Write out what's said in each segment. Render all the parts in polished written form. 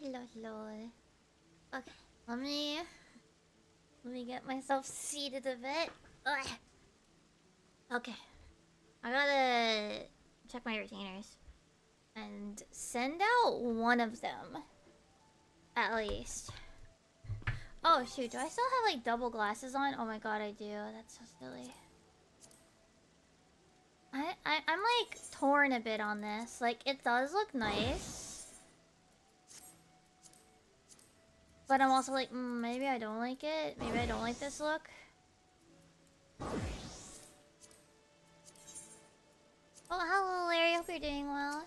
hello. Okay, let me get myself seated a bit. Ugh. Okay, I gotta check my retainers and send out one of them, at least. Oh shoot, do I still have like double glasses on? Oh my god, I do. That's so silly. I'm like torn a bit on this. Like, it does look nice, but I'm also like, maybe I don't like it. Maybe I don't like this look. Oh, hello, Larry. Hope you're doing well.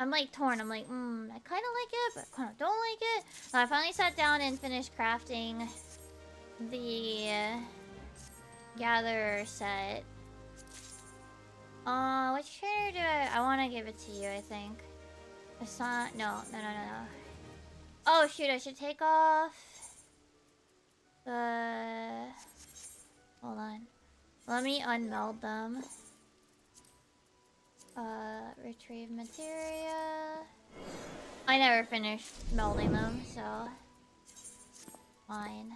I'm like torn. I'm like, I kind of like it, but I kind of don't like it. So I finally sat down and finished crafting the gatherer set. Which trainer do I want to give it to you, I think. It's not, no. Oh shoot, I should take off the, hold on. Let me unmeld them. Retrieve materia. I never finished melding them, so fine.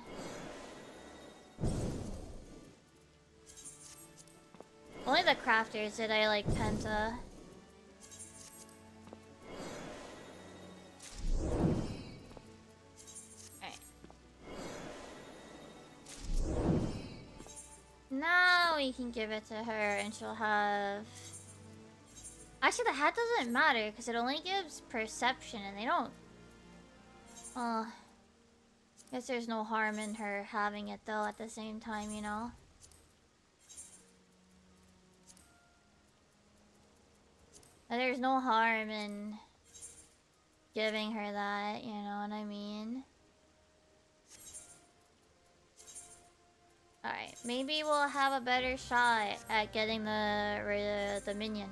Only the crafters did I like penta. Alright. Now we can give it to her and she'll have... Actually, the hat doesn't matter because it only gives perception and they don't... I guess there's no harm in her having it though at the same time, you know? There's no harm in giving her that, you know what I mean? Alright, maybe we'll have a better shot at getting the minion.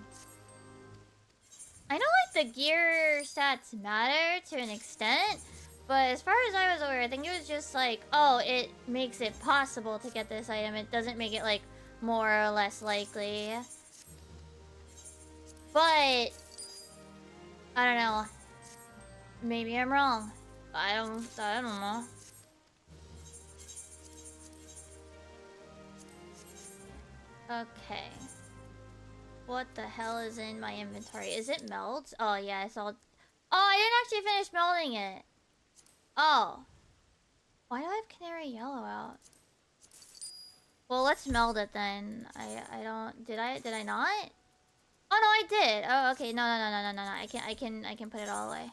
I know like the gear stats matter to an extent, but as far as I was aware, I think it was just like, oh, it makes it possible to get this item. It doesn't make it like more or less likely. But I don't know. Maybe I'm wrong. I don't know. Okay. What the hell is in my inventory? Is it meld? Oh yeah, I saw. Oh, I didn't actually finish melding it. Oh. Why do I have canary yellow out? Well, let's meld it then. I don't. Did I not? Oh no, I did. Oh, okay. No. I can put it all away.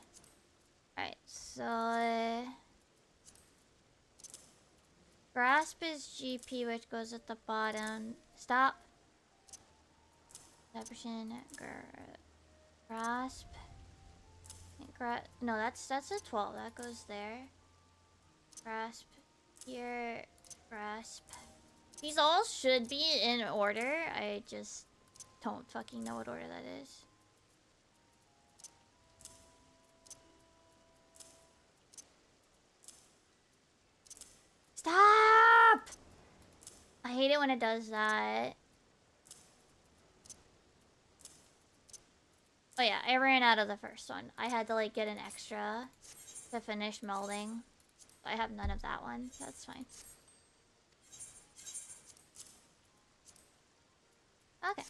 All right. So grasp is GP, which goes at the bottom. Stop. Depression. Grasp. No, that's a 12. That goes there. Grasp. Here. Grasp. These all should be in order. I just don't fucking know what order that is. Stop! I hate it when it does that. Oh yeah, I ran out of the first one. I had to like get an extra to finish melding. I have none of that one. That's fine. Okay.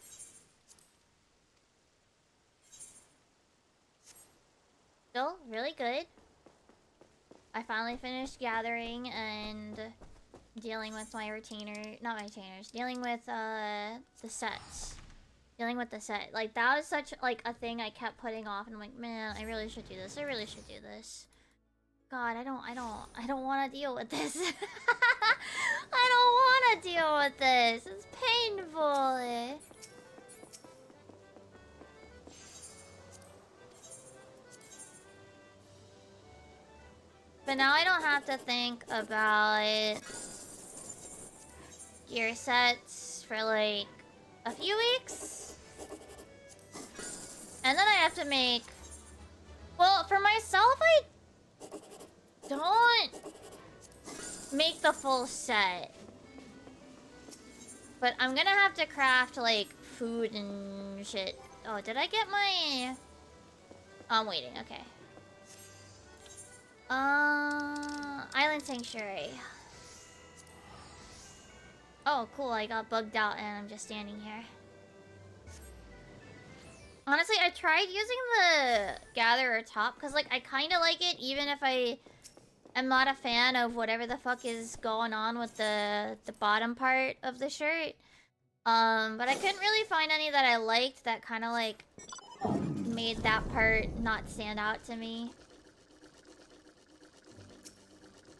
Still really good. I finally finished gathering and dealing with my not my retainers, dealing with the sets. Dealing with the set. Like, that was such like a thing I kept putting off, and I'm like, man, I really should do this. I really should do this. God, I don't want to deal with this. I don't want to deal with this. It's painful. But now I don't have to think about gear sets for like a few weeks. And then I have to make... Well, for myself, I don't make the full set. But I'm gonna have to craft, like, food and shit. Oh, did I get my... Oh, I'm waiting, okay. Island Sanctuary. Oh, cool. I got bugged out and I'm just standing here. Honestly, I tried using the Gatherer top because, like, I kind of like it even if I am not a fan of whatever the fuck is going on with the bottom part of the shirt. But I couldn't really find any that I liked that kind of, like, made that part not stand out to me.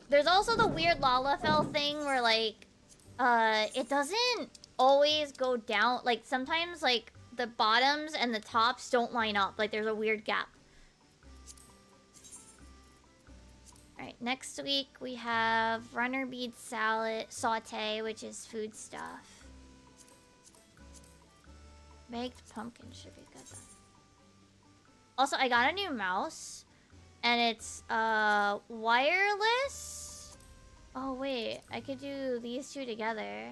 There's also the weird Lalafell thing where, like, it doesn't always go down. Like, sometimes, like, the bottoms and the tops don't line up. Like, there's a weird gap. Alright, next week we have runner bead salad saute, which is food stuff. Baked pumpkin should be good though. Also, I got a new mouse. And it's, wireless? Oh, wait. I could do these two together.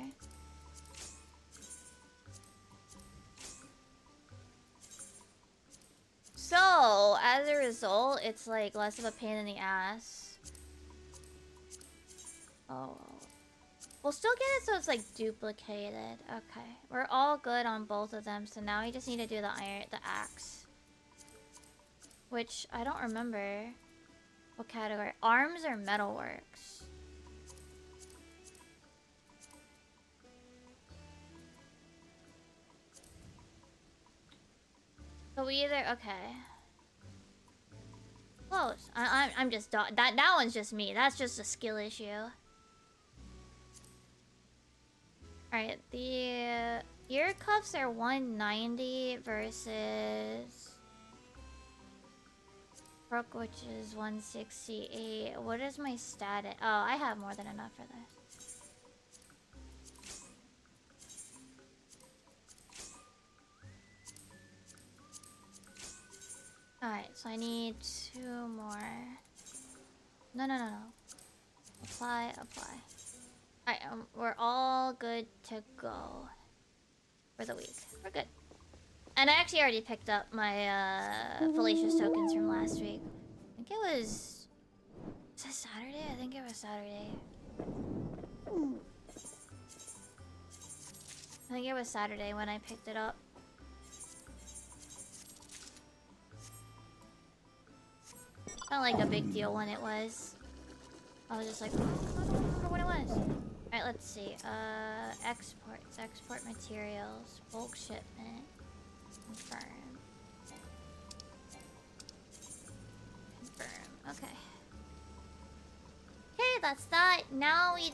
So, as a result, it's, like, less of a pain in the ass. Oh. We'll still get it so it's, like, duplicated. Okay. We're all good on both of them, so now we just need to do the axe. Which, I don't remember what category. Arms or metalworks? So we either... Okay. Close. I'm just... That one's just me. That's just a skill issue. Alright, the ear cuffs are 190 versus... Brook, which is 168. What is my status? Oh, I have more than enough for this. Alright, so I need 2 more. No. Apply. Alright, we're all good to go for the week. We're good. And I actually already picked up my fallacious tokens from last week. I think it was... Was that Saturday? I think it was Saturday. I think it was Saturday when I picked it up. Not like a big deal when it was. I was just like, I don't remember what it was. Alright, let's see. Exports. Export materials. Bulk shipment. Confirm. Okay. Okay, that's that. Now we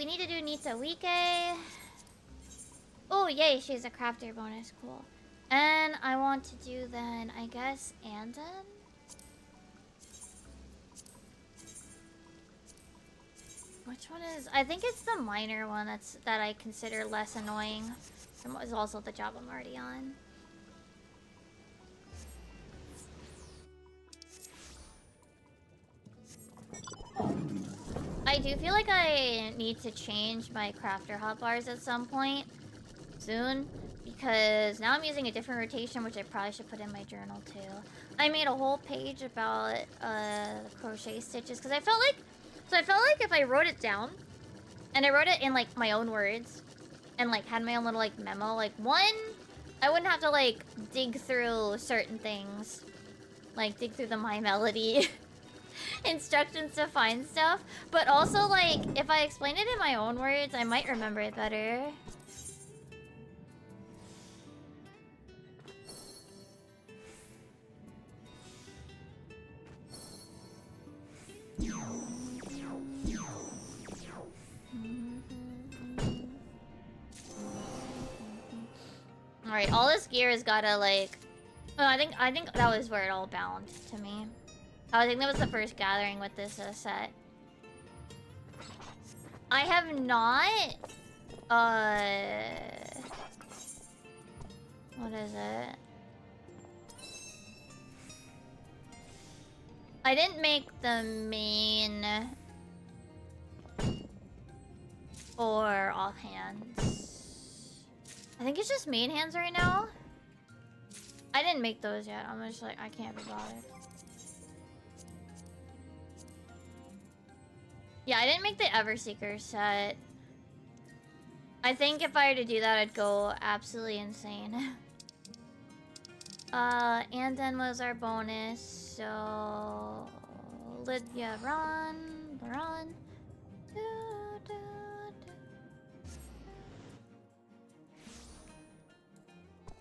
need to do Nita Wike. Oh, yay, she's a crafter bonus. Cool. And I want to do then, I guess, Andon? Which one is... I think it's the minor one that I consider less annoying. It's also the job I'm already on. I do feel like I need to change my crafter hotbars at some point soon, because now I'm using a different rotation, which I probably should put in my journal too. I made a whole page about crochet stitches because I felt like if I wrote it down and I wrote it in like my own words and like had my own little like memo, like one, I wouldn't have to like dig through certain things, like dig through the My Melody instructions to find stuff, but also like if I explain it in my own words, I might remember it better. Alright, all this gear has gotta like... Oh, I think that was where it all bound to me. I think that was the first gathering with this set. I have not... What is it? I didn't make the main... or offhands. I think it's just main hands right now. I didn't make those yet. I'm just like, I can't be bothered. Yeah, I didn't make the Everseeker set. I think if I were to do that, I'd go absolutely insane. And then was our bonus, so... Lydia, run.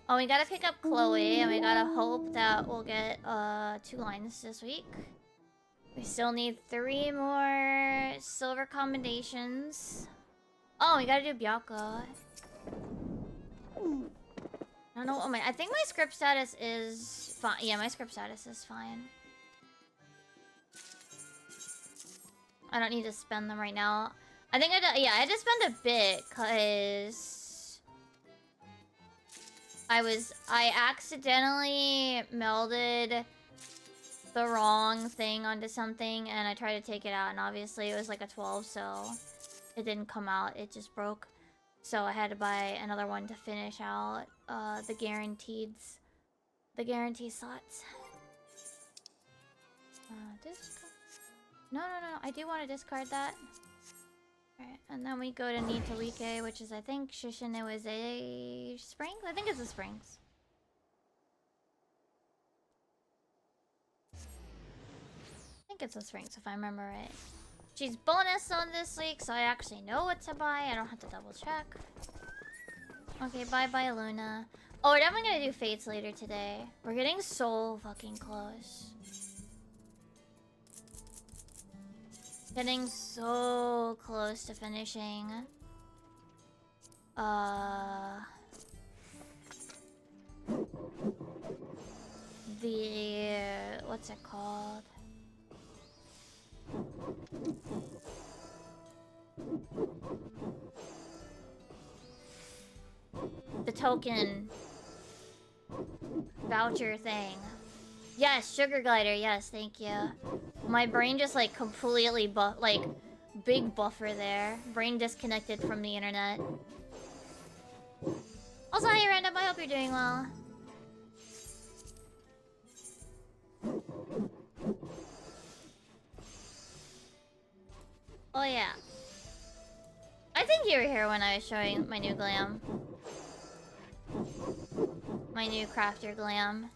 Oh, we gotta pick up Chloe, and we gotta hope that we'll get 2 lines this week. We still need 3 more silver commendations. Oh, we gotta do Byaka. I don't know. Oh my! I think my script status is fine. Yeah, my script status is fine. I don't need to spend them right now. I think yeah, I had to spend a bit because I accidentally melded the wrong thing onto something, and I tried to take it out, and obviously it was like a 12, so it didn't come out. It just broke. So I had to buy another one to finish out the guarantee slots. Discard. No. I do want to discard that. Alright, and then we go to Nitalike, which is, I think, Shishine was a Springs? I think it's a Springs. I think it's a Springs, if I remember right. She's bonus on this week, so I actually know what to buy. I don't have to double check. Okay, bye-bye, Luna. Oh, we're definitely gonna do Fates later today. We're getting so fucking close. Getting so close to finishing. What's it called? The token voucher thing. Yes, sugar glider. Yes, thank you. My brain just like completely big buffer there. Brain disconnected from the internet. Also, hi Random. I hope you're doing well. Oh yeah. I think you were here when I was showing my new glam. My new crafter glam.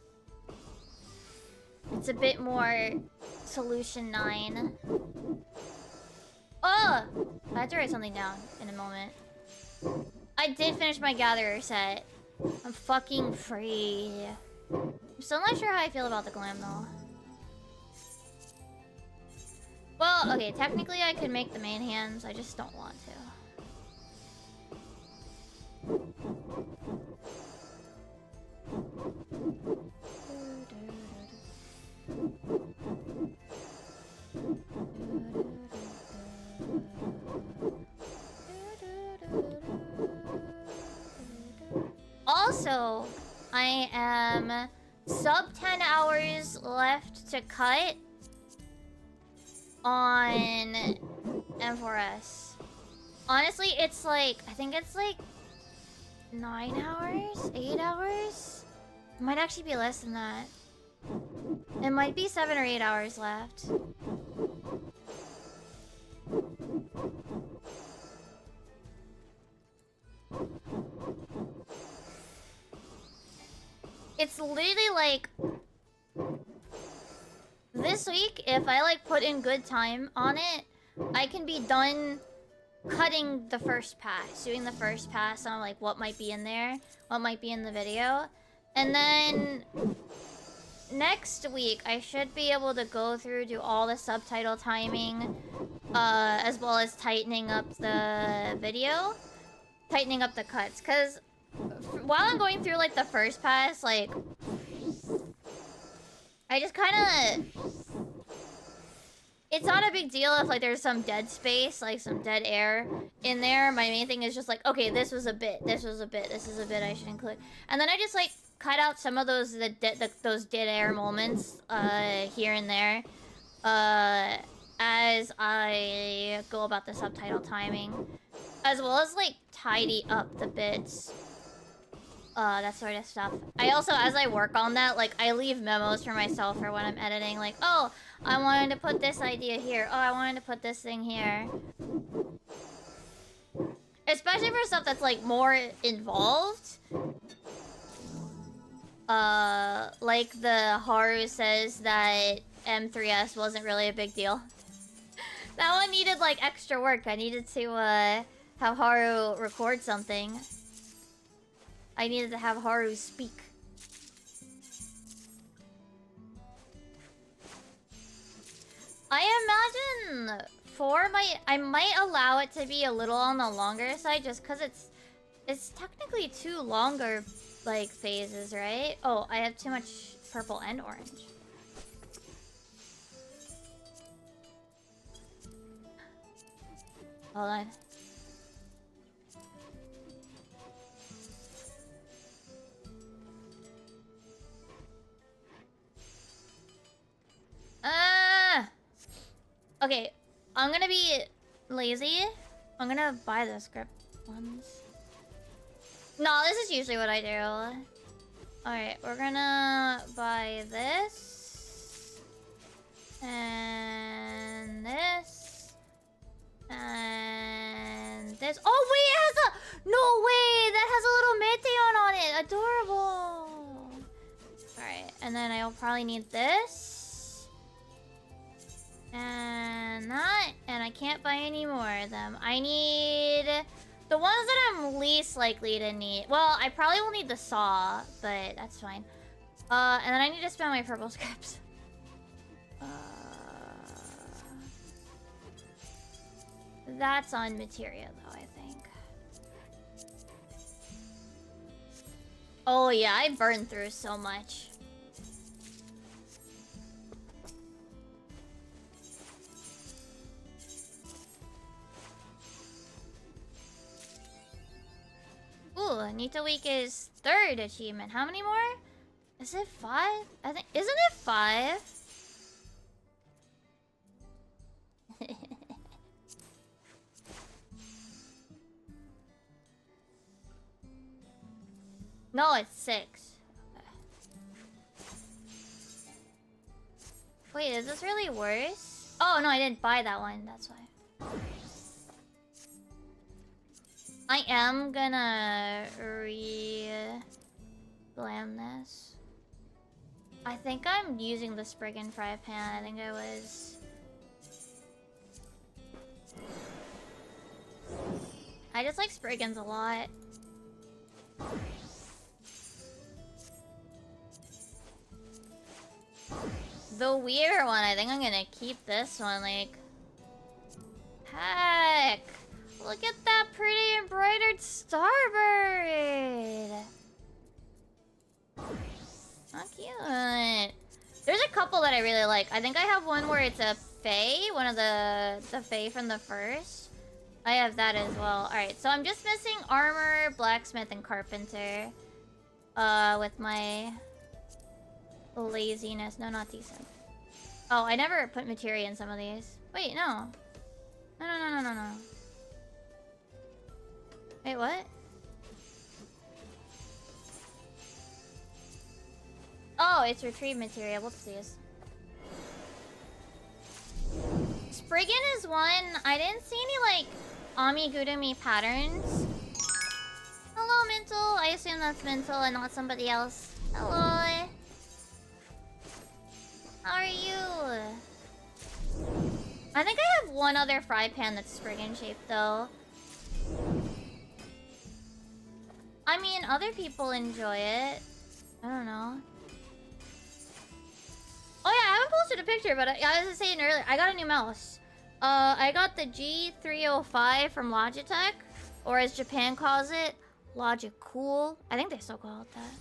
It's a bit more solution 9. Oh! I have to write something down in a moment. I did finish my gatherer set. I'm fucking free. I'm still not sure how I feel about the glam though. Well, okay, technically I could make the main hands, I just don't want to. Also, I am sub 10 hours left to cut on M4S. Honestly, it's like, I think it's like 9 hours? 8 hours? It might actually be less than that. It might be 7 or 8 hours left. It's literally like this week, if I like put in good time on it, I can be done cutting the first pass, doing the first pass on like what might be in there, what might be in the video. And then next week, I should be able to go through, do all the subtitle timing, as well as tightening up the video, tightening up the cuts. Because while I'm going through like the first pass, like I just kind of, it's not a big deal if like there's some dead space, like some dead air in there. My main thing is just like, okay, this was a bit, this was a bit, this is a bit I should include. And then I just like cut out some of those those dead air moments here and there as I go about the subtitle timing, as well as like tidy up the bits that sort of stuff. I also, as I work on that, like, I leave memos for myself for when I'm editing. Like, oh, I wanted to put this idea here. Oh, I wanted to put this thing here. Especially for stuff that's, like, more involved. Like the Haru says that M3S wasn't really a big deal. That one needed, like, extra work. I needed to, have Haru record something. I needed to have Haru speak. I imagine 4 I might allow it to be a little on the longer side just because it's technically 2 longer, like, phases, right? Oh, I have too much purple and orange. Hold on. Okay, I'm gonna be lazy. I'm gonna buy the script ones. No, this is usually what I do. Alright, we're gonna buy this. And this. And this. Oh, wait, it has a... No way! That has a little Meteon on it! Adorable! Alright, and then I'll probably need this. And that, and I can't buy any more of them. I need the ones that I'm least likely to need. Well, I probably will need the saw, but that's fine. And then I need to spend my purple scripts. That's on materia, though, I think. Oh yeah, I burned through so much. Ooh, Nita Week is 3rd achievement. How many more? Is it 5? I think... Isn't it 5? No, it's 6. Okay. Wait, is this really worse? Oh, no, I didn't buy that one. That's why. I am gonna glam this. I think I'm using the Spriggan fry pan. I think I was. I just like Spriggans a lot. The weird one, I think I'm gonna keep this one, like... Heck! Look at that pretty embroidered starbird! How cute! There's a couple that I really like. I think I have one where it's a Fae, one of the Fae from the first. I have that as well. Alright, so I'm just missing armor, blacksmith, and carpenter. With my laziness. No, not decent. Oh, I never put materia in some of these. Wait, no. No. Wait, what? Oh, it's retrieve materia. Whoopsies. Spriggan is one. I didn't see any, like, amigurumi patterns. Hello, Mental. I assume that's Mental and not somebody else. Hello. How are you? I think I have one other fry pan that's Spriggan shaped, though. I mean, other people enjoy it. I don't know. Oh yeah, I haven't posted a picture, but I was saying earlier, I got a new mouse. I got the G305 from Logitech, or as Japan calls it, Logicool. I think they still call it that.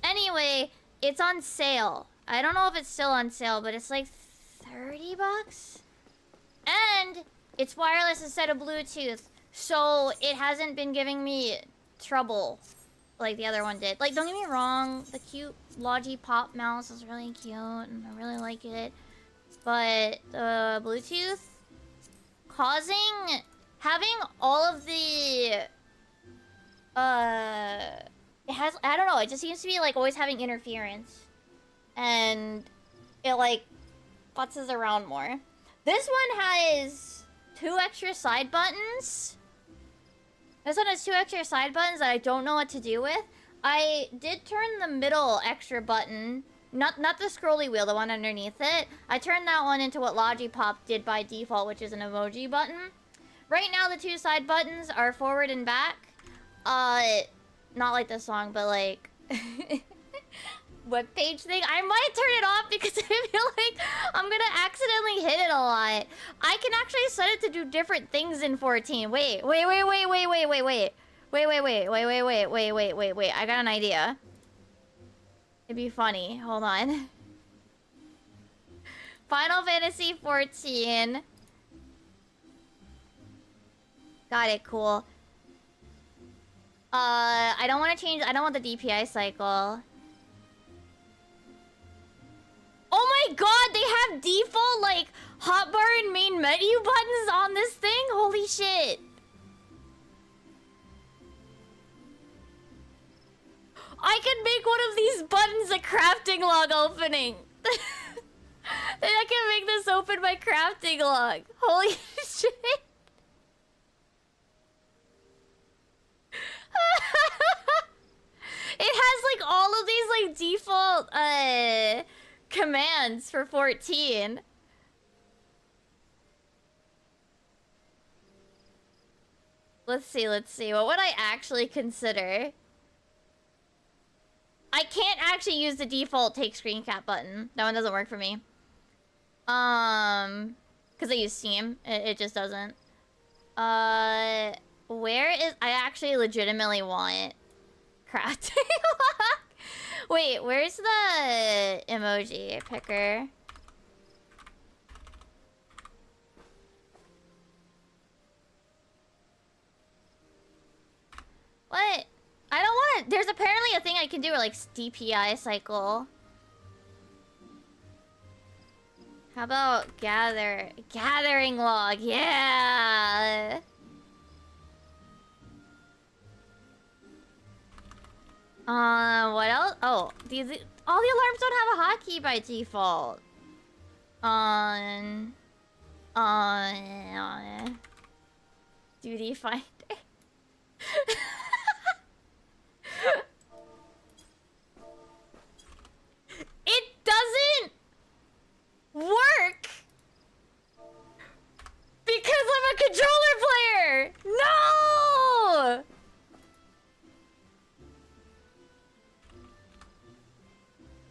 Anyway, it's on sale. I don't know if it's still on sale, but it's like 30 bucks. And it's wireless instead of Bluetooth, so it hasn't been giving me trouble like the other one did. Like, don't get me wrong, the cute Logi Pop mouse is really cute and I really like it. But the Bluetooth having all of the It has, I don't know, it just seems to be like always having interference. And it like futzes around more. This one has 2 extra side buttons. This one has 2 extra side buttons that I don't know what to do with. I did turn the middle extra button, not the scrolly wheel, the one underneath it. I turned that one into what Logipop did by default, which is an emoji button. Right now, the 2 side buttons are forward and back. Not like this song, but like webpage thing. I might turn it off because I feel like I'm gonna accidentally hit it a lot. I can actually set it to do different things in 14. Wait. I got an idea. It'd be funny. Hold on. Final Fantasy 14. Got it, cool. I don't want to change. I don't want the DPI cycle. Oh my god, they have default, like, hotbar and main menu buttons on this thing? Holy shit. I can make one of these buttons a crafting log opening. Then I can make this open my crafting log. Holy shit. It has like all of these like default commands for 14. Let's see. What would I actually consider? I can't actually use the default take screen cap button. That one doesn't work for me. Because I use Steam. It just doesn't. Where is... I actually legitimately want crafting log. Wait, where's the emoji picker? What? I don't want it. There's apparently a thing I can do with like DPI cycle. How about gathering log? Yeah. What else? Oh, all the alarms don't have a hotkey by default. Duty finder. It doesn't work because I'm a controller player. No!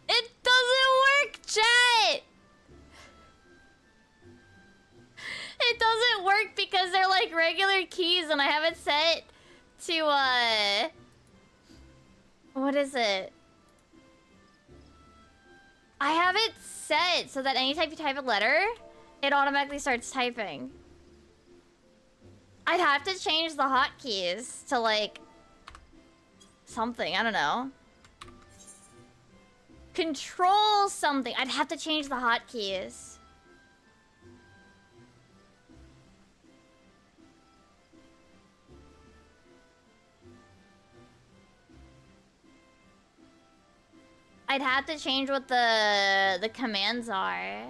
It doesn't work, chat. It doesn't work because they're like regular keys and I have it set to what is it? I have it set so that anytime you type a letter, it automatically starts typing. I'd have to change the hotkeys to like something, I don't know. Control something. I'd have to change the hotkeys. I'd have to change what the commands are.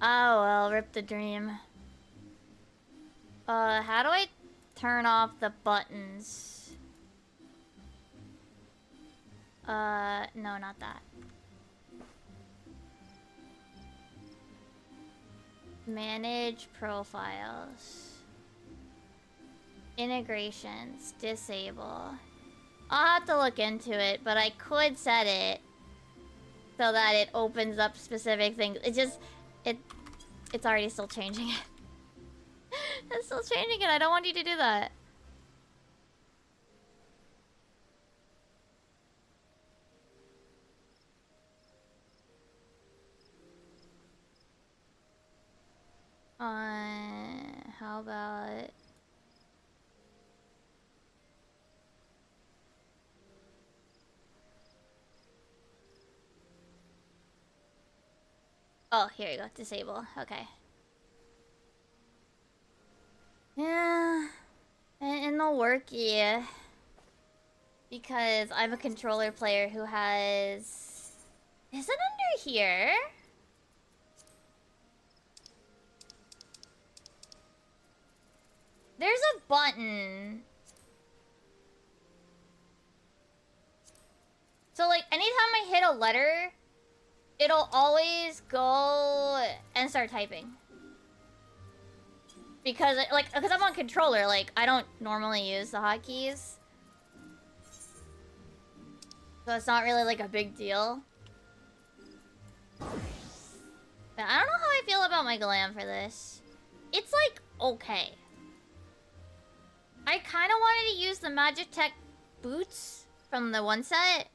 Oh well, rip the dream. How do I turn off the buttons? No, not that. Manage profiles. Integrations, disable. I'll have to look into it, but I could set it so that it opens up specific things. It's already still changing it. It's still changing it. I don't want you to do that. How about... Oh, here you go. Disable. Okay. Yeah. And no worky. Because I'm a controller player who has... Is it under here? There's a button. So like anytime I hit a letter, it'll always go and start typing. Because I'm on controller, like I don't normally use the hotkeys. So it's not really like a big deal. But I don't know how I feel about my glam for this. It's like okay. I kind of wanted to use the Magitech boots from the one set.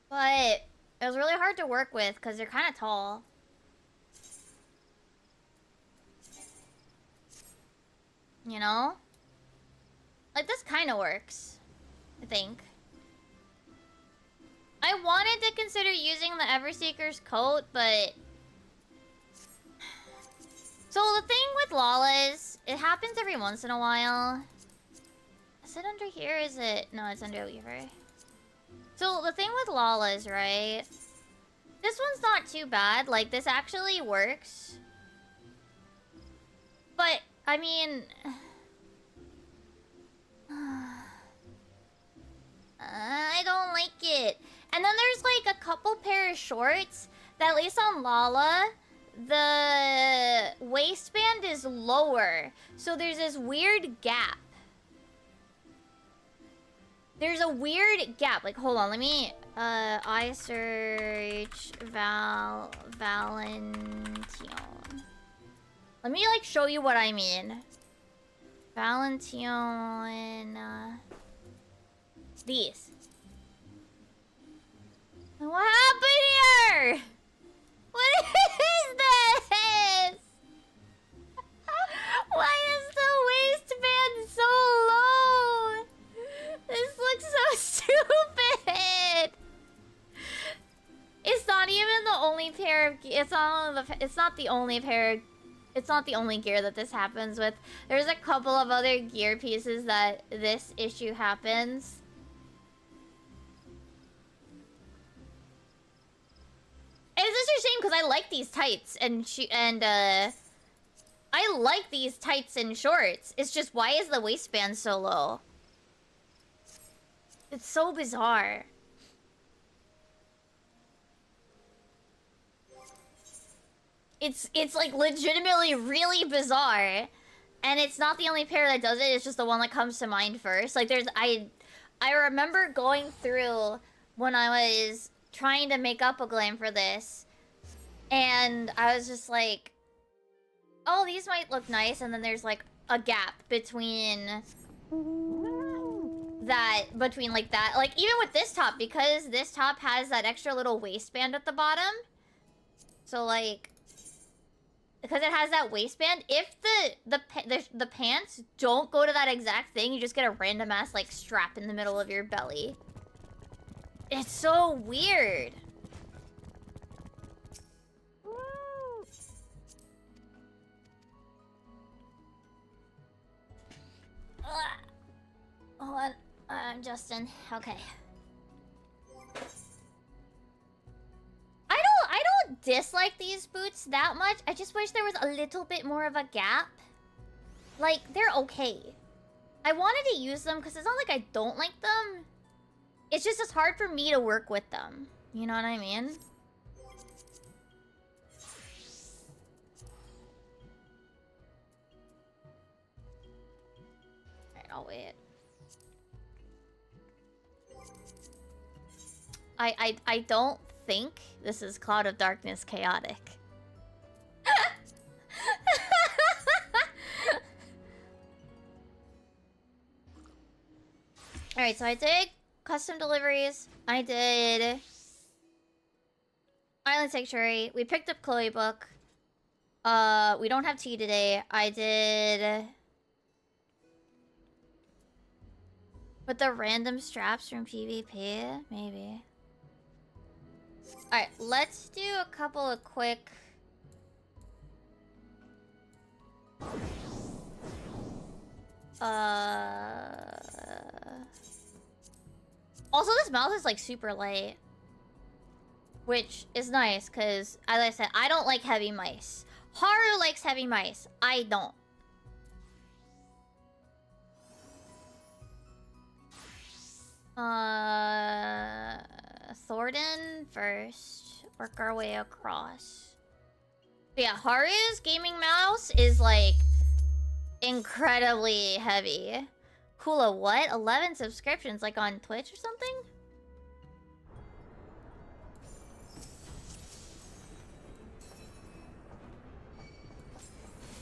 But it was really hard to work with because they're kind of tall. You know? Like this kind of works, I think. I wanted to consider using the Everseeker's coat, but... So the thing with Lala is, it happens every once in a while. Is it under here? Is it? No, it's under Weaver. So the thing with Lala is, right? This one's not too bad. Like, this actually works. But, I mean... I don't like it. And then there's like a couple pair of shorts that, at least on Lala, the waistband is lower. So there's this weird gap. There's a weird gap. Like, hold on, let me I search Valentine. Let me like show you what I mean. Valentine. These. What happened here? What is this? Why is the waistband so low? This looks so stupid. It's not even the only pair of it's not the only pair. It's not the only gear that this happens with. There's a couple of other gear pieces that this issue happens. And it's just a shame because I like these tights and I like these tights and shorts. It's just, why is the waistband so low? It's so bizarre. It's like legitimately really bizarre. And it's not the only pair that does it, it's just the one that comes to mind first. Like I remember going through when I was trying to make up a glam for this, and I was just like, oh, these might look nice, and then there's like a gap between like that, like even with this top, because this top has that extra little waistband at the bottom, so like, because it has that waistband, if the pants don't go to that exact thing, you just get a random ass like strap in the middle of your belly. It's so weird. Hold on. Justin. Okay. I don't dislike these boots that much. I just wish there was a little bit more of a gap. Like, they're okay. I wanted to use them because it's not like I don't like them. It's just it's hard for me to work with them. You know what I mean? Alright, I'll wait. I don't think this is Cloud of Darkness chaotic. Alright, so I did custom deliveries. I did Island Sanctuary. We picked up Chloe book. We don't have tea today. I did... But the random straps from PvP? Maybe. Alright, let's do a couple of quick... Also, this mouth is like super light, which is nice because, as I said, I don't like heavy mice. Haru likes heavy mice. I don't. Thornton first. Work our way across. But yeah, Haru's gaming mouse is like incredibly heavy. Kula, what? 11 subscriptions, like on Twitch or something?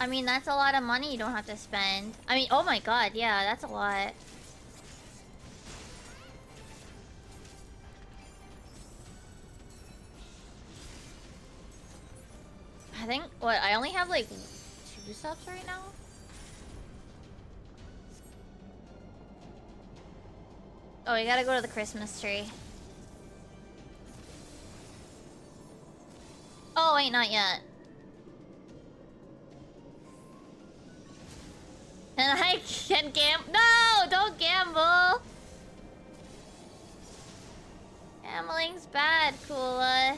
I mean, that's a lot of money you don't have to spend. I mean, oh my god, yeah, that's a lot. I think, what, I only have like 2 subs right now? Oh, we gotta go to the Christmas tree. Oh, wait, not yet. And I can gamble. No, don't gamble. Gambling's bad, Kula.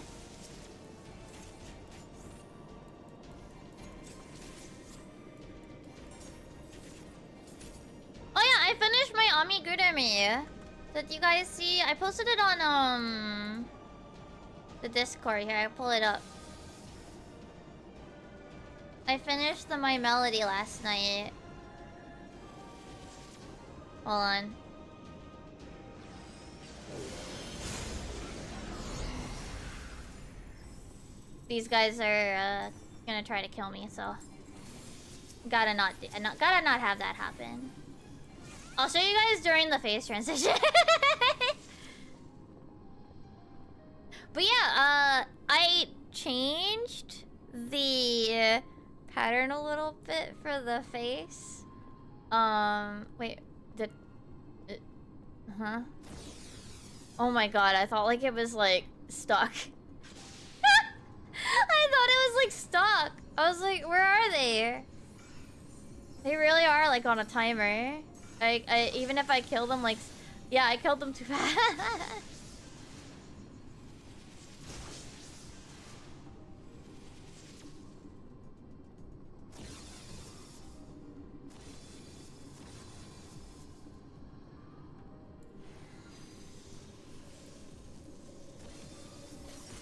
Oh yeah, I finished my amigurumi. Did you guys see? I posted it on the Discord here. I pull it up. I finished the My Melody last night. Hold on. These guys are gonna try to kill me, so gotta not have that happen. I'll show you guys during the face transition. But yeah, I changed the pattern a little bit for the face. Wait. Oh my god, I thought like it was like stuck. I thought it was like stuck. I was like, where are they? They really are like on a timer. I even if I kill them, like, yeah, I killed them too fast.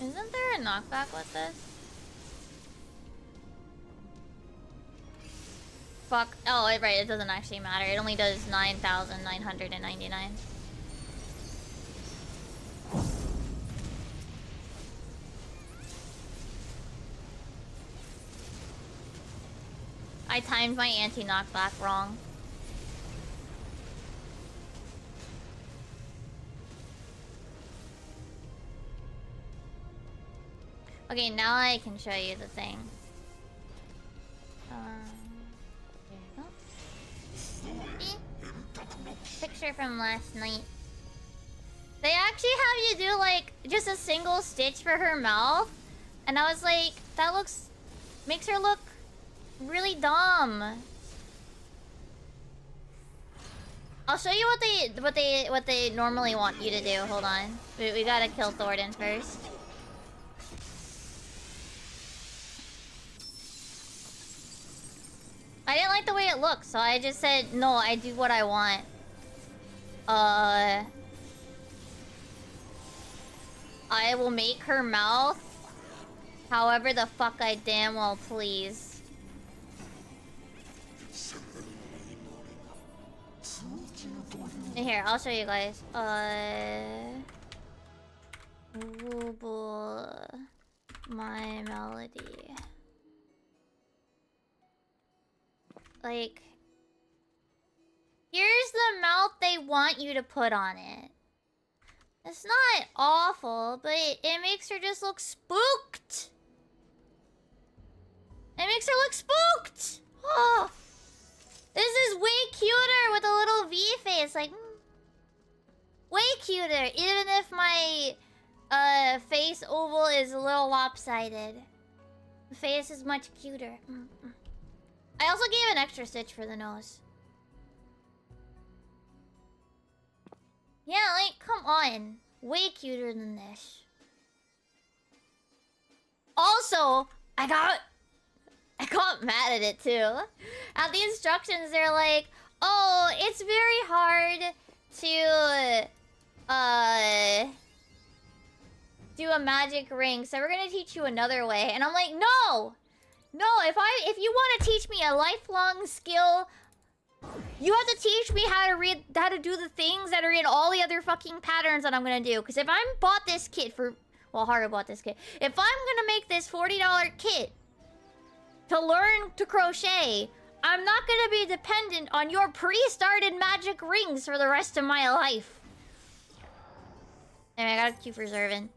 Isn't there a knockback with this? Fuck. Oh, right, it doesn't actually matter. It only does 9,999. I timed my anti-knockback wrong. Okay, now I can show you the thing. Picture from last night. They actually have you do like just a single stitch for her mouth, and I was like, that makes her look really dumb. I'll show you what they normally want you to do. Hold on, we gotta kill Thornton first. I didn't like the way it looked, so I just said, no, I do what I want. I will make her mouth however the fuck I damn well please. Here, I'll show you guys. My Melody. Like, here's the mouth they want you to put on it. It's not awful, but it makes her just look spooked. It makes her look spooked. Oh, this is way cuter with a little V face. Like, way cuter. Even if my face oval is a little lopsided, the face is much cuter. I also gave an extra stitch for the nose. on. Way cuter than this. Also, I got mad at it too. At the instructions, they're like, oh, it's very hard to do a magic ring, so we're gonna teach you another way. And I'm like, no! No, if you want to teach me a lifelong skill, you have to teach me how to do the things that are in all the other fucking patterns that I'm gonna do. Because if I bought this kit for... Well, Haru bought this kit. If I'm gonna make this $40 kit to learn to crochet, I'm not gonna be dependent on your pre-started magic rings for the rest of my life. Anyway, I got a queue for Zervin.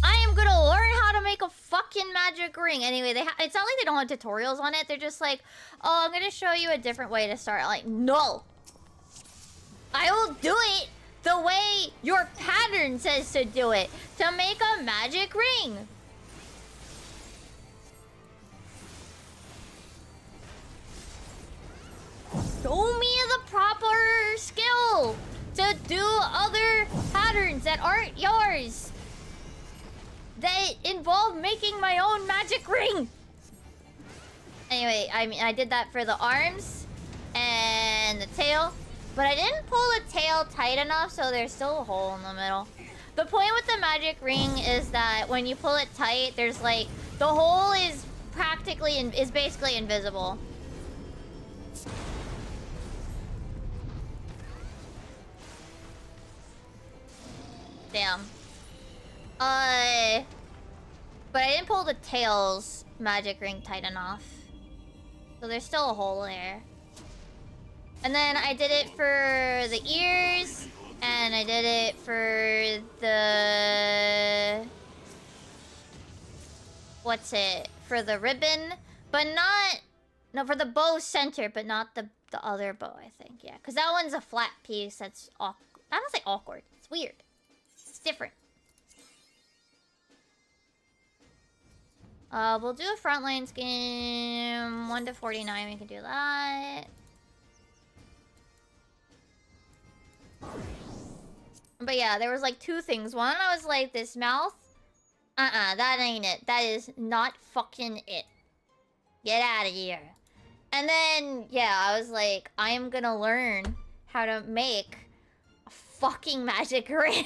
I am gonna learn how to make a fucking magic ring. Anyway, it's not like they don't have tutorials on it. They're just like, oh, I'm gonna show you a different way to start. Like, no! I will do it the way your pattern says to do it. To make a magic ring. Show me the proper skill to do other patterns that aren't yours. That involve making my own magic ring. Anyway, I mean, I did that for the arms and the tail. But I didn't pull the tail tight enough, so there's still a hole in the middle. The point with the magic ring is that when you pull it tight, there's like... The hole is basically invisible. Damn. But I didn't pull the tail's magic ring tight enough. So there's still a hole there. And then I did it for the ears, and I did it for the... What's it? For the ribbon, but not... No, for the bow center, but not the other bow, I think. Yeah, because that one's a flat piece that's awkward. I don't say awkward. It's weird. It's different. We'll do a frontline scheme. 1 to 49, we can do that. But yeah, there was like two things. One, I was like, this mouth? That ain't it. That is not fucking it. Get out of here. And then, yeah, I was like, I am gonna learn how to make a fucking magic ring.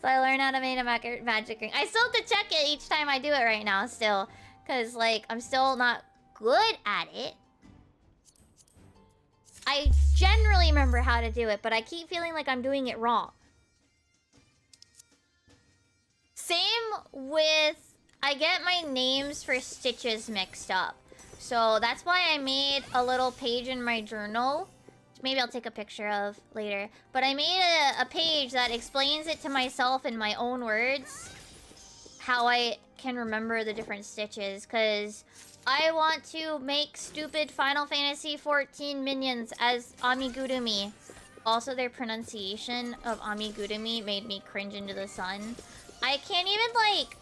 So I learned how to make a magic ring. I still have to check it each time I do it right now still. Because, like, I'm still not good at it. I generally remember how to do it, but I keep feeling like I'm doing it wrong. Same with... I get my names for stitches mixed up. So that's why I made a little page in my journal. Which maybe I'll take a picture of later. But I made a page that explains it to myself in my own words. How I can remember the different stitches. Because... I want to make stupid Final Fantasy XIV minions as Amigurumi. Also, their pronunciation of Amigurumi made me cringe into the sun. I can't even, like...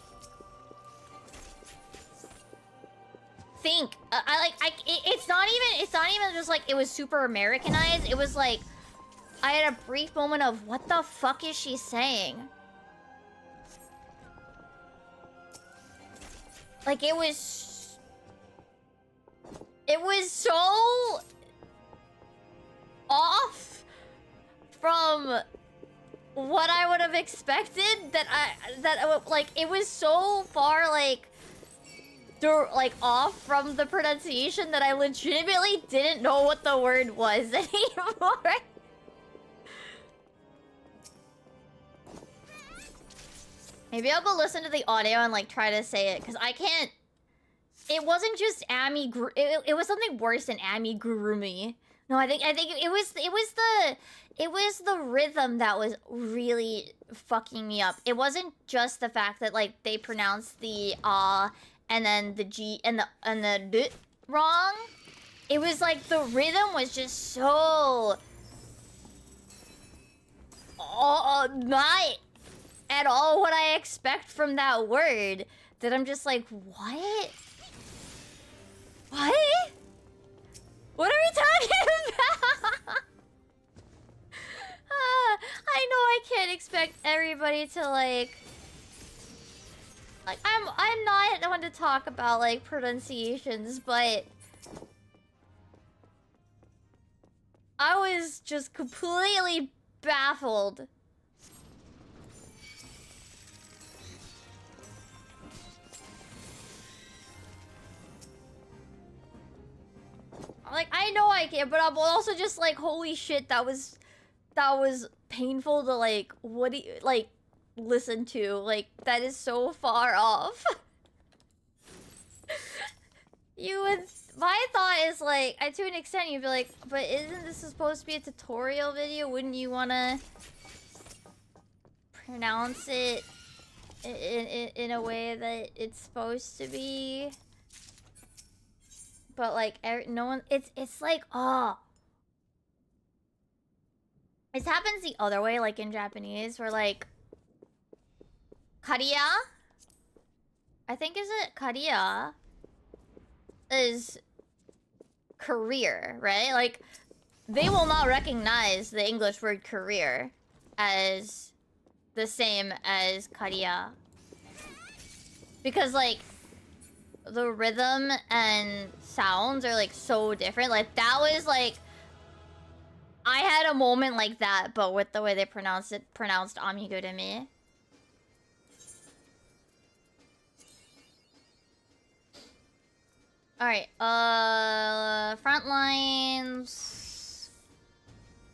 think. It's not even just, like, it was super Americanized. It was, like... I had a brief moment of, what the fuck is she saying? Like, it was so off from what I would have expected that it was so far like off from the pronunciation that I legitimately didn't know what the word was anymore. Maybe I'll go listen to the audio and like try to say it because I can't. It wasn't just it was something worse than amigurumi. No, I think it was the rhythm that was really fucking me up. It wasn't just the fact that like they pronounced the and then the g and the d wrong. It was like the rhythm was just so not at all what I expect from that word that I'm just like, what? What? What are we everybody to like I'm not one to talk about like pronunciations, but I was just completely baffled. Like, I know I can, but I'm also just like, holy shit, that was painful to like, what do you, like, listen to. Like, that is so far off. You would, my thought is like, to an extent you'd be like, but isn't this supposed to be a tutorial video? Wouldn't you want to pronounce it in a way that it's supposed to be? But like, no one, it's like, oh. It happens the other way, like in Japanese, where like, kariya? I think is it kariya? Is career, right? Like, they will not recognize the English word career as the same as kariya. Because like, the rhythm and sounds are like so different. Like that was like, I had a moment like that, but with the way they pronounced amigo to me. Alright, front lines.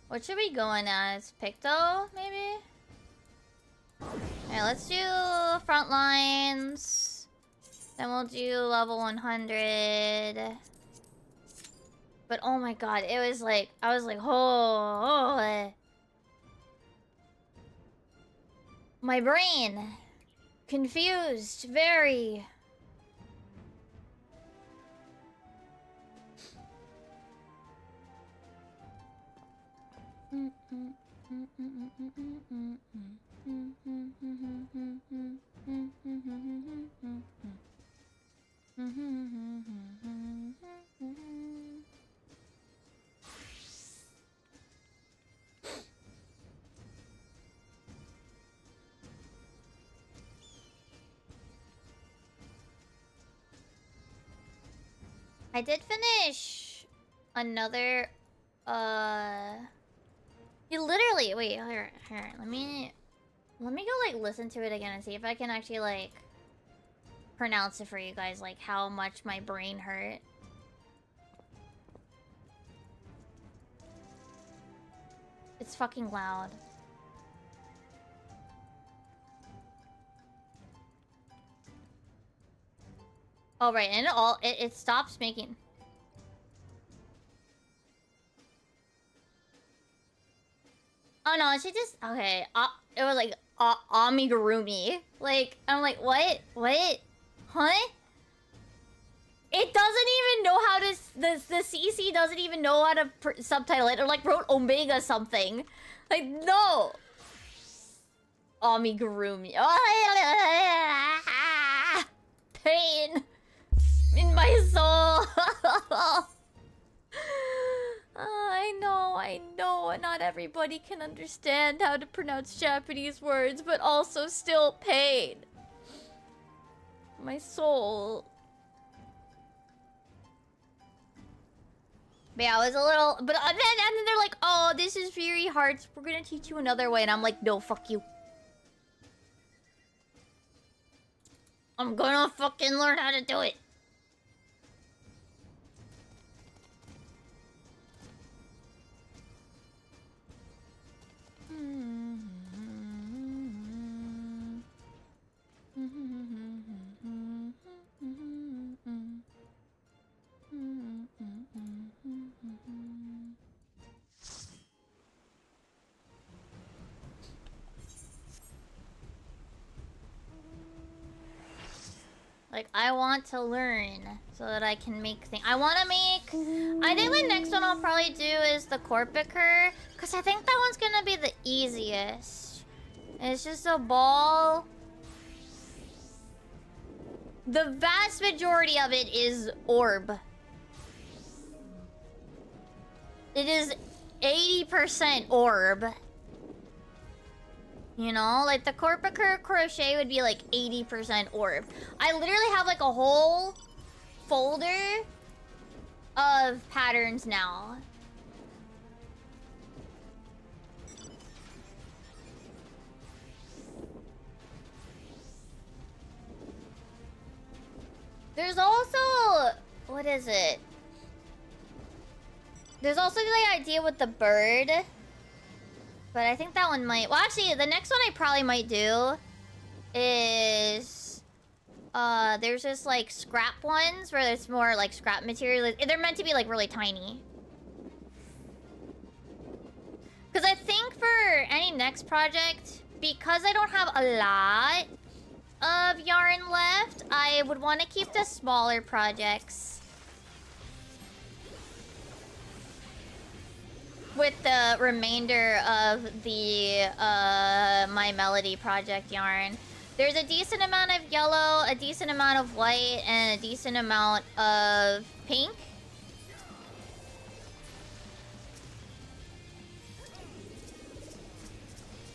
What should we go in as? Picto, maybe? Alright, let's do front lines. Then we'll do level 100. But oh my god, it was like, I was like, oh. My brain. Confused, very. I did finish another, you literally, wait, here, let me go, like, listen to it again and see if I can actually, like, pronounce it for you guys, like, how much my brain hurt. It's fucking loud. Oh, right, and it stops making... Oh, no, she just... Okay, it was like, amigurumi. Like, I'm like, what? What? Huh? It doesn't even know how to... The CC doesn't even know how to subtitle it. Or, like, wrote Omega something. Like, no! Amigurumi. Pain! In my soul! I know, not everybody can understand how to pronounce Japanese words, but also still pain. My soul. But yeah, I was a little... But and then they're like, oh, this is very hard, so we're gonna teach you another way. And I'm like, no, fuck you. I'm gonna fucking learn how to do it. Like, I want to learn so that I can make things. I want to make... I think the next one I'll probably do is the Corpicer, because I think that one's going to be the easiest. It's just a ball. The vast majority of it is orb. It is 80% orb. You know, like the corpacur crochet would be like 80% orb. I literally have like a whole folder of patterns now. There's also... what is it? There's also the idea with the bird. But I think that one might... well, actually, the next one I probably might do is... there's just, like, scrap ones where there's more, like, scrap material. They're meant to be, like, really tiny. Because I think for any next project, because I don't have a lot of yarn left, I would want to keep the smaller projects with the remainder of the My Melody project yarn. There's a decent amount of yellow, a decent amount of white, and a decent amount of pink.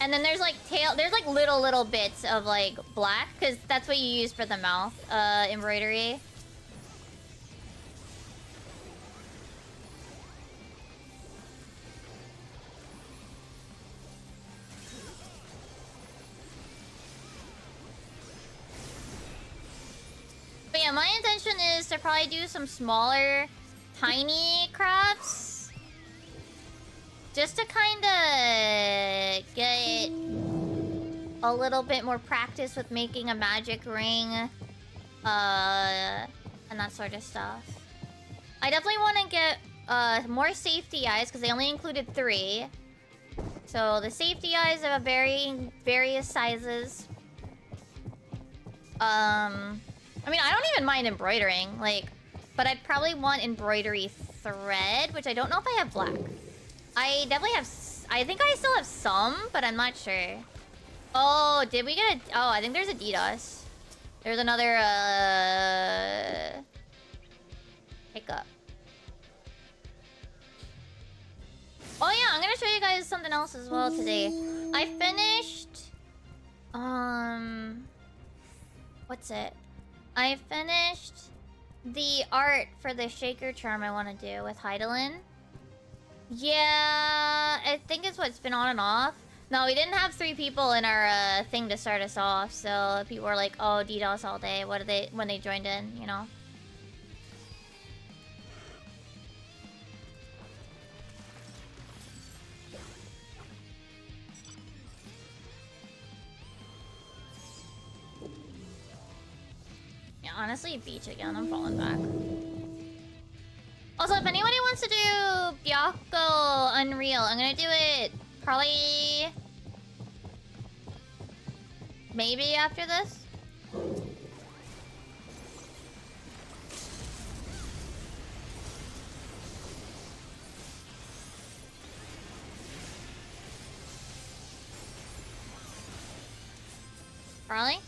And then there's like there's like little bits of like black, because that's what you use for the mouth embroidery. But yeah, my intention is to probably do some smaller, tiny crafts. Just to kind of get a little bit more practice with making a magic ring. And that sort of stuff. I definitely want to get more safety eyes, because they only included 3. So the safety eyes are various sizes. I mean, I don't even mind embroidering, like, but I'd probably want embroidery thread, which I don't know if I have black. I definitely have, I think I still have some, but I'm not sure. Oh, did we get a, oh, I think there's a DDoS. There's another, hiccup. Oh yeah, I'm gonna show you guys something else as well today. I finished, what's it? I finished the art for the shaker charm I want to do with Heidelin. Yeah, I think it's what's been on and off. No, we didn't have 3 people in our thing to start us off, so people were like, "Oh, DDoS all day." What are they when they joined in? You know. Yeah, honestly, beach again. I'm falling back. Also, if anybody wants to do Byakko Unreal, I'm gonna do it probably maybe after this. Probably.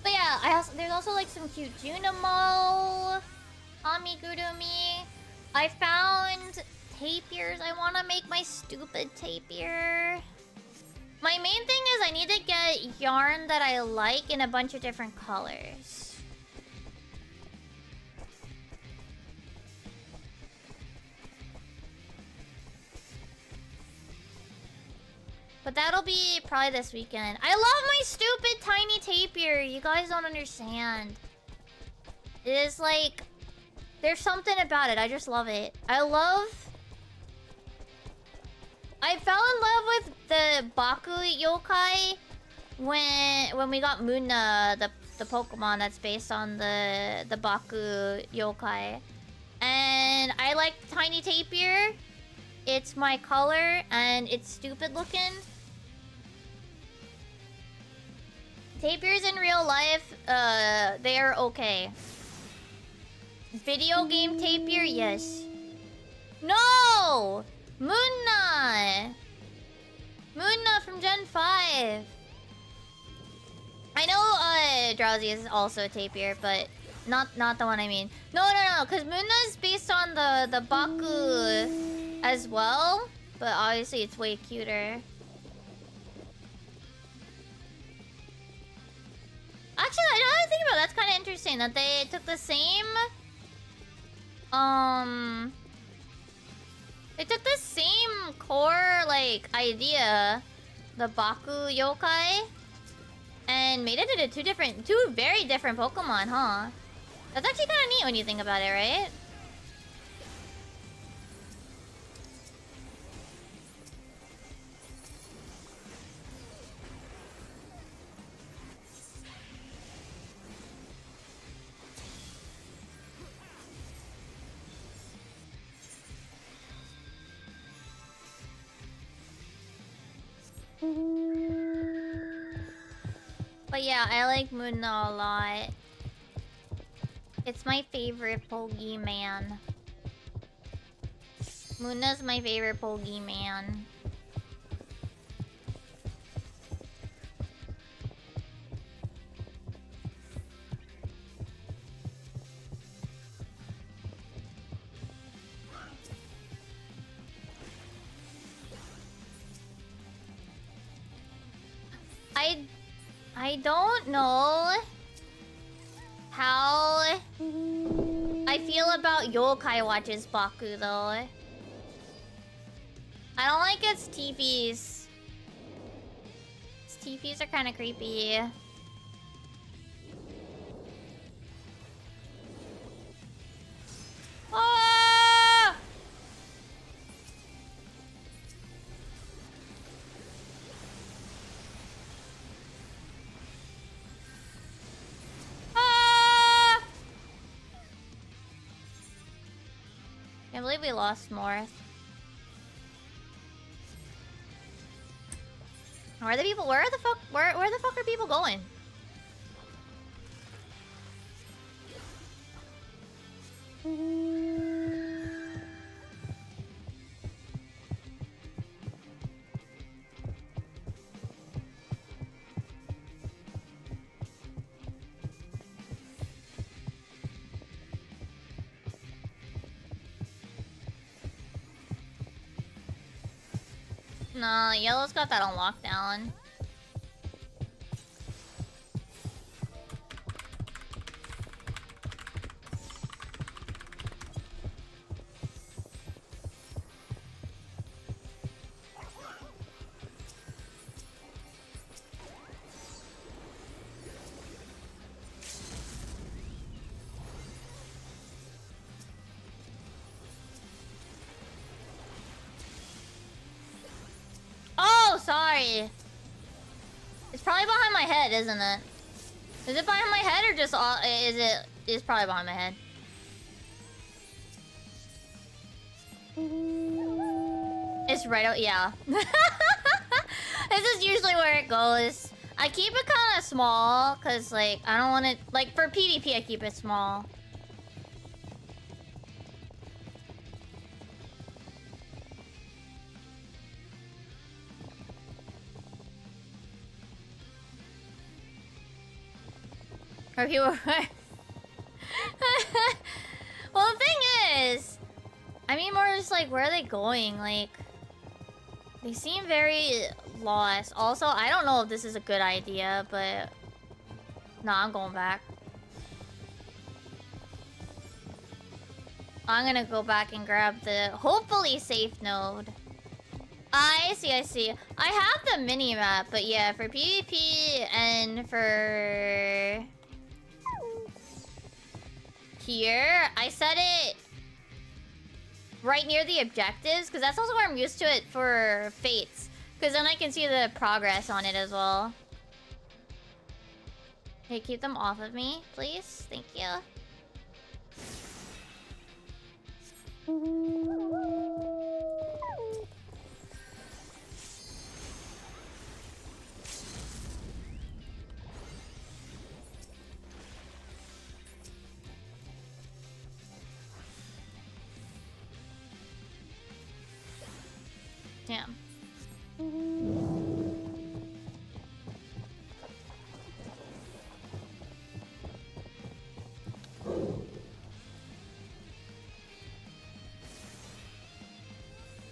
But yeah, there's also like some cute Junimo, Amigurumi. I found tapirs. I want to make my stupid tapir. My main thing is I need to get yarn that I like in a bunch of different colors. But that'll be probably this weekend. I love my stupid tiny tapir. You guys don't understand. It is like, there's something about it. I just love it. I fell in love with the Baku yokai when we got Munna, the Pokemon that's based on the Baku yokai. And I like tiny tapir. It's my color and it's stupid looking. Tapirs in real life, they are okay. Video game tapir, yes. No! Munna! Munna from Gen 5. I know Drowsy is also a tapir, but not the one I mean. No, because Munna is based on the Baku as well, but obviously it's way cuter. Actually, I don't think about it. That's kind of interesting that they took the same. They took the same core like idea, the Baku yokai, and made it into two very different Pokemon, huh? That's actually kind of neat when you think about it, right? But yeah, I like Munna a lot. It's my favorite Pokemon. Munna's my favorite Pokemon. I don't know how I feel about Yokai Watch's Baku though. I don't like its teepees. Its teepees are kind of creepy. Ah! Ah! Can't believe we lost North. Where are the people? Where the fuck are people going? Nah, Yellow's got that on lockdown. Oh, sorry. It's probably behind my head, isn't it? Is it behind my head or just all, it's probably behind my head. It's right out, yeah. This is usually where it goes. I keep it kind of small, because, like, I don't want it... Like, for PvP, I keep it small. Or people... Well, the thing is... I mean, more just, like, where are they going? Like... They seem very lost. Also, I don't know if this is a good idea, but... Nah, I'm going back. I'm gonna go back and grab the hopefully safe node. I see, I see. I have the mini-map, but yeah, for PvP and for... Here, I set it right near the objectives, because that's also where I'm used to it for Fates. Because then I can see the progress on it as well. Hey, keep them off of me, please. Thank you. Damn.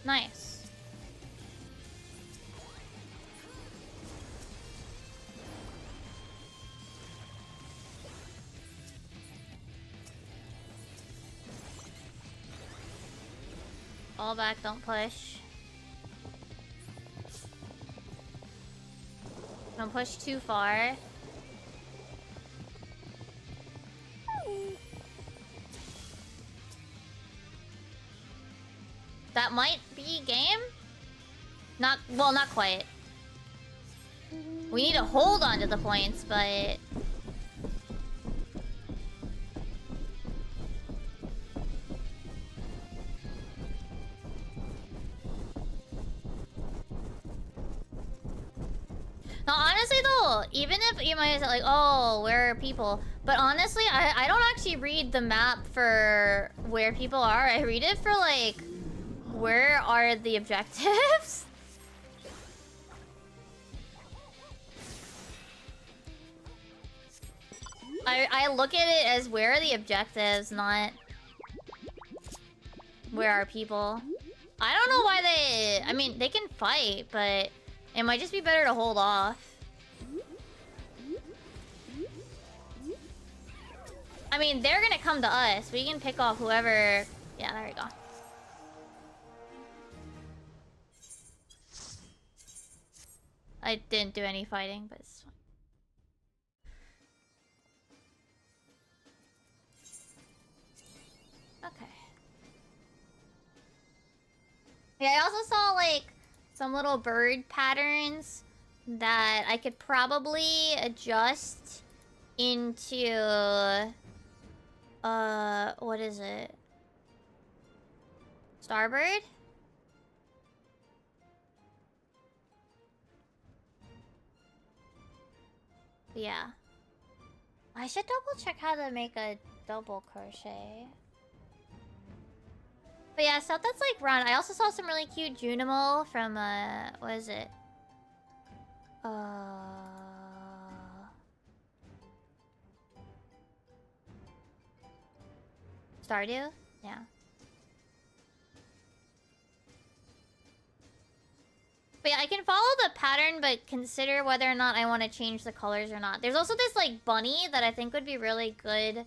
Nice. Fall back, don't push. Don't push too far. That might be game? Not, well, not quite. We need to hold on to the points, but... No, honestly though, even if you might say like, oh, where are people? But honestly, I don't actually read the map for where people are. I read it for like, where are the objectives? I look at it as where are the objectives, not where are people. I don't know why they... I mean, they can fight, but it might just be better to hold off. I mean, they're gonna come to us. We can pick off whoever... Yeah, there we go. I didn't do any fighting, but it's fine. Okay. Yeah, I also saw, like, some little bird patterns that I could probably adjust into... what is it? Starboard? Yeah. I should double check how to make a double crochet. But yeah, stuff that's like round. I also saw some really cute Junimo from what is it? Stardew? Yeah. But yeah, I can follow the pattern, but consider whether or not I want to change the colors or not. There's also this, like, bunny that I think would be really good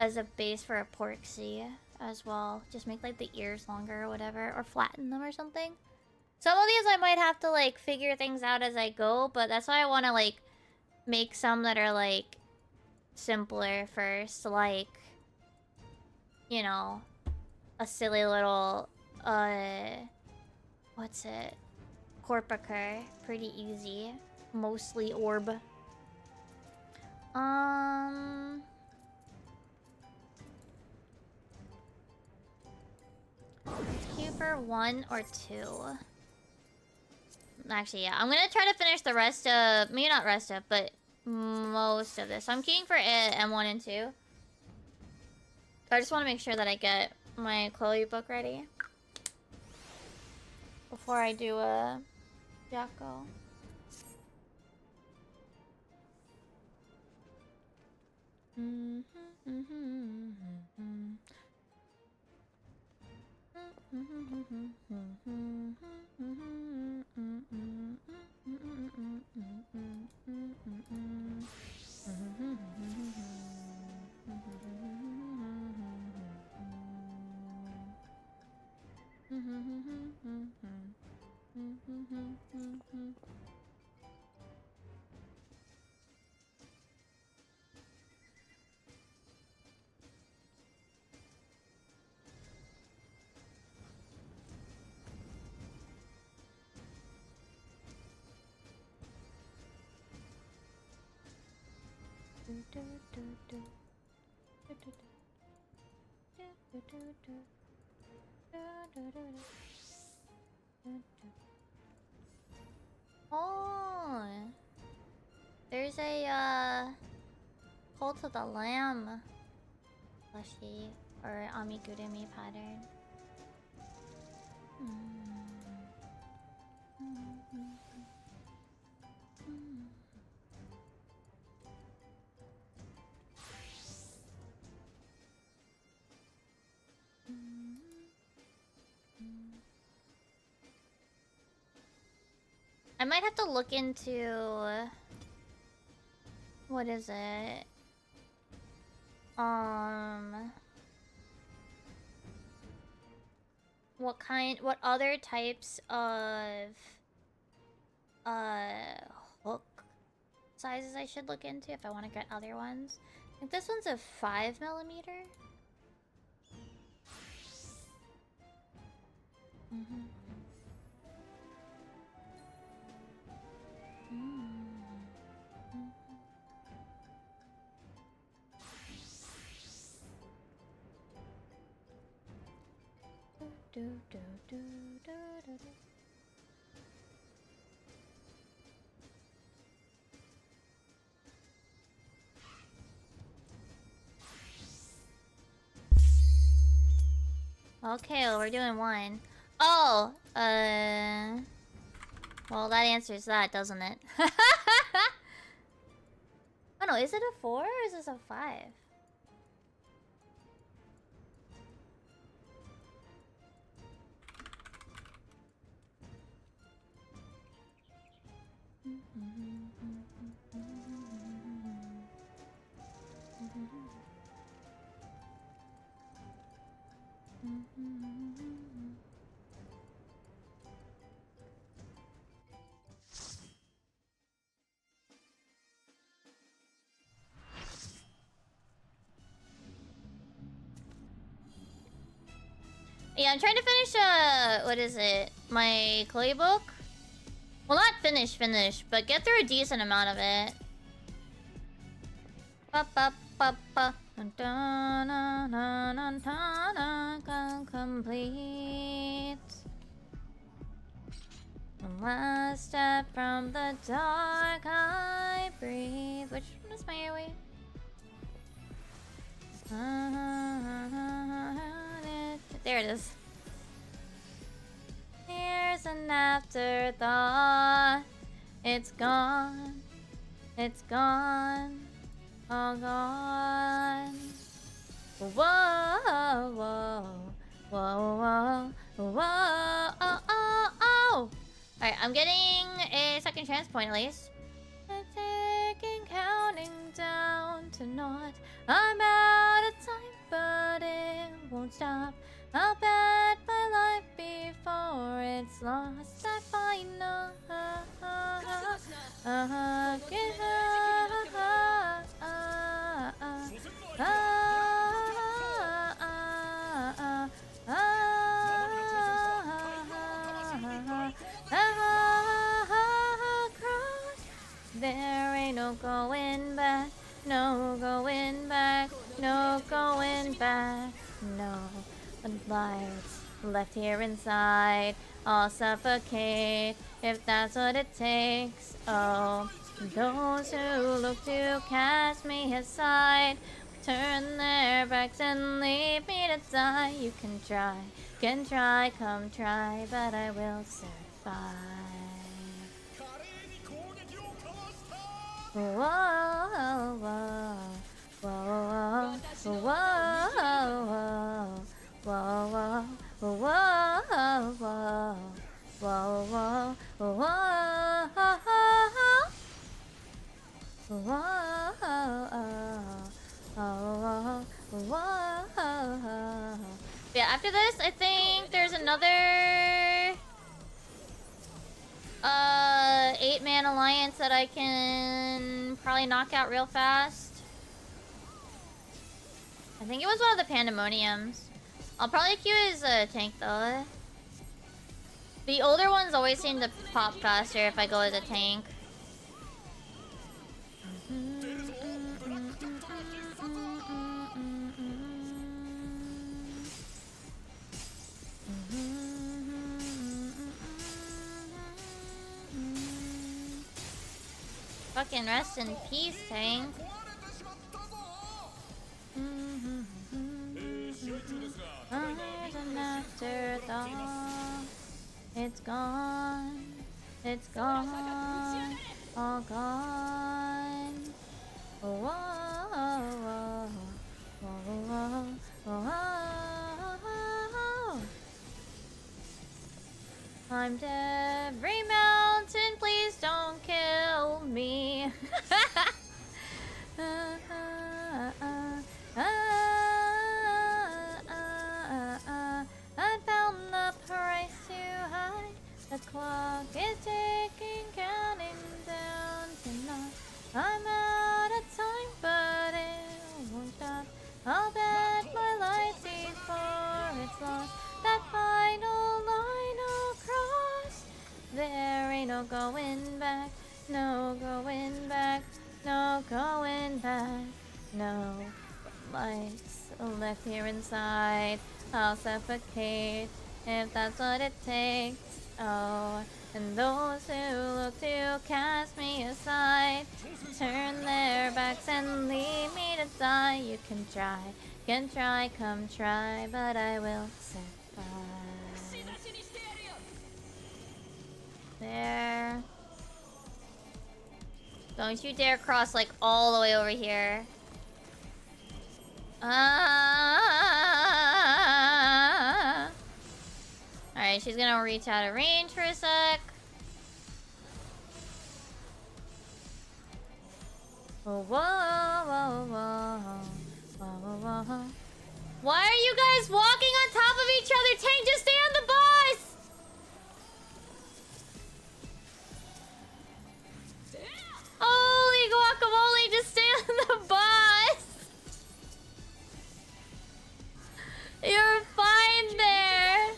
as a base for a Porksy as well. Just make, like, the ears longer or whatever, or flatten them or something. Some of these I might have to, like, figure things out as I go, but that's why I want to, like, make some that are, like, simpler first. Like, you know, a silly little, what's it? Corpacur. Pretty easy. Mostly orb. It's cute for 1 or 2. Actually, yeah. I'm gonna try to finish the rest of... Maybe not rest of, but most of this. I'm queuing for M1 and 2. I just want to make sure that I get my Chloe book ready before I do a Jacko. Oh, there's a Cult of the Lamb plushie or amigurumi pattern. I might have to look into... What is it? what other types of hook sizes I should look into if I want to get other ones. I think this one's a 5mm. Okay, well, we're doing one. Oh, well, that answers that, doesn't it? Oh no, is it a 4 or is this a 5? Yeah, I'm trying to finish, what is it? My clay book? Well, not finish, but get through a decent amount of it. Complete. One last step from the dark I breathe. Which one is my airway? There it is. Here's an afterthought. It's gone. It's gone. All gone. Whoa, whoa, whoa, whoa, whoa, oh, oh, oh. Alright, I'm getting a second chance point at least. Taking, counting down to naught. I'm out of time, but it won't stop. I'll bet my life before it's lost. I find no there ain't no going back, no going back, no going back, no. Lights left here inside, I'll suffocate if that's what it takes. Oh, those who look to cast me aside turn their backs and leave me to die. You can try, come try, but I will survive. Whoa, whoa, whoa, whoa, whoa, whoa. Whoa, whoa, whoa, whoa, whoa, whoa, whoa, whoa. Yeah, after this, I think there's another 8-man alliance that I can probably knock out real fast. I think it was one of the Pandemoniums. I'll probably queue as a tank though. The older ones always seem to pop faster if I go as a tank. Fucking rest in peace, tank. There's an afterthought. It's gone. It's gone. All gone. Whoa, whoa, whoa, whoa, whoa. Climbed every mountain, please don't kill me. I found the No going back. No going back. No going back. No lights left here inside. I'll suffocate if that's what it takes. Oh, and those who look to cast me aside turn their backs and leave me to die. You can try, come try, but I will survive. There. Don't you dare cross like all the way over here. Alright, she's gonna reach out of range for a sec. Whoa, whoa, whoa, whoa, whoa, whoa, whoa. Why are you guys walking on top of each other? Tank, just stay on the bus! Holy guacamole, just stay on the bus! You're fine there!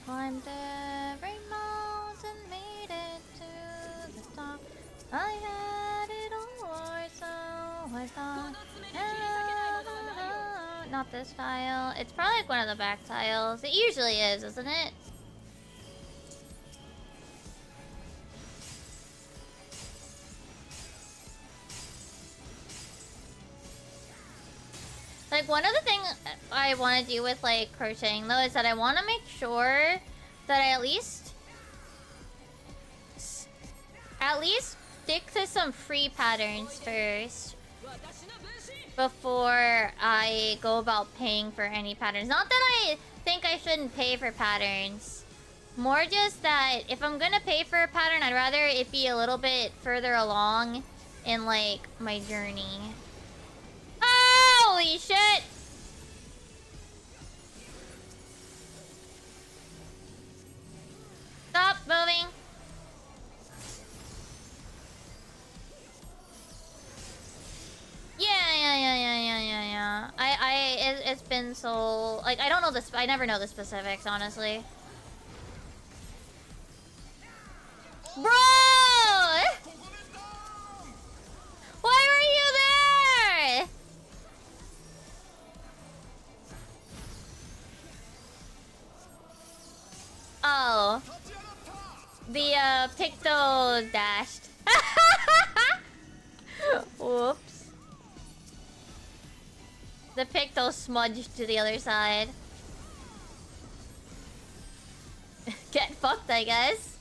Climbed every mountain, made it to the top. I had it all, so I thought. Not this tile. It's probably like one of the back tiles. It usually is, isn't it? Like, one of the things I want to do with, like, crocheting, though, is that I want to make sure that I at least stick to some free patterns first before I go about paying for any patterns. Not that I think I shouldn't pay for patterns. More just that if I'm gonna pay for a pattern, I'd rather it be a little bit further along in, like, my journey. Holy shit! Stop moving. Yeah. It's been so, like, I don't know this. I never know the specifics, honestly. Bro! Why were you there? Oh. The, Picto dashed. Whoops. The Picto smudged to the other side. Get fucked, I guess.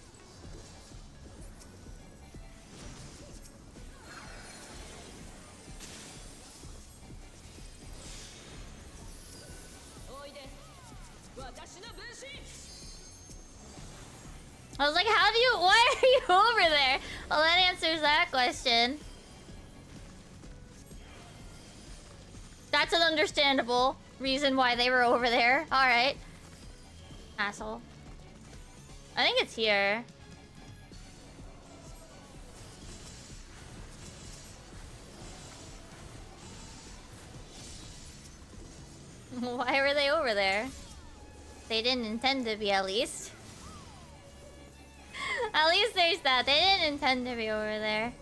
I was like, why are you over there? Well, that answers that question. That's an understandable reason why they were over there. Alright. Asshole. I think it's here. Why were they over there? They didn't intend to be, at least. At least there's that. They didn't intend to be over there.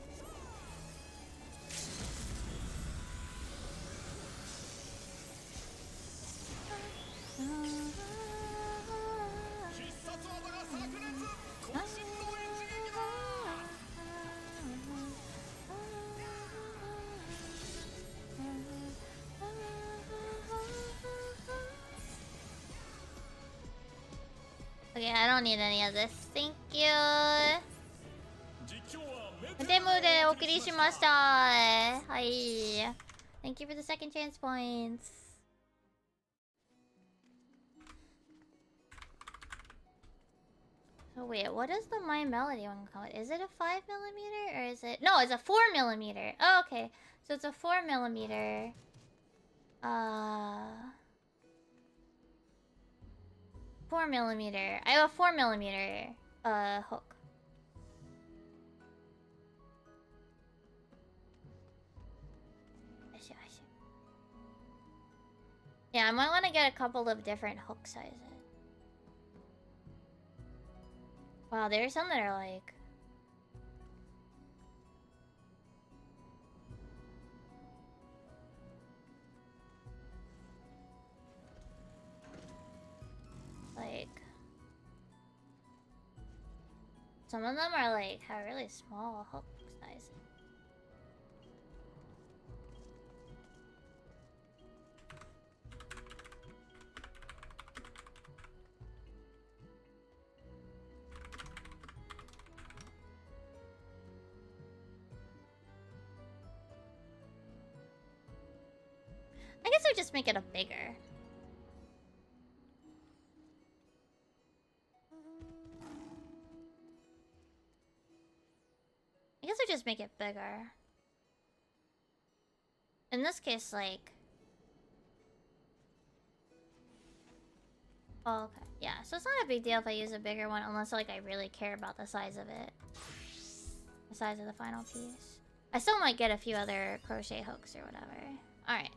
Okay, I don't need any of this. Thank you. Demo de okuri shimashita. Hi. Thank you for the second chance points. Oh wait, what is the My Melody one called? Is it a 5mm or is it... No, it's a 4mm. Oh, okay. So it's a 4mm. 4mm. I have a 4mm hook. I see. Yeah, I might want to get a couple of different hook sizes. Wow, there's some that are like... Some of them are like, have really small hook sizes. I guess I would just make it a bigger. I guess I just make it bigger. In this case, like... Oh, okay. Yeah, so it's not a big deal if I use a bigger one, unless, like, I really care about the size of it. The size of the final piece. I still might get a few other crochet hooks or whatever. Alright.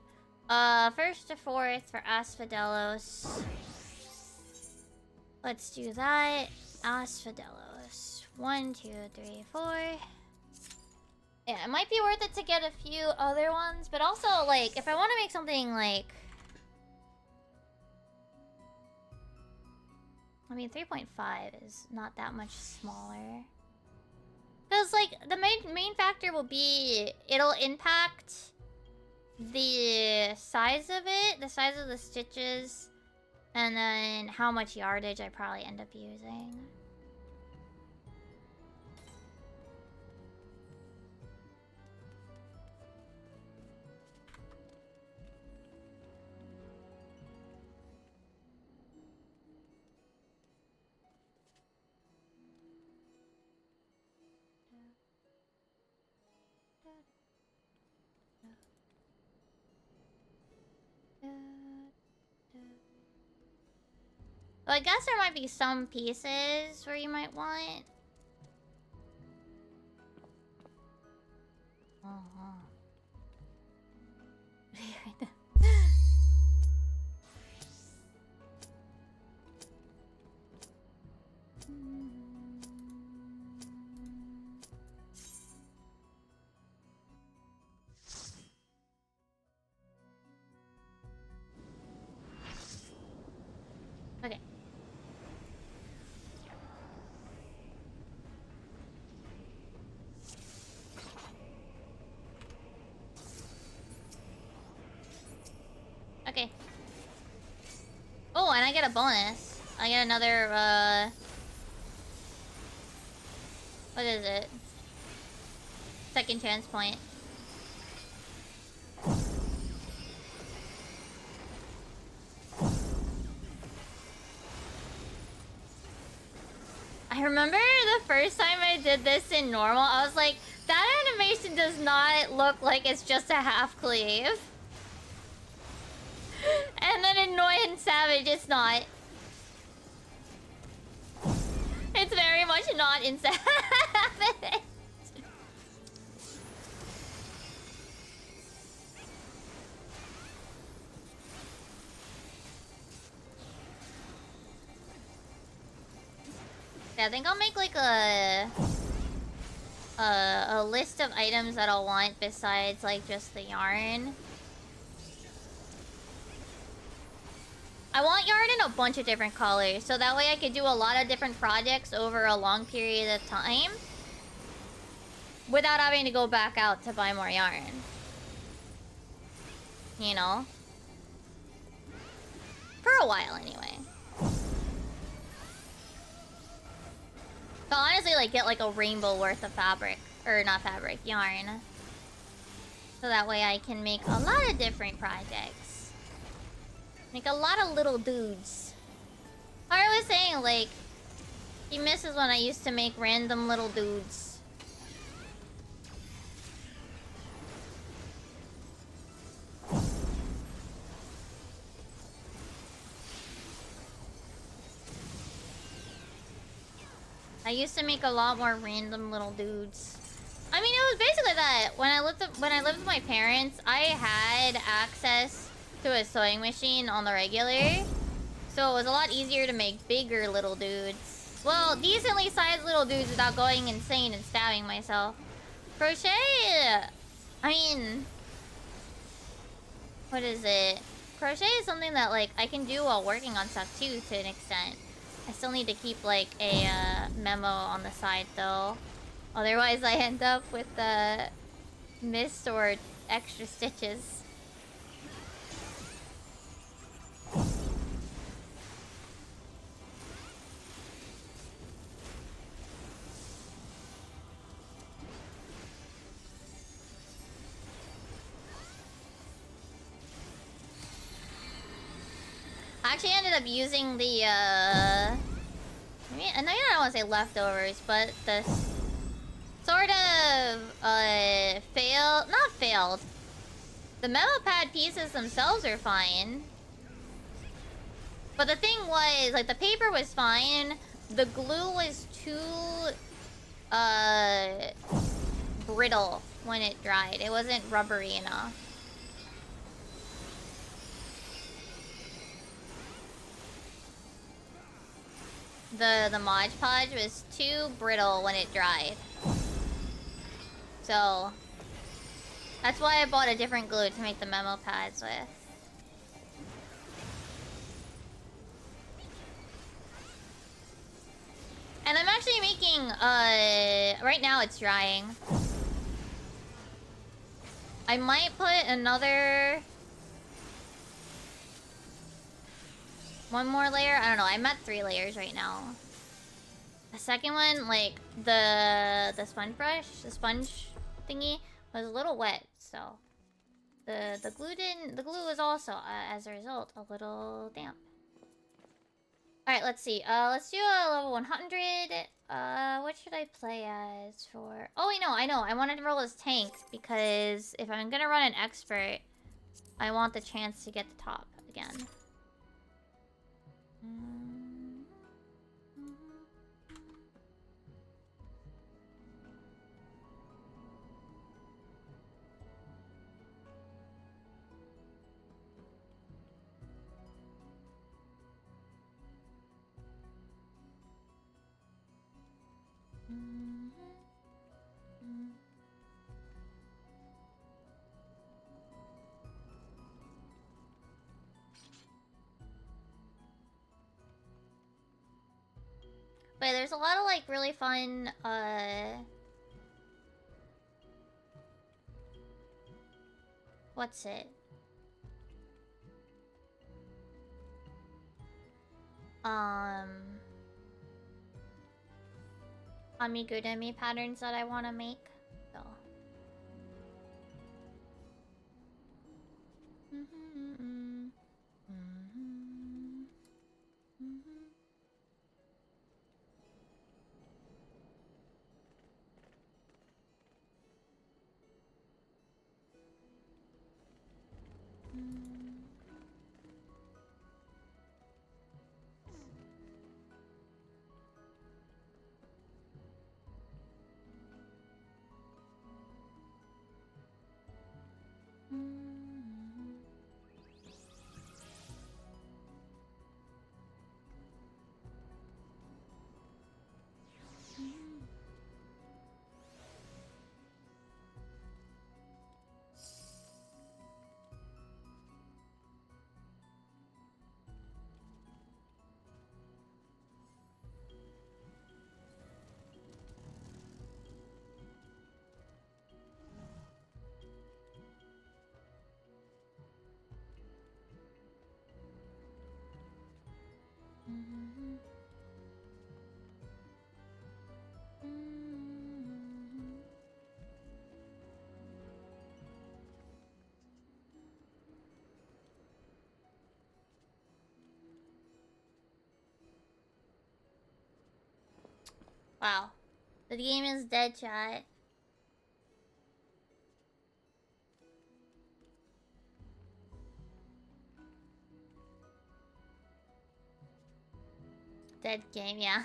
First to fourth for Asphodelos. Let's do that. Asphodelos. 1, 2, 3, 4. Yeah, it might be worth it to get a few other ones, but also, like, if I want to make something, like... I mean, 3.5 is not that much smaller. Because, like, the main factor will be... It'll impact the size of it, the size of the stitches, and then how much yardage I probably end up using. Well, I guess there might be some pieces where you might want... Okay. Okay. Oh, and I get a bonus. I get another, what is it? Second chance point. I remember the first time I did this in normal, I was like, that animation does not look like it's just a half cleave. And then in Noi and Savage, it's not. It's very much not in Savage. Yeah, I think I'll make like a list of items that I'll want besides like just the yarn. I want yarn in a bunch of different colors, so that way I could do a lot of different projects over a long period of time without having to go back out to buy more yarn. You know? For a while, anyway. So honestly, like, get like a rainbow worth of fabric Or not fabric, yarn. So that way I can make a lot of different projects. Make a lot of little dudes. I was saying, like, he misses when I used to make random little dudes. I used to make a lot more random little dudes. I mean, it was basically that. When I lived with my parents, I had access to a sewing machine on the regular. So it was a lot easier to make bigger little dudes. Well, decently sized little dudes without going insane and stabbing myself. Crochet... I mean... What is it? Crochet is something that, like, I can do while working on stuff, too, to an extent. I still need to keep, like, a memo on the side, though. Otherwise, I end up with missed or extra stitches. I actually ended up using the, I know I don't want to say leftovers, but the sort of, not failed. The memo pad pieces themselves are fine. But the thing was, like, the paper was fine. The glue was too, brittle when it dried. It wasn't rubbery enough. The Mod Podge was too brittle when it dried. So that's why I bought a different glue to make the memo pads with. And I'm actually making, right now it's drying. I might put another... one more layer? I don't know. I'm at 3 layers right now. The second one, like, the sponge brush, the sponge thingy, was a little wet, so... The glue was also, as a result, a little damp. Alright, let's see. Let's do a level 100. What should I play as for... Oh, wait, no, I know. I wanted to roll as tank, because if I'm gonna run an expert, I want the chance to get the top again. But there's a lot of, like, really fun, what's it? Amigurumi patterns that I want to make, so. Wow. The game is dead, chat. Dead game, yeah.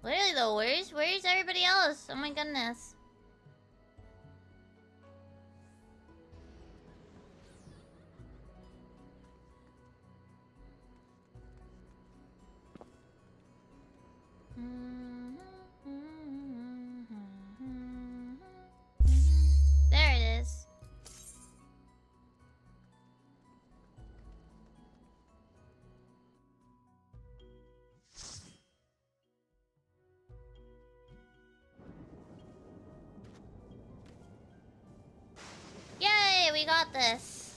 Literally though, where's everybody else? Oh my goodness. There it is. Yay, we got this.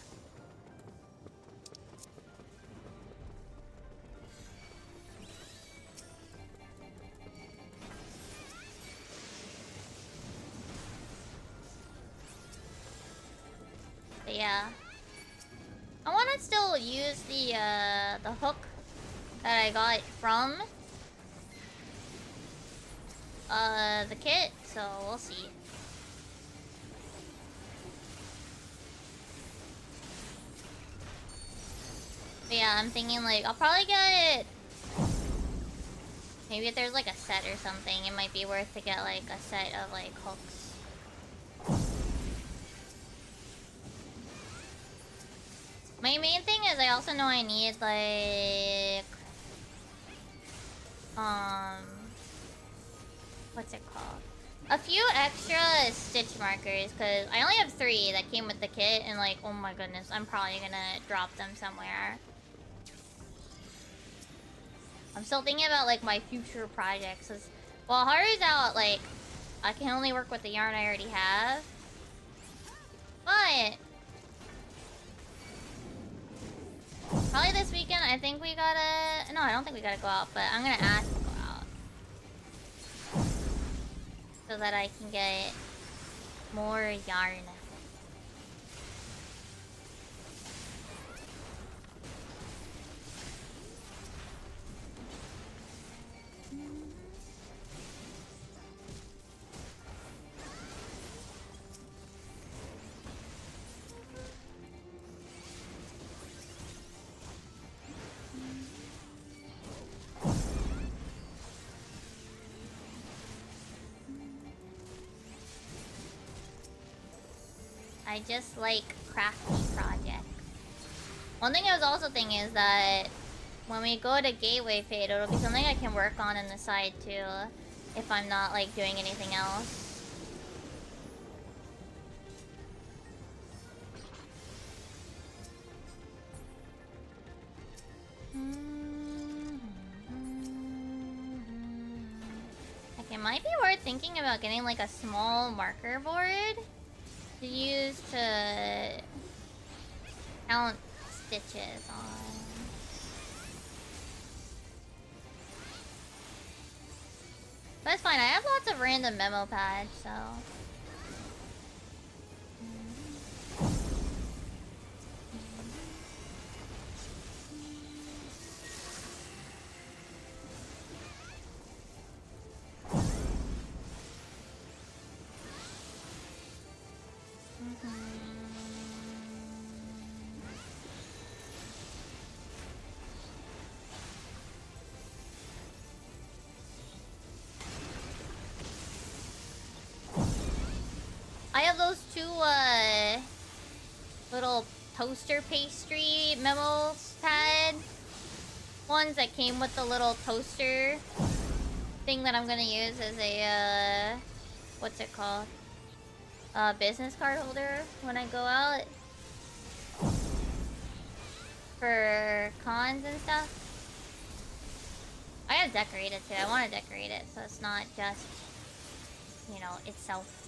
But yeah. I want to still use the hook that I got from the kit, so we'll see. But yeah, I'm thinking like I'll probably get, maybe if there's like a set or something, it might be worth to get like a set of like hooks. My main thing is I also know I need like what's it called? A few extra stitch markers, because I only have 3 that came with the kit, and like, oh my goodness, I'm probably gonna drop them somewhere. I'm still thinking about like my future projects. Cause, well, Haru's out, like, I can only work with the yarn I already have. But probably this weekend, I think we gotta... No, I don't think we gotta go out, but I'm gonna ask to go out. So that I can get more yarn. I just like crafty projects. One thing I was also thinking is that when we go to Gateway Fate, it'll be something I can work on the side too, if I'm not like doing anything else. Like, it might be worth thinking about getting like a small marker board to use to count stitches on. But it's fine, I have lots of random memo pads, so... two, little toaster pastry memo pad ones that came with the little toaster thing that I'm gonna use as a, what's it called? Business card holder when I go out. For cons and stuff. I gotta decorate it too. I want to decorate it so it's not just, you know, itself.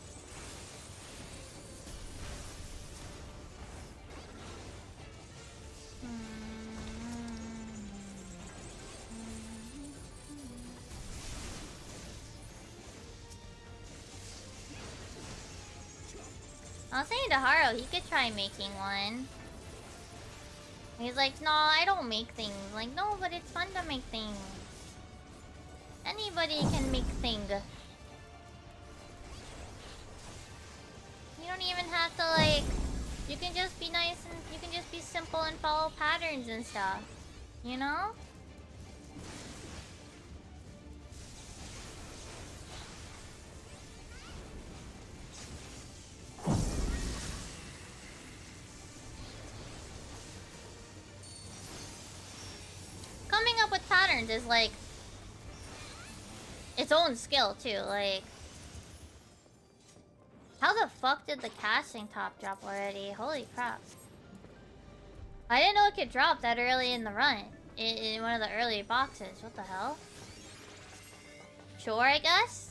I was saying to Haro, he could try making one. He's like, no, I don't make things. Like, no, but it's fun to make things. Anybody can make things. You don't even have to, like... You can just be nice and... You can just be simple and follow patterns and stuff. You know? Coming up with patterns is like its own skill too. Like, how the fuck did the casting top drop already? Holy crap! I didn't know it could drop that early in the run. In one of the early boxes. What the hell? Sure, I guess.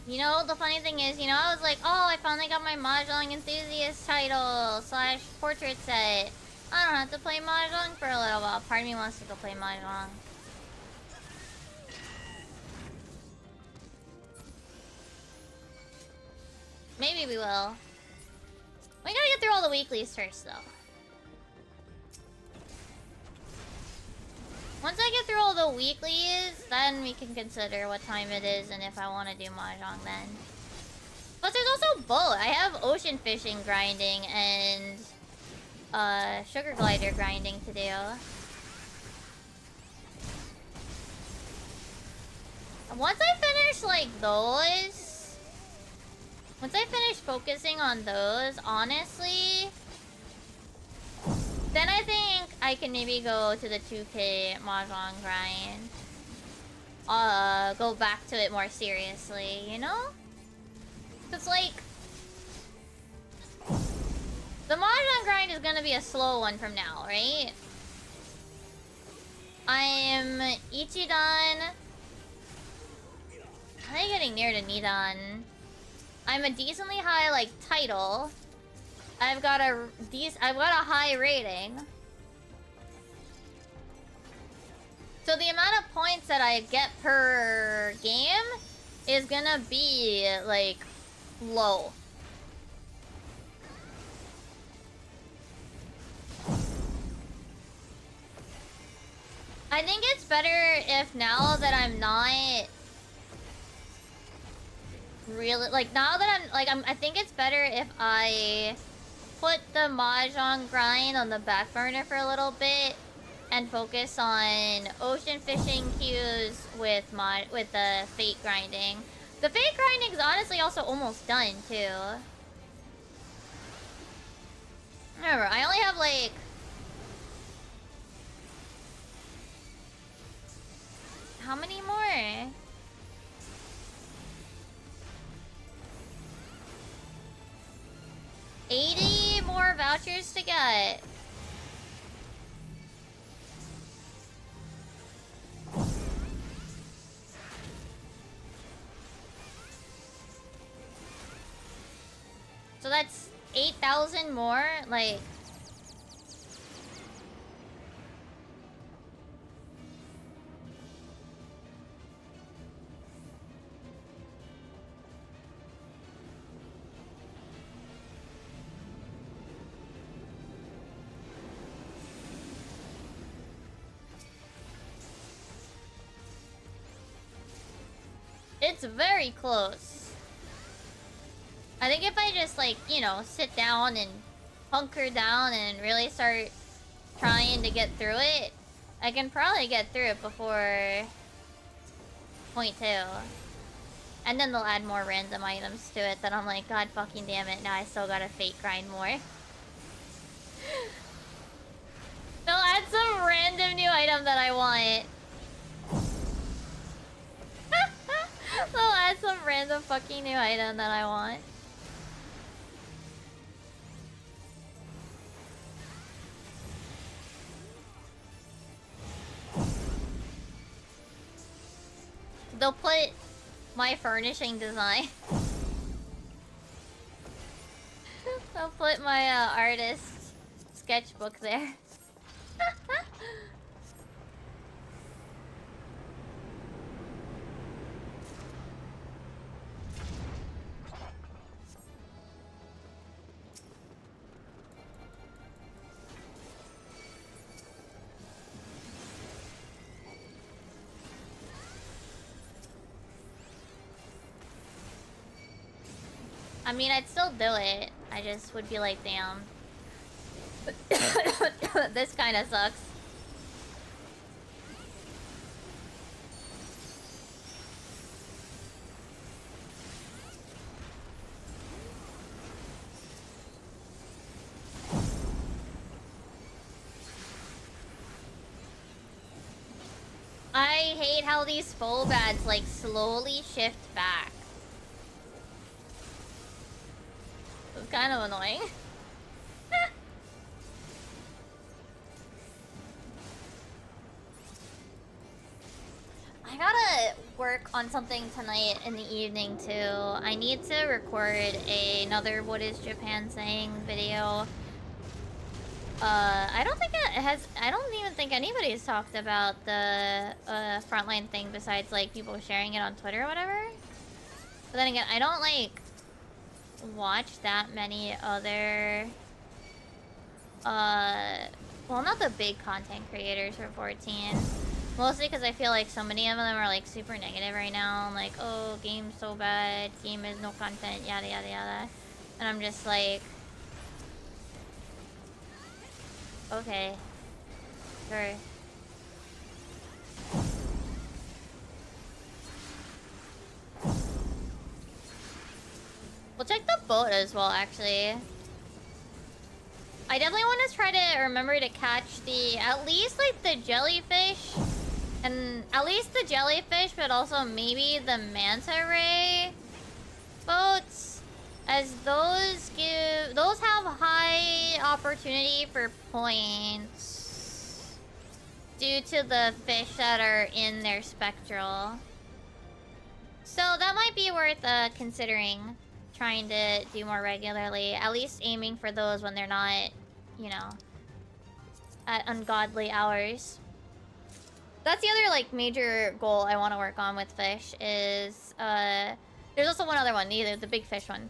You know, the funny thing is, you know, I was like, oh, I finally got my Mahjong Enthusiast title / portrait set. I don't have to play Mahjong for a little while. Part of me wants to go play Mahjong. Maybe we will. We gotta get through all the weeklies first, though. Once I get through all the weeklies, then we can consider what time it is and if I want to do Mahjong then. But there's also both. I have ocean fishing grinding and sugar glider grinding to do. Once I finish like those, once I finish focusing on those, honestly, then I think I can maybe go to the 2K Mahjong grind. Go back to it more seriously, you know? Cause like... The Mahjong grind is gonna be a slow one from now, right? I'm Ichidan. I'm getting near to Nidan. I'm a decently high, like, title. I've got a high rating. So the amount of points that I get per game is gonna be, like, low. I think it's better if now that I'm not really, like, now that I think it's better if I put the Mahjong grind on the back burner for a little bit and focus on ocean fishing queues with the fate grinding. The fate grinding is honestly also almost done too. Remember, I only have like... How many more? 80 more vouchers to get. So that's 8,000 more, like... It's very close. I think if I just, like, you know, sit down and hunker down and really start trying to get through it, I can probably get through it before point 2. And then they'll add more random items to it that I'm like, God fucking damn it, now I still gotta fake grind more. They'll add some random new item that I want. They'll add some random fucking new item that I want. They'll put my furnishing design. They'll put my artist sketchbook there. I mean, I'd still do it. I just would be like, damn. This kind of sucks. I hate how these full bads like slowly shift back. It's kind of annoying. I gotta work on something tonight in the evening too. I need to record another What is Japan Saying video. I don't think it has. I don't even think anybody's talked about the frontline thing besides like people sharing it on Twitter or whatever. But then again, I don't like watch that many other well, not the big content creators for 14. Mostly because I feel like so many of them are like super negative right now. I'm like, oh, game's so bad, game is no content, yada yada yada. And I'm just like, okay, sure. We'll check the boat as well, actually. I definitely want to try to remember to catch the, at least like the jellyfish. And at least the jellyfish, but also maybe the manta ray boats. As those have high opportunity for points due to the fish that are in their spectral. So that might be worth considering trying to do more regularly. At least aiming for those when they're not, you know, at ungodly hours. That's the other like major goal I want to work on with fish is there's also one other one, the big fish one.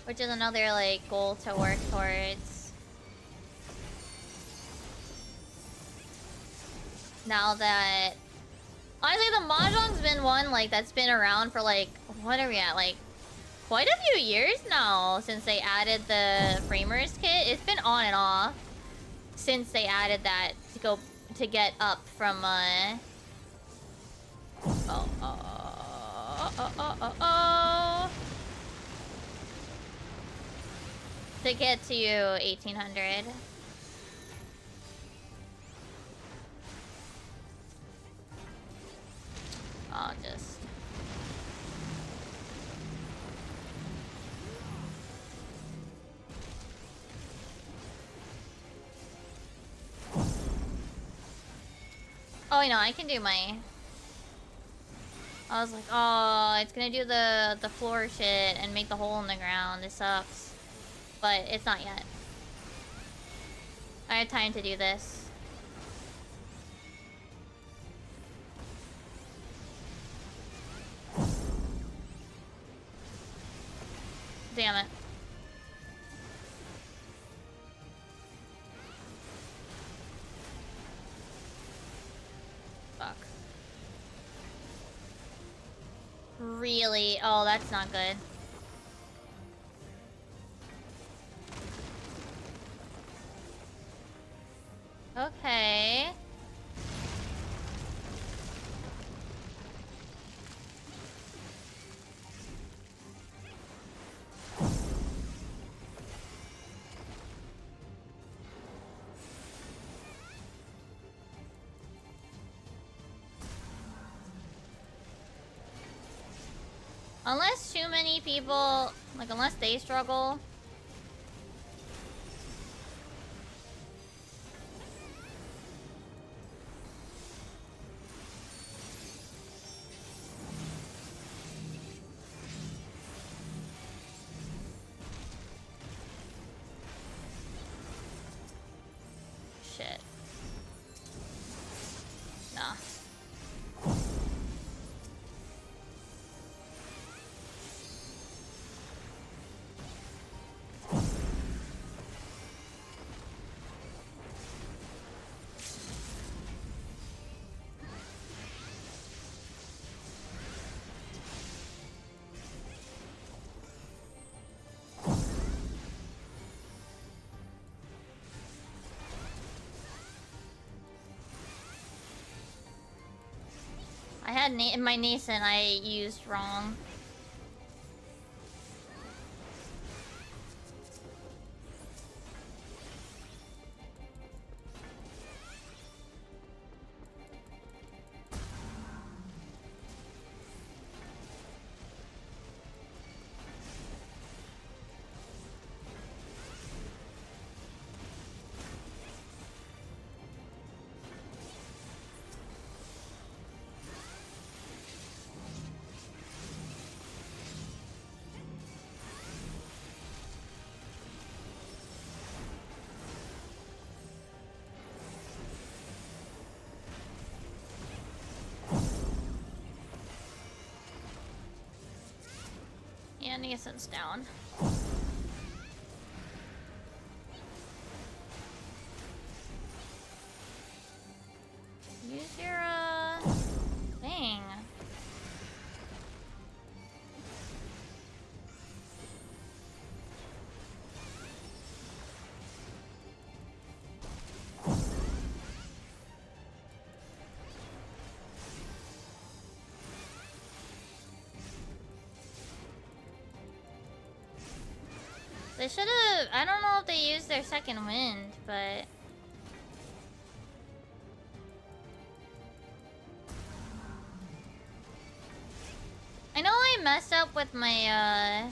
Which is another like goal to work towards. Now that honestly the mahjong's been one like that's been around for like, what are we at, like quite a few years now since they added the framers kit. It's been on and off since they added that to get up from to get to 1800. I'll just... Oh, I know, I can do my... I was like, oh, it's gonna do the floor shit and make the hole in the ground. This sucks. But it's not yet. I have time to do this. Damn it. Fuck. Really? Oh, that's not good. Okay. Unless too many people, like, unless they struggle. Shit. Nah. I had my nascent I used wrong. Yeah, nascent's down. Use your, thing. They should've... I don't know if they used their second wind, but... I know I messed up with my,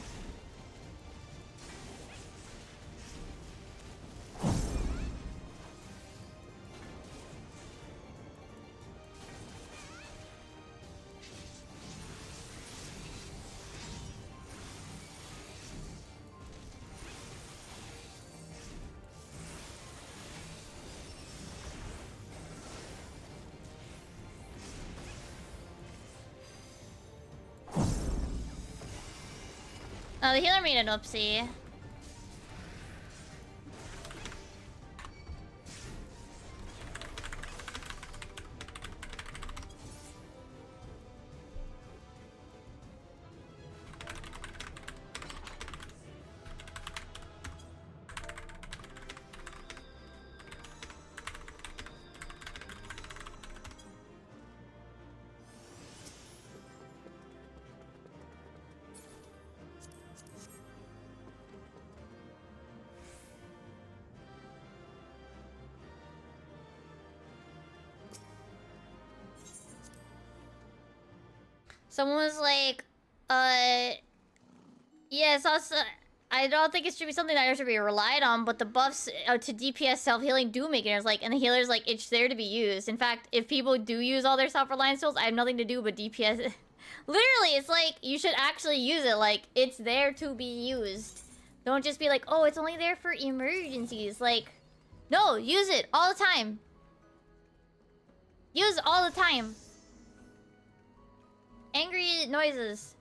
Oh, the healer made an oopsie. Someone was like, yeah, it's also... I don't think it should be something that should be relied on, but the buffs to DPS self-healing do make it. It's like, and the healer's like, it's there to be used. In fact, if people do use all their self-reliance tools, I have nothing to do but DPS. Literally, it's like, you should actually use it. Like, it's there to be used. Don't just be like, oh, it's only there for emergencies. Like, no, use it all the time. Use it all the time. Angry noises.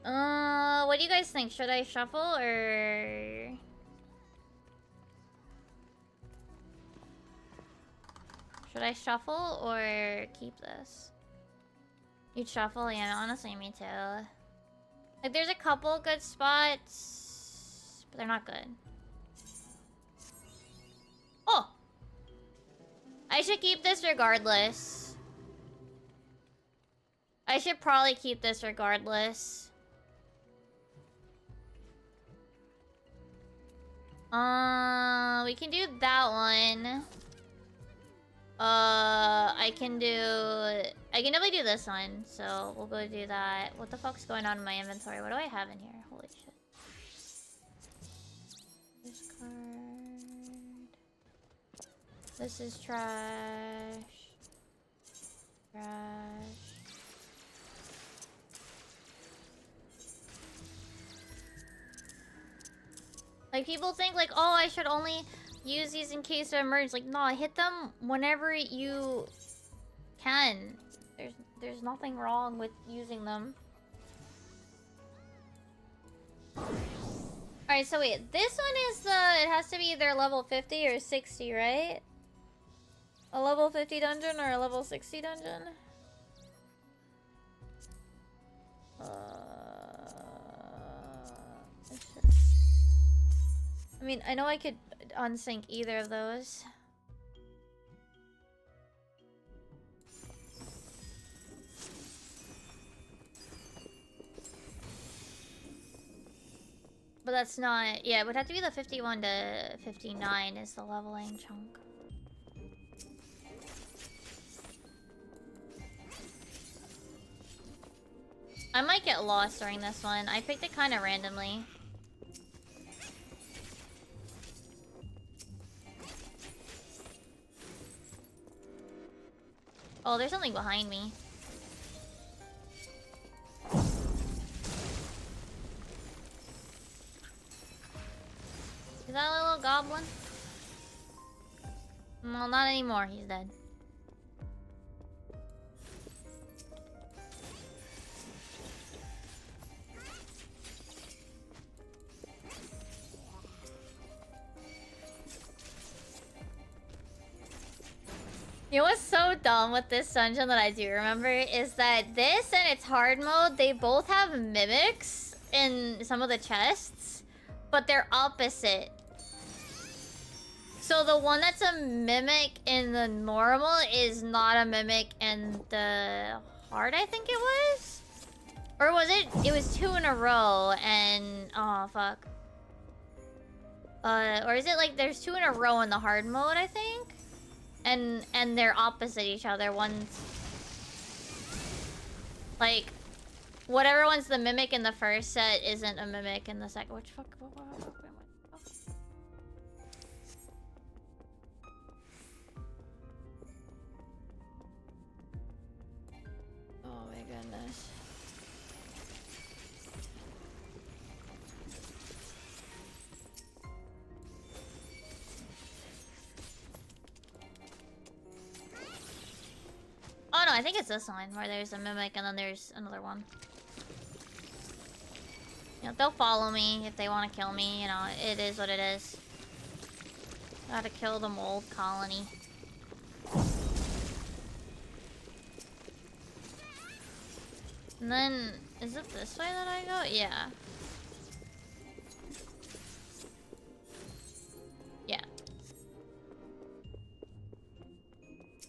What do you guys think? Should I shuffle or... Should I shuffle or keep this? You'd shuffle? Yeah, honestly, me too. Like, there's a couple good spots, but they're not good. Oh! I should keep this regardless. I should probably keep this regardless. We can do that one. I can definitely do this one, so we'll go do that. What the fuck's going on in my inventory? What do I have in here? Holy shit. This card. This is trash. Trash. Like, people think, like, oh, I should only use these in case of emergency. Like, no, hit them whenever you can. There's nothing wrong with using them. Alright, so wait. This one is it has to be either level 50 or 60, right? A level 50 dungeon or a level 60 dungeon? I mean, I know I could unsync either of those. But that's not... Yeah, it would have to be the 51 to 59 is the leveling chunk. I might get lost during this one. I picked it kind of randomly. Oh, there's something behind me. Is that a little goblin? Well, not anymore. He's dead. You know what's so dumb with this dungeon that I do remember is that this and its hard mode, they both have mimics in some of the chests, but they're opposite. So the one that's a mimic in the normal is not a mimic in the hard, I think it was? Or was it? It was 2 in a row and... Oh, fuck. Or is it like there's 2 in a row in the hard mode, I think? And they're opposite each other. One's... Like... Whatever one's the mimic in the first set isn't a mimic in the second. Which fuck... Oh my goodness. Oh no, I think it's this one where there's a mimic and then there's another one. You know, they'll follow me if they want to kill me, you know, it is what it is. Gotta kill the mold colony. And then, is it this way that I go? Yeah. Yeah.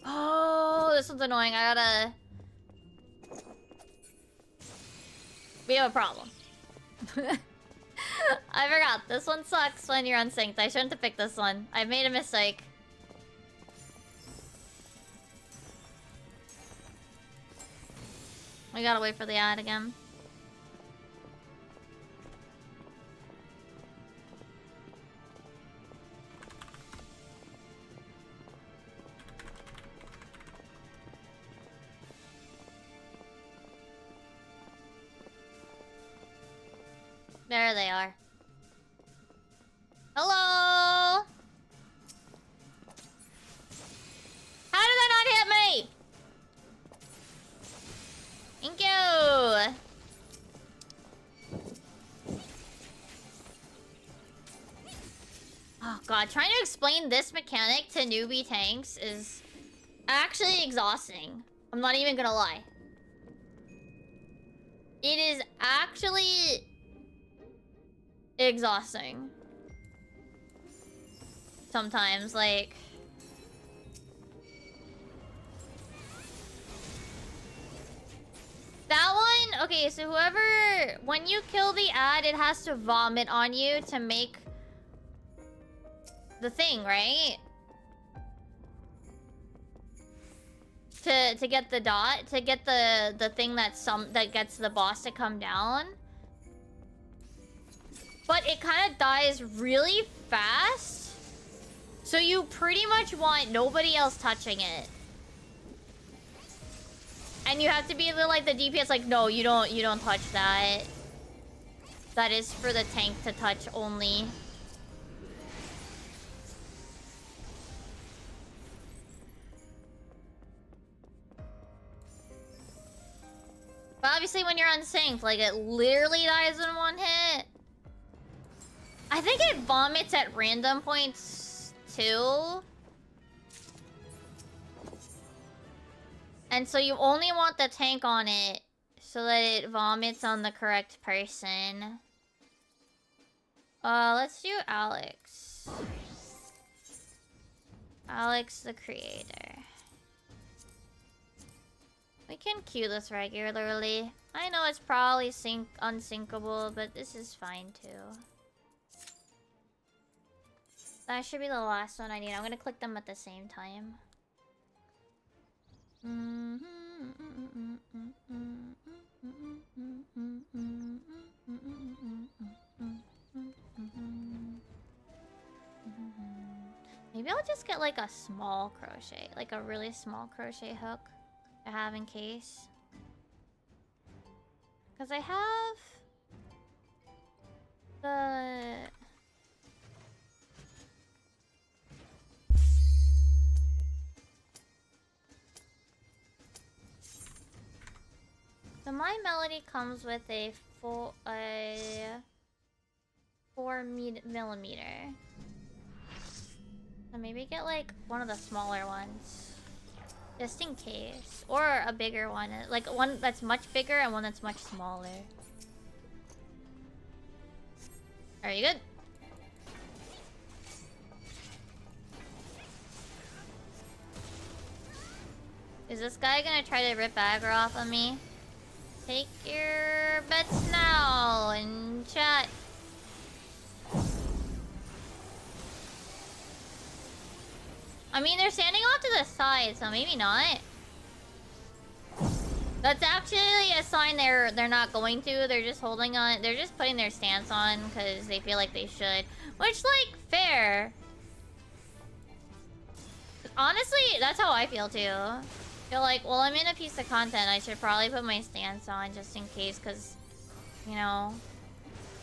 Oh, this one's annoying. I gotta... We have a problem. I forgot. This one sucks when you're unsynced. I shouldn't have picked this one. I made a mistake. We gotta wait for the ad again. There they are. Hello? How did that not hit me? Thank you. God, trying to explain this mechanic to newbie tanks is actually exhausting. I'm not even gonna lie. It is actually exhausting. Sometimes, like... That one, okay, so whoever... When you kill the ad, it has to vomit on you to make the thing, right? To get the dot, to get the thing that gets the boss to come down. But it kind of dies really fast. So you pretty much want nobody else touching it. And you have to be like the DPS like, no, you don't touch that. That is for the tank to touch only. But obviously when you're unsynced, like it literally dies in one hit. I think it vomits at random points too. And so you only want the tank on it so that it vomits on the correct person. Let's do Alex. Alex the creator. We can queue this regularly. I know it's probably unsyncable, but this is fine too. That should be the last one I need. I'm gonna click them at the same time. Maybe I'll just get like a small crochet, like a really small crochet hook to have in case. Because I have So my melody comes with a 4mm. So maybe get like one of the smaller ones. Just in case. Or a bigger one. Like one that's much bigger and one that's much smaller. Are you good? Is this guy gonna try to rip aggro off of me? Take your bets now in chat. I mean, they're standing off to the side, so maybe not. That's actually a sign they're not going to. They're just holding on. They're just putting their stance on because they feel like they should. Which, like, fair. Honestly, that's how I feel too. Feel like, well, I'm in a piece of content. I should probably put my stance on just in case, because, you know,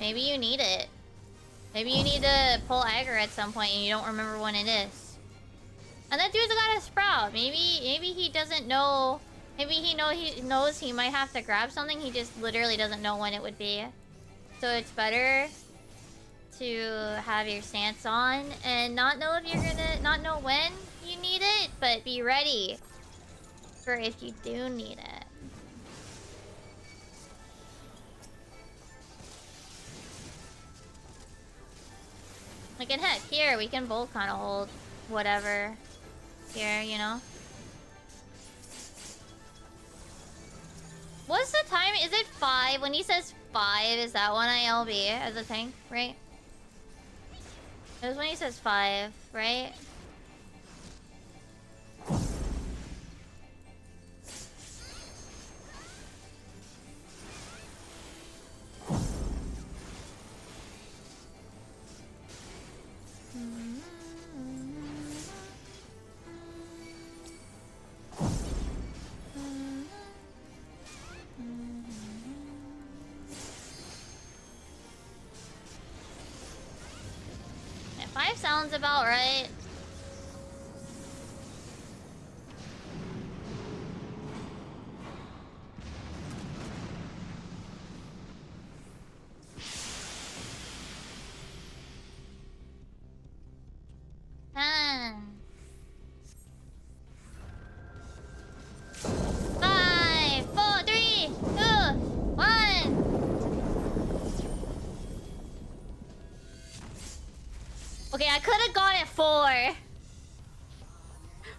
maybe you need it. Maybe you need to pull aggro at some point and you don't remember when it is. And that dude's got a sprout. Maybe he doesn't know. Maybe he knows he might have to grab something. He just literally doesn't know when it would be. So it's better to have your stance on and not know if you're gonna not know when you need it, but be ready for if you do need it. Like, and heck, here we can both kind of hold whatever here, you know. What's the time? Is it 5? When he says 5, is that when I LB as a tank, right? It was when he says 5, right? Yeah, 5 sounds about right. could have gone at 4.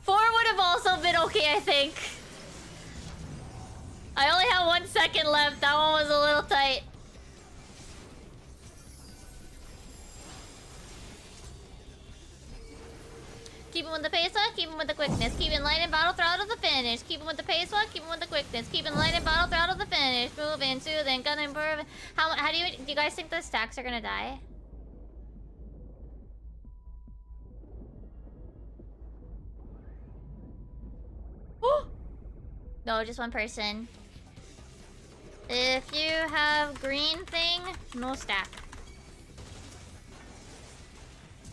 4 would have also been okay, I think. I only have 1 second left. That one was a little tight. Keep him with the pace one, keep him with the quickness. Keep in line and battle throttle to the finish. Keep him with the pace one, keep him with the quickness. Keep in line and battle throttle to the finish. Move into, then gun improve. How do you guys think the stacks are gonna die? No, just 1 person. If you have green thing, no stack.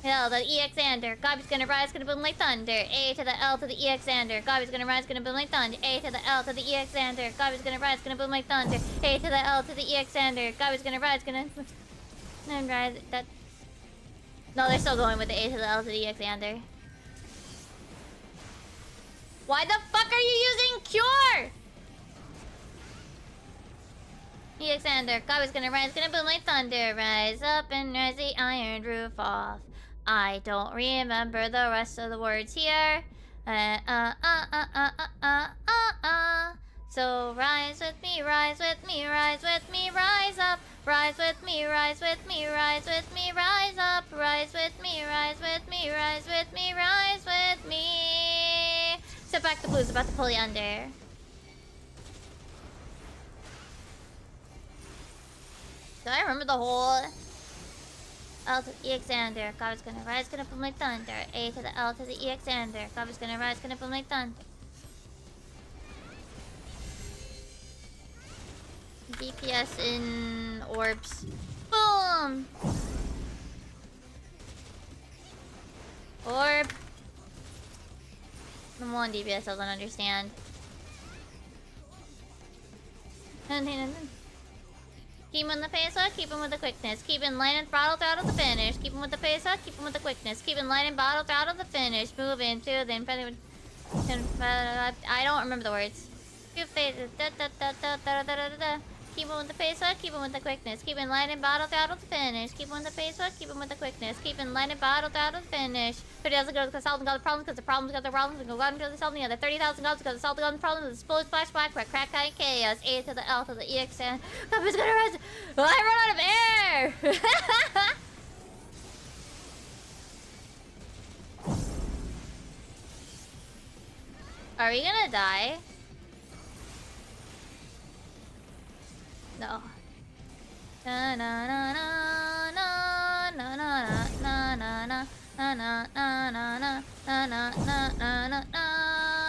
L to the EXander. Gobby's gonna rise, gonna boom like thunder. A to the L to the EXander. Gobby's gonna rise, gonna boom like thunder. A to the L to the EXander. Gobby's gonna rise, gonna boom like thunder. A to the L to the EXander. Gobby's gonna rise, gonna and rise. That. No, they're still going with the A to the L to the EXander. Why the fuck are you using Cure? EXander. Gobby's gonna rise, gonna boom like thunder. Rise up and rise the iron roof off. I don't remember the rest of the words here. So rise with me, rise with me, rise with me, rise up. Rise with me, rise with me, rise with me, rise up. Rise with me, rise with me, rise with me, rise with me. Step back, the blue's about to pull you under. Do I remember the whole... L to the EXander. Gobby's gonna rise, gonna boom like thunder. A to the L to the EXander. Gobby's gonna rise, gonna boom like thunder. DPS in orbs. Boom! Orb. Number 1 DPS doesn't understand. Keep him with the pace up, keep him with the quickness. Keep in line and throttle the finish. Keep him with the pace up, keep him with the quickness. Keep in line and throttle the finish. Move into then I don't remember the words. Keep him with the pace up, keep him with the quickness. Keep in line and throttle the finish. Keep him with the pace up, keep him with the quickness. Keep in line and throttle the finish. 30,000 goes because solving all the problems because the problems got the problems and go on to solving the other 30,000 goes because solving all the problems. Explode, splash, black, crack, chaos. A to the L to the EX and Gobby's gonna rise. Oh, I run out of air. Are we gonna die? No. Na na na na na na na na na na. Na na na na na na na na na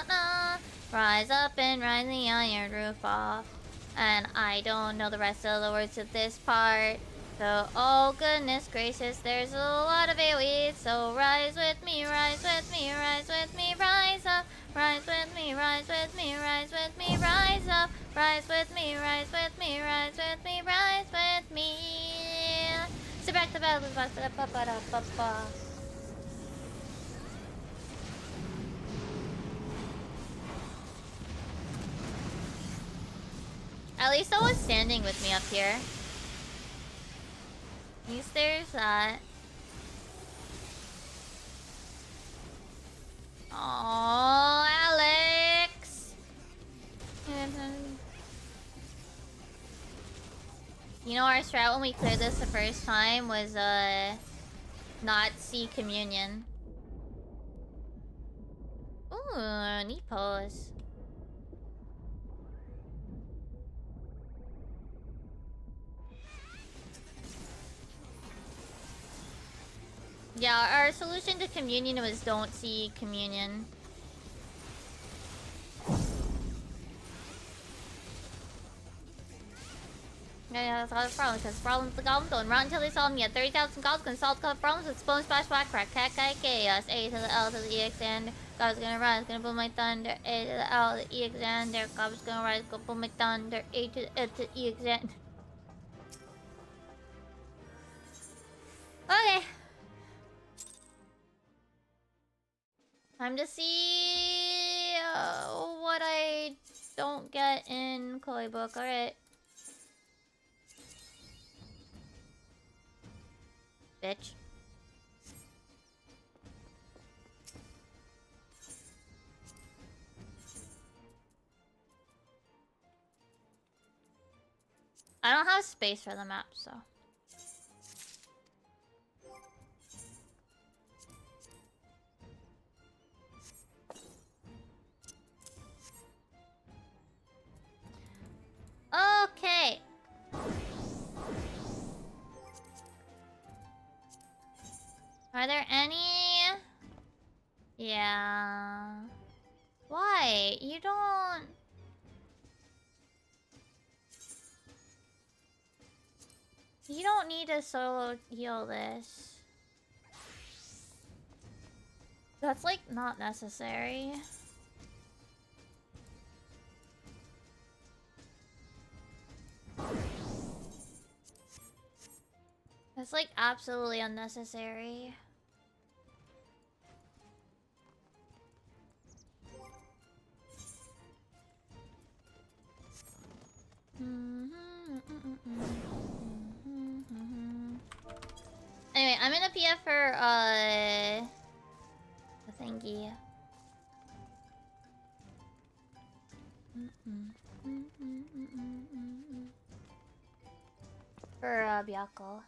na. Rise up and rise the iron roof off. And I don't know the rest of the words of this part. So, oh goodness gracious, there's a lot of AoEs. So rise with me, rise with me, rise with me, rise up. Rise with me, rise with me, rise with me, rise up. Rise with me, rise with me, rise with me, rise with me. Sit back to battle, back to the pa. At least someone's standing with me up here. At least there's that. Oh, Alex! You know, our strat when we cleared this the first time was, not see communion. Ooh, neat pose. Yeah, our solution to communion was don't see communion. Yeah, that's all the problem, because the problem with the goblins going round until they solve them. Yeah, 30,000 goblins gonna solve the problems with Spawn, Splash, Black, Crack, Chaos. A to the L to the EX, and God's gonna rise, gonna boom my thunder. A to the L to the EX, and there, God's gonna rise, go boom my thunder. A to the L to the EX, and... Okay. Time to see what I don't get in Chloe book. Alright. Bitch. I don't have space for the map, so. Okay. Are there any? Yeah. Why? You don't... You don't need to solo heal this. That's like not necessary. That's like absolutely unnecessary. Anyway, I'm in a PF for the thingy. For Byakko.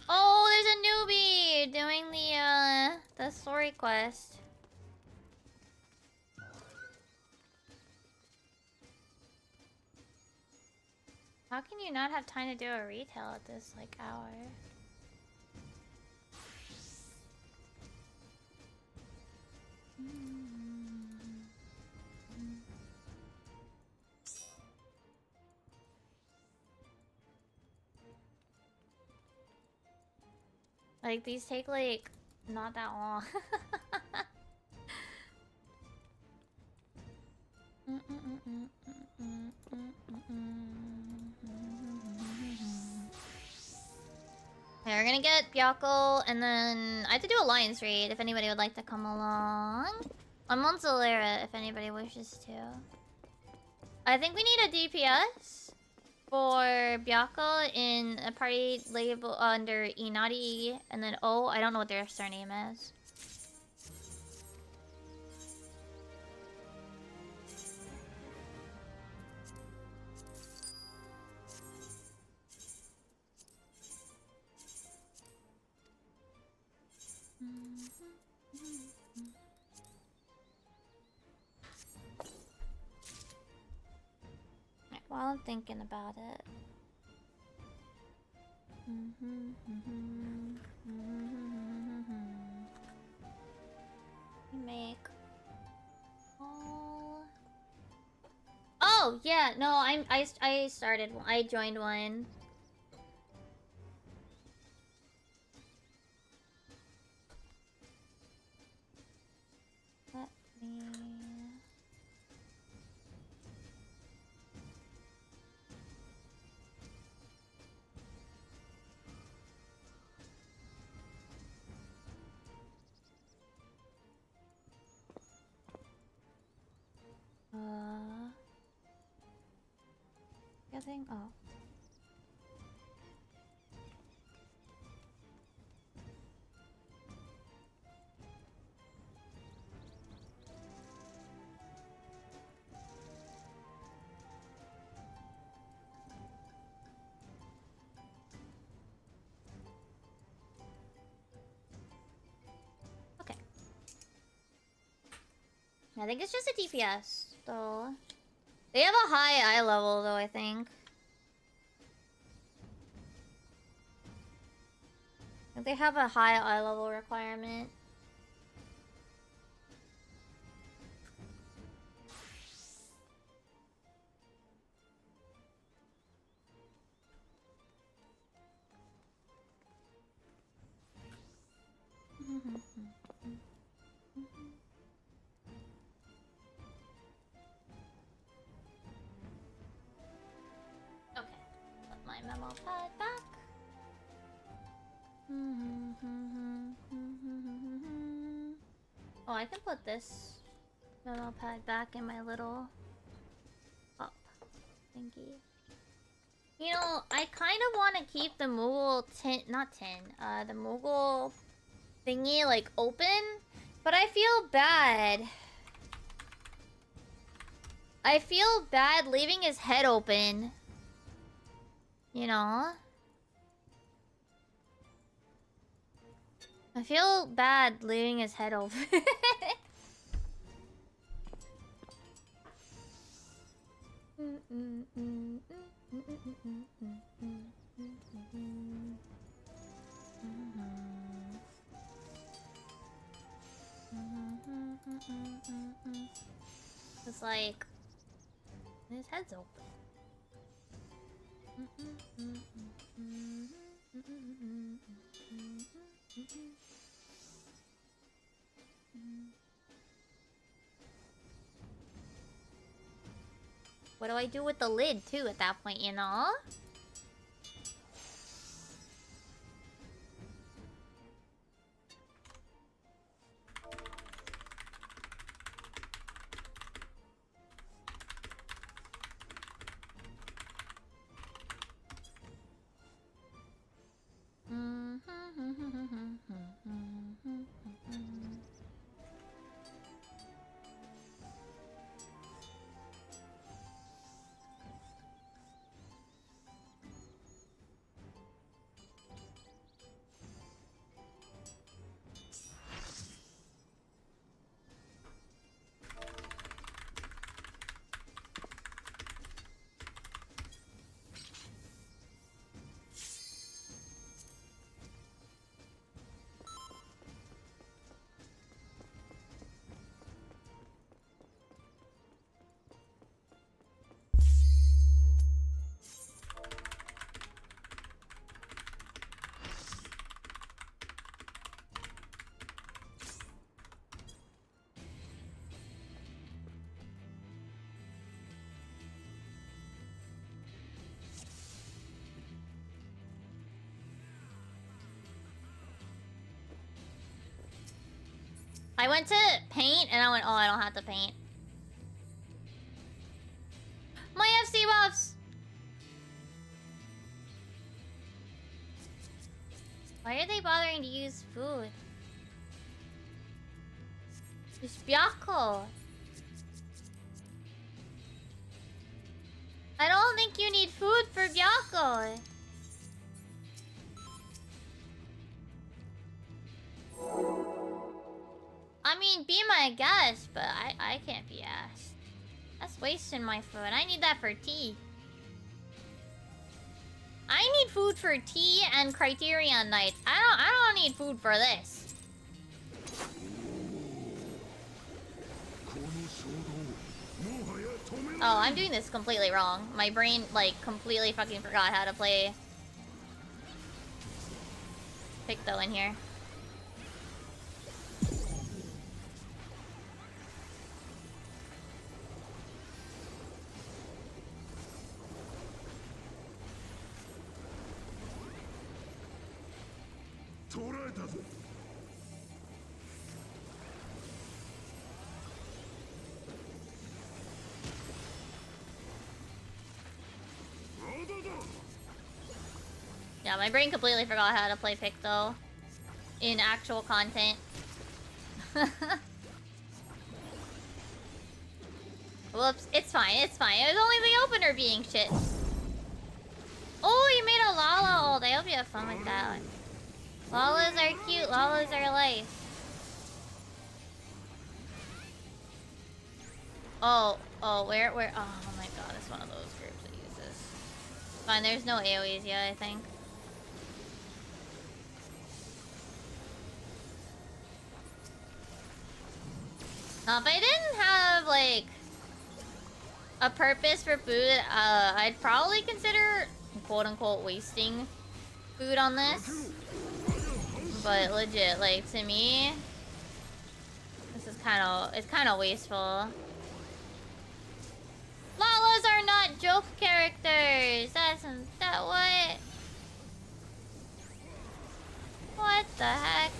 Oh, there's a newbie doing the story quest. How can you not have time to do a retail at this like hour? Like these take like not that long. Okay, we're gonna get Byakko, and then I have to do Alliance raid if anybody would like to come along. I'm on Zolera if anybody wishes to. I think we need a DPS for Byakko in a party label under Inari, and then O. I don't know what their surname is. I'm thinking about it. Make all. Oh yeah, no, I started. I joined one. Let me. Getting oh. Okay. I think it's just a DPS, though. They have a high eye level, though, I think. They have a high eye level requirement. Okay, put my memo pad back. Oh, I can put this memo pad back in my little cup thingy. You know, I kind of want to keep the Moogle the Moogle thingy like open, but I feel bad. I feel bad leaving his head open. You know? I feel bad leaving his head open. It's like his head's open. What do I do with the lid too at that point, you know? I went to paint and I went, oh, I don't have to paint. My FC buffs! Why are they bothering to use food? It's Byakko. I don't think you need food for Byakko. I mean, be my guest, but I can't be asked. That's wasting my food. I need that for tea. I need food for tea and Criterion nights. I don't need food for this. Oh, I'm doing this completely wrong. My brain, like, completely fucking forgot how to play Picto in here. Yeah, my brain completely forgot how to play Picto in actual content. Whoops, it's fine, it's fine. It was only the opener being shit. Oh, you made a Lala ult. I hope you have fun with that one. Lalas are cute, Lalas are life. Oh, where? Oh my god, it's one of those groups that uses. Fine, there's no AoEs yet, I think. If I didn't have, like, a purpose for food, I'd probably consider, quote-unquote, wasting food on this. But legit, like, to me, this is it's kind of wasteful. Lalas are not joke characters! What? What the heck?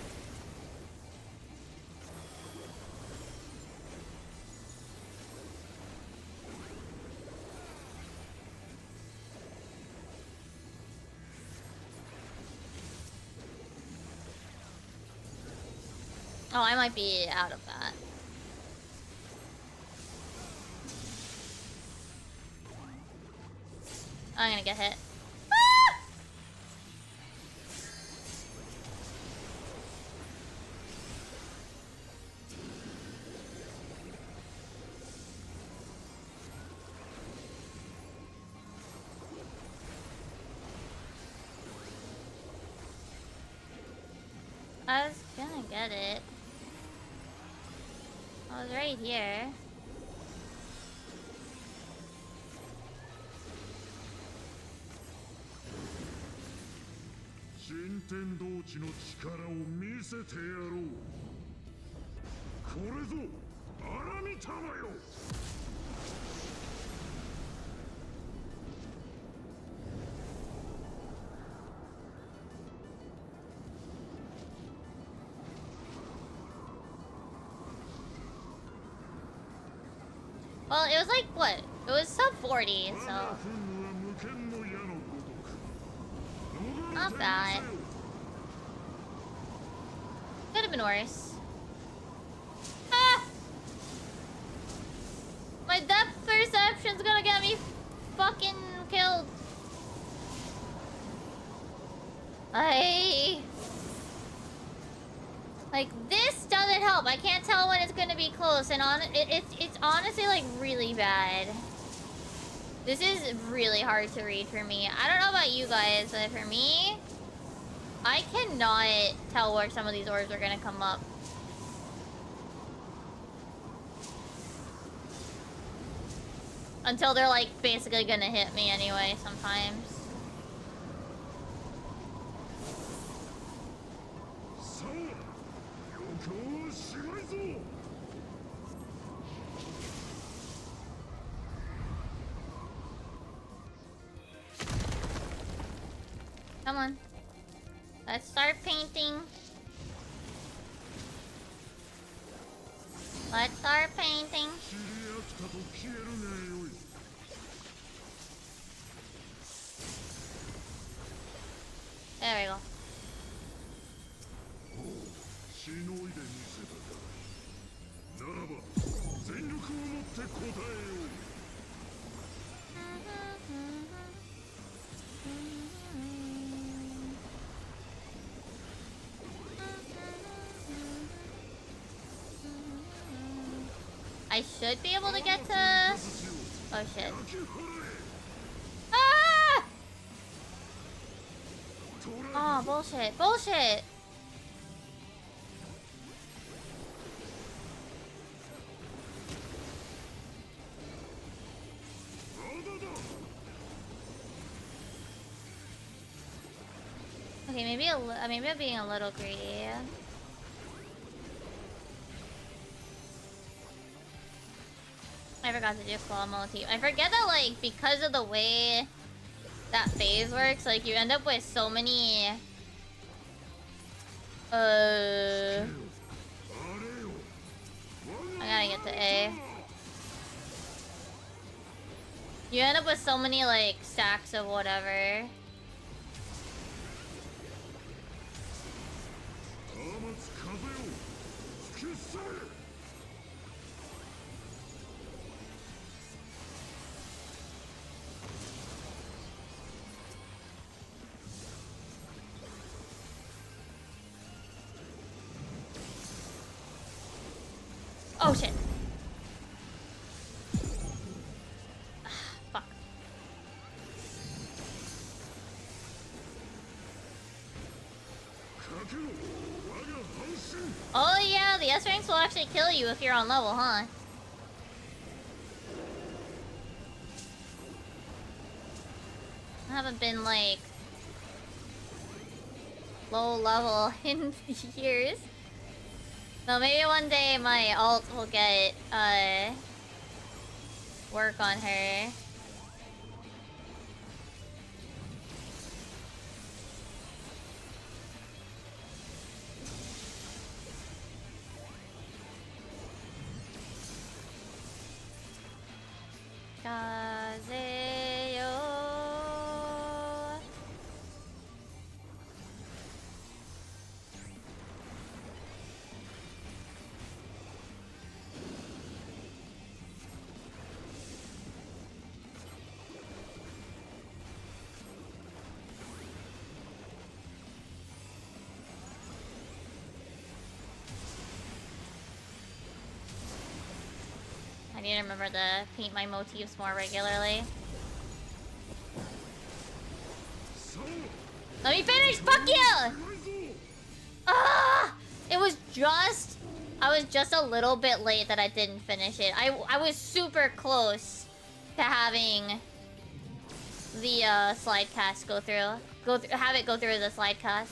Oh, I might be out of that. I'm gonna get hit. Ah! I was gonna get it. I was right here. Well, it was like, what? It was sub 40, so... Not bad. Could have been worse. Ah! My depth perception's gonna get me fucking killed. Like, this doesn't help. I can't tell when it's gonna be close, and it's honestly, like, really bad. This is really hard to read for me. I don't know about you guys, but for me, I cannot tell where some of these orbs are gonna come up. Until they're, like, basically gonna hit me anyway, sometimes. Come on. Let's start painting. Let's start painting. There we go. I should be able to get to... Oh shit. Ah! Oh, bullshit. Bullshit! Okay, maybe I'm being a little greedy. I forgot to do claw motif. I forget that, like, because of the way that phase works, like, you end up with so many... I gotta get to A. You end up with so many, like, stacks of whatever. Oh shit. Fuck. Oh yeah, the S ranks will actually kill you if you're on level, huh? I haven't been like low level in years. So maybe one day my ult will get work on her. Kaze-yo. I need to remember to paint my motifs more regularly. Let me finish! Fuck you! Ah! It was just... I was just a little bit late that I didn't finish it. I was super close to having the slide cast go through. Have it go through the slide cast.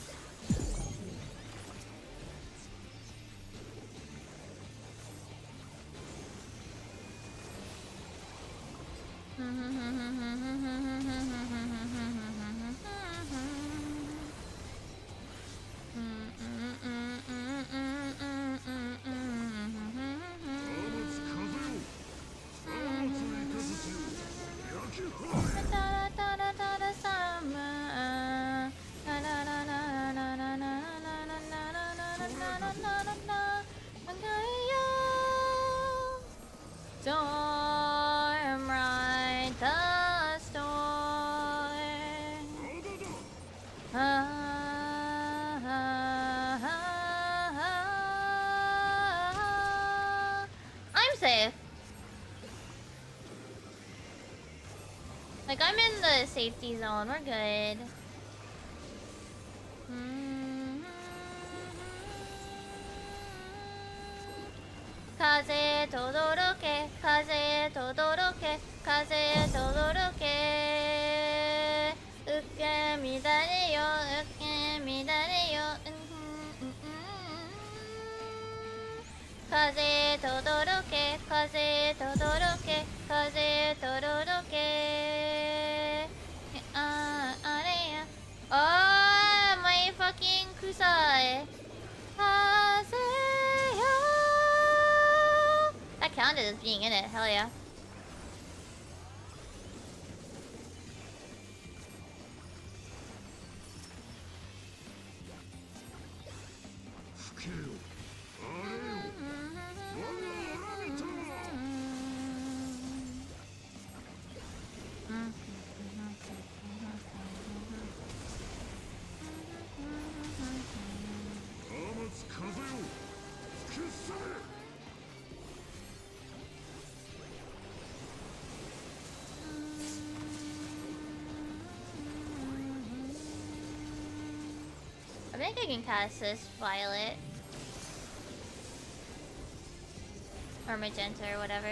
Storm ride the storm. I'm safe. Like, I'm in the safety zone. We're good. Kaze todoroke, kaze todoroke, kaze todoroke. Uke midare yo, uke midare yo. Kaze todoroke, kaze todoroke, kaze todoroke. Areya. Oh, my fucking kusai. Kaze yo. That counted as being in it, hell yeah. think I can cast this violet. Or magenta or whatever.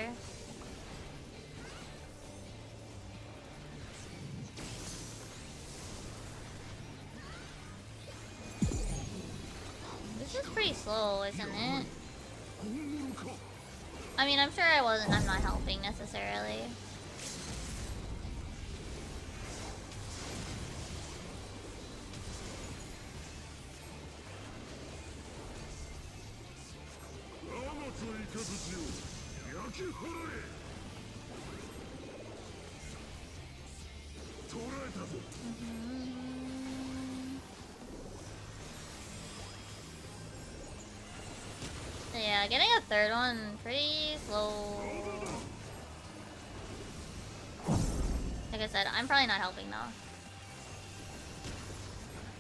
This is pretty slow, isn't it? I mean, I'm sure I'm not helping necessarily. Yeah, getting a third one pretty slow. Like I said, I'm probably not helping though.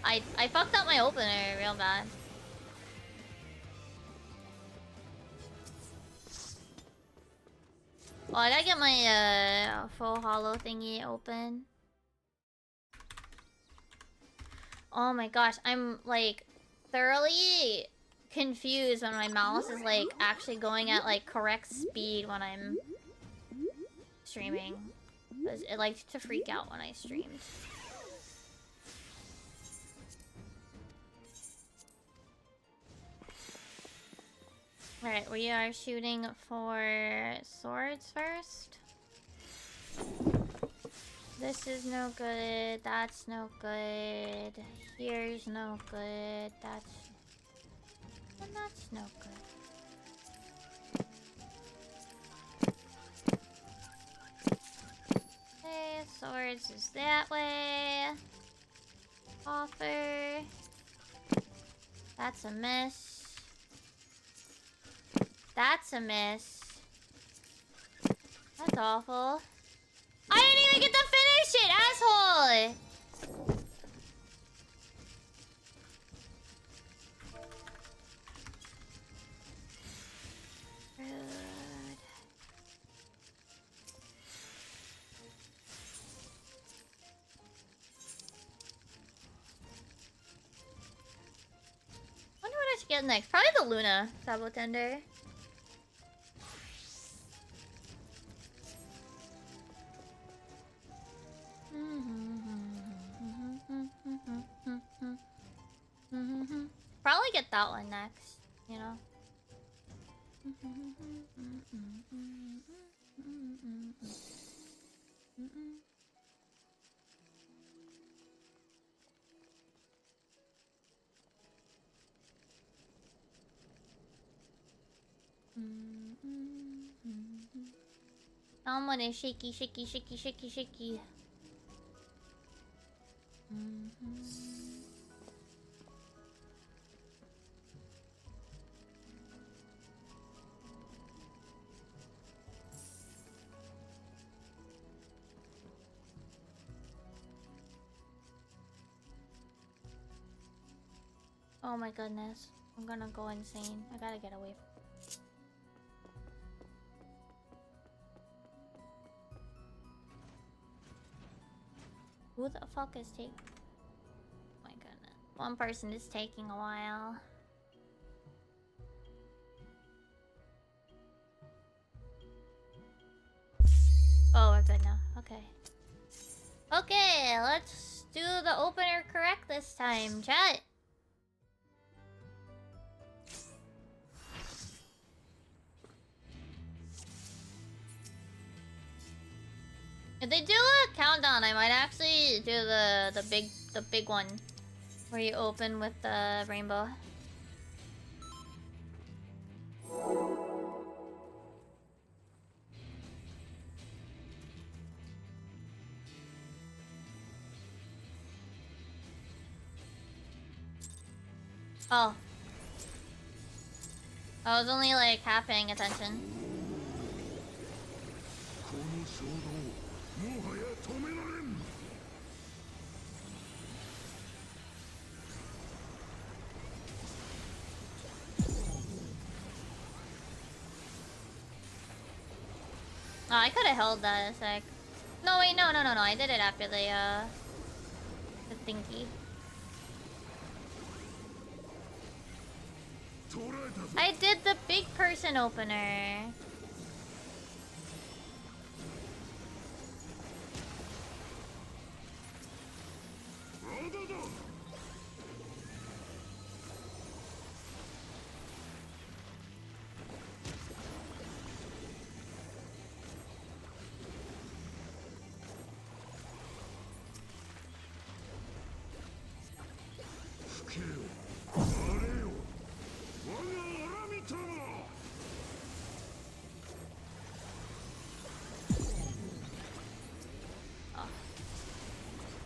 I fucked up my opener real bad. Oh, I gotta get my full hollow thingy open. Oh my gosh, I'm like thoroughly confused when my mouse is like actually going at like correct speed when I'm streaming. Because it likes to freak out when I streamed. Alright, we are shooting for swords first. This is no good, that's no good, here's no good, that's no good. Okay, swords is that way. Offer. That's a miss. That's a miss. That's awful. I didn't even get to finish it, asshole! Rude. Wonder what I should get next. Probably the Luna Sabotender. Probably get that one next, you know? Someone is shaky, shaky, shaky, shaky, shaky. Oh my goodness. I'm gonna go insane. I gotta get away from who the fuck is taking? Oh my goodness. One person is taking a while. Oh, we're good now. Okay. Okay, let's do the opener correct this time, chat. If they do a countdown, I might actually do the big one where you open with the rainbow. Oh. I was only like half paying attention. Oh, I could have held that a sec. No, wait, no. I did it after the thingy. I did the big person opener.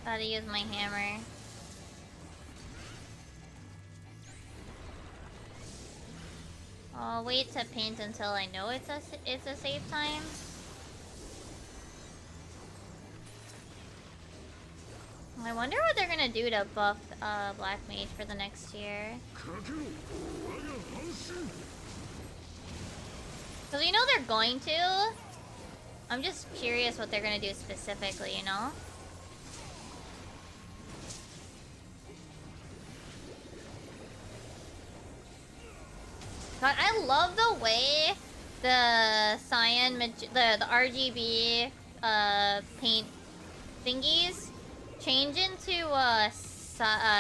Gotta use my hammer. I'll wait to paint until I know it's a safe time. I wonder what they're gonna do to buff Black Mage for the next year. Cause you know they're going to. I'm just curious what they're gonna do specifically, you know? God, I love the way the cyan, the RGB paint thingies change into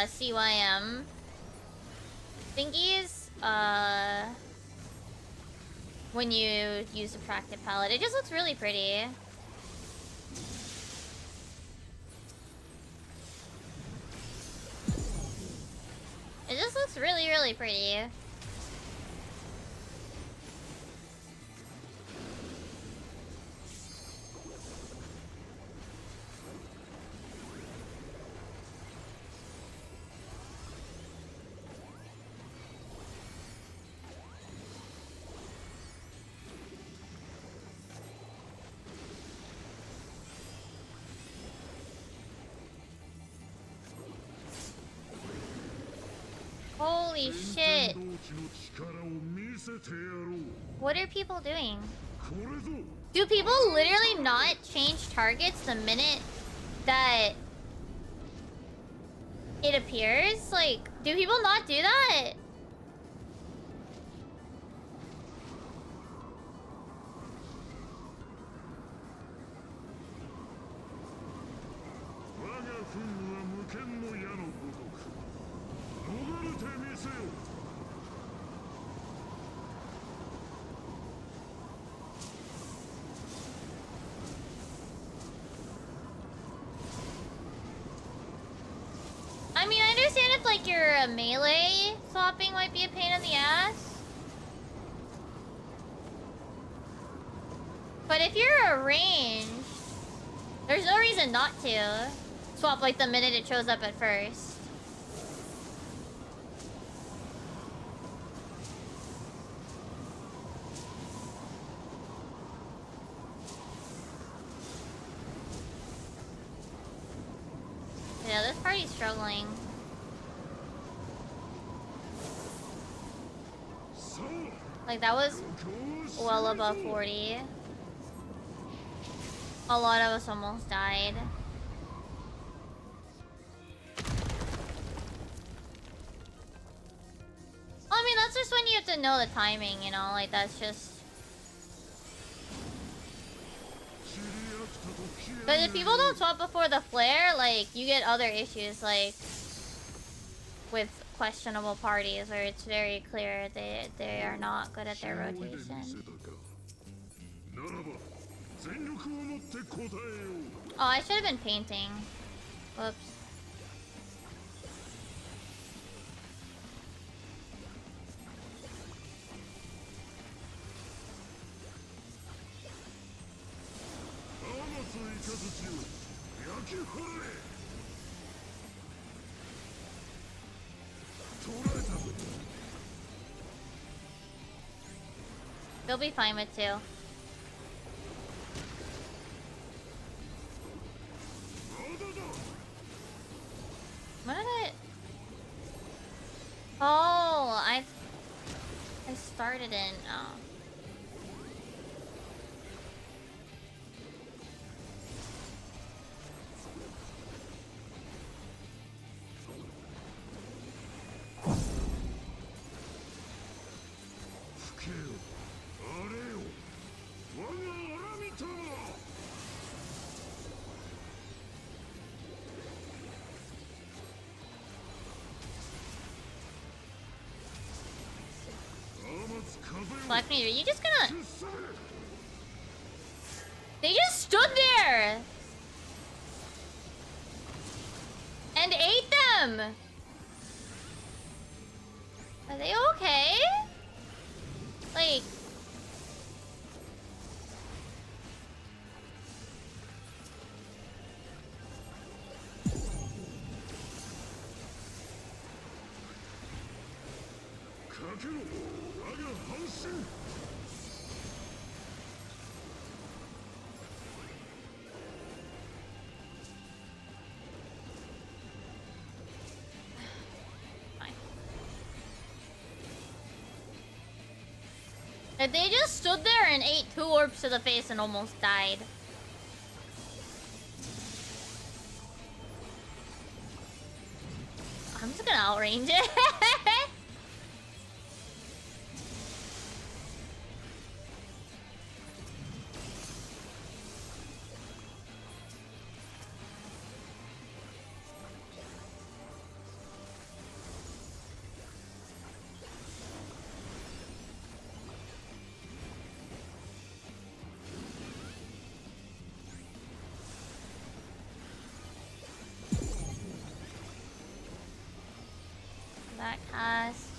CYM thingies when you use a Practive palette. It just looks really pretty. It just looks really, really pretty. Holy shit. What are people doing? Do people literally not change targets the minute that it appears? Like, do people not do that? I mean, I understand if, like, your melee swapping might be a pain in the ass. But if you're a ranged, there's no reason not to swap, like, the minute it shows up at first. Yeah, this party's struggling. Like, that was well above 40. A lot of us almost died. I mean, that's just when you have to know the timing, you know? Like, that's just... But if people don't swap before the flare, like, you get other issues, like... with questionable parties, where it's very clear they are not good at their rotation. Oh, I should have been painting. Whoops. They'll be fine with 2. What did I... Oh, I started in... Oh. Black Meteor, you just gonna... They just stood there! And ate them! Are they okay? Like... They just stood there and ate 2 orbs to the face and almost died. I'm just gonna outrange it. That cast.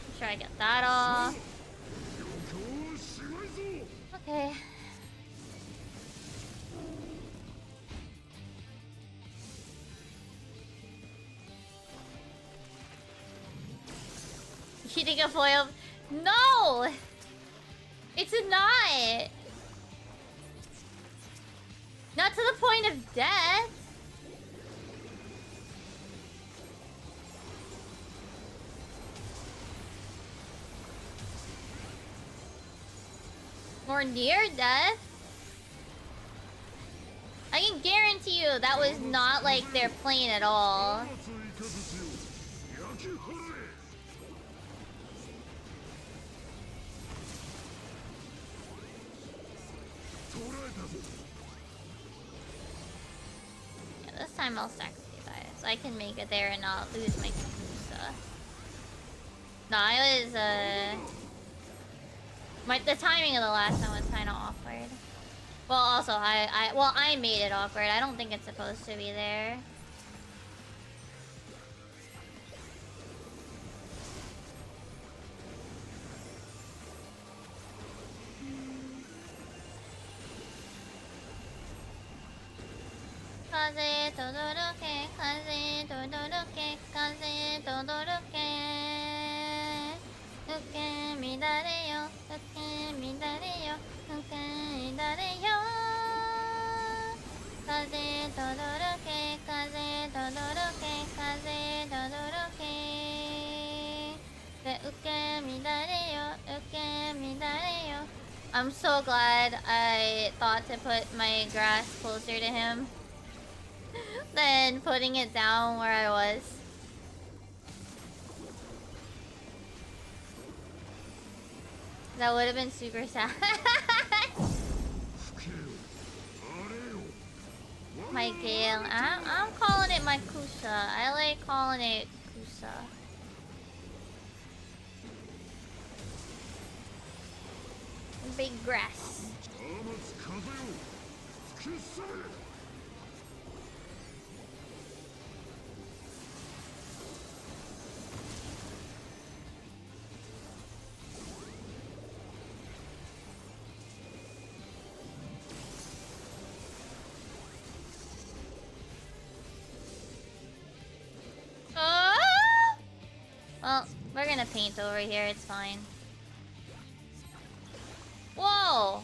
Make sure I get that off. Okay. Eating a foil? No! It's not! Not to the point of death! Or near death? I can guarantee you that was not like their plane at all. This time I'll stack with you guys. So I can make it there and not lose my Kusa. No, I was, the timing of the last one was kind of awkward. Well, also, I made it awkward. I don't think it's supposed to be there. Kaze todoroke, kaze todoroke, kaze todoroke. Uke midare yo, uke midare yo, uke midare yo. Kaze todoroke, kaze todoroke, kaze todoroke. De uke midare yo, uke midare yo. I'm so glad I thought to put my grass closer to him than putting it down where I was. That would have been super sad. My Gale. I'm calling it my Kusa. I like calling it Kusa. Big grass. Well, we're gonna paint over here, it's fine. Whoa!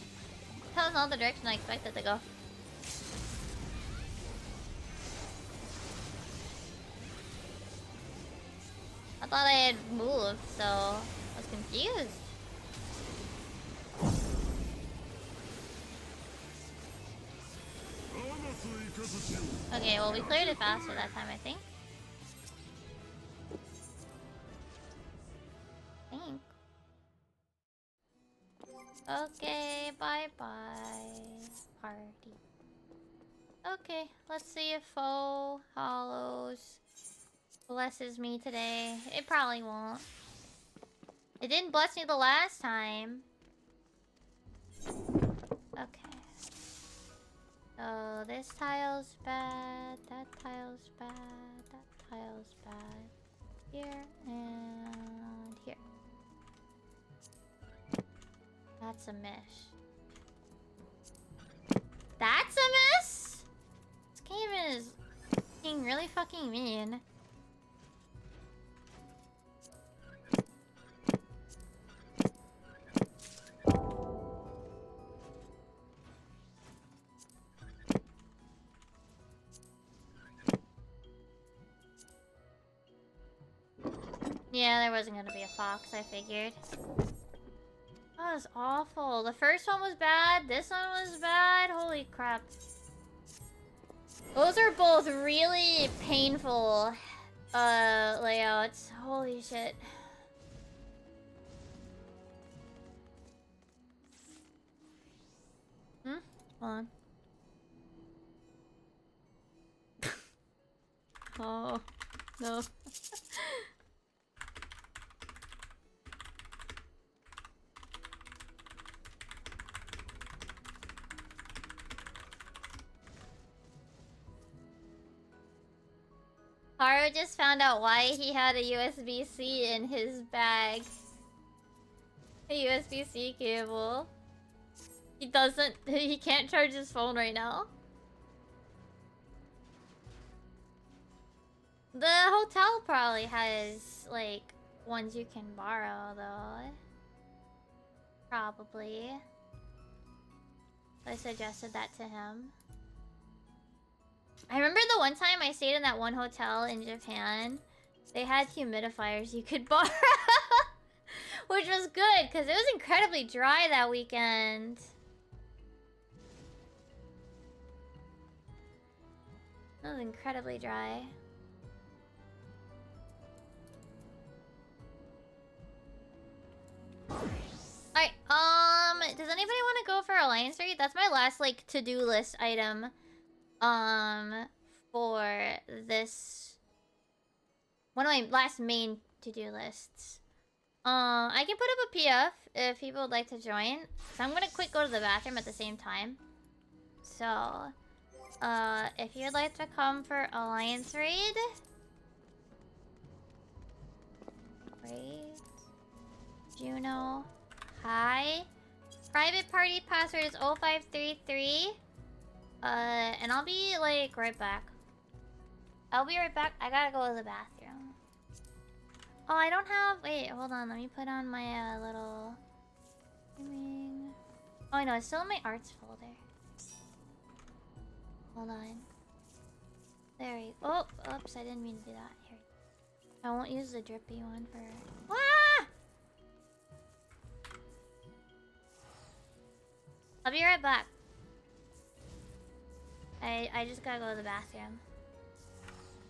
That was not the direction I expected to go. I thought I had moved, so I was confused. Okay, well we cleared it faster that time, I think. Okay, bye-bye. Heart. Okay, let's see if Faux Hollows blesses me today. It probably won't. It didn't bless me the last time. Okay. So this tile's bad, that tile's bad, that tile's bad. Here and here. That's a miss. That's a miss? This game is being really fucking mean. Yeah, there wasn't gonna be a fox, I figured. That was awful. The first one was bad, this one was bad. Holy crap. Those are both really painful layouts. Holy shit. Hold on. Oh, no. Haru just found out why he had a USB-C in his bag. A USB-C cable. He can't charge his phone right now. The hotel probably has, like, ones you can borrow, though. Probably. I suggested that to him. I remember the one time I stayed in that one hotel in Japan. They had humidifiers you could borrow. Which was good, because it was incredibly dry that weekend. It was incredibly dry. Alright, does anybody want to go for Alliance Raid? That's my last, like, to-do list item. For this... One of my last main to-do lists. I can put up a PF if people would like to join. So I'm gonna quick go to the bathroom at the same time. So, if you'd like to come for Alliance Raid... Wait... Juno... Hi. Private party password is 0533. And I'll be, like, right back. I'll be right back. I gotta go to the bathroom. Oh, I don't have... Wait, hold on. Let me put on my, little... Oh, no. It's still in my arts folder. Hold on. There we go. Oh, oops. I didn't mean to do that. Here. I won't use the drippy one for... Ah! I'll be right back. I just gotta go to the bathroom.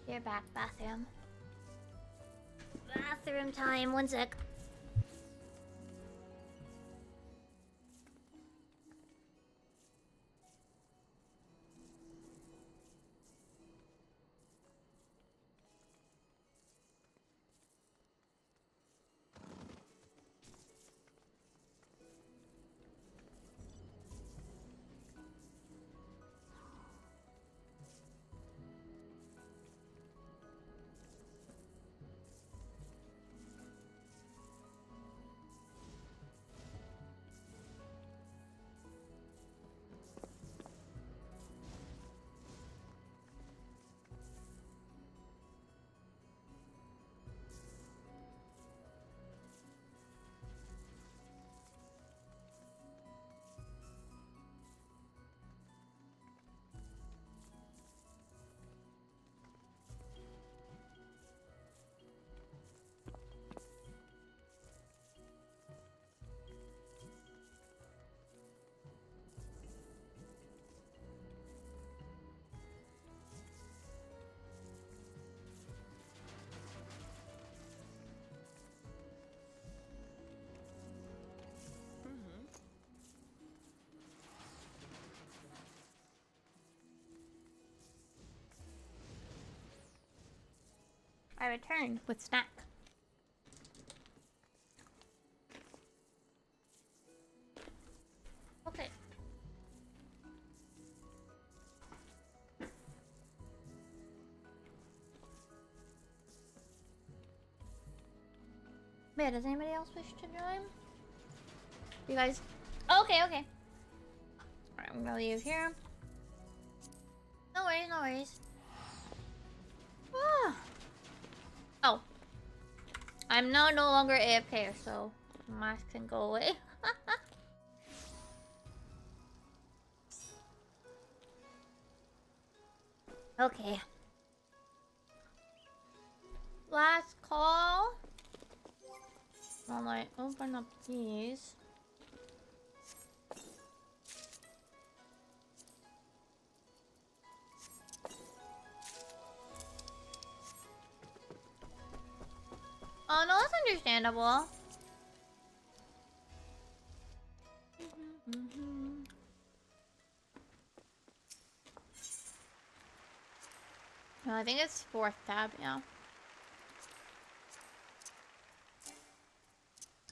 You're back, bathroom. Bathroom time, 1 sec. I return with snack. Okay. Man, does anybody else wish to join? You guys? Okay, okay. Alright, I'm gonna leave here. No worries, no worries. Ah. Oh. I'm now no longer AFK, so mask can go away. Okay. Last call. While I open up these. Oh no, that's understandable. No, I think it's 4th tab, yeah.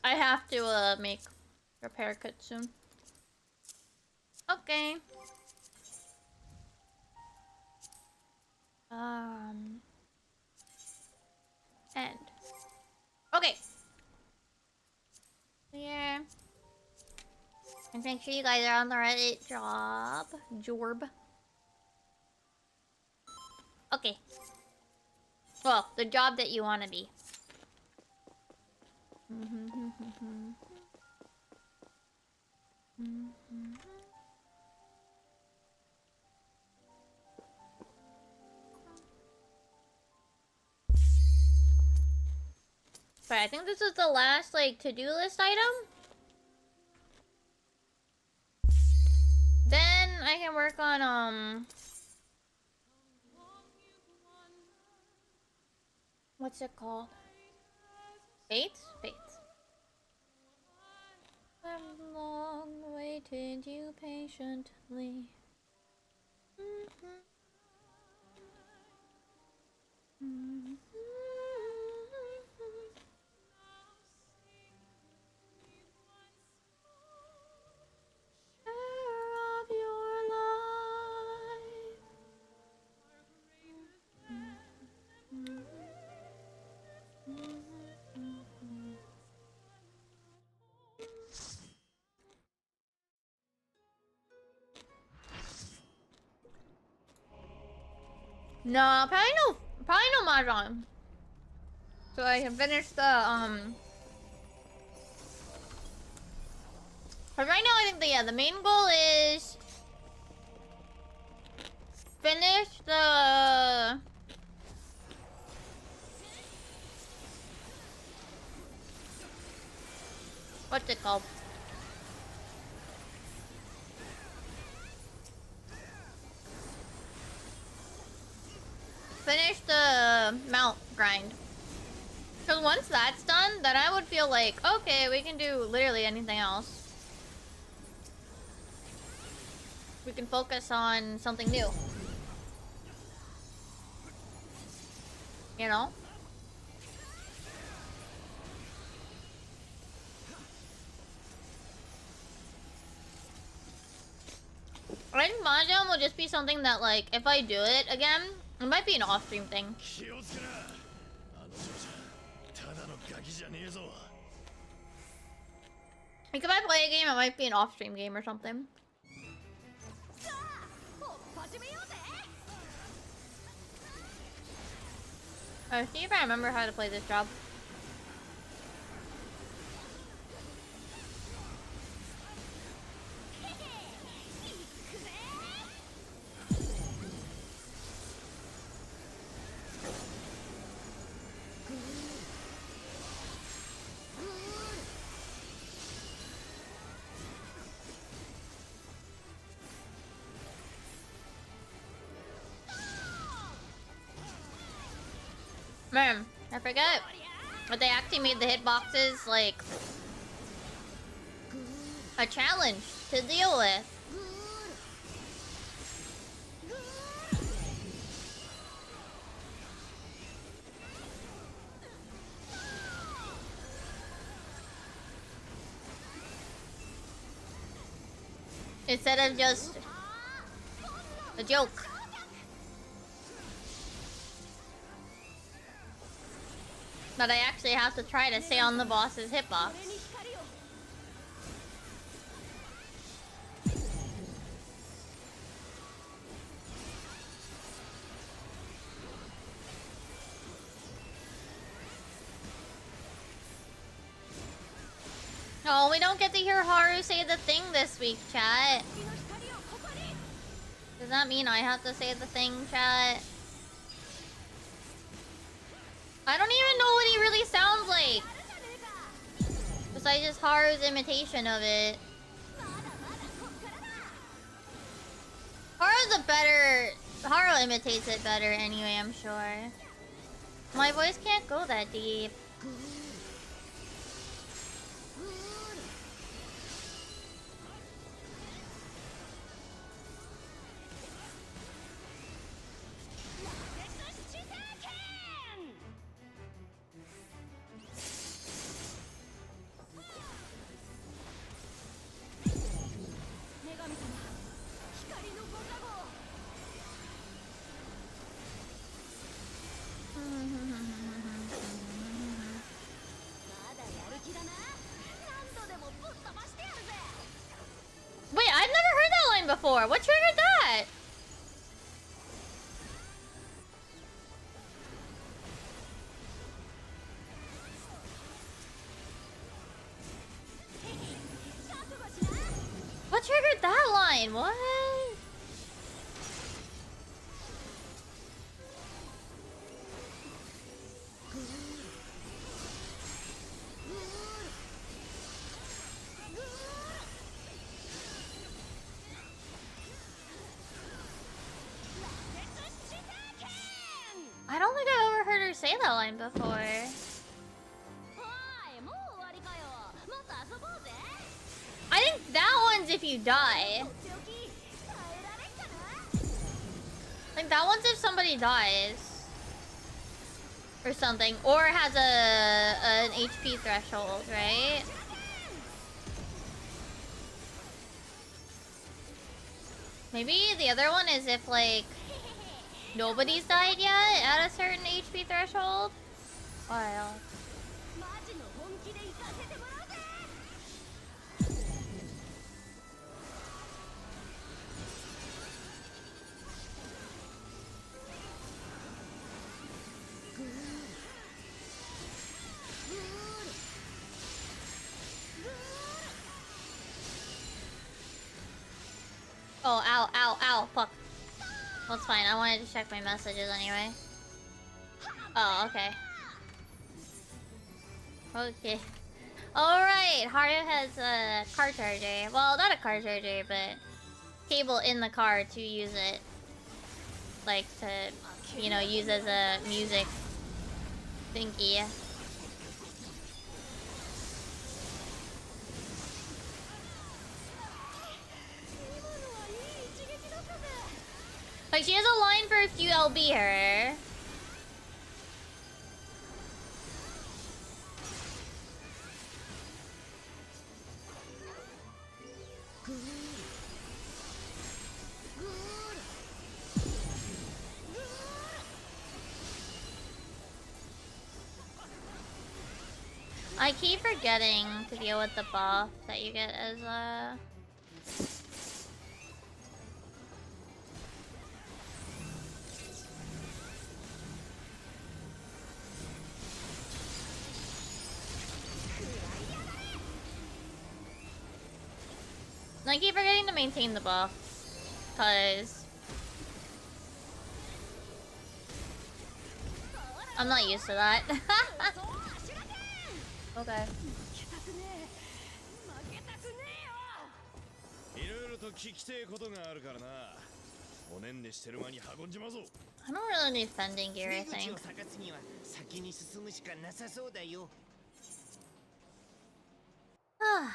I have to make repair kit soon. Okay. End. Okay. Yeah. And make sure you guys are on the right job. Okay. Well, the job that you want to be. But I think this is the last, like, to-do list item. Then I can work on, what's it called? Fates? Fates. I've long waited you patiently. Of your life. No, probably no mahjong. So I can finish the But right now I think the main goal is finish the what's it called? Finish the mount grind. Because once that's done, then I would feel like, okay, we can do literally anything else. We can focus on something new. You know? I think mahjong will just be something that, like, if I do it again, it might be an off-stream thing. Like, if I play a game, it might be an off-stream game or something. See if I remember how to play this job. Man, I forget. But they actually made the hitboxes, like, a challenge to deal with. Instead of just a joke. But I actually have to try to stay on the boss's hitbox. Oh, we don't get to hear Haru say the thing this week, chat. Does that mean I have to say the thing, chat? I don't even know what he really sounds like. Besides just Haru's imitation of it. Haru imitates it better anyway, I'm sure. My voice can't go that deep. Wait, I've never heard that line before. What triggered that? What triggered that line? What? I don't think I've ever heard her say that line before. I think that one's if you die. Like that one's if somebody dies. Or something. Or has an HP threshold, right? Maybe the other one is if like nobody's died yet at a certain HP threshold? Wild. Oh, ow, ow, ow, fuck. Well, it's fine. I wanted to check my messages anyway. Oh, okay. Okay. Alright, Haru has a car charger. Well, not a car charger, but cable in the car to use it. Like, to, you know, use as a music thingy. Like, she has a line for if you LB her. I keep forgetting to deal with the buff that you get as a... I keep forgetting to maintain the buff, cause I'm not used to that. Okay. I don't really need fending gear, I think. Ah.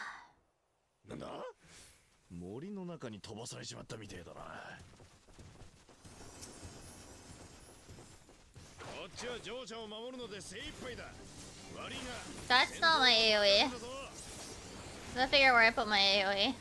森の中に飛ばされちまったみてえだな。こっちは嬢ちゃんを守るので精一杯だ。悪いな。 That's not my AoE. I gotta figure out where I put my AoE.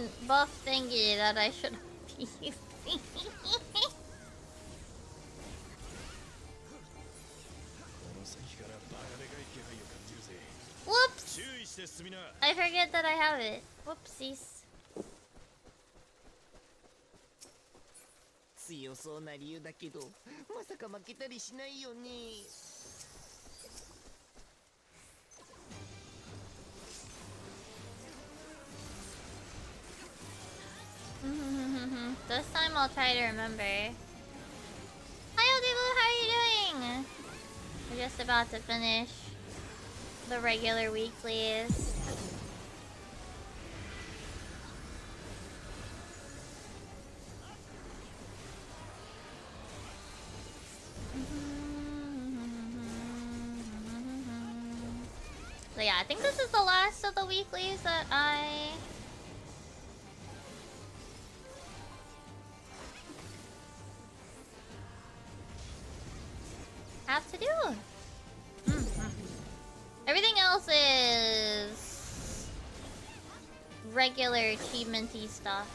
fucking buff thingy that I should be using. Whoops! I forget that I have it. Whoopsies. 強そうな理由だけど、まさか負けたりしないよね。This time I'll try to remember. Hi Odibu, how are you doing? We're just about to finish the regular weeklies. So yeah, I think this is the last of the weeklies that I have to do. Everything else is regular achievement-y stuff.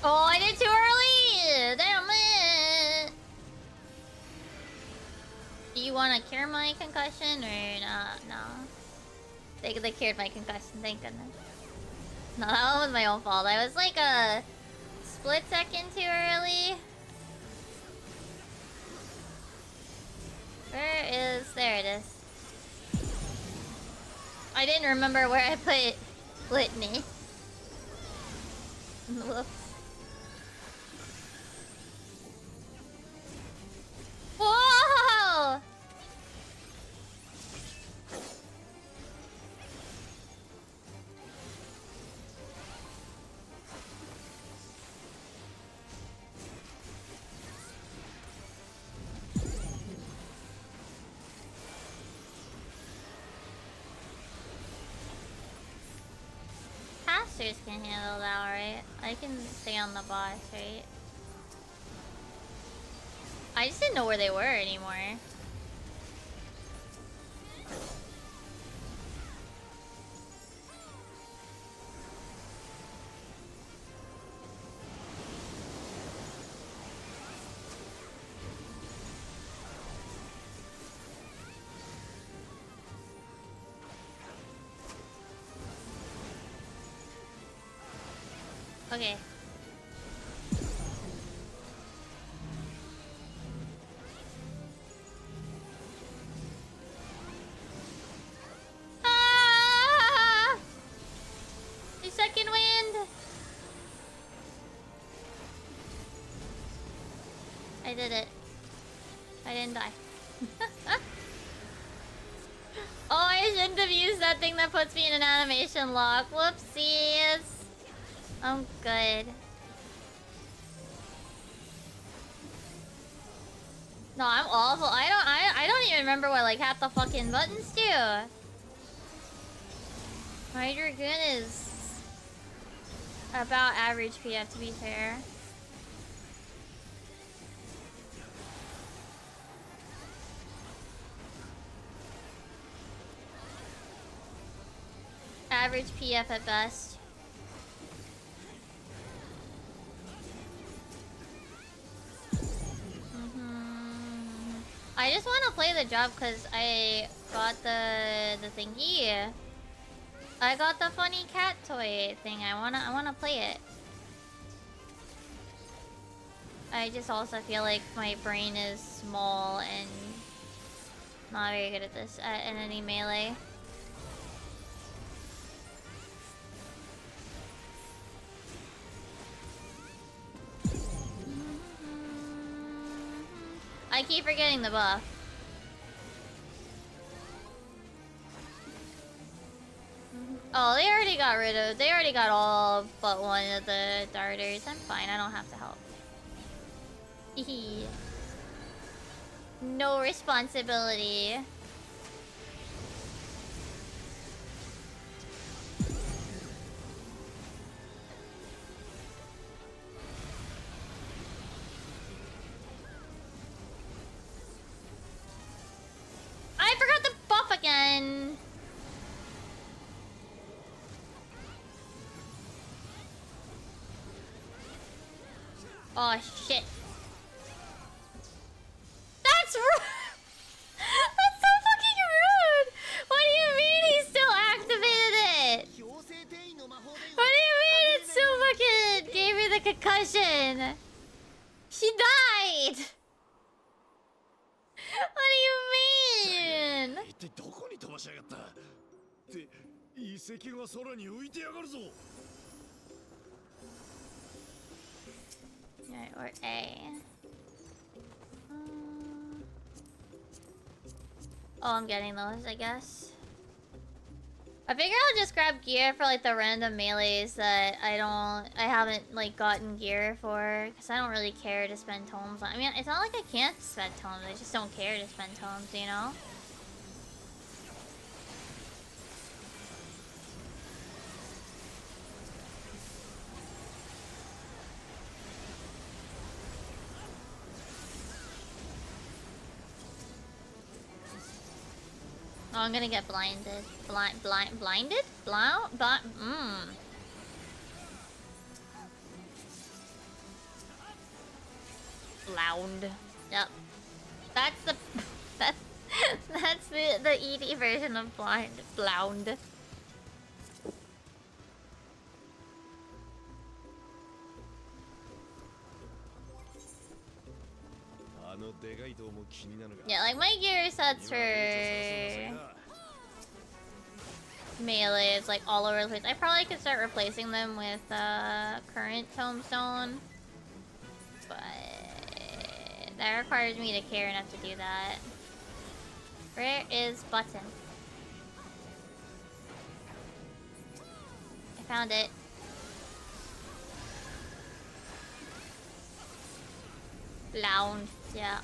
Oh, I did too early! Damn it! Do you want to cure my concussion or not? No. They cured my concussion, thank goodness. No, that one was my own fault. I was like a split second too early. Where is... There it is. I didn't remember where I put Litany. Whoops. Whoa! Casters can handle that, right? I can stay on the boss, right? I just didn't know where they were anymore. Okay. Ah! The second wind. I did it. I didn't die. Oh, I shouldn't have used that thing that puts me in an animation lock. Whoopsies. I'm good. No, I'm awful. I don't even remember what like half the fucking buttons do. My Dragoon is about average PF, to be fair. Average PF at best. I just want to play the job because I got the thingy. I got the funny cat toy thing. I wanna play it. I just also feel like my brain is small and not very good at this at any melee. I keep forgetting the buff. Oh, they already got all but one of the darters. I'm fine, I don't have to help. No responsibility. I forgot the buff again. Oh shit. That's rude. That's so fucking rude. What do you mean he still activated it? What do you mean it still fucking gave me the concussion? She died. What do you mean? 一体どこに飛ばしやがったって遺跡が空に浮いてやがるぞ Alright, or A. Oh, I'm getting those, I guess. I figure I'll just grab gear for like the random melees that I haven't like gotten gear for, because I don't really care to spend tomes on. I mean, it's not like I can't spend tomes, I just don't care to spend tomes, you know? Oh, I'm gonna get blinded. Blinded? Loud. Yep. That's the that's the ED version of blind. Blound. あのでかい塔も気になるが Yeah, like my gear sets for melee is like all over the place. I probably could start replacing them with current tombstone, but that requires me to care enough to do that. Where is button? I found it. Lounge, yeah.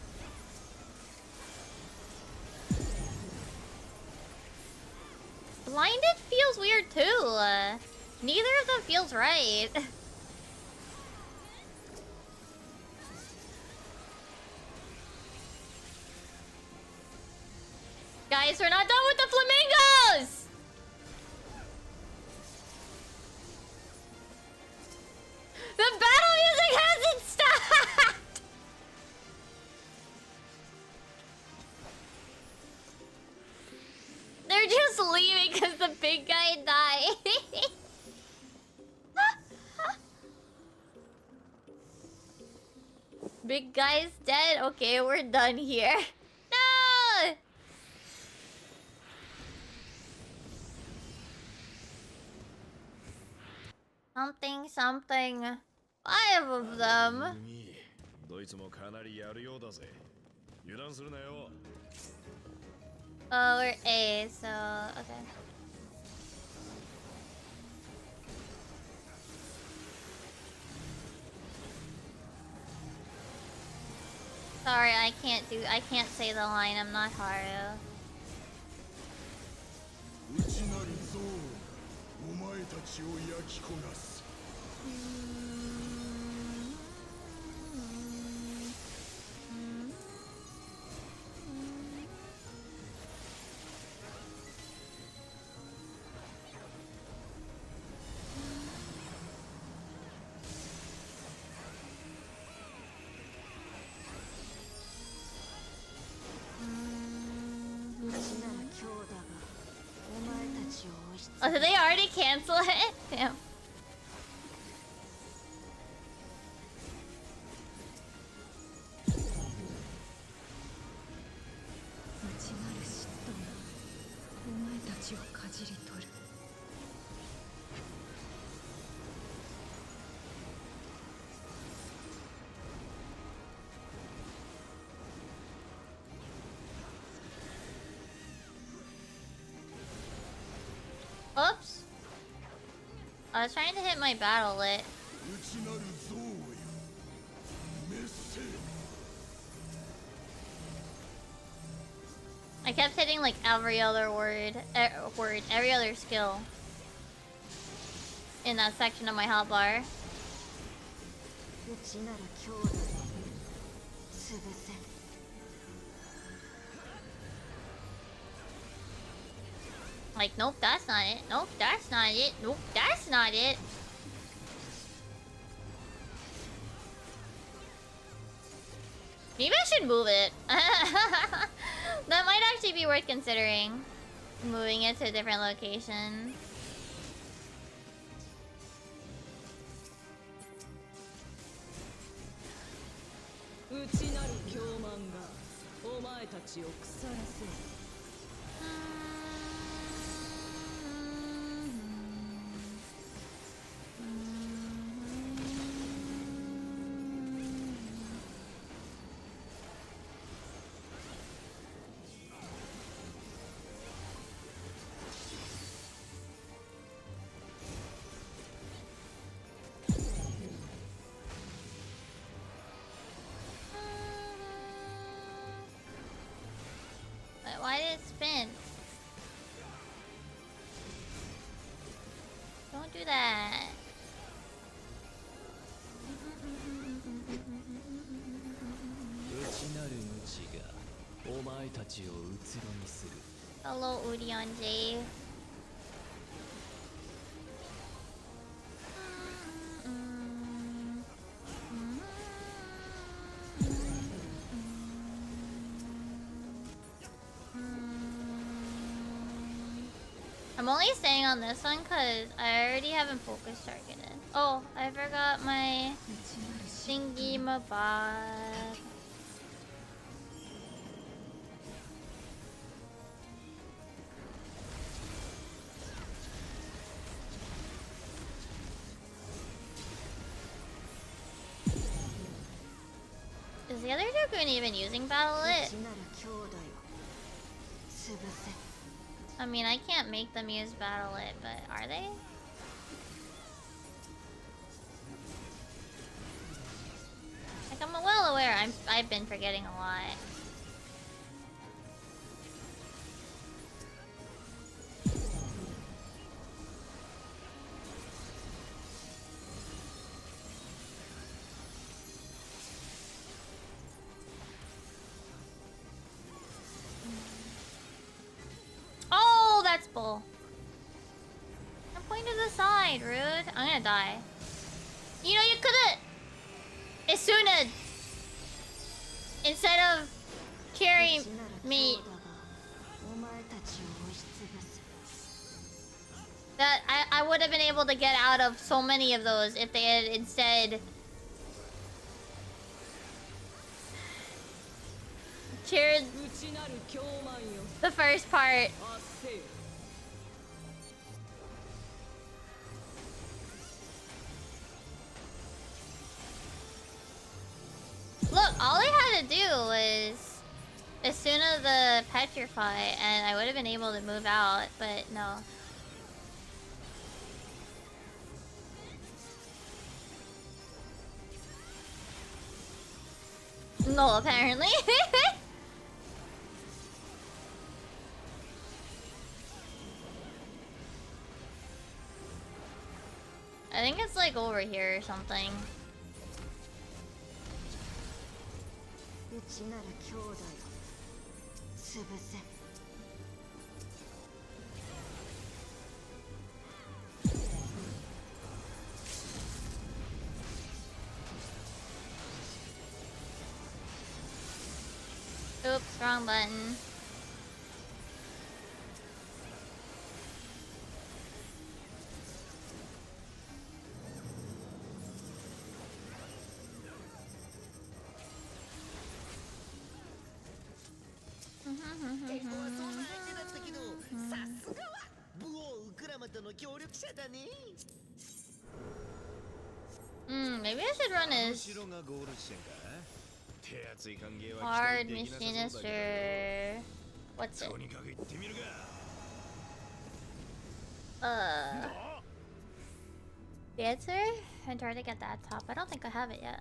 Blinded feels weird too. Neither of them feels right. Guys, we're not done with the flamingos! The battle music hasn't stopped! They're just leaving because the big guy died. Big guy's dead? Okay, we're done here. No! Something. 5 of them. どいつもかなりやるようだぜ油断するなよ Oh, we're A, so okay. Sorry, I can't say the line, I'm not Haru. 内なる憎悪お前たちを焼き焦がす Oh, did they already cancel it? Damn. Oops. I was trying to hit my battle lit. 内なる憎悪よ滅せ I kept hitting like every other every other skill in that section of my hotbar. Like, nope, that's not it. Nope, that's not it. Nope, that's not it. Maybe I should move it. That might actually be worth considering. Moving it to a different location. Why did it spin? Don't do that. Hello, Udion J. I'm only staying on this one because I already haven't focus targeted. Oh, I forgot my thingy mabob. Is the other Dragoon even using Battle It? I mean, I can't make them use Battle It, but are they? Like, I'm well aware I've been forgetting a lot. Oh, that's bull. I'm pointing to the side, rude. I'm gonna die. You know, you could've... Isuna! Instead of carrying me... That I would have been able to get out of so many of those if they had instead... cheered the first part. Look, all I had to do was Asuna the Petrify, and I would have been able to move out, but no. No, apparently. I think it's like over here or something. Oops, wrong button. Maybe I should run his hard machinist or what's it? Dancer? I'm trying to get that top. I don't think I have it yet.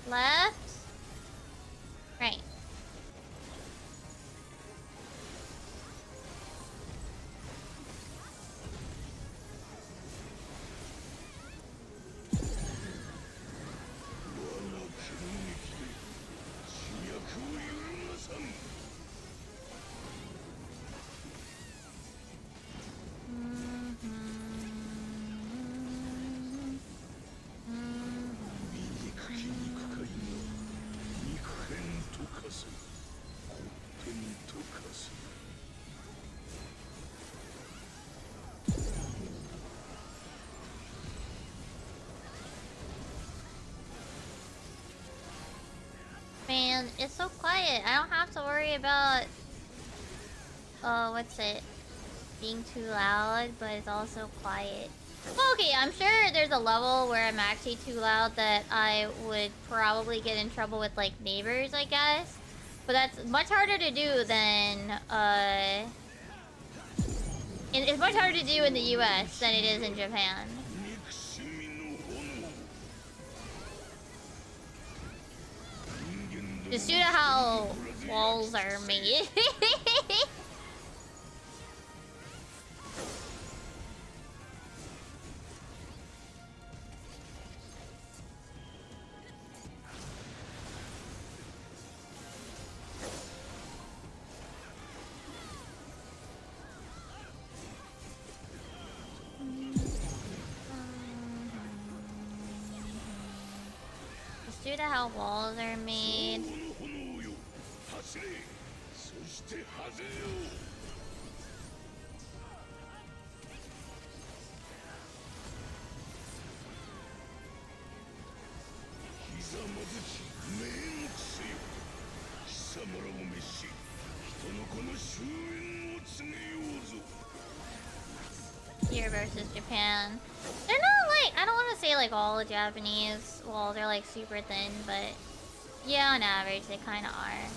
Left. Right. Man, it's so quiet. I don't have to worry about what's it? Being too loud, but it's also quiet. Okay, I'm sure there's a level where I'm actually too loud that I would probably get in trouble with like neighbors, I guess. But that's much harder to do than it's much harder to do in the US than it is in Japan. Just due to how walls are made. Just due to how walls are made. Here versus Japan. They're not like, I don't want to say like all the Japanese walls are like super thin, but yeah, on average they kind of are.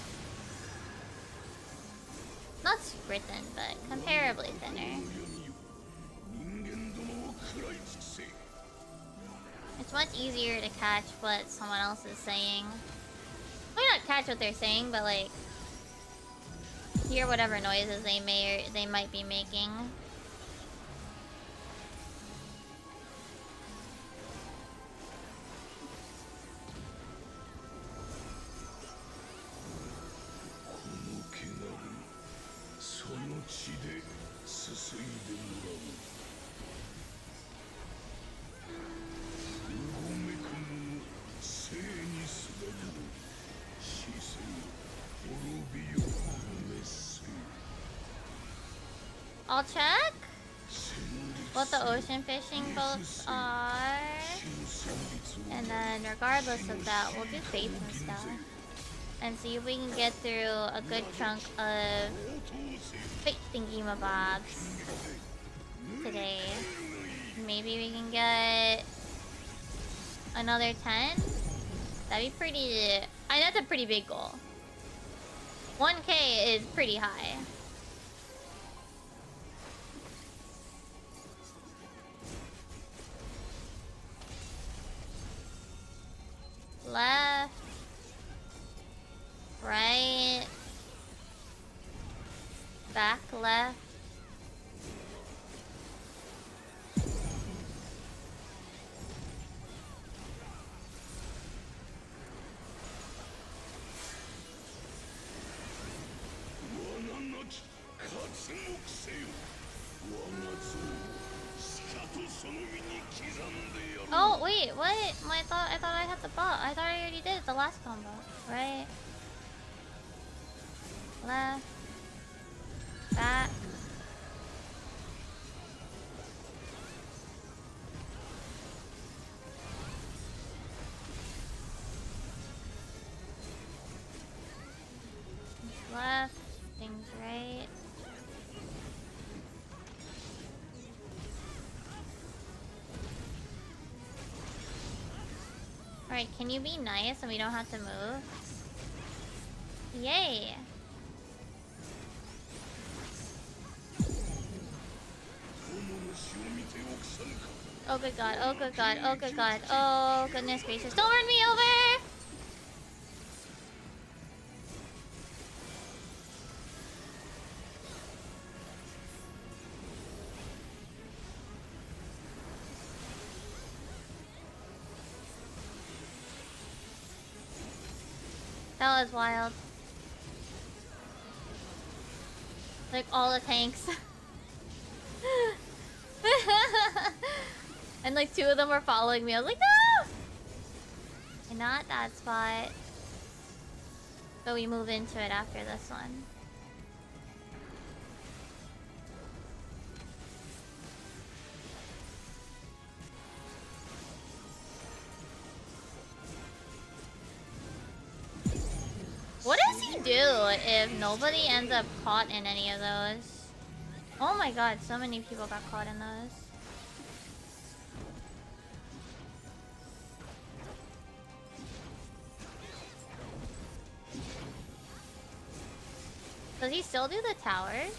Not super thin, but comparably thinner. It's much easier to catch what someone else is saying. Well, not catch what they're saying, but like hear whatever noises they might be making. I'll check what the ocean fishing boats are, and then regardless of that, we'll do faith and stuff, and see if we can get through a good chunk of fake thingy-mabobs today. Maybe we can get another 10? That'd be pretty... that's a pretty big goal. 1K is pretty high. Left, right, back left. Oh wait, what? I thought I had the bot. I thought I already did it the last combo. Right. Left. Back. Left. Things right. Alright, can you be nice and we don't have to move? Yay! Oh good god, oh good god, oh good god, oh goodness gracious. Don't run me over! That was wild. Like all the tanks. And like 2 of them were following me. I was like, no! And not that spot. But we move into it after this one. What does he do if nobody ends up caught in any of those? Oh my god, so many people got caught in those. Does he still do the towers?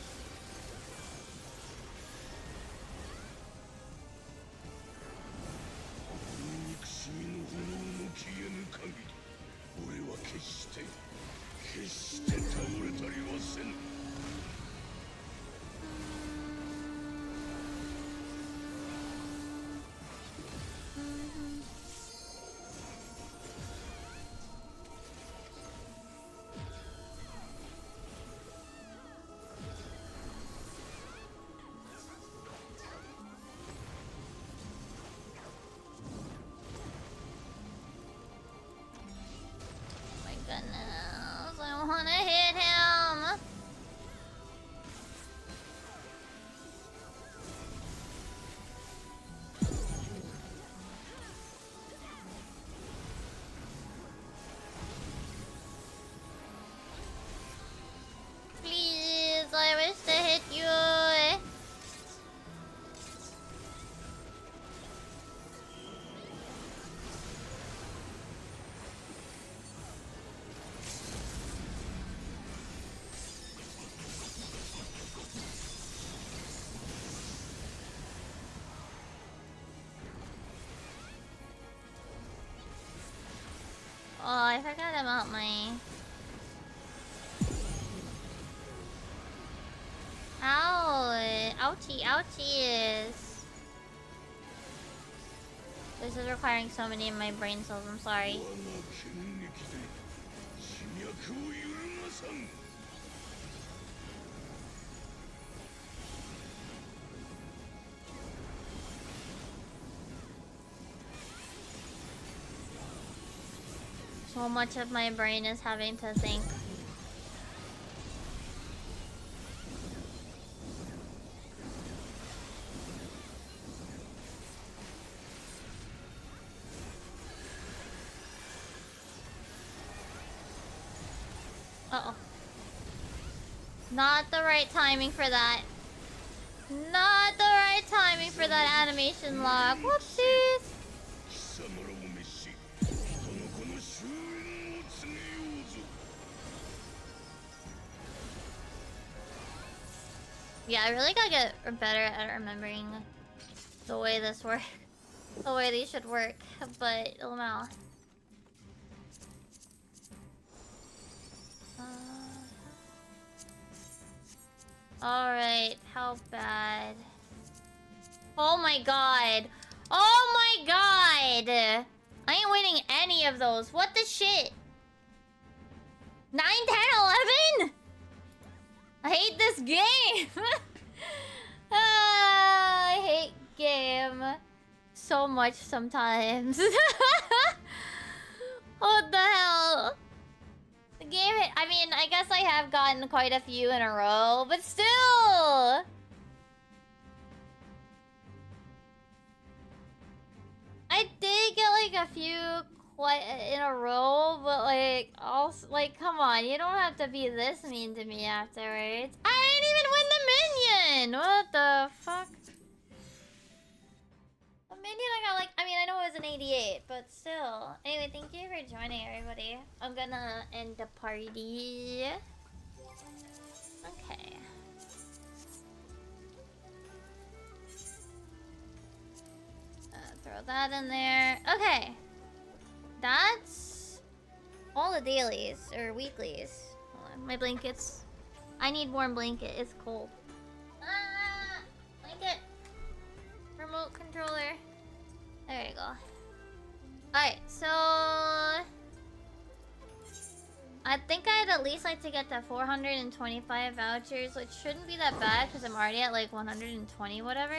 Goodness, I wanna hit him. Please, I wish to hit you. Oh, I forgot about my... Ow! Ouchie, ouchies! This is requiring so many of my brain cells, I'm sorry. So much of my brain is having to think. Uh-oh. Not the right timing for that. Not the right timing for that animation lock. Whoopsies! Yeah, I really gotta get better at remembering the way this works. The way these should work. But, oh no. Alright, how bad? Oh my god! Oh my god! I ain't winning any of those. What the shit? 9, 10, 11? I hate this game! I hate game so much sometimes. What the hell? The game, I mean, I guess I have gotten quite a few in a row, but still! I did get like a few quite in a row, but like, also, like, come on, you don't have to be this mean to me afterwards. I didn't even win the minion! What the fuck? The minion I got like, I mean, I know it was an 88, but still. Anyway, thank you for joining, everybody. I'm gonna end the party. Okay. Throw that in there. Okay. That's all the dailies or weeklies. Hold on, my blankets. I need warm blanket. It's cold. Ah, blanket. Remote controller. There you go. Alright, so I think I'd at least like to get the 425 vouchers, which shouldn't be that bad because I'm already at like 120 whatever.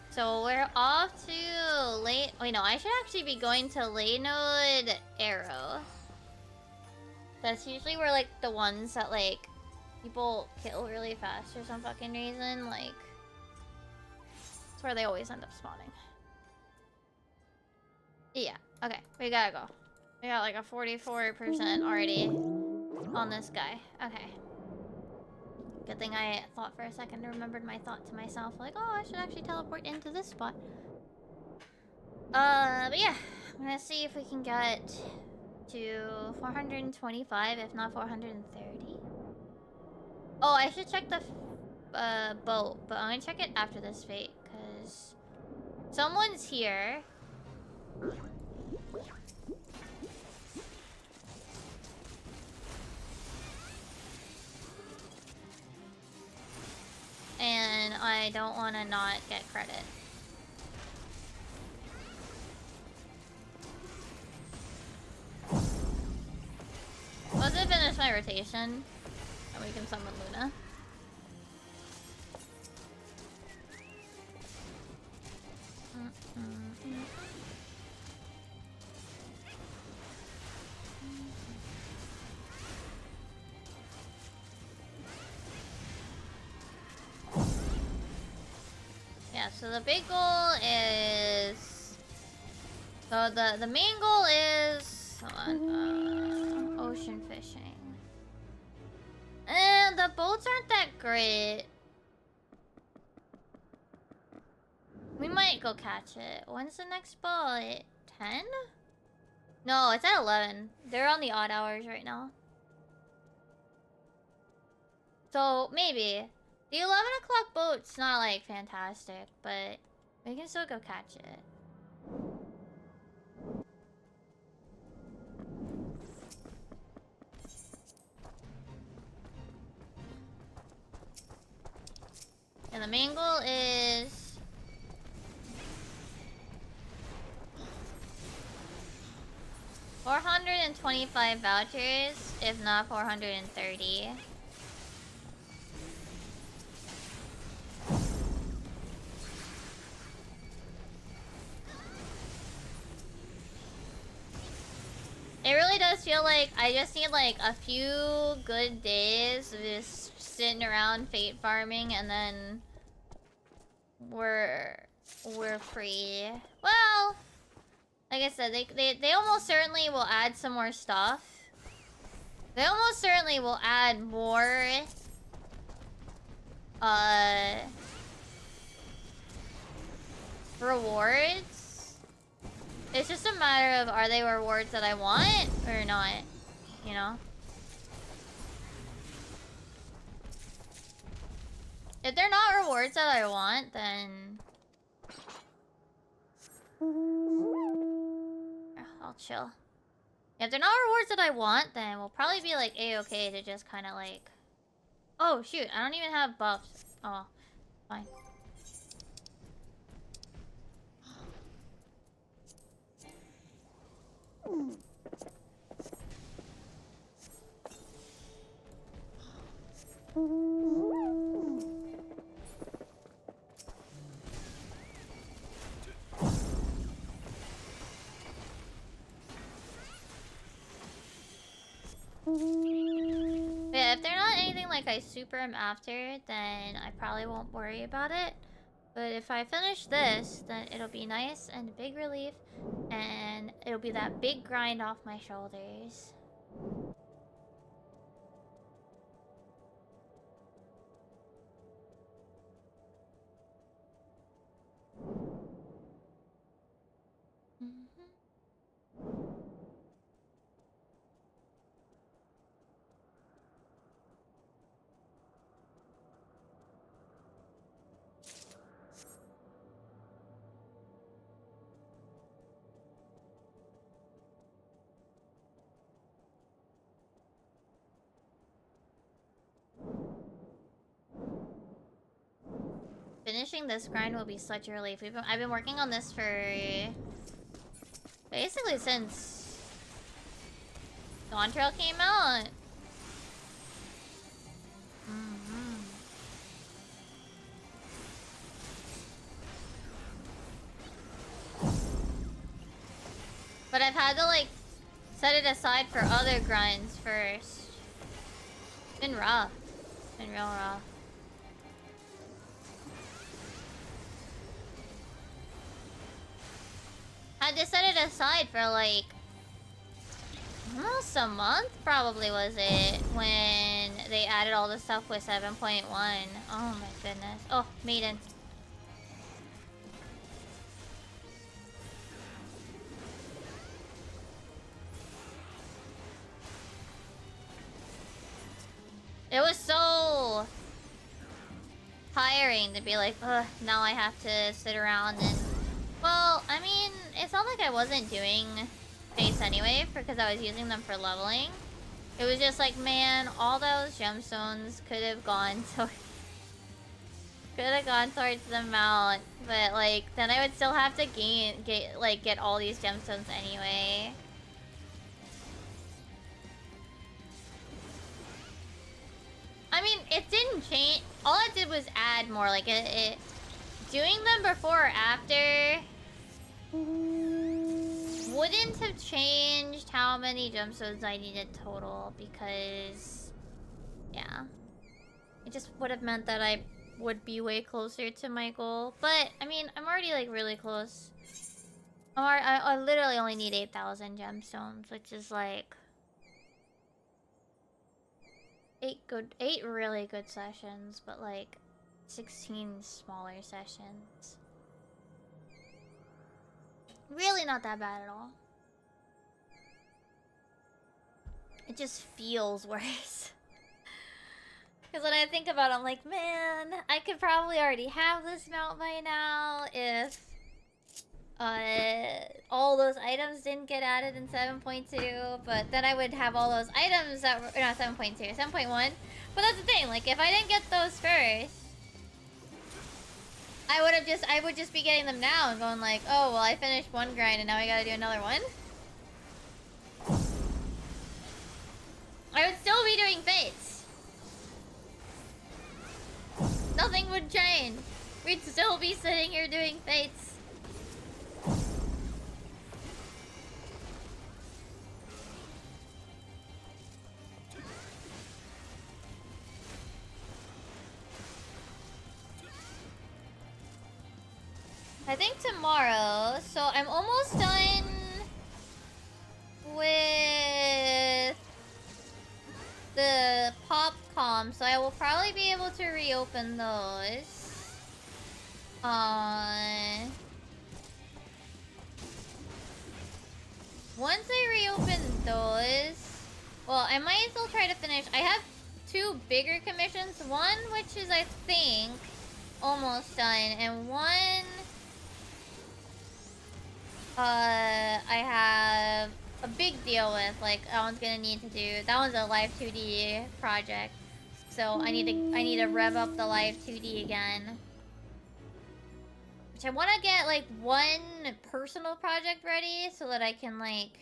So we're off to late. Wait, no, I should actually be going to Laynode Arrow. That's usually where like the ones that like people kill really fast for some fucking reason. Like, it's where they always end up spawning. Yeah, okay, we gotta go. We got like a 44% already on this guy. Okay. Good thing I thought for a second, remembered my thought to myself, like, oh, I should actually teleport into this spot. But yeah, I'm gonna see if we can get to 425, if not 430. Oh, I should check the boat, but I'm gonna check it after this fate, because someone's here. And I don't want to not get credit. Once I finish my rotation, and we can summon Luna. Yeah, so the big goal is... So the main goal is... Hold on, ocean fishing. And the boats aren't that great. We might go catch it. When's the next boat? 10? No, it's at 11. They're on the odd hours right now. So, maybe. The 11 o'clock boat's not, like, fantastic, but we can still go catch it. And the main goal is... $425 vouchers, if not 430. It really does feel like I just need like a few good days of just sitting around fate farming, and then we're free. Well, like I said, they almost certainly will add some more stuff. They almost certainly will add more rewards. It's just a matter of, are they rewards that I want or not, you know? If they're not rewards that I want, then I'll chill. If they're not rewards that I want, then we'll probably be like A-okay to just kind of like... Oh shoot, I don't even have buffs. Oh, fine. Yeah, if they're not anything like I super am after, then I probably won't worry about it. But if I finish this, then it'll be nice and a big relief, and it'll be that big grind off my shoulders. finishing this grind will be such a relief. I've been working on this for basically since Dawn Trail came out. But I've had to like set it aside for other grinds first. It's been rough. It's been real rough. Had to set it aside for like almost a month, probably was it, when they added all the stuff with 7.1. Oh my goodness. Oh, Maiden. It was so tiring to be like, ugh, now I have to sit around and... Well, I mean, it's not like I wasn't doing face anyway, because I was using them for leveling. It was just like, man, all those gemstones could have gone to... could have gone towards the mount, but like, then I would still have to get all these gemstones anyway. I mean, it didn't change. All it did was add more. Like, it doing them before or after wouldn't have changed how many gemstones I needed total, because, yeah. It just would have meant that I would be way closer to my goal. But, I mean, I'm already, like, really close. I literally only need 8,000 gemstones, which is, like... 8 really good sessions, but like 16 smaller sessions. Really not that bad at all. It just feels worse. Because when I think about it, I'm like, man, I could probably already have this mount by now if all those items didn't get added in 7.2, but then I would have all those items that were not 7.2, 7.1. But that's the thing, like if I didn't get those first, I would just be getting them now and going like, oh well, I finished one grind and now I gotta do another one. I would still be doing fates. Nothing would change. We'd still be sitting here doing fates. I think tomorrow, so I'm almost done with the Popcom, so I will probably be able to reopen those. Once I reopen those, well, I might as well try to finish. I have 2 bigger commissions, one which is, I think, almost done, and one... I have a big deal with, like, that one's gonna need to do. That one's a live 2D project, so I need to rev up the live 2D again. Which I want to get like one personal project ready so that I can like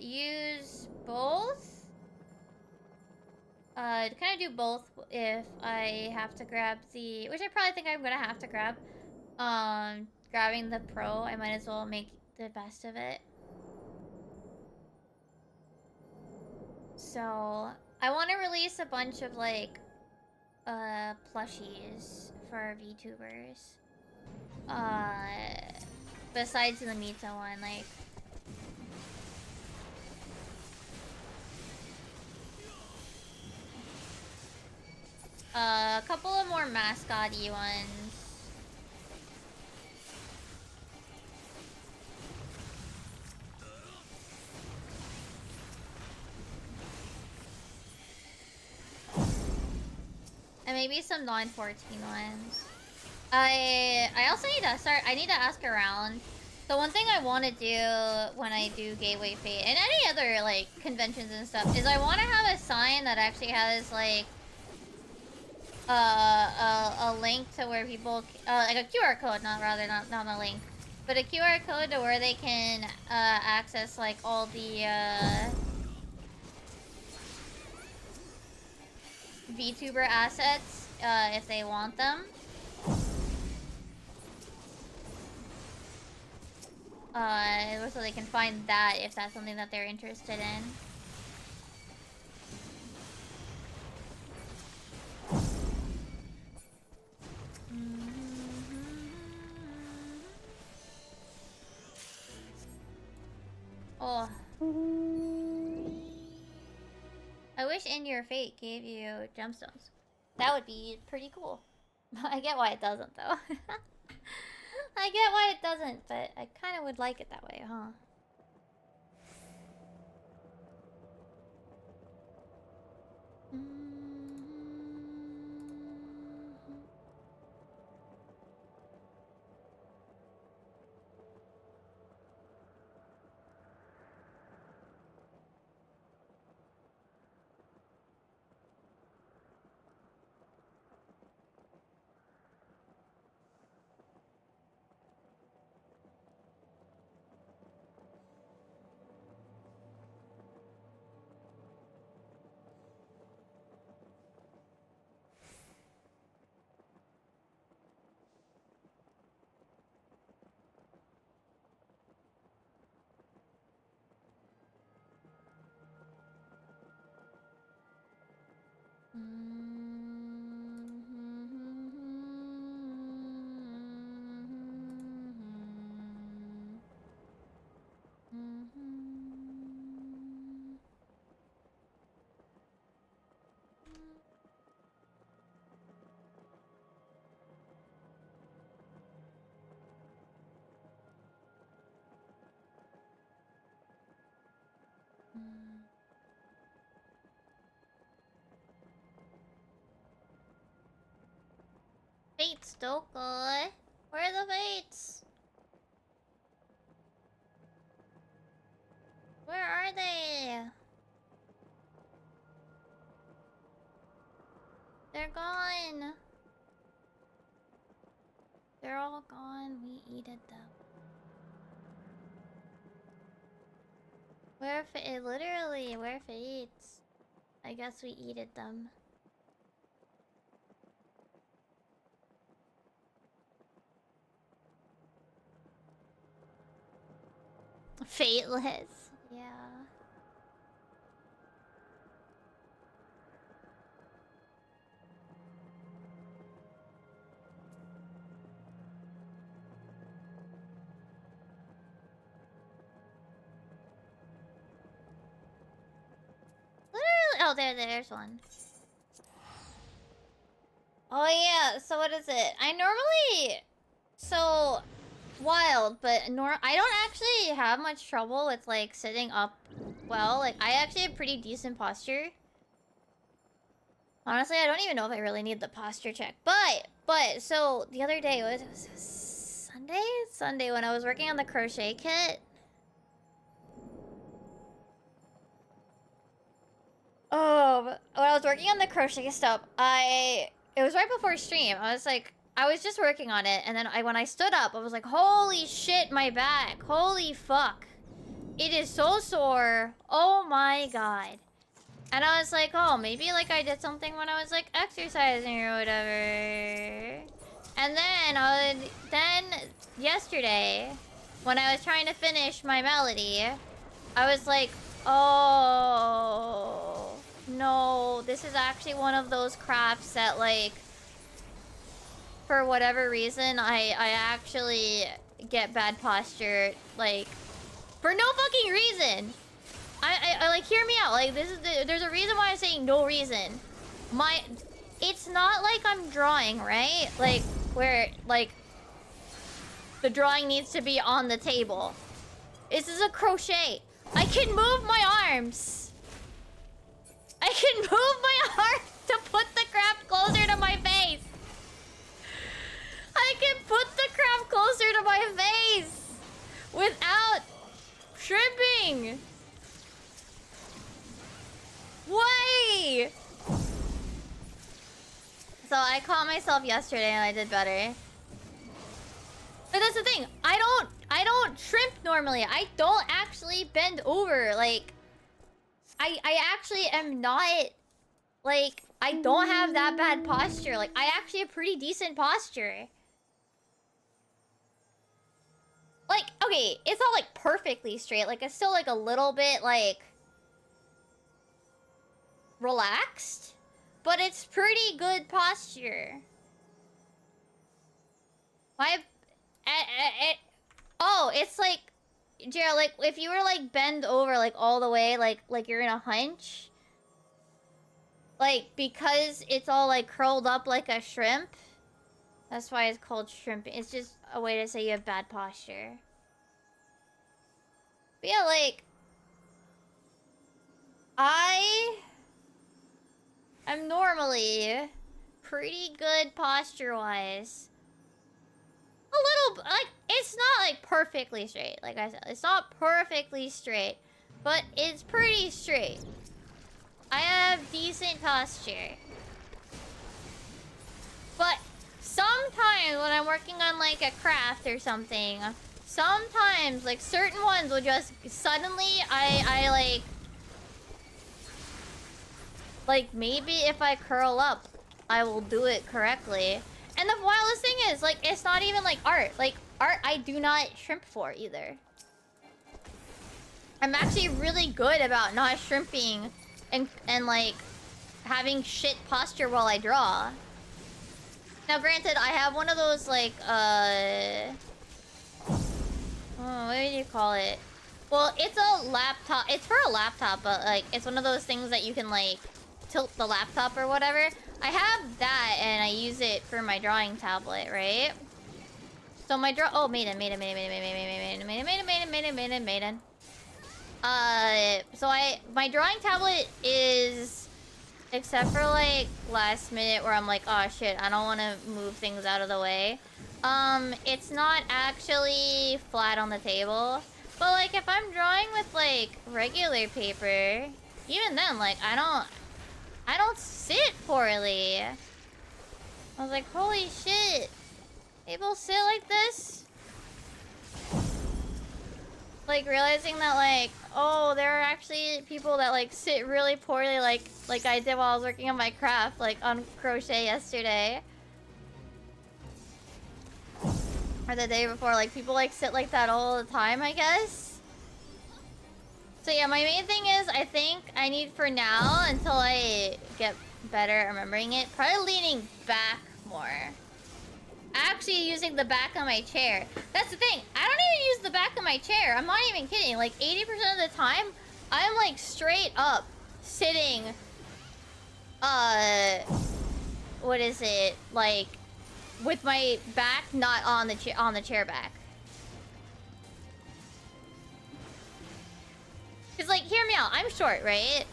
use both. Kind of do both if I have to grab the, which I probably think I'm gonna have to grab. Grabbing the Pro, I might as well make the best of it. So, I want to release a bunch of, like, plushies for VTubers. Besides the Mita one, like... a couple of more mascot-y ones. And maybe some non-14 ones. I also need to start, I need to ask around. The one thing I want to do when I do Gateway Fate, and any other, like, conventions and stuff, is I want to have a sign that actually has, like, a link to where people like a QR code, not a link, but a QR code to where they can access like all the VTuber assets if they want them. So they can find that if that's something that they're interested in. Oh. I wish In Your Fate gave you gemstones. That would be pretty cool. I get why it doesn't, though. I get why it doesn't, but I kind of would like it that way, huh? Fates, don't go. Where are the fates? Where are they? They're gone. They're all gone. We eated them. Where literally, where fates? I guess we eated them. Fateless. Yeah. Literally. Oh, there's one. Oh yeah. So what is it? I normally wild, but I don't actually have much trouble with like sitting up well. Like I actually have pretty decent posture. Honestly, I don't even know if I really need the posture check. But so the other day was Sunday? Sunday when I was working on the crochet kit. Oh, when I was working on the crochet stuff, it was right before stream. I was just working on it, and then when I stood up, I was like, holy shit, my back. Holy fuck. It is so sore. Oh my god. And I was like, oh, maybe like I did something when I was like exercising or whatever. And then yesterday, when I was trying to finish my melody, I was like, oh no, this is actually one of those crafts that like, for whatever reason, I actually get bad posture, like, for no fucking reason. I like, hear me out. Like, there's a reason why I'm saying no reason. It's not like I'm drawing, right? Like, where, like, the drawing needs to be on the table. This is a crochet. I can move my arms. I can move my arms to put the craft closer to my face. I can put the craft closer to my face without tripping. Why? So I caught myself yesterday and I did better. But that's the thing. I don't shrimp normally. I don't actually bend over. Like, I actually am not, like, I don't have that bad posture. Like, I actually have pretty decent posture. Like, okay, it's not like perfectly straight. Like, it's still like a little bit like relaxed, but it's pretty good posture. Oh, it's like, Gerald, like if you were like bend over like all the way, like you're in a hunch, like because it's all like curled up like a shrimp. That's why it's called shrimping. It's just a way to say you have bad posture. But yeah, like I am normally pretty good posture-wise. A little, like, it's not like perfectly straight. Like I said, it's not perfectly straight, but it's pretty straight. I have decent posture. But sometimes when I'm working on like a craft or something, sometimes like certain ones will just suddenly I like maybe if I curl up, I will do it correctly. And the wildest thing is, like, it's not even like art. Like, art I do not shrimp for either. I'm actually really good about not shrimping and like having shit posture while I draw. Now granted, I have one of those like what do you call it? Well, it's a laptop. It's for a laptop, but like it's one of those things that you can like tilt the laptop or whatever. I have that and I use it for my drawing tablet, right? So my maiden. So my drawing tablet is, except for like last minute where I'm like, oh shit, I don't want to move things out of the way. It's not actually flat on the table. But like if I'm drawing with like regular paper, even then, like I don't sit poorly. I was like, holy shit. People sit like this? Like realizing that like, oh, there are actually people that like sit really poorly like I did while I was working on my craft, like on crochet yesterday. Or the day before, like people like sit like that all the time, I guess. So yeah, my main thing is I think I need for now, until I get better at remembering it, probably leaning back more. Actually using the back of my chair. That's the thing. I don't even use the back of my chair. I'm not even kidding. Like 80% of the time, I'm like straight up sitting, what is it? Like with my back not on the chair back. Cause like, hear me out. I'm short, right?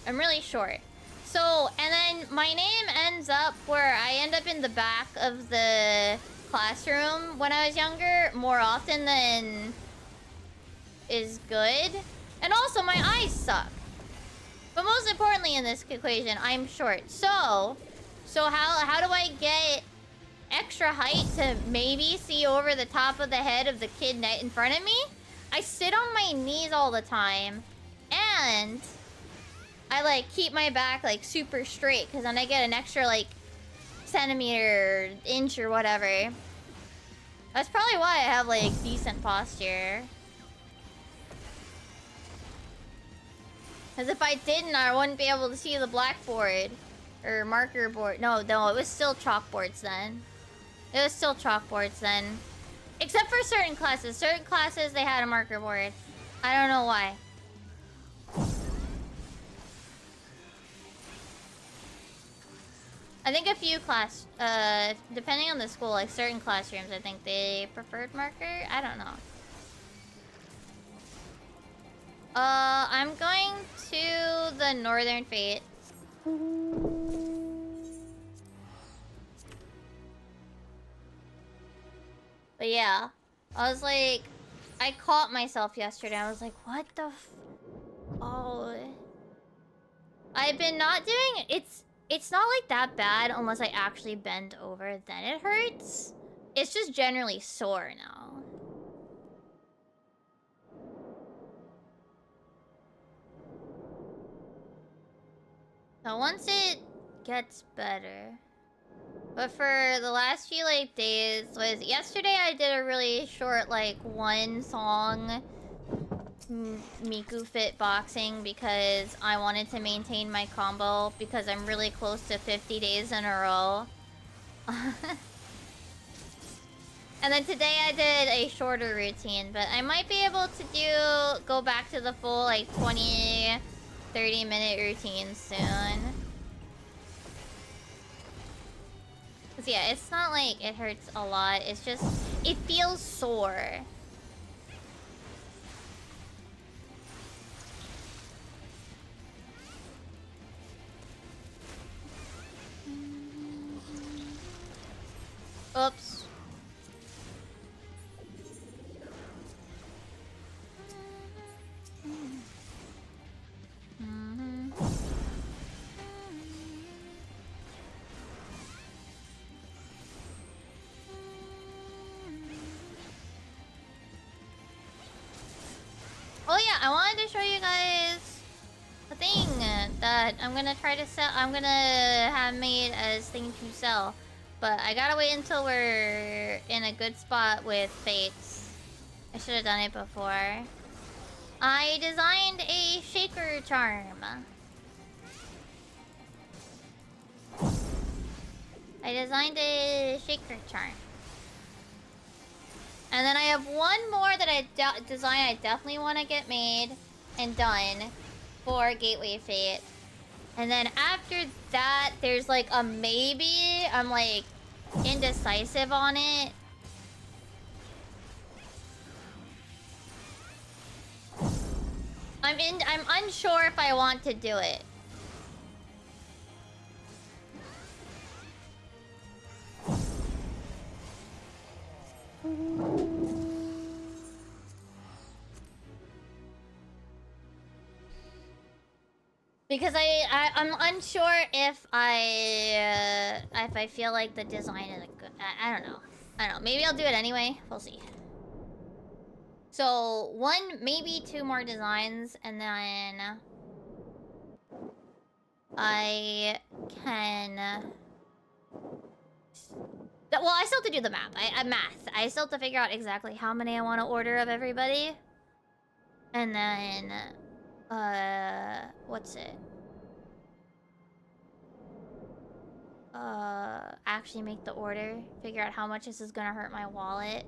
I'm really short. So, and then my name ends up where I end up in the back of the classroom when I was younger more often than is good. And also my eyes suck. But most importantly in this equation, I'm short. So how do I get extra height to maybe see over the top of the head of the kid in front of me? I sit on my knees all the time, and I like keep my back like super straight, because then I get an extra like centimeter, inch or whatever. That's probably why I have like decent posture. Because if I didn't, I wouldn't be able to see the blackboard or marker board. No, it was still chalkboards then. It was still chalkboards then. Except for certain classes. Certain classes, they had a marker board. I don't know why. I think a few depending on the school, like certain classrooms, I think they preferred marker. I don't know. I'm going to the Northern Fate. But yeah, I was like, I caught myself yesterday. I was like, what the oh. I've been not doing, It's not like that bad unless I actually bend over, then it hurts. It's just generally sore now. So once it gets better. But for the last few like days was yesterday I did a really short like one song Miku Fit boxing because I wanted to maintain my combo because I'm really close to 50 days in a row. And then today I did a shorter routine, but I might be able to go back to the full like 20, 30-minute routine soon. Cause yeah, it's not like it hurts a lot, it's just, it feels sore. Oops. Oh yeah, I wanted to show you guys a thing that I'm gonna try to sell. I'm gonna have made as thing to sell. But I gotta wait until we're in a good spot with fates. I should have done it before. I designed a shaker charm. And then I have one more that I designed I definitely want to get made and done for Gateway Fate. And then after that, there's like a maybe. I'm like indecisive on it. I'm unsure if I want to do it. Because I'm unsure if I feel like the design is a good. I don't know. Maybe I'll do it anyway. We'll see. So one, maybe two more designs, and then I can. Well, I still have to do the math. I still have to figure out exactly how many I want to order of everybody, and then what's it? Actually make the order. Figure out how much this is gonna hurt my wallet.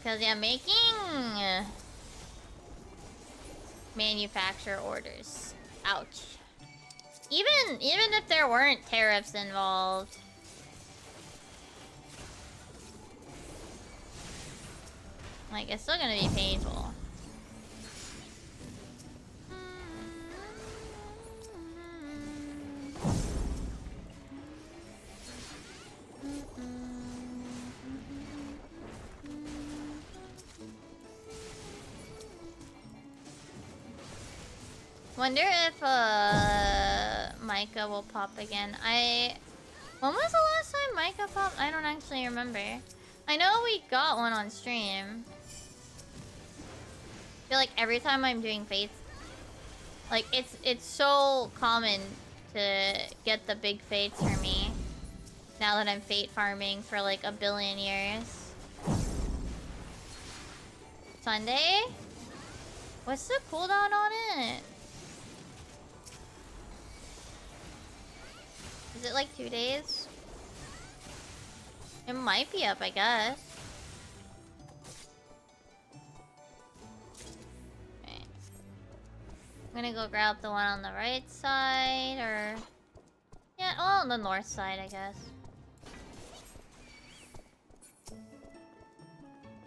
Because yeah, making manufacturer orders. Ouch. Even if there weren't tariffs involved. Like, it's still gonna be painful. Wonder if Micah will pop again. When was the last time Micah popped? I don't actually remember. I know we got one on stream. I feel like every time I'm doing fates, like it's so common to get the big fates for me. Now that I'm fate farming for like a billion years. Sunday? What's the cooldown on it? Is it like 2 days? It might be up, I guess. Okay. I'm gonna go grab the one on the right side, or... Yeah, oh, on the north side, I guess.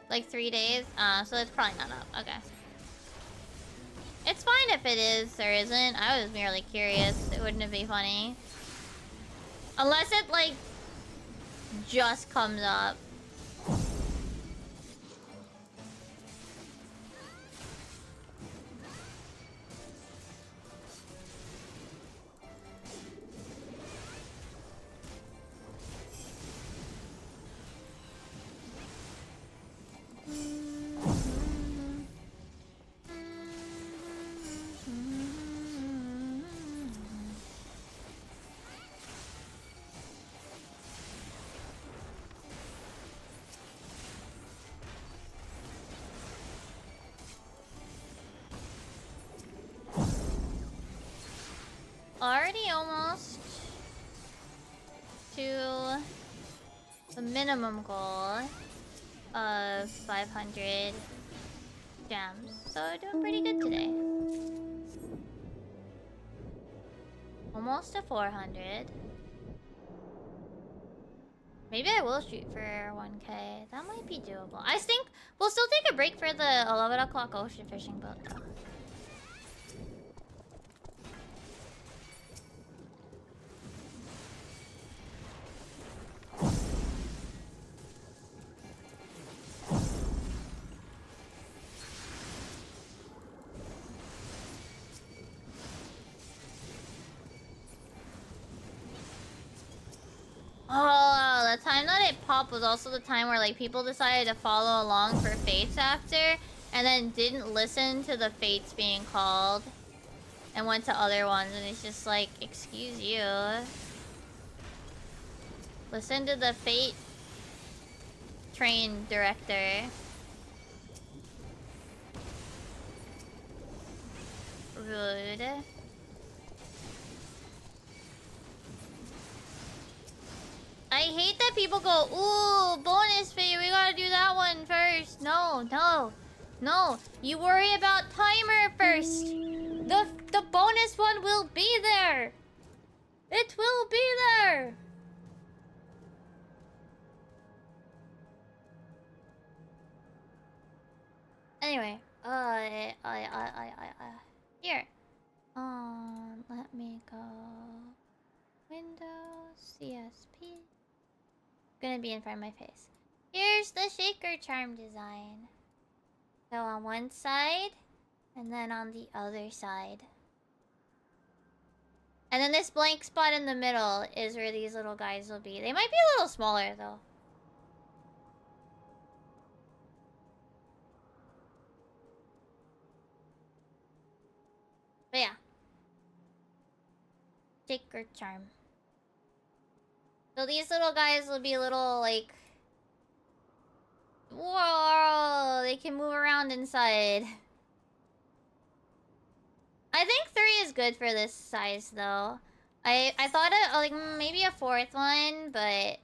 Like 3 days? So it's probably not up. Okay. It's fine if it is or isn't. I was merely curious. It wouldn't it be funny? Unless it, like, just comes up. Already almost to the minimum goal of 500 gems. So doing pretty good today. Almost to 400. Maybe I will shoot for 1k. That might be doable. I think we'll still take a break for the 11 o'clock ocean fishing boat though. Oh, the time that it popped was also the time where, like, people decided to follow along for fates after, and then didn't listen to the fates being called, and went to other ones, and it's just like, excuse you. Listen to the fate train director. Rude. I hate that people go, ooh, bonus fee, we gotta do that one first. No, no, no. You worry about timer first. The bonus one will be there. It will be there. Anyway, here. Let me go. Windows, CSP. Gonna be in front of my face. Here's the shaker charm design. So on one side, and then on the other side. And then this blank spot in the middle is where these little guys will be. They might be a little smaller though. But yeah. Shaker charm. So these little guys will be little, like... Whoa! They can move around inside. I think 3 is good for this size, though. I thought of, like, maybe a 4th one, but...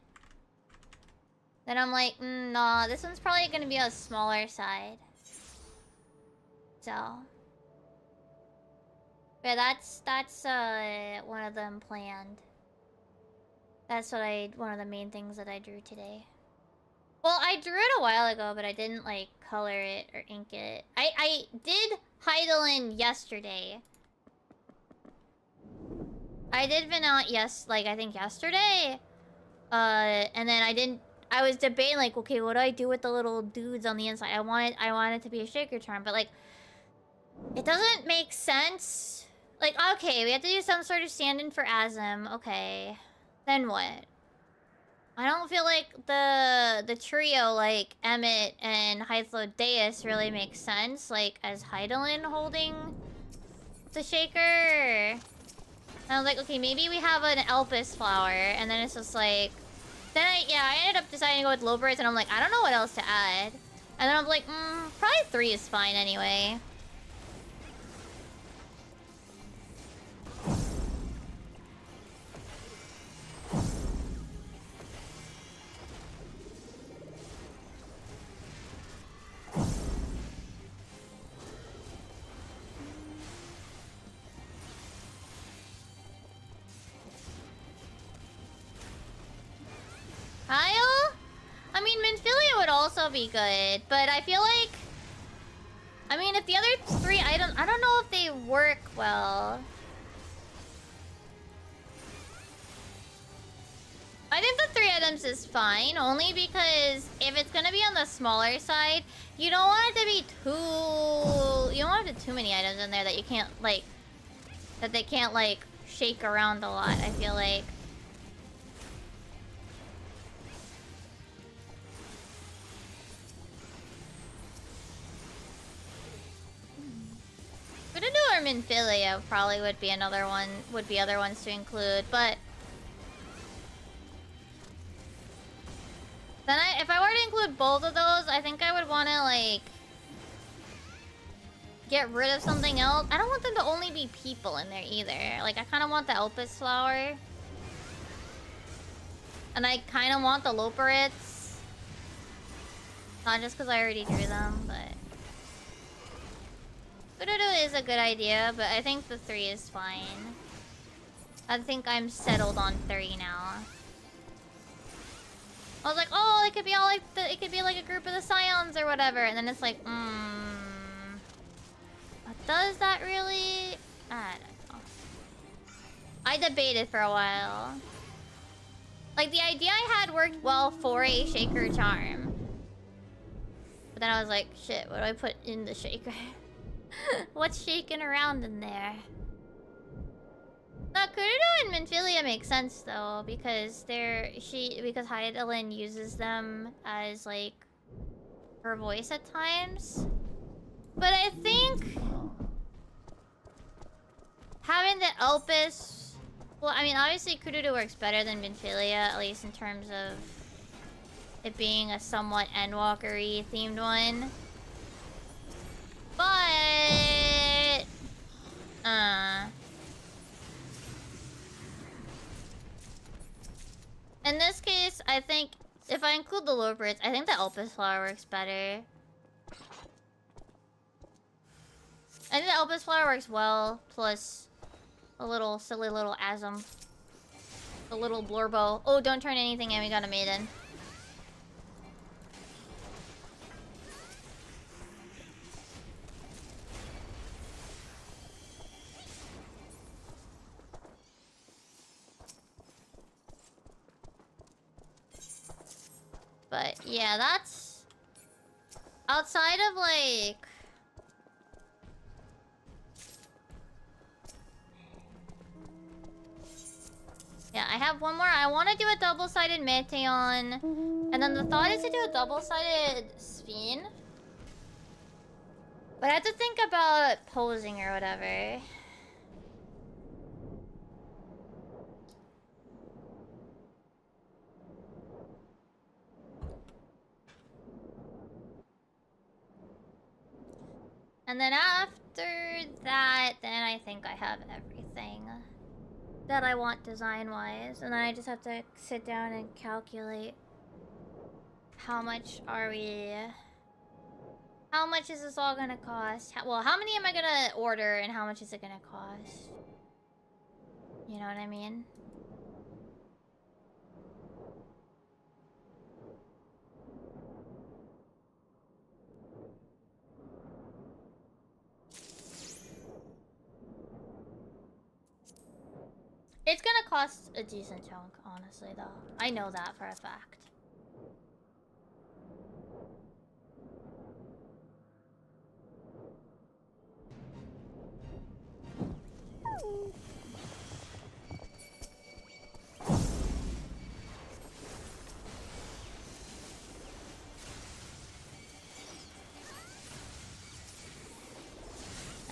Then I'm like, nah, this one's probably gonna be a smaller side. So... But that's one of them planned. That's one of the main things that I drew today. Well, I drew it a while ago, but I didn't, like, color it or ink it. I did Heidelin yesterday. I did Venant, I think yesterday. And then I was debating, like, okay, what do I do with the little dudes on the inside? I want it to be a shaker charm, but, like, it doesn't make sense. Like, okay, we have to do some sort of stand-in for Azim. Okay. Then what? I don't feel like the trio, like, Emmett and Hythlodeus really makes sense, like, as Heidelin holding the shaker. And I was like, okay, maybe we have an Elpis flower, and then it's just like... Then I ended up deciding to go with Lowbirds, and I'm like, I don't know what else to add. And then I'm like, probably 3 is fine anyway. Kyle? I mean, Minfilia would also be good, but I feel I mean, if the other 3 items... I don't know if they work well. I think the 3 items is fine, only because if it's gonna be on the smaller side, you don't want it to be too... You don't want too many items in there that you can't, like... That they can't, like, shake around a lot, I feel like. Kududu or Minfilia probably would be another one, would be other ones to include, but... Then if I were to include both of those, I think I would want to, like... Get rid of something else. I don't want them to only be people in there either. Like, I kind of want the Elpis flower. And I kind of want the Loporits. Not just because I already drew them, but... Kududu is a good idea, but I think the 3 is fine. I think I'm settled on 3 now. I was like, oh, it could be all like it could be like a group of the Scions or whatever, and then it's like, does that really? I don't know. I debated for a while. Like, the idea I had worked well for a Shaker Charm. But then I was like, shit, what do I put in the Shaker? What's shaking around in there? Now, Kurudo and Minfilia make sense though, because because Hydaelyn uses them as like her voice at times. But I think having the Elpis, well, I mean, obviously Kurudo works better than Minfilia, at least in terms of it being a somewhat Endwalker-y themed one. But in this case, I think if I include the Loporits, I think the Elpis flower works better. I think the Elpis flower works well, plus a little silly little Asm. The little Blorbo. Oh, don't turn anything in, we got a maiden. But yeah, that's outside of like yeah, I have one more. I want to do a double-sided Meteon, and then the thought is to do a double-sided Sphin. But I have to think about posing or whatever. And then after that, then I think I have everything that I want design-wise. And then I just have to sit down and calculate how much is this all gonna cost? Well, how many am I gonna order and how much is it gonna cost? You know what I mean? It's gonna cost a decent chunk, honestly, though. I know that for a fact.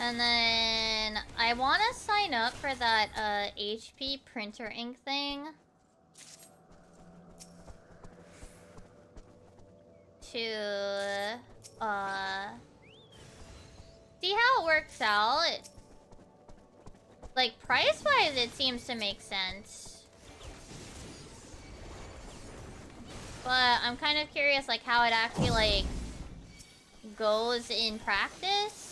And then I want to sign up for that HP printer ink thing to see how it works out. Like, price-wise, it seems to make sense. But I'm kind of curious, like, how it actually, like, goes in practice.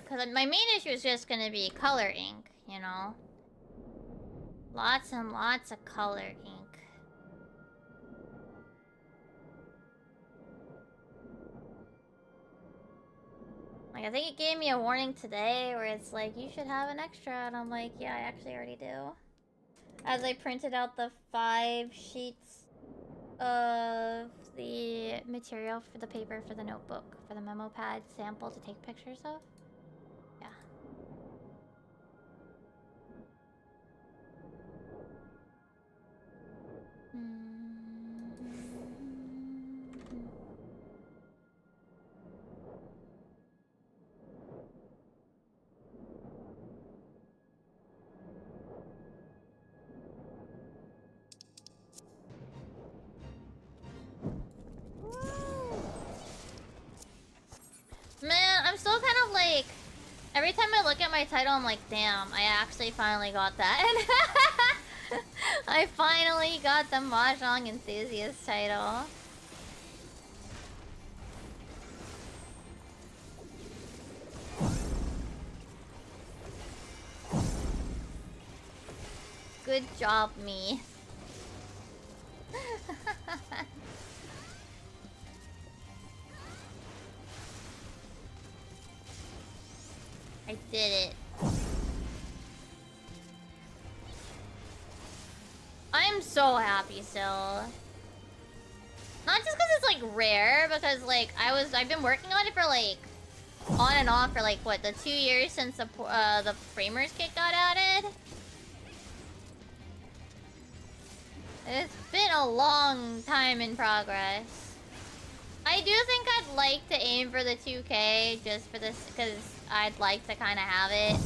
Cause my main issue is just gonna be color ink, you know? Lots and lots of color ink. Like, I think it gave me a warning today where it's like, you should have an extra, and I'm like, yeah, I actually already do. As I printed out the 5 sheets of the material for the paper for the notebook, for the memo pad sample to take pictures of. Yeah. Man, I'm still kind of like... Every time I look at my title, I'm like, damn, I actually finally got that. I finally got the Mahjong Enthusiast title. Good job, me. I did it. I'm so happy still. Not just because it's like rare, because like I've been working on it for like on and off for like what, the 2 years since the framers kit got added. It's been a long time in progress. I do think I'd like to aim for the 2K just for this, because I'd like to kind of have it.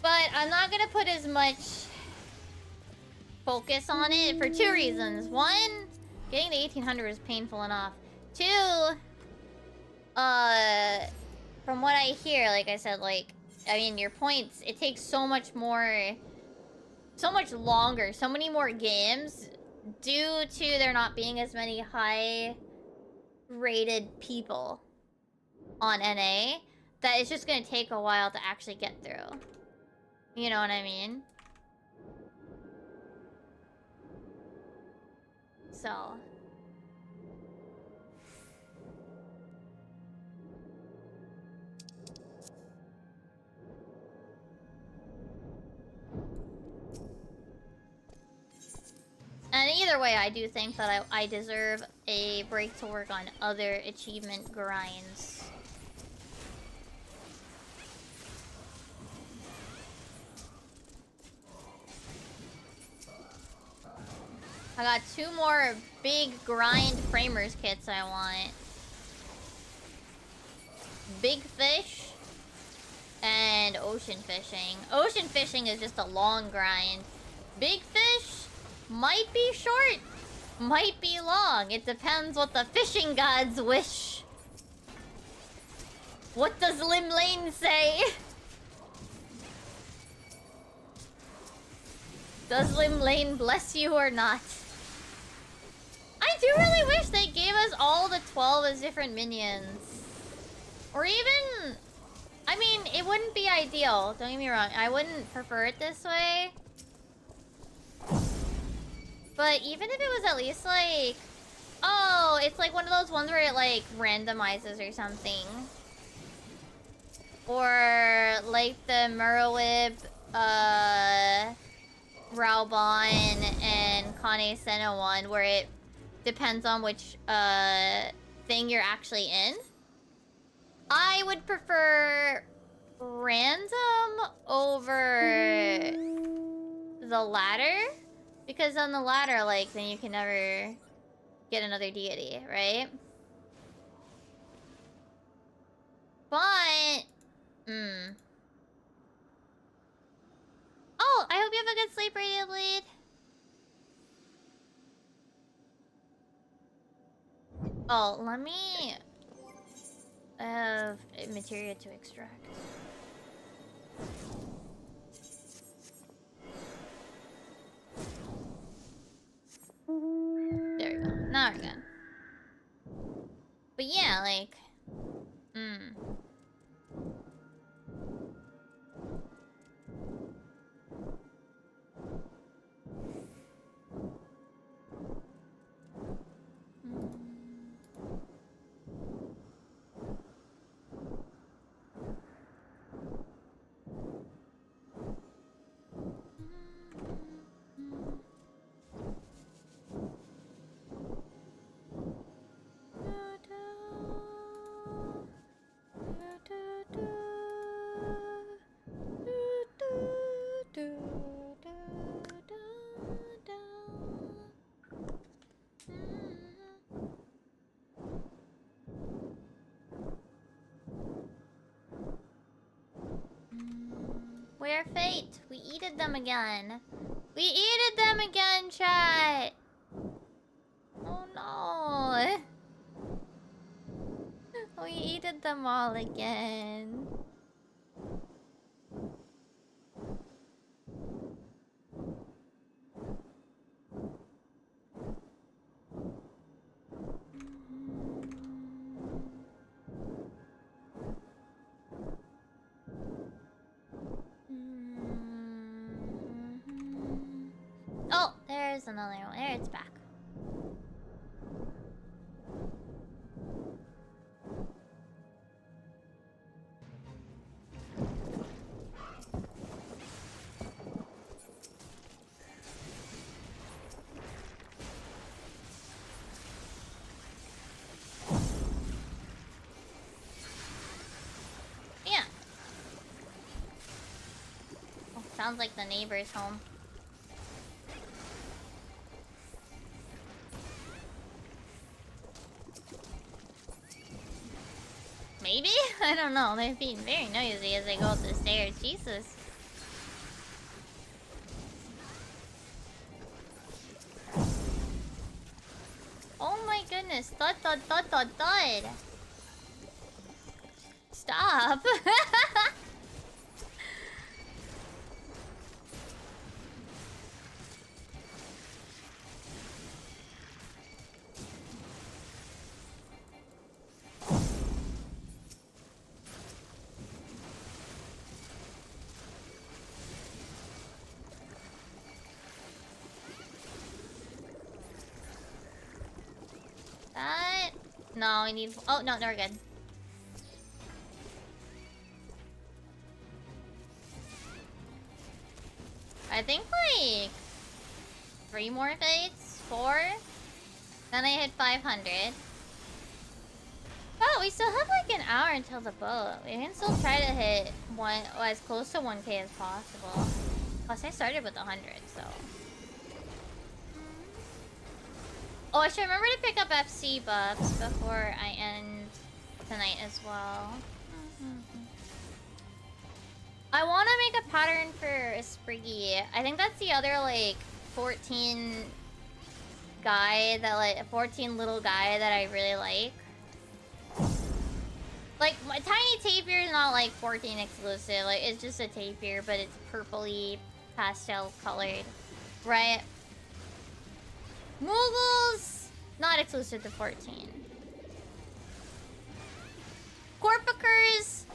But I'm not gonna put as much focus on it for 2 reasons. One, getting to 1800 is painful enough. 2, from what I hear, like I said, like, I mean, your points, it takes so much more, so much longer, so many more games due to there not being as many high-rated people on NA that it's just gonna take a while to actually get through. You know what I mean? So... And either way, I do think that I deserve a break to work on other achievement grinds. I got 2 more big grind framers kits I want. Big fish and ocean fishing. Ocean fishing is just a long grind. Big fish might be short, might be long. It depends what the fishing gods wish. What does Lim Lane say? Does Lim Lane bless you or not? I do really wish they gave us all the 12 as different minions. Or even... I mean, it wouldn't be ideal. Don't get me wrong. I wouldn't prefer it this way. But even if it was at least like... Oh, it's like one of those ones where it like randomizes or something. Or like the Merowib, Raubon, and Kane Senna one where it depends on which thing you're actually in. I would prefer random over the latter. Because on the latter, like, then you can never get another deity, right? But... Oh, I hope you have a good sleep, Radio Bleed. Oh, let me... have materia to extract. There we go. Now we're good. But yeah, like... Mm. We're fate. We eated them again. We eated them again, chat. Oh no. We eated them all again. Oh, there's another one. There, it's back. Yeah. Oh, sounds like the neighbor's home. Maybe? I don't know. They're being very noisy as they go up the stairs. Jesus. Oh my goodness. Thud, thud, thud, thud, thud. Stop. That... No, we need... Oh, no, we're good. I think, like... 3 more fates? 4? Then I hit 500. Oh, we still have, like, an hour until the boat. We can still try to hit as close to 1k as possible. Plus, I started with 100, so... Oh, I should remember to pick up FC buffs before I end tonight as well. I want to make a pattern for a Spriggy. I think that's the other, like, 14 guy that, like, 14 little guy that I really like. Like, my Tiny Tapir is not, like, 14 exclusive. Like, it's just a tapir, but it's purpley, pastel colored. Right? Moogles! Not exclusive to 14. Corpicers!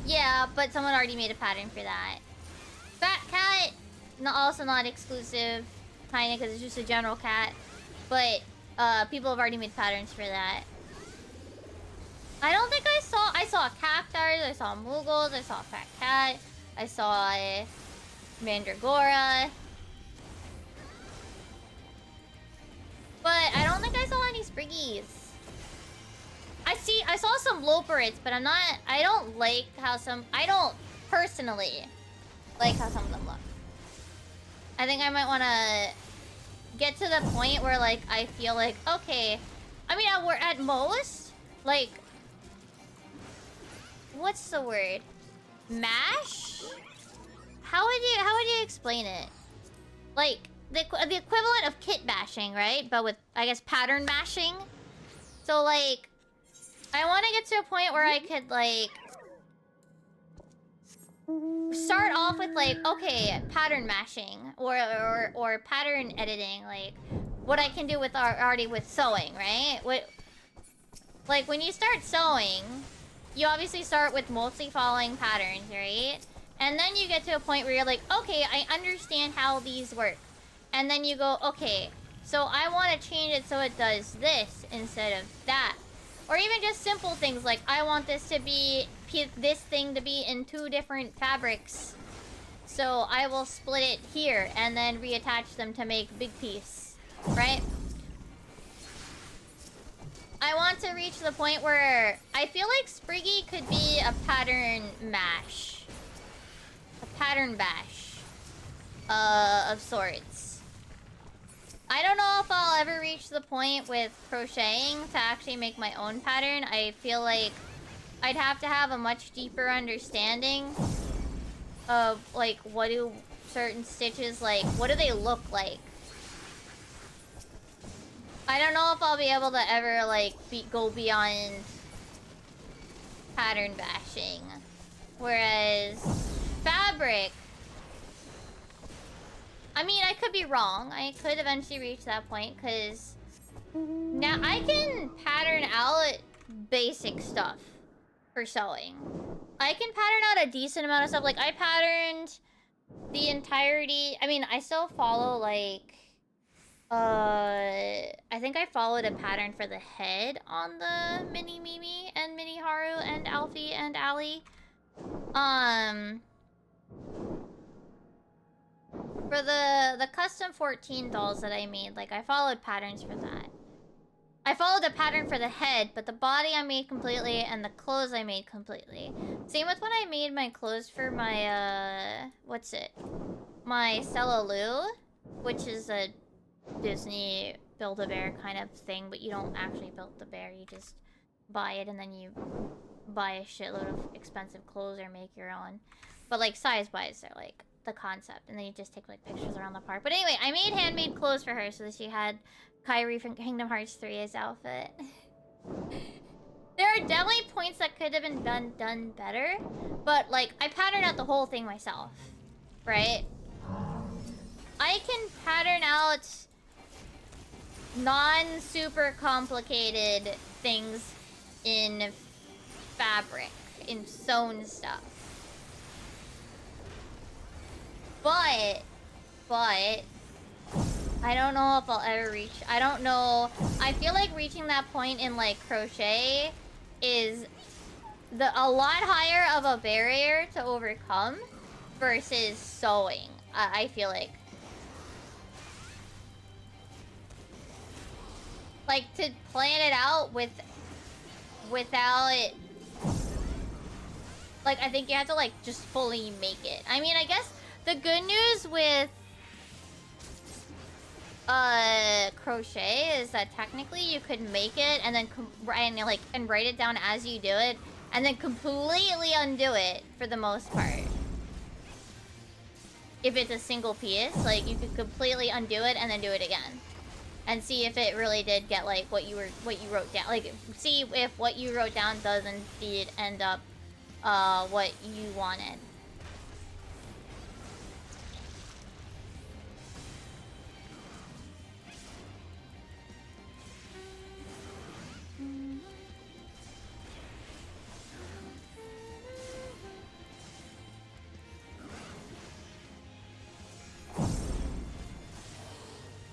Yeah, but someone already made a pattern for that. Fat Cat! Also not exclusive. Kinda, because it's just a general cat. But, people have already made patterns for that. I don't think I saw Cactars, I saw Moogles, I saw Fat Cat, I saw Mandragora. But I don't think I saw any Spriggies. I saw some Loperids, but I don't like how I don't personally like how some of them look. I think I might want to get to the point where, like, I feel like, okay, I mean, we're at most, like, what's the word? Mash? How would you explain it? Like, the equivalent of kit bashing, right? But with, I guess, pattern mashing. So, like, I want to get to a point where I could, like, start off with, like, okay, pattern mashing or pattern editing, like what I can do with already with sewing, right? Like, when you start sewing, you obviously start with mostly following patterns, right? And then you get to a point where you're like, okay, I understand how these work. And then you go, okay, so I want to change it so it does this instead of that. Or even just simple things like, I want this to be, this thing to be in 2 different fabrics. So I will split it here and then reattach them to make big piece, right? I want to reach the point where I feel like Spriggy could be a pattern mash. A pattern bash. Of sorts. I don't know if I'll ever reach the point with crocheting to actually make my own pattern. I feel like I'd have to have a much deeper understanding of, like, what do certain stitches, like, what do they look like? I don't know if I'll be able to ever, like, go beyond pattern bashing. Whereas fabric, I mean, I could be wrong. I could eventually reach that point, because now I can pattern out basic stuff for sewing. I can pattern out a decent amount of stuff. Like, I patterned the entirety. I mean, I still follow, like, I think I followed a pattern for the head on the Mini Mimi and Mini Haru and Alfie and Ali. For the custom 14 dolls that I made, like, I followed patterns for that. I followed a pattern for the head, but the body I made completely and the clothes I made completely. Same with when I made my clothes for my, what's it? My Cellaloo, which is a Disney Build-A-Bear kind of thing, but you don't actually build the bear, you just buy it and then you buy a shitload of expensive clothes or make your own. But, like, size-wise, they're, like, the concept, and then you just take, like, pictures around the park. But anyway, I made handmade clothes for her so that she had Kairi from Kingdom Hearts 3's outfit. There are definitely points that could have been done better, but, like, I patterned out the whole thing myself, right? I can pattern out non-super complicated things in fabric, in sewn stuff. But I don't know if I'll ever reach. I don't know. I feel like reaching that point in, like, crochet is a lot higher of a barrier to overcome versus sewing. I feel like. Like, to plan it out without it. Like, I think you have to, like, just fully make it. I mean, I guess the good news with crochet is that technically you could make it and then and write it down as you do it and then completely undo it for the most part. If it's a single piece, like, you could completely undo it and then do it again. And see if it really did get, like, what you wrote down. Like, see if what you wrote down does indeed end up what you wanted.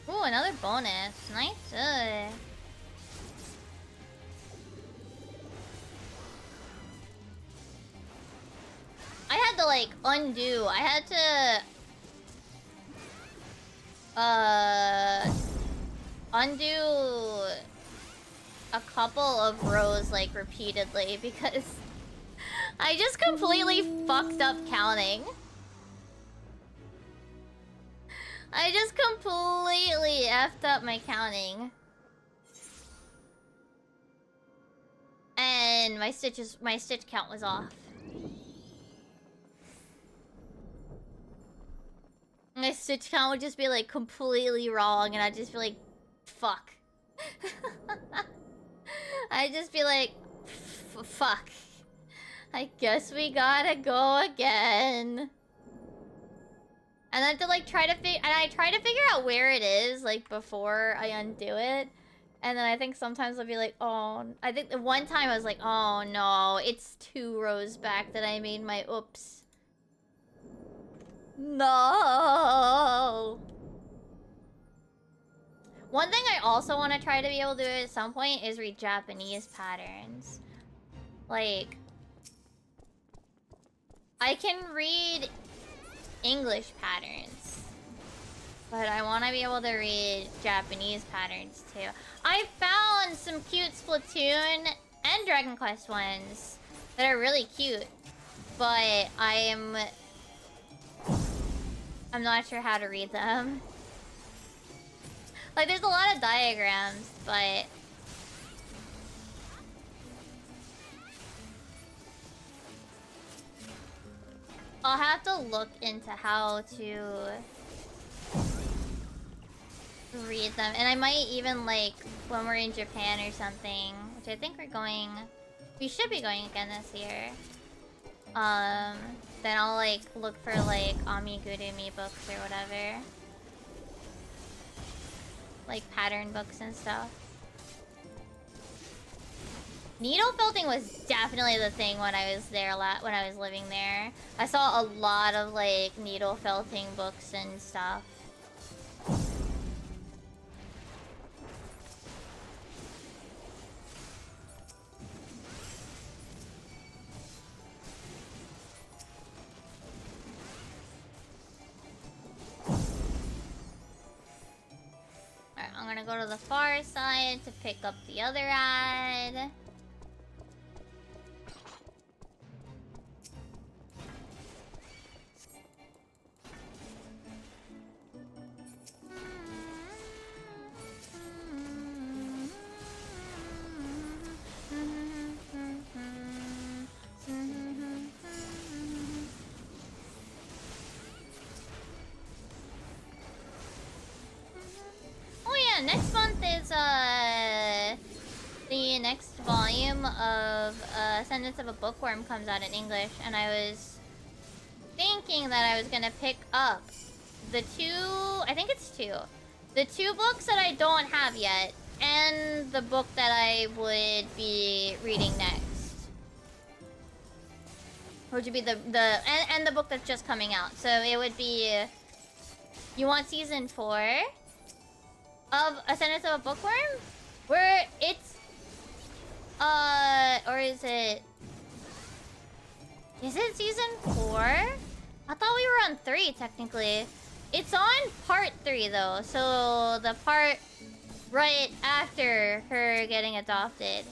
Ooh, another bonus. Nice. I had to, like, undo. I had to undo a couple of rows, like, repeatedly because I just completely fucked up counting. I just completely effed up my counting. And my stitch count was off. My stitch count would just be, like, completely wrong, and I'd just be like, fuck. I'd just be like, fuck. I guess we gotta go again. And I have to, like, try to figure out where it is, like, before I undo it. And then I think sometimes I'll be like, oh, I think the one time I was like, oh no, it's 2 rows back that I made my oops. No. One thing I also want to try to be able to do at some point is read Japanese patterns. Like, I can read English patterns, but I want to be able to read Japanese patterns too. I found some cute Splatoon and Dragon Quest ones that are really cute, but I'm not sure how to read them. Like, there's a lot of diagrams, but I'll have to look into how to read them. And I might even, like, when we're in Japan or something, which I think we should be going again this year. Then I'll, like, look for, like, amigurumi books or whatever. Like, pattern books and stuff. Needle felting was definitely the thing when I was there when I was living there. I saw a lot of, like, needle felting books and stuff. Alright, I'm gonna go to the far side to pick up the other ad. Oh yeah, next month is the next volume of Ascendance of a Bookworm comes out in English, and I was thinking that I was gonna pick up the two books that I don't have yet, and the book that I would be reading next, which would be and the book that's just coming out. So it would be, you want season 4 of Ascendance of a Bookworm, where it's or is it season 4? I thought we were on 3 technically. It's on part 3 though, so the part right after her getting adopted.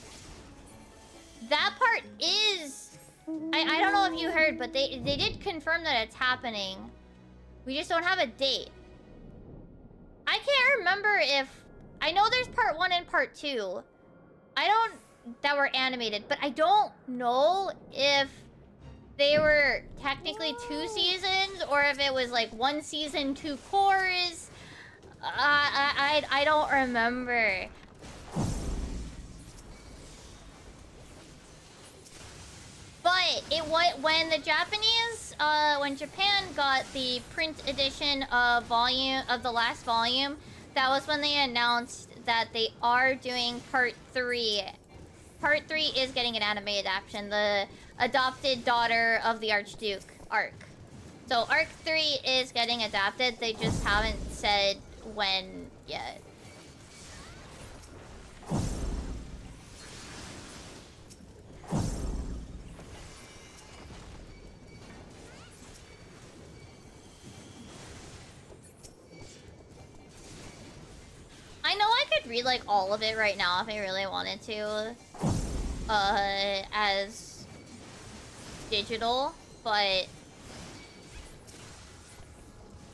That part is, I don't know if you heard, but they did confirm that it's happening. We just don't have a date. I can't remember if, I know there's part 1 and part 2. That were animated, but I don't know if they were technically 2 seasons or if it was like 1 season, 2 cores. I don't remember. But when the Japanese, when Japan got the print edition of the last volume, that was when they announced that they are doing part 3. Part 3 is getting an animated adaptation, the adopted daughter of the Archduke arc. So arc 3 is getting adapted, they just haven't said when yet. I know I could read like all of it right now if I really wanted to, as digital, but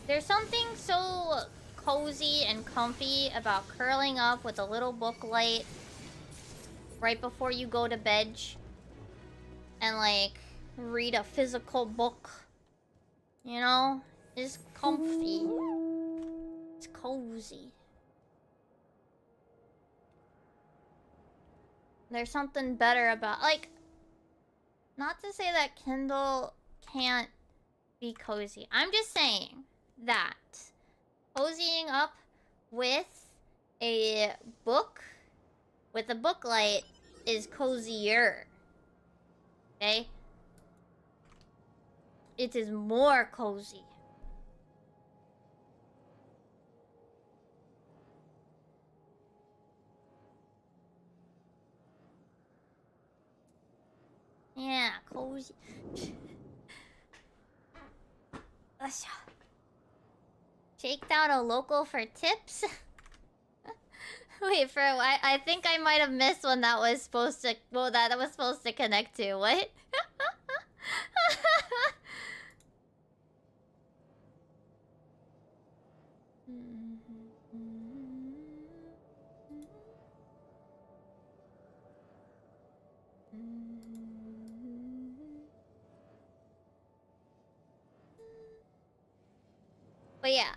there's something so cozy and comfy about curling up with a little book light right before you go to bed and like read a physical book, you know? It's comfy. It's cozy. There's something better about, like, not to say that Kindle can't be cozy. I'm just saying that cozying up with a book with a book light is cozier. Okay? It is more cozy. Yeah, cozy. Shake down a local for tips? Wait, for what? I think I might have missed when that was supposed to... Well, that was supposed to connect to. What? But yeah,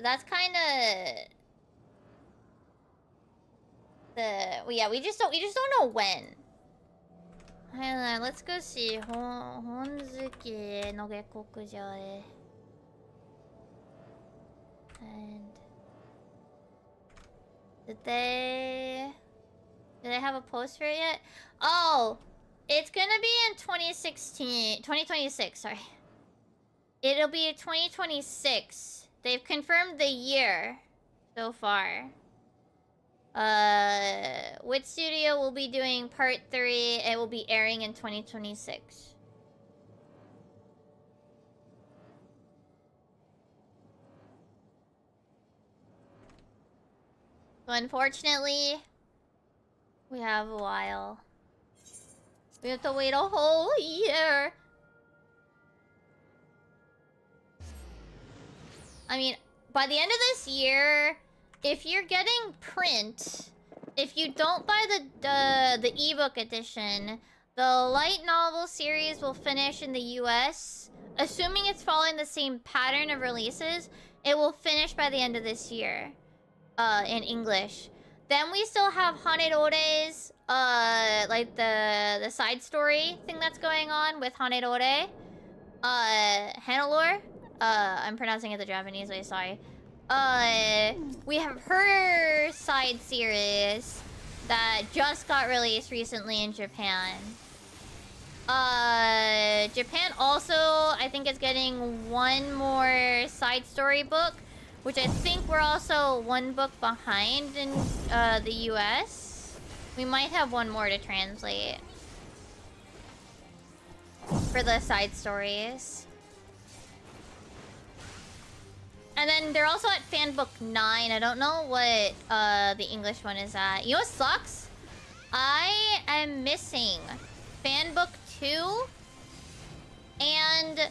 that's kind of the... Well, yeah, we just don't know when. Let's go see Honzuki no Gekkokujo. And did they have a post for it yet? Oh, it's gonna be in 2026, sorry. It'll be 2026. They've confirmed the year so far. Which studio will be doing part 3? It will be airing in 2026. So unfortunately, we have a while. We have to wait a whole year. I mean, by the end of this year, if you're getting print, if you don't buy the ebook edition, the light novel series will finish in the US. Assuming it's following the same pattern of releases, it will finish by the end of this year, in English. Then we still have Hanerores, like the side story thing that's going on with Hanerore. Hannelore. I'm pronouncing it the Japanese way, sorry. We have her side series that just got released recently in Japan. Japan also, I think, is getting one more side story book, which I think we're also one book behind in the US. We might have one more to translate for the side stories. And then they're also at Fanbook 9. I don't know what the English one is at. You know what sucks? I am missing Fanbook 2 and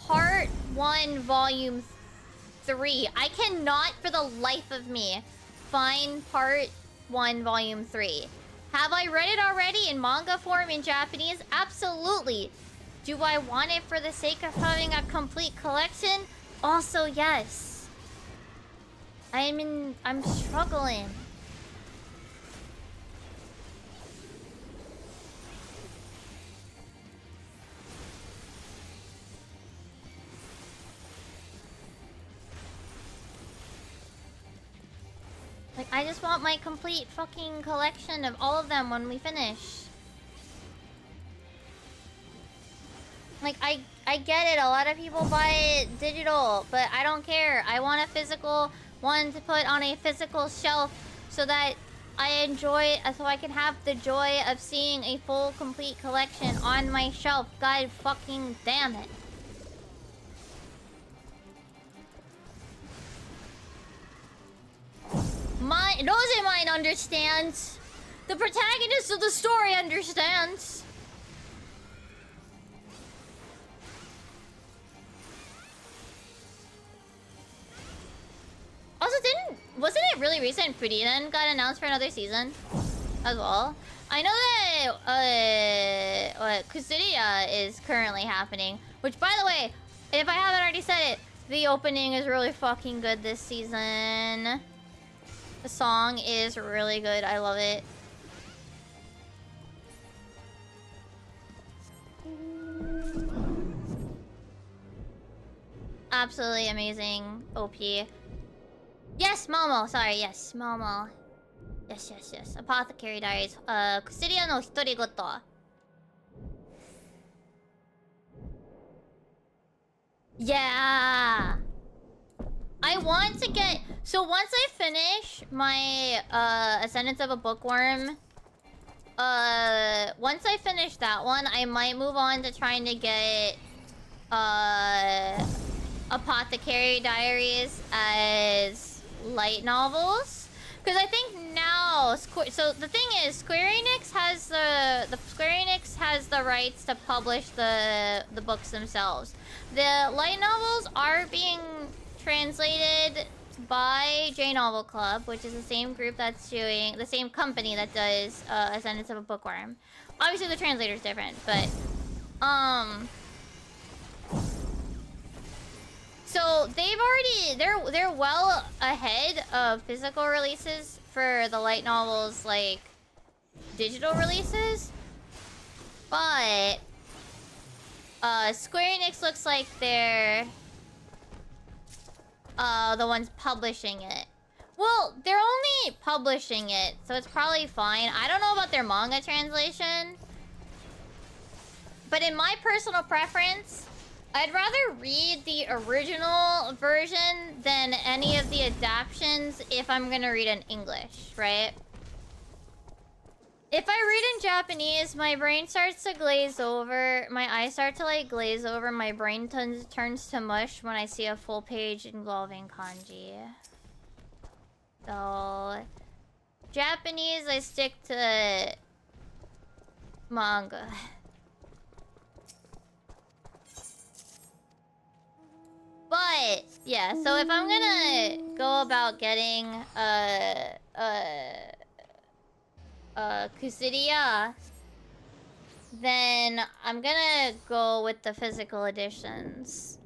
Part 1 Volume 3. I cannot for the life of me find Part 1 Volume 3. Have I read it already in manga form in Japanese? Absolutely. Do I want it for the sake of having a complete collection? Also, yes. I'm struggling. Like, I just want my complete fucking collection of all of them when we finish. Like, I get it, a lot of people buy it digital, but I don't care. I want a physical one to put on a physical shelf so that I enjoy, so I can have the joy of seeing a full, complete collection on my shelf. God fucking damn it. Rose mine understands. The protagonist of the story understands. Also, wasn't it really recent Furiden got announced for another season as well? I know that Kusuria is currently happening, which, by the way, if I haven't already said it, the opening is really fucking good this season. The song is really good. I love it. Absolutely amazing OP. Yes, Momo. Sorry, yes, Momo. Yes, yes, yes. Apothecary Diaries. Kusiria no Hitorigoto. Yeah. I want to get... So once I finish my Ascendance of a Bookworm, once I finish that one, I might move on to trying to get Apothecary Diaries as light novels. Because I think now, so the thing is, Square Enix has the rights to publish the books themselves. The light novels are being translated by J Novel Club, which is the same group that's doing, the same company that does Ascendance of a Bookworm. Obviously the translator's different, but so they've already, they're well ahead of physical releases for the light novels, like digital releases. But Square Enix looks like they're the ones publishing it. Well, they're only publishing it, so it's probably fine. I don't know about their manga translation. But in my personal preference, I'd rather read the original version than any of the adaptions if I'm gonna read in English, right? If I read in Japanese, my brain starts to glaze over. My eyes start to like glaze over. My brain turns to mush when I see a full page involving kanji. So, Japanese, I stick to manga. But yeah, so if I'm gonna go about getting Kusuria, then I'm gonna go with the physical editions.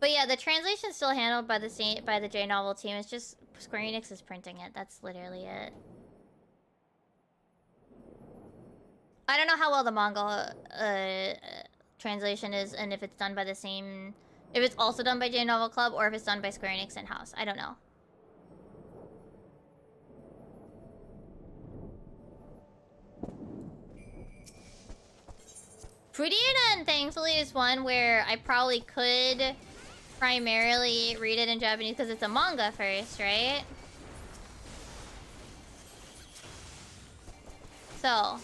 But yeah, the translation's still handled by the J Novel team. It's just Square Enix is printing it. That's literally it. I don't know how well the manga translation is, and if it's done by the same, if it's also done by J Novel Club, or if it's done by Square Enix in-house. I don't know. Fruitian, thankfully, is one where I probably could primarily read it in Japanese because it's a manga first, right? So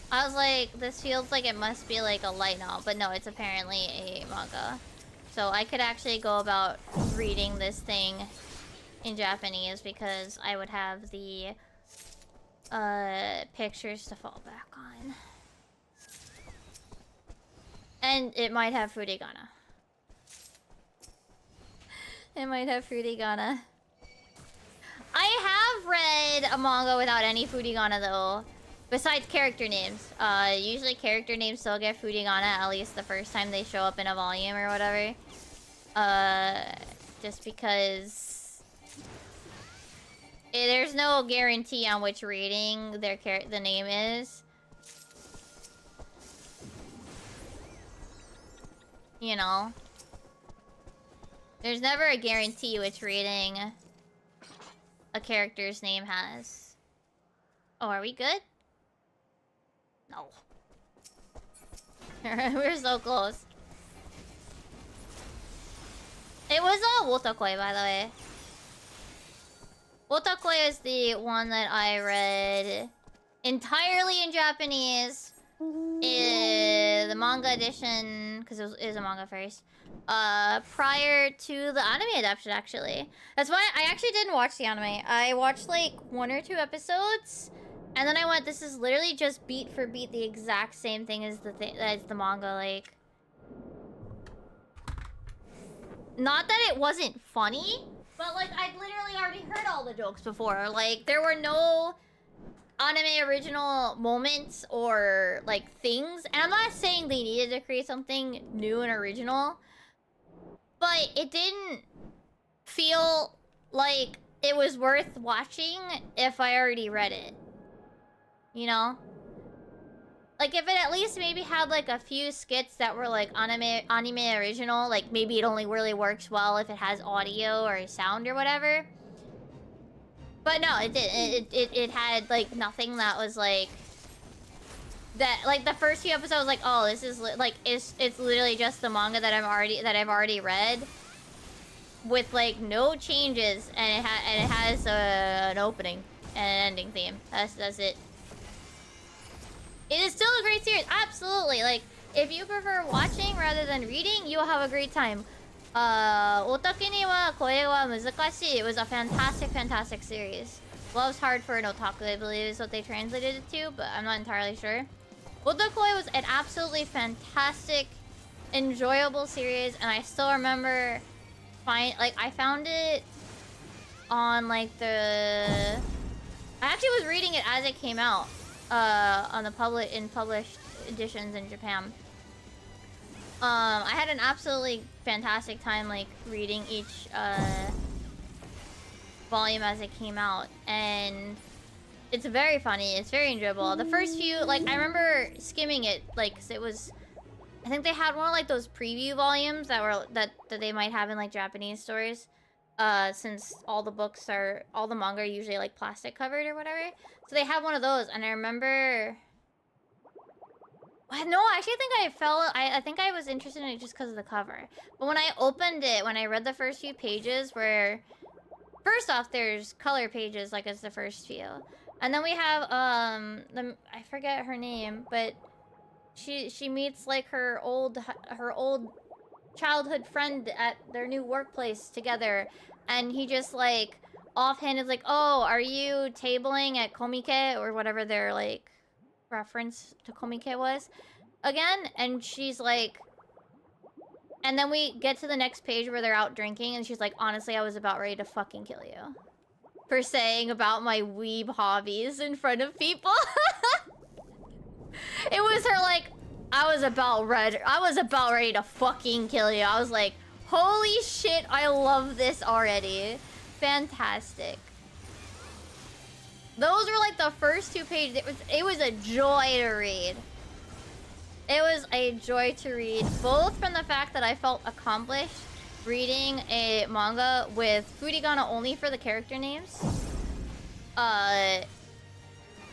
I was like, this feels like it must be like a light novel, but no, it's apparently a manga. So I could actually go about reading this thing in Japanese because I would have the pictures to fall back on. And it might have furigana. It might have furigana. I have read a manga without any furigana though. Besides character names. Usually character names still get furigana at least the first time they show up in a volume or whatever. Just because there's no guarantee on which reading the name is. You know? There's never a guarantee which reading a character's name has. Oh, are we good? No. We're so close. It was a Wotakoi, by the way. Wotakoi is the one that I read entirely in Japanese. The manga edition, because it was a manga first. Prior to the anime adaptation, actually. That's why I actually didn't watch the anime. I watched like 1 or 2 episodes, and then I went, this is literally just beat for beat the exact same thing as the manga. Like, not that it wasn't funny, but like I'd literally already heard all the jokes before. Like, there were no anime original moments or like things, and I'm not saying they needed to create something new and original, but it didn't feel like it was worth watching if I already read it, you know? Like, if it at least maybe had, like, a few skits that were, like, anime original, like, maybe it only really works well if it has audio or sound or whatever. But no, it didn't. It had, like, nothing that was, like... That, like, the first few episodes, like, oh, this is, like, it's literally just the manga that I've already read. With, like, no changes, and it has an opening and an ending theme. That's it. It is still a great series, absolutely. Like, if you prefer watching rather than reading, you'll have a great time. Otake ni wa koe wa muzakashi. It was a fantastic series. Love's hard for an otaku, I believe is what they translated it to, but I'm not entirely sure. Otakoi was an absolutely fantastic, enjoyable series, and I still remember I found it on like I actually was reading it as it came out on the published editions in Japan. I had an absolutely fantastic time like reading each volume as it came out, and it's very funny, it's very enjoyable. The first few, like, I remember skimming it, like, 'cause it was, I think they had one of like those preview volumes that they might have in like Japanese stores, since all the manga are usually like plastic covered or whatever. So they had one of those, and I remember. No, actually, I think I was interested in it just because of the cover. But when I opened it, when I read the first few pages, where first off there's color pages, like it's the first few, and then we have I forget her name, but. She meets like her old childhood friend at their new workplace together, and he just like offhand is like, "Oh, are you tabling at Komike?" or whatever their like reference to Komike was again, and she's like, and then we get to the next page where they're out drinking, and she's like, "Honestly, I was about ready to fucking kill you for saying about my weeb hobbies in front of people." It was her like, I was about ready to fucking kill you. I was like, holy shit, I love this already. Fantastic. Those were like the first two pages. It was a joy to read. It was a joy to read, both from the fact that I felt accomplished reading a manga with furigana only for the character names.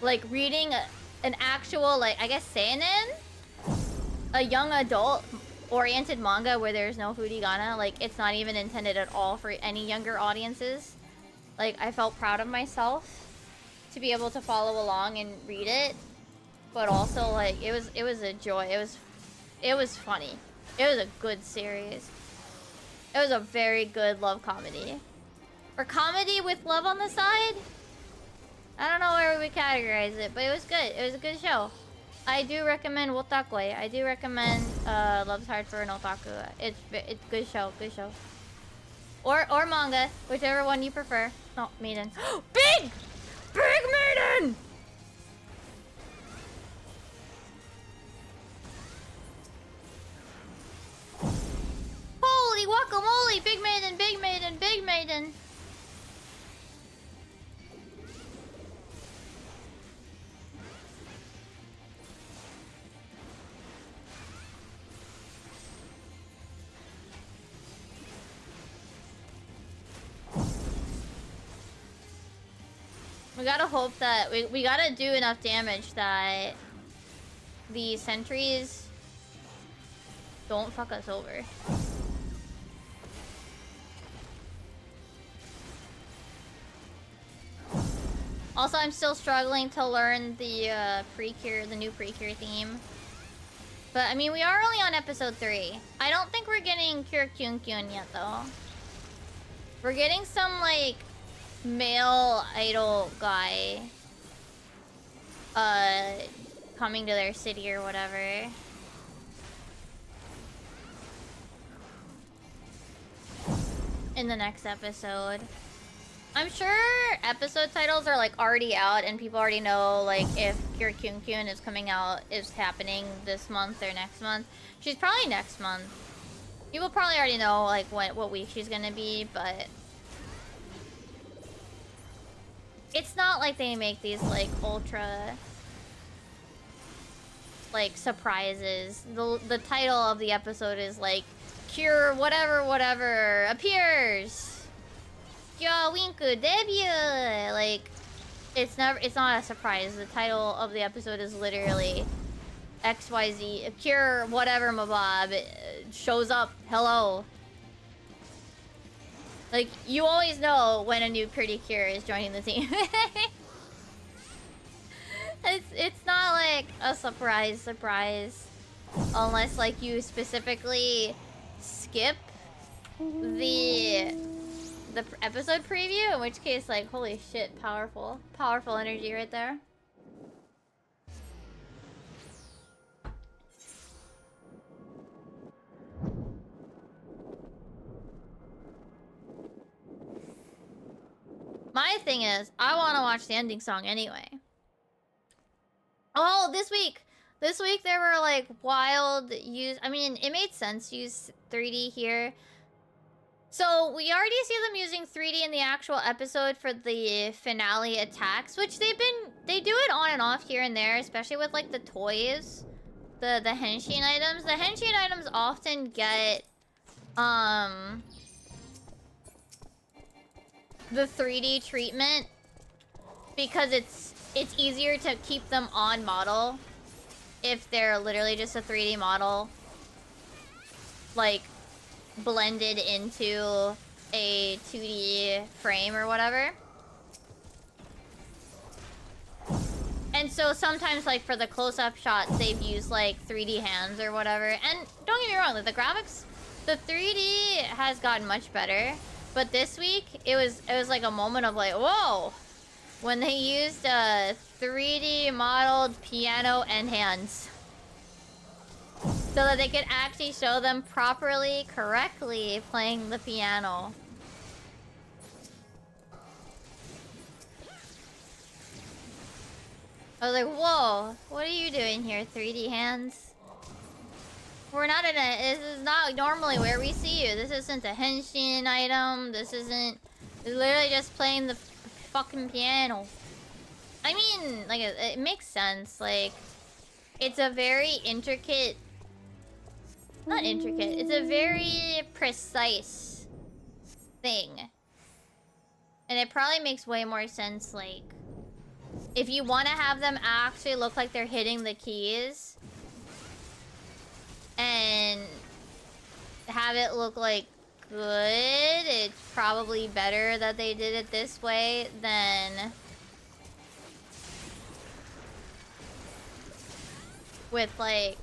Like reading an actual, like, I guess seinen? A young adult oriented manga where there's no furigana. Like, it's not even intended at all for any younger audiences. Like, I felt proud of myself to be able to follow along and read it. But also, like, it was a joy. It was funny. It was a good series. It was a very good love comedy. Or comedy with love on the side? I don't know where we would categorize it, but it was good. It was a good show. I do recommend Wotakoi. I do recommend Love's Hard for an Otaku. It's good show, good show. Or manga, whichever one you prefer. Oh, maiden. Big maiden! Holy guacamole! Big maiden, big maiden, big maiden! We gotta hope that we gotta do enough damage that the sentries don't fuck us over. Also, I'm still struggling to learn the the new Precure theme. But I mean, we are only on episode 3. I don't think we're getting Cure Kyun Kyun yet though. We're getting some like male idol guy coming to their city or whatever. In the next episode. I'm sure episode titles are like already out and people already know like if Cure Kyun Kyun is happening this month or next month. She's probably next month. People probably already know like what week she's gonna be, but it's not like they make these like ultra like surprises. The title of the episode is like Cure whatever whatever appears. Kyo Winku debut. Like it's not a surprise. The title of the episode is literally XYZ Cure whatever mabob shows up. Hello. Like you always know when a new Pretty Cure is joining the team. It's not like a surprise unless like you specifically skip the episode preview, in which case like holy shit, powerful energy right there. My thing is I want to watch the ending song anyway. Oh, this week there were like wild I mean, it made sense to use 3D here. So we already see them using 3D in the actual episode for the finale attacks, which they do it on and off here and there, especially with like the toys, the henshin items. The henshin items often get the 3D treatment because it's easier to keep them on model if they're literally just a 3D model, like, blended into a 2D frame or whatever. And so sometimes, like, for the close-up shots, they've used, like, 3D hands or whatever. And don't get me wrong, like, the graphics, the 3D has gotten much better. But this week, it was like a moment of, like, whoa! When they used a 3D modeled piano and hands. So that they could actually show them properly, correctly playing the piano. I was like, whoa, what are you doing here, 3D hands? We're not in a... This is not normally where we see you. This isn't a henshin item. This isn't... It's literally just playing the fucking piano. I mean, like, it makes sense. Like, it's a very intricate... Not intricate. It's a very precise thing. And it probably makes way more sense, like... If you want to have them actually look like they're hitting the keys... And... have it look, like, good, it's probably better that they did it this way than... with, like...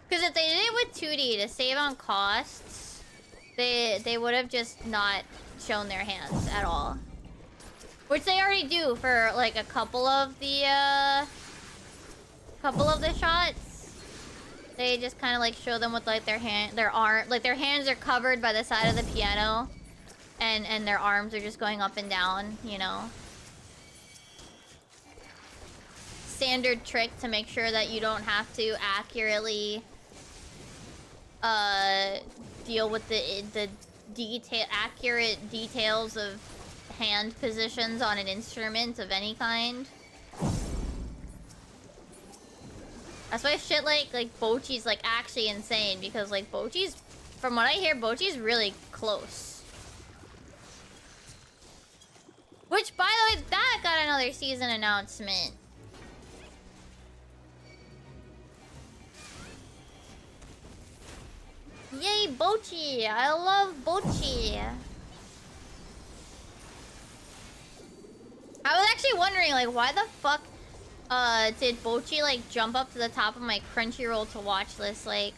Because if they did it with 2D to save on costs, they would have just not shown their hands at all. Which they already do for, like, a couple of the shots. They just kind of, like, show them with, like, their arm... Like, their hands are covered by the side of the piano. And their arms are just going up and down, you know? Standard trick to make sure that you don't have to accurately... deal with the accurate details of hand positions on an instrument of any kind. That's why shit like Bochi's like actually insane, because like Bochi's, from what I hear, Bochi's really close. Which, by the way, that got another season announcement. Yay, Bochi! I love Bochi! I was actually wondering, like, why the fuck did Bochi, like, jump up to the top of my Crunchyroll to watch list? Like,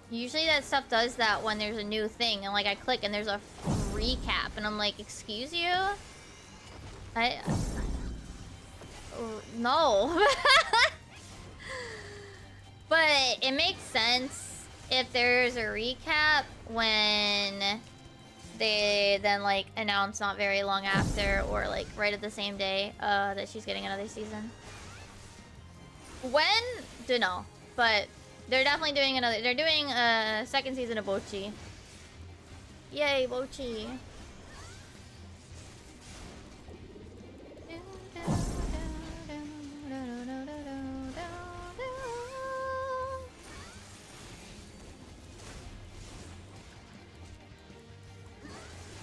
usually that stuff does that when there's a new thing, and, like, I click and there's a recap, and I'm like, excuse you? No. But it makes sense if there's a recap when they then, like, announce not very long after, or, like, right at the same day, that she's getting another season. When? Dunno. But they're definitely doing another... They're doing a second season of Bochi. Yay, Bochi.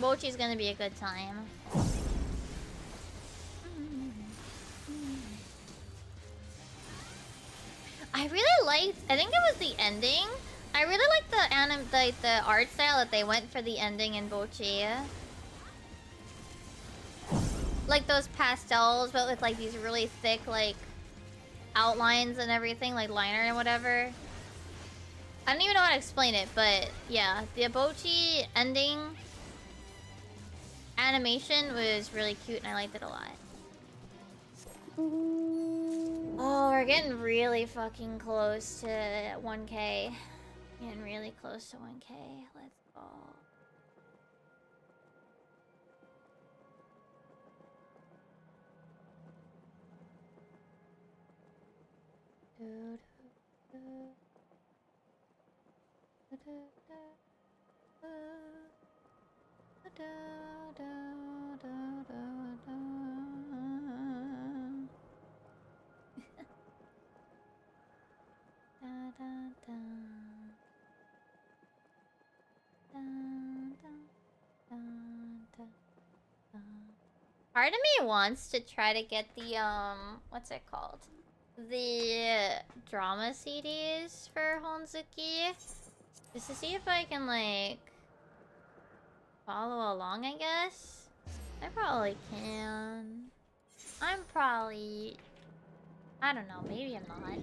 Mochi's gonna be a good time. I really liked, I think it was the ending. I really liked the art style that they went for the ending in Bochi. Like those pastels, but with like these really thick like outlines and everything, like liner and whatever. I don't even know how to explain it, but yeah, the Bochi ending animation was really cute and I liked it a lot. Oh, we're getting really fucking close to 1K. Getting really close to 1K. Let's go. Part of me wants to try to get the what's it called? The drama CDs for Honzuki. Just to see if I can like follow along, I guess. I probably can. I'm probably, I don't know, maybe I'm not.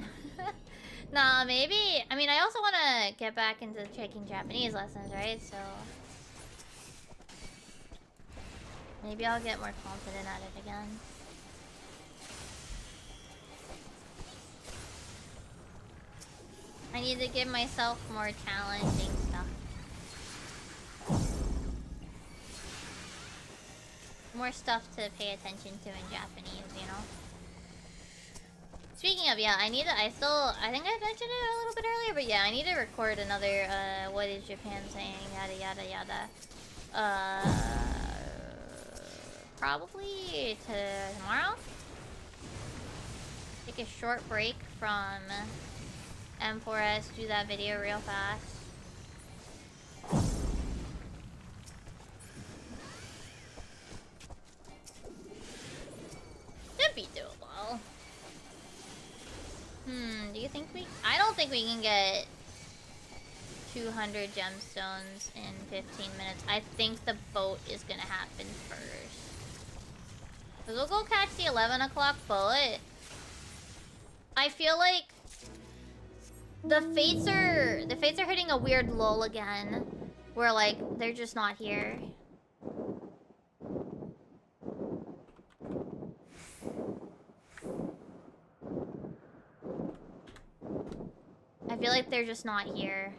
Nah, maybe, I mean, I also want to get back into taking Japanese lessons, right? So maybe I'll get more confident at it again. I need to give myself more challenging stuff. More stuff to pay attention to in Japanese, you know? Speaking of, yeah, I think I mentioned it a little bit earlier, but yeah, I need to record another, what is Japan saying, yada yada yada. Probably tomorrow? Take a short break from M4S, do that video real fast. Should be doable. Do you think I don't think we can get 200 gemstones in 15 minutes. I think the boat is gonna happen first. Cause we'll go catch the 11 o'clock boat. I feel like the fates are hitting a weird lull again, where like they're just not here. I feel like they're just not here.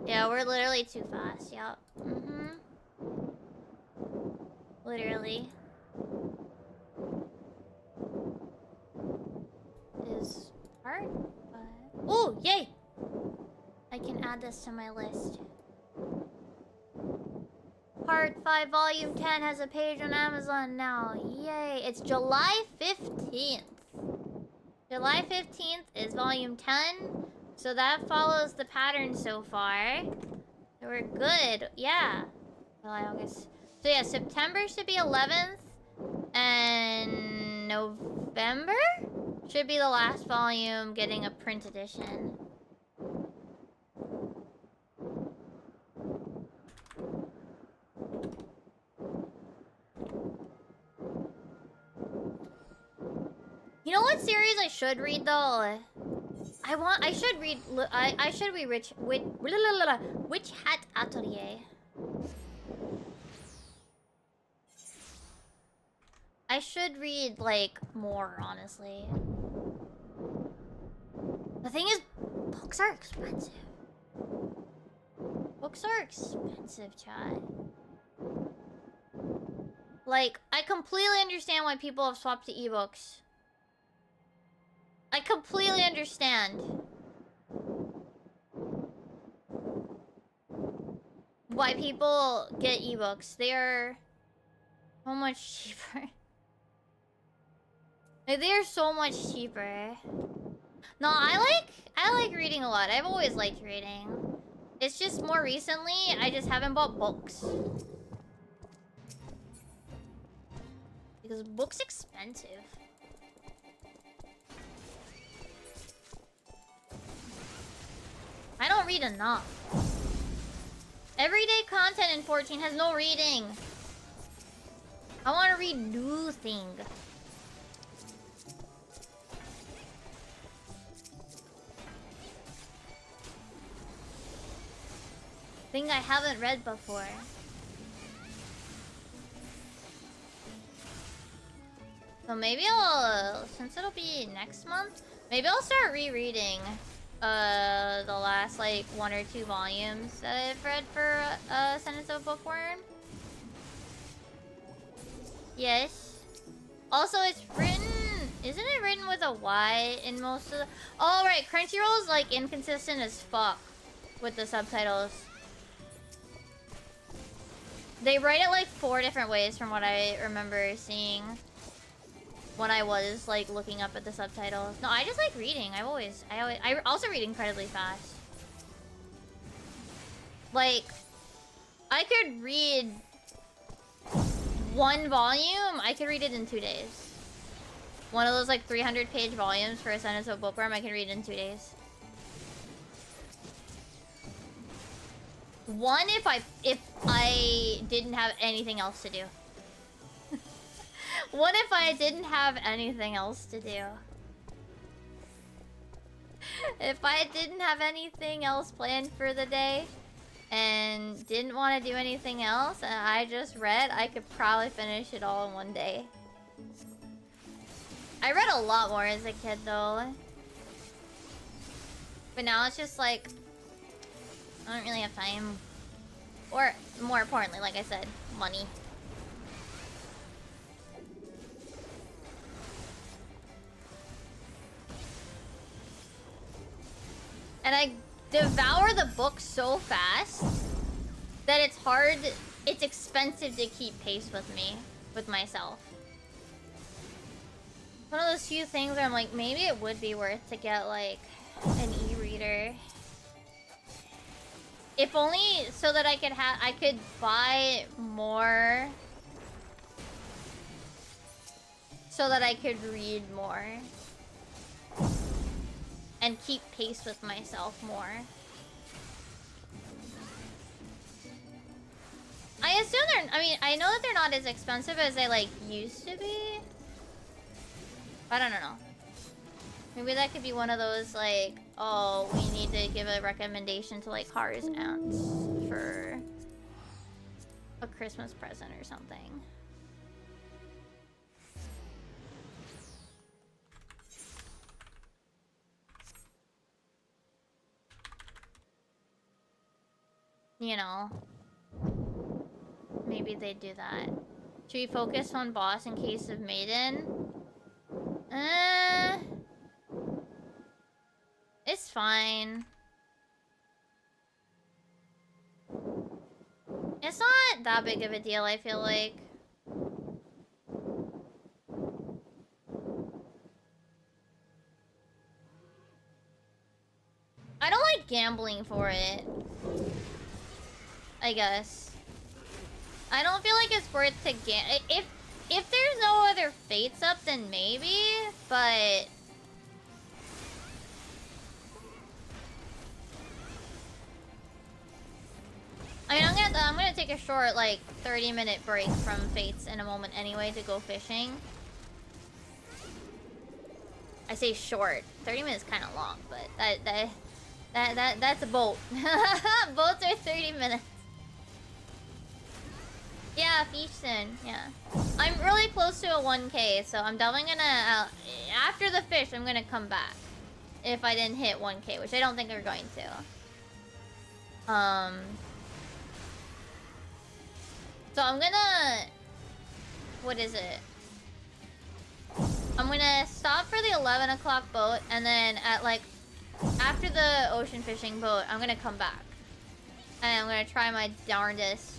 Yeah, we're literally too fast. Yep. Literally. Is part, but... Oh, yay! I can add this to my list. Part 5, Volume 10 has a page on Amazon now. Yay! It's July 15th. July 15th is Volume 10. So that follows the pattern so far. So we're good. Yeah. July, August. So yeah, September should be 11th. And November should be the last volume getting a print edition. You know what series I should read though? I should read Witch Hat Atelier. I should read like more, honestly. The thing is, books are expensive. Books are expensive, chat. Like, I completely understand why people have swapped to ebooks. I completely understand. why people get ebooks. They are so much cheaper. Like, they are so much cheaper. No, I like reading a lot. I've always liked reading. It's just more recently, I just haven't bought books. Because books expensive. I don't read enough. Everyday content in 14 has no reading. I want to read new things. Thing I haven't read before. So maybe I'll, since it'll be next month, maybe I'll start rereading the last like 1 or 2 volumes that I've read for Sentence of Bookworm. Yes. Also, it's written, isn't it written with a Y in most of the... Oh, right, Crunchyroll's like inconsistent as fuck with the subtitles. They write it like 4 different ways from what I remember seeing when I was like looking up at the subtitles. No, I just like reading. I also read incredibly fast. Like, I could read 1 volume. I could read it in 2 days. One of those like 300-page volumes for a Sentence of Bookworm, I can read in 2 days. One, if I didn't have anything else to do. What if I didn't have anything else to do? If I didn't have anything else planned for the day and didn't want to do anything else and I just read, I could probably finish it all in 1 day. I read a lot more as a kid though. But now it's just like, I don't really have time. Or, more importantly, like I said, money. And I devour the book so fast that it's hard, it's expensive to keep pace with me, with myself. One of those few things where I'm like, maybe it would be worth to get like an e-reader. If only so that I could buy more so that I could read more and keep pace with myself more. I assume I know that they're not as expensive as they like used to be. But I don't know. Maybe that could be one of those like, oh, we need to give a recommendation to like Haru's aunts for a Christmas present or something. You know, maybe they'd do that. Should we focus on boss in case of Maiden? It's fine. It's not that big of a deal, I feel like. I don't like gambling for it. I guess. I don't feel like it's worth to gamble. If there's no other fates up, then maybe, but... I mean, I'm gonna take a short, like, 30-minute break from fates in a moment anyway to go fishing. I say short. 30 minutes is kind of long, but that's a boat. Boats are 30 minutes. Yeah, fish soon. Yeah. I'm really close to a 1K, so I'm definitely gonna... after the fish, I'm gonna come back. If I didn't hit 1K, which I don't think we're going to. So I'm gonna... What is it? I'm gonna stop for the 11 o'clock boat, and then at like... After the ocean fishing boat, I'm gonna come back. And I'm gonna try my darndest.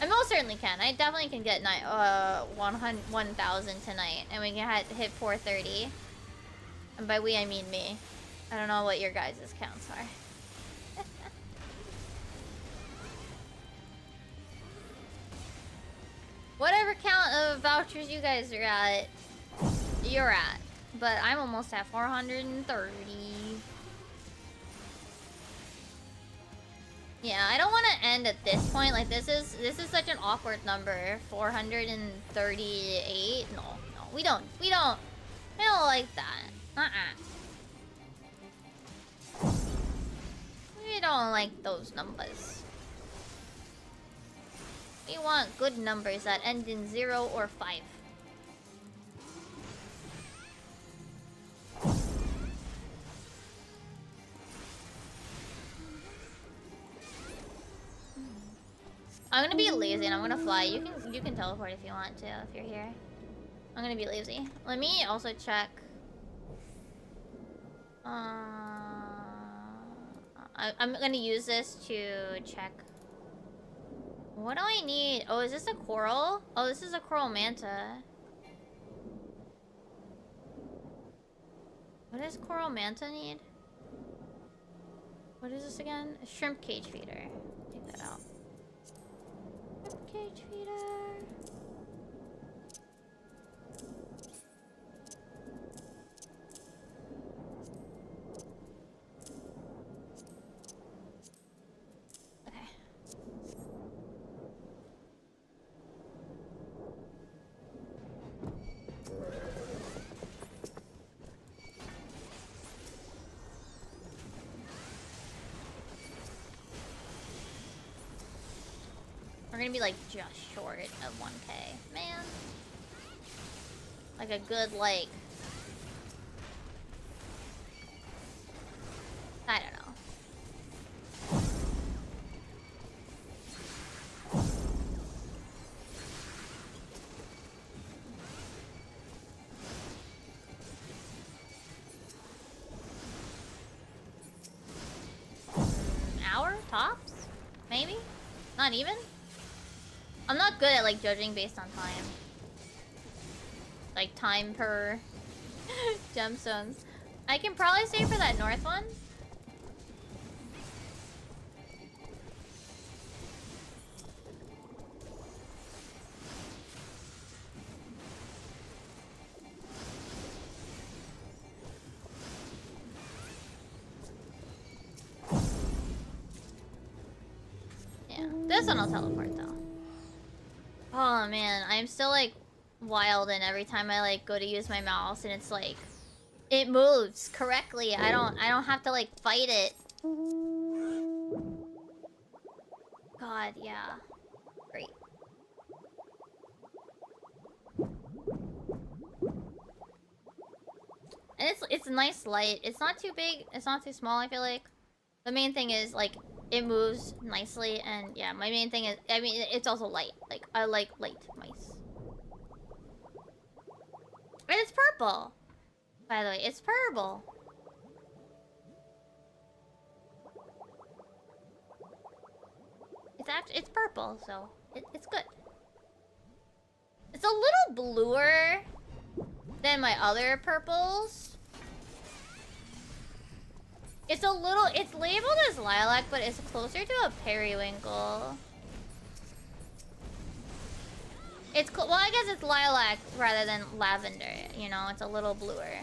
I most certainly can. I definitely can get 1,000 tonight, and we can hit 430. And by we, I mean me. I don't know what your guys' counts are. Whatever count of vouchers you guys are at, you're at. But I'm almost at 430. Yeah, I don't want to end at this point. Like, this is such an awkward number. 438. No, we don't like that. We don't like those numbers. We want good numbers that end in 0 or 5. I'm gonna be lazy and I'm gonna fly. You can teleport if you want to, if you're here. I'm gonna be lazy. Let me also check. I'm gonna use this to check. What do I need? Oh, is this a coral? Oh, this is a coral manta. What does coral manta need? What is this again? A shrimp cage feeder. Take that out. Shrimp cage feeder. Okay. We're gonna be like just short of 1K. Man. Like a good like... I don't know. Hour? Tops? Maybe? Not even? I'm not good at like judging based on time. Like time per gemstones. I can probably say for that north one. Yeah, this one I'll teleport though. Oh man, I'm still like wild, and every time I like go to use my mouse and it's like it moves correctly. I don't have to like fight it. God, yeah. Great. And it's a nice light. It's not too big, it's not too small, I feel like. The main thing is like it moves nicely, and yeah, my main thing is, I mean, it's also light. Like, I like light mice. And it's purple! By the way, it's purple. It's purple, so it's good. It's a little bluer than my other purples. It's labeled as lilac, but it's closer to a periwinkle. Well, I guess it's lilac rather than lavender, you know? It's a little bluer.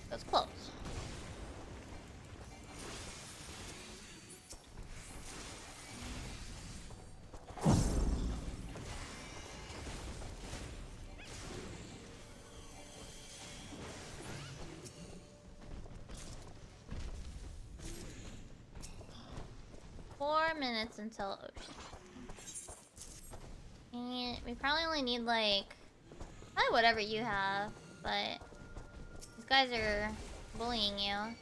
That's close. Minutes until ocean. And we probably only need like probably whatever you have, but these guys are bullying you.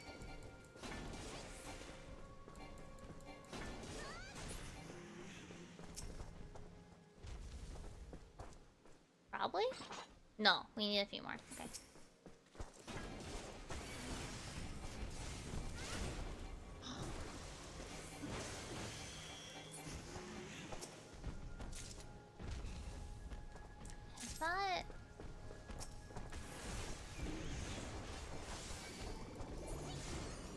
Probably? No, we need a few more. Okay. Is that...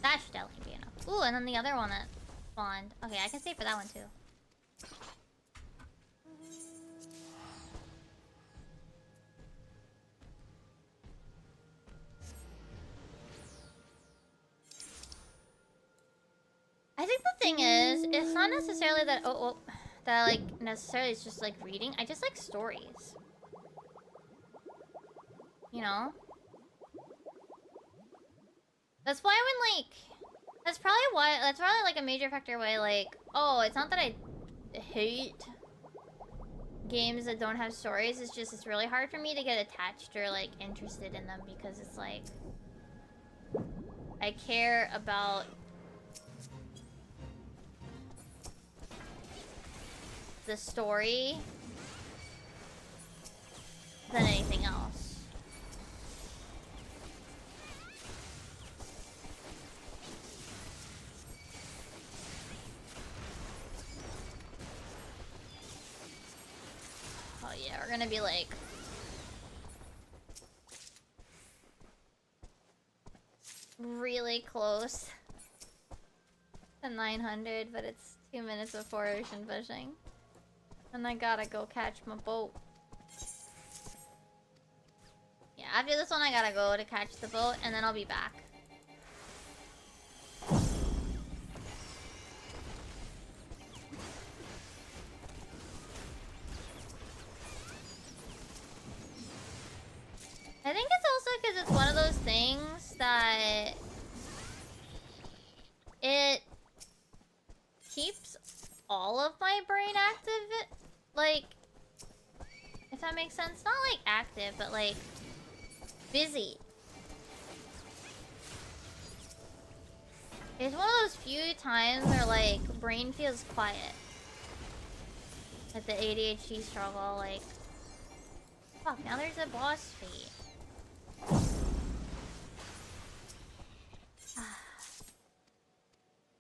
That should definitely be enough. Ooh, and then the other one that spawned. Okay, I can save for that one too. I think the thing is, it's not necessarily that that like necessarily it's just like reading. I just like stories. You know? That's why when like that's probably like a major factor why like, oh, it's not that I hate games that don't have stories, it's just it's really hard for me to get attached or like interested in them because it's like I care about the story than anything else. Oh yeah, we're gonna be like really close to 900, but it's 2 minutes before ocean fishing. And I gotta go catch my boat. Yeah, after this one I gotta go to catch the boat, and then I'll be back. I think it's also because it's one of those things that it keeps all of my brain active, like, if that makes sense. Not like active, but like busy. It's one of those few times where like brain feels quiet. Like the ADHD struggle, like, fuck, now there's a boss fight.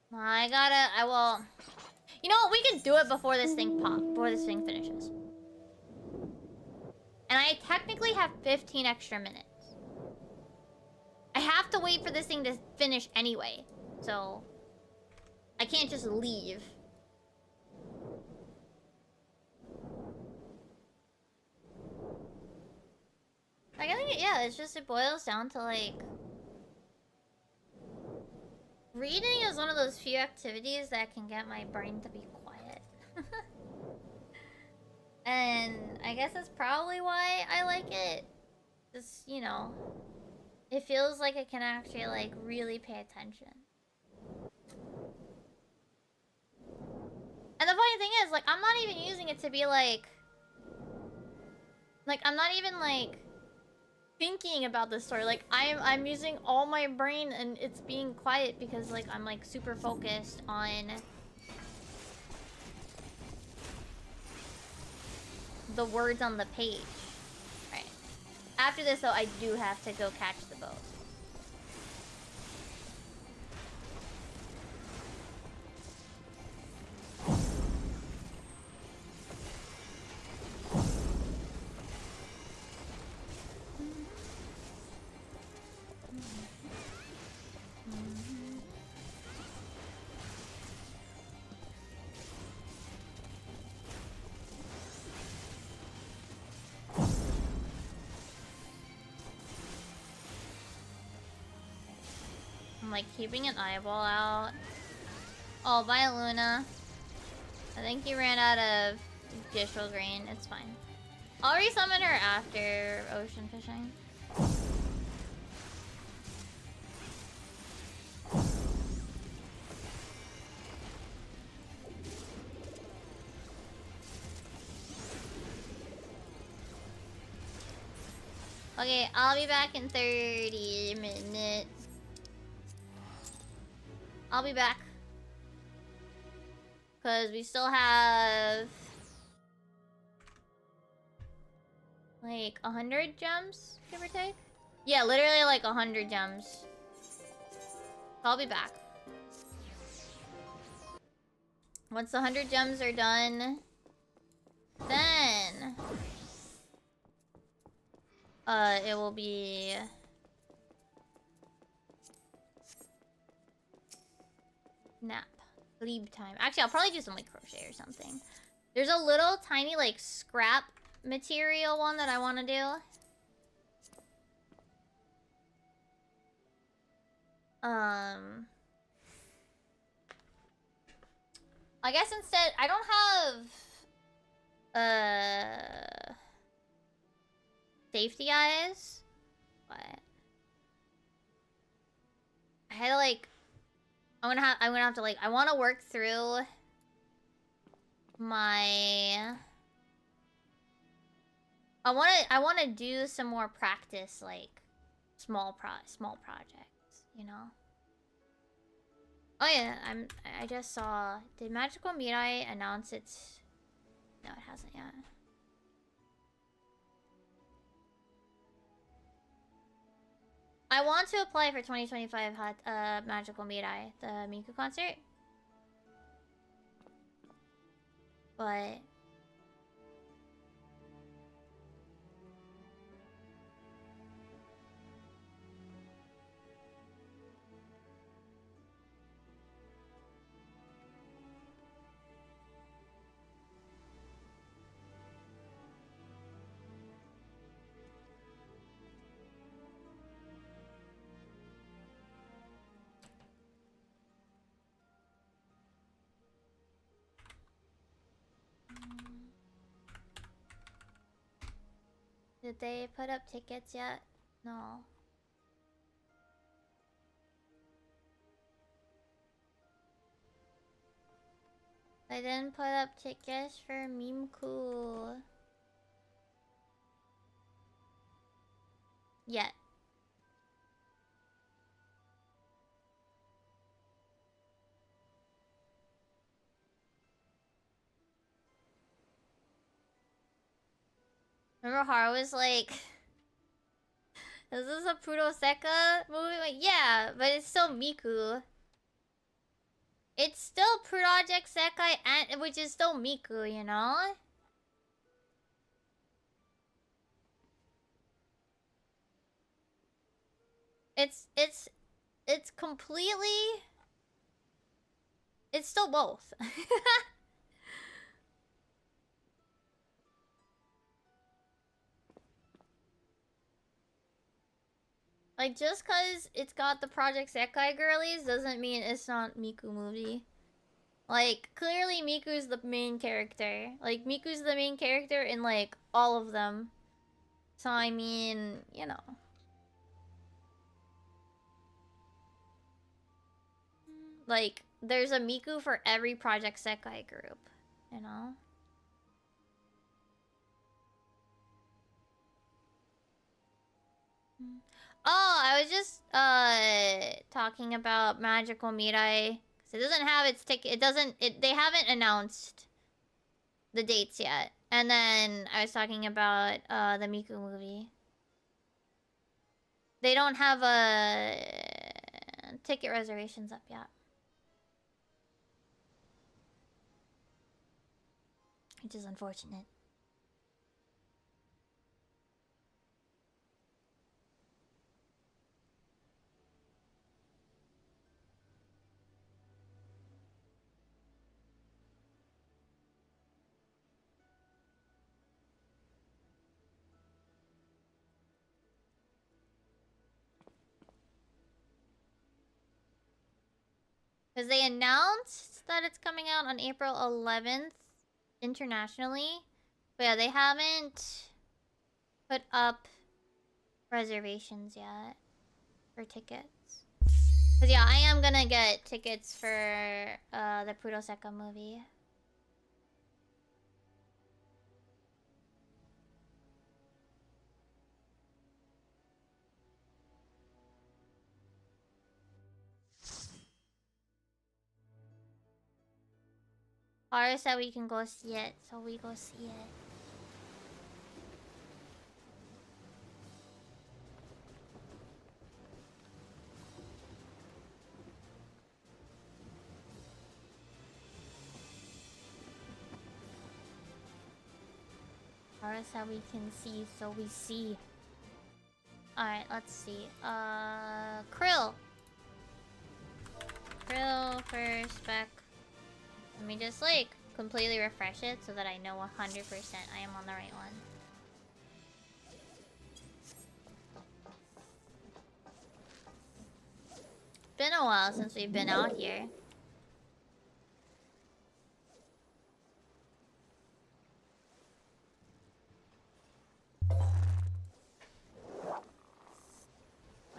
Well, you know what, we can do it before this thing finishes. And I technically have 15 extra minutes. I have to wait for this thing to finish anyway, so I can't just leave. Like, I think, yeah, it's just, it boils down to, like, reading is one of those few activities that can get my brain to be quiet. And I guess that's probably why I like it. Just, you know, it feels like I can actually, like, really pay attention. And the funny thing is, like, I'm not even using it to be, like, I'm not even, like, thinking about this story. Like, I'm using all my brain and it's being quiet because, like, I'm, like, super focused on the words on the page. Right. After this, though, I do have to go catch the boat. I'm like keeping an eyeball out. Oh, bye, Luna. I think you ran out of Gishel Grain. It's fine. I'll resummon her after ocean fishing. Okay, I'll be back in 30 minutes. I'll be back. Because we still have Like 100 gems, give or take? Yeah, literally like 100 gems. I'll be back. Once the 100 gems are done, then it will be nap. Sleep time. Actually, I'll probably do some like crochet or something. There's a little tiny like scrap material one that I want to do. I guess instead I don't have safety eyes, but I had to like I'm gonna have to like I want to work through my I want to do some more practice like small projects, you know. Oh yeah, I just saw, did Magical Mirai announce its, no it hasn't yet. I want to apply for 2025 Magical Mirai, the Miku concert. But did they put up tickets yet? No. They didn't put up tickets for Mimku yet. Remember Haru was like, is this a Puroseka movie? Like, yeah, but it's still Miku. It's still Project Sekai, and which is still Miku, you know? It's completely... It's still both. Like, just cause it's got the Project Sekai girlies doesn't mean it's not Miku movie. Like, clearly Miku's the main character. Like, Miku's the main character in, like, all of them. So, I mean, you know. Like, there's a Miku for every Project Sekai group, you know? Oh, I was just talking about Magical Mirai. Cause it doesn't have its ticket. They haven't announced the dates yet. And then I was talking about the Miku movie. They don't have ticket reservations up yet. Which is unfortunate. Because they announced that it's coming out on April 11th internationally. But yeah, they haven't put up reservations yet for tickets. Because yeah, I am gonna get tickets for the Puroseka movie. Haru said we can go see it, so we go see it. Notice how we can see, so we see. Alright, let's see. Krill. Krill for spec. Let me just, like, completely refresh it so that I know 100% I am on the right one. Been a while since we've been out here.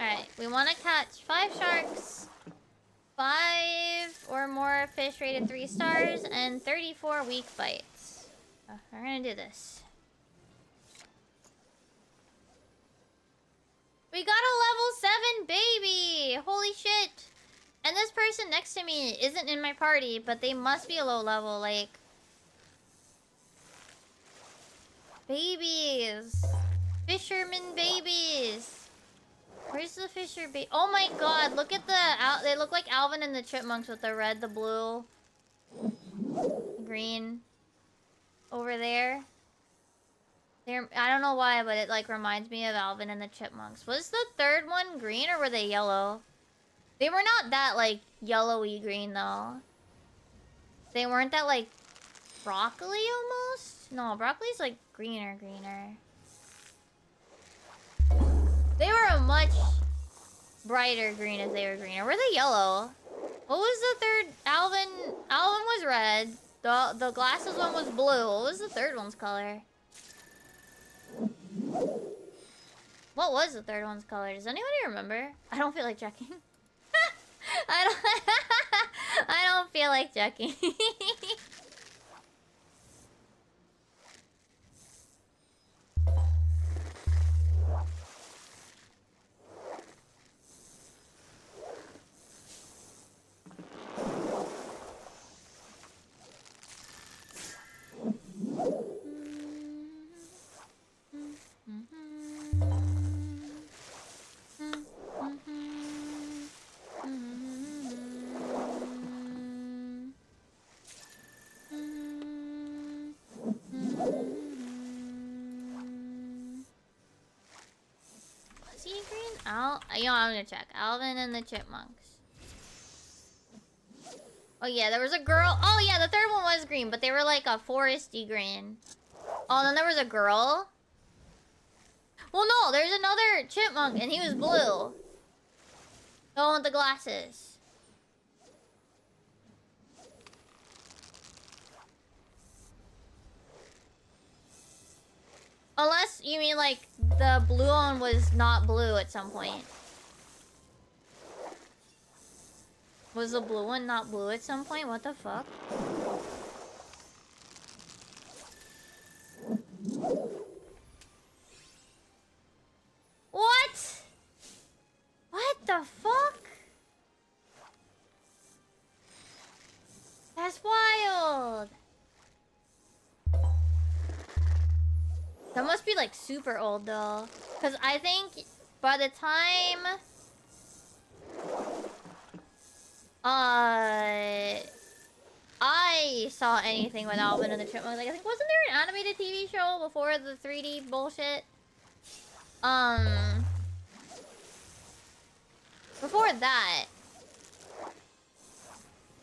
Alright, we want to catch 5 sharks, 5 or more fish rated 3 stars, and 34 weak bites. We're gonna do this. We got a level 7 baby! Holy shit! And this person next to me isn't in my party, but they must be a low level, like... Babies! Fisherman babies! Where's the fisher baby? Oh my god, look at the... They look like Alvin and the Chipmunks with the red, the blue... green... over there. I don't know why, but it like reminds me of Alvin and the Chipmunks. Was the third one green or were they yellow? They were not that like yellowy green though. They weren't that like broccoli almost? No, broccoli's like greener. They were a much brighter green if they were green. Or were they yellow? What was the third? Alvin was red. The glasses one was blue. What was the third one's color? What was the third one's color? Does anybody remember? I don't feel like checking. I don't feel like checking. You know, I'm gonna check. Alvin and the Chipmunks. Oh yeah, there was a girl. Oh yeah, the third one was green, but they were like a foresty green. Oh, and then there was a girl. Well, no, there's another chipmunk, and he was blue. The one with the glasses. Unless you mean like the blue one was not blue at some point. Was the blue one not blue at some point? What the fuck? What? What the fuck? That's wild. That must be like super old though. Because I think by the time... I saw anything with Alvin and the Chipmunks. Like, I think, wasn't there an animated TV show before the 3D bullshit? Before that,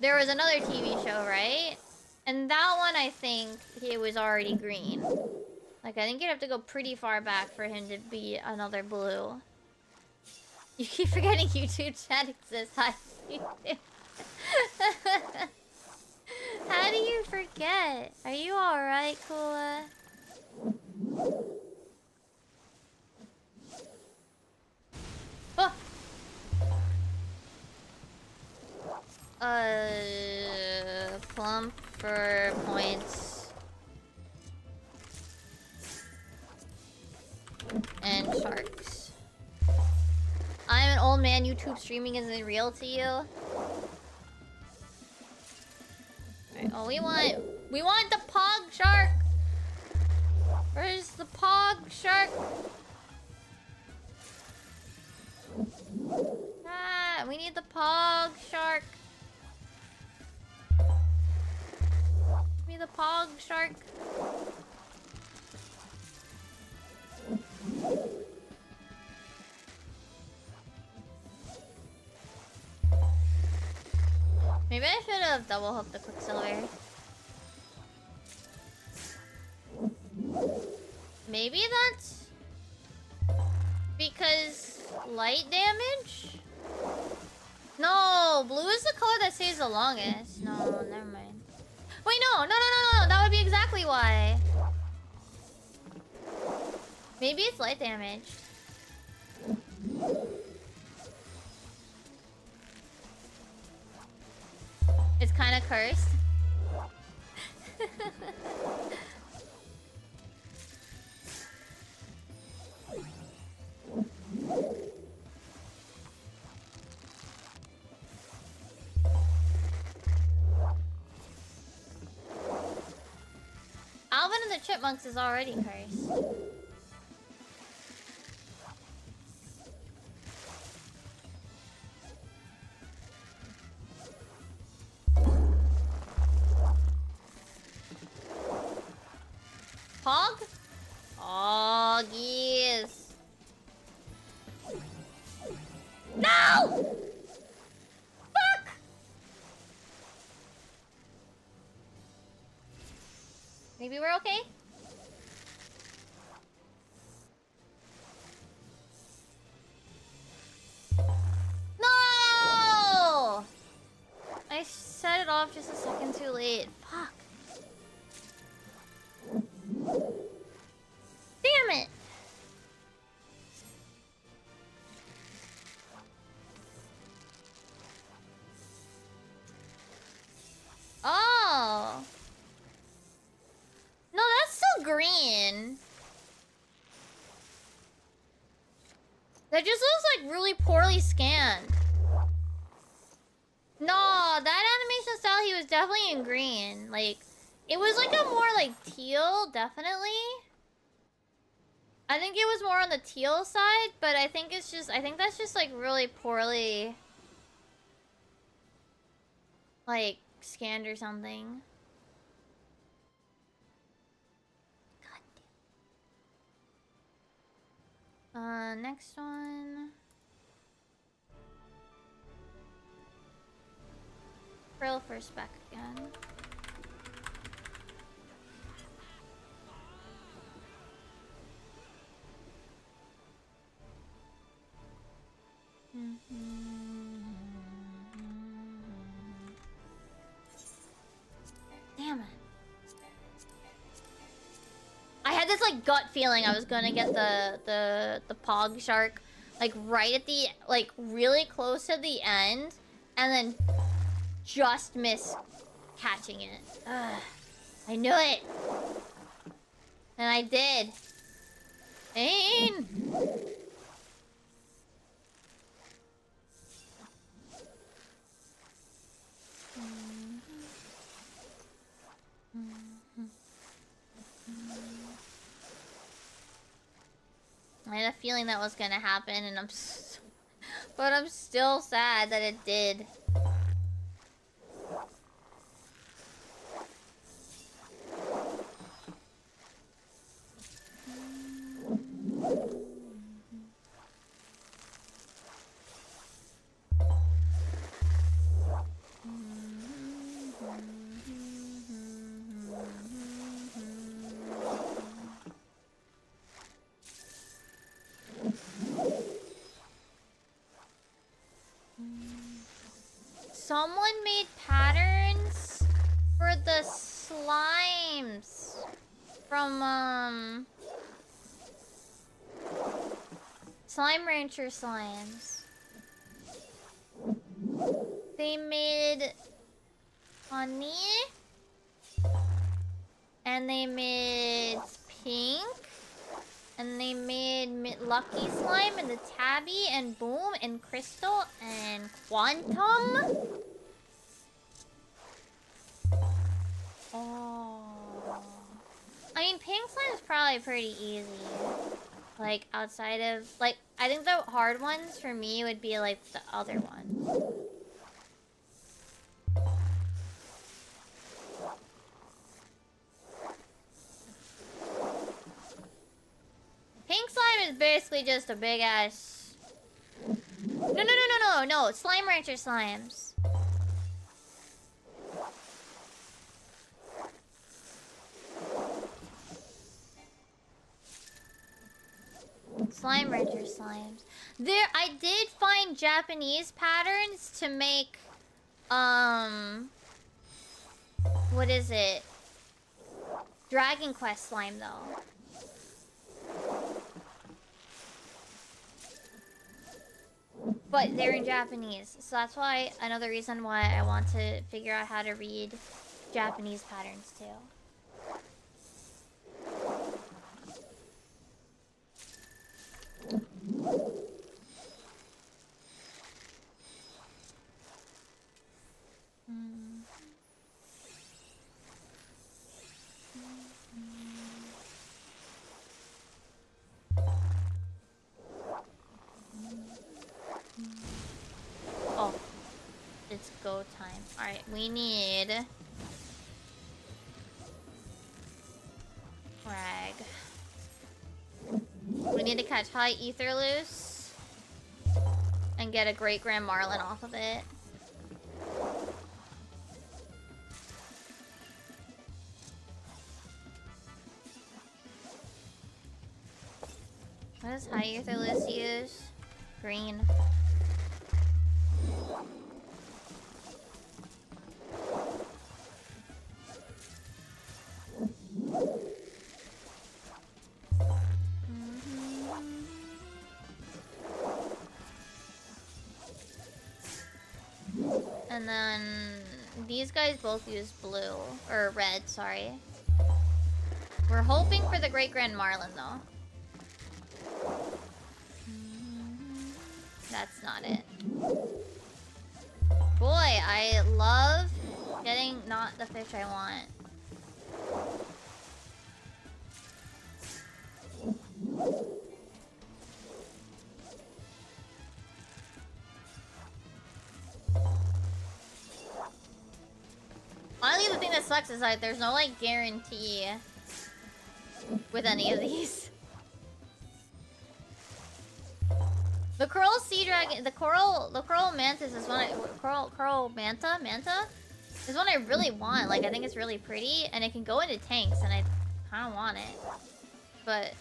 there was another TV show, right? And that one, I think, it was already green. Like, I think you'd have to go pretty far back for him to be another blue. You keep forgetting YouTube chat exists. Hi. How do you forget? Are you alright, Kula? Oh! Plump for points. And sharks. I'm an old man. YouTube streaming isn't real to you. Alright, oh, we want the pog shark. Where's the pog shark? Ah, we need the pog shark. Give me the pog shark. Maybe I should have double hooked the Quicksilver. Maybe that's because light damage? No, blue is the color that stays the longest. No, never mind. Wait, no, that would be exactly why. Maybe it's light damage. It's kind of cursed. Alvin and the Chipmunks is already cursed. Hog? Oh, yes. No! Fuck! Maybe we're okay? No! I set it off just a second too late. Fuck. Damn it! Oh! No, that's still green. That just looks like really poorly scanned. No, that animation style, he was definitely in green. Like, it was like a more like teal, definitely. I think it was more on the teal side, but I think it's just, I think that's just like really poorly like scanned or something. God damn. Next one. Frill first back again. Damn it. I had this like gut feeling I was gonna get the Pog Shark like right at the like really close to the end and then just miss catching it. Ugh. I knew it. And I did. Pain. I had a feeling that was gonna happen, and but I'm still sad that it did. Someone made patterns for the slimes from Slime Rancher slimes. They made honey and they made pink and they made Lucky Slime and the Tabby and Boom and Crystal and Quantum. Oh. I mean, pink slime is probably pretty easy. Like, outside of... Like, I think the hard ones for me would be, like, the other ones. Pink slime is basically just a big ass... No, Slime Rancher slimes. Slime Rancher slimes. There, I did find Japanese patterns to make, what is it? Dragon Quest slime, though. But they're in Japanese, so that's why, another reason why I want to figure out how to read Japanese patterns, too. Oh, it's go time. Alright, we need frag. We need to catch high ether loose and get a great grand marlin off of it. What does high ether loose use? Green. And then these guys both use blue, or red, sorry. We're hoping for the Great Grand Marlin, though. That's not it. Boy, I love getting not the fish I want. Honestly, the thing that sucks is like there's no like guarantee with any of these. The coral sea dragon, the coral mantis is one coral manta is one I really want. Like I think it's really pretty and it can go into tanks and I kind of want it, but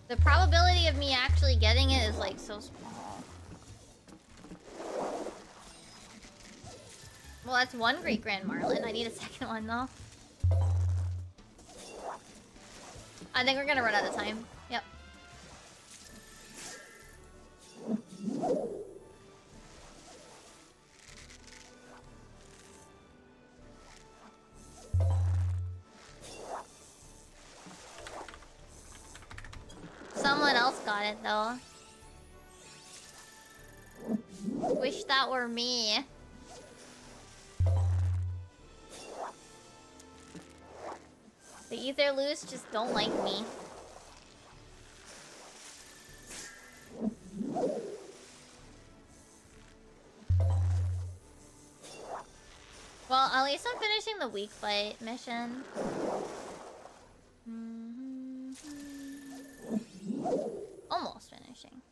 the probability of me actually getting it is like so small. Well, that's one Great Grand Marlin. I need a second one though. I think we're gonna run out of time. Yep. Someone else got it though. Wish that were me. The ether loose just don't like me. Well, at least I'm finishing the weak fight mission. Almost finishing.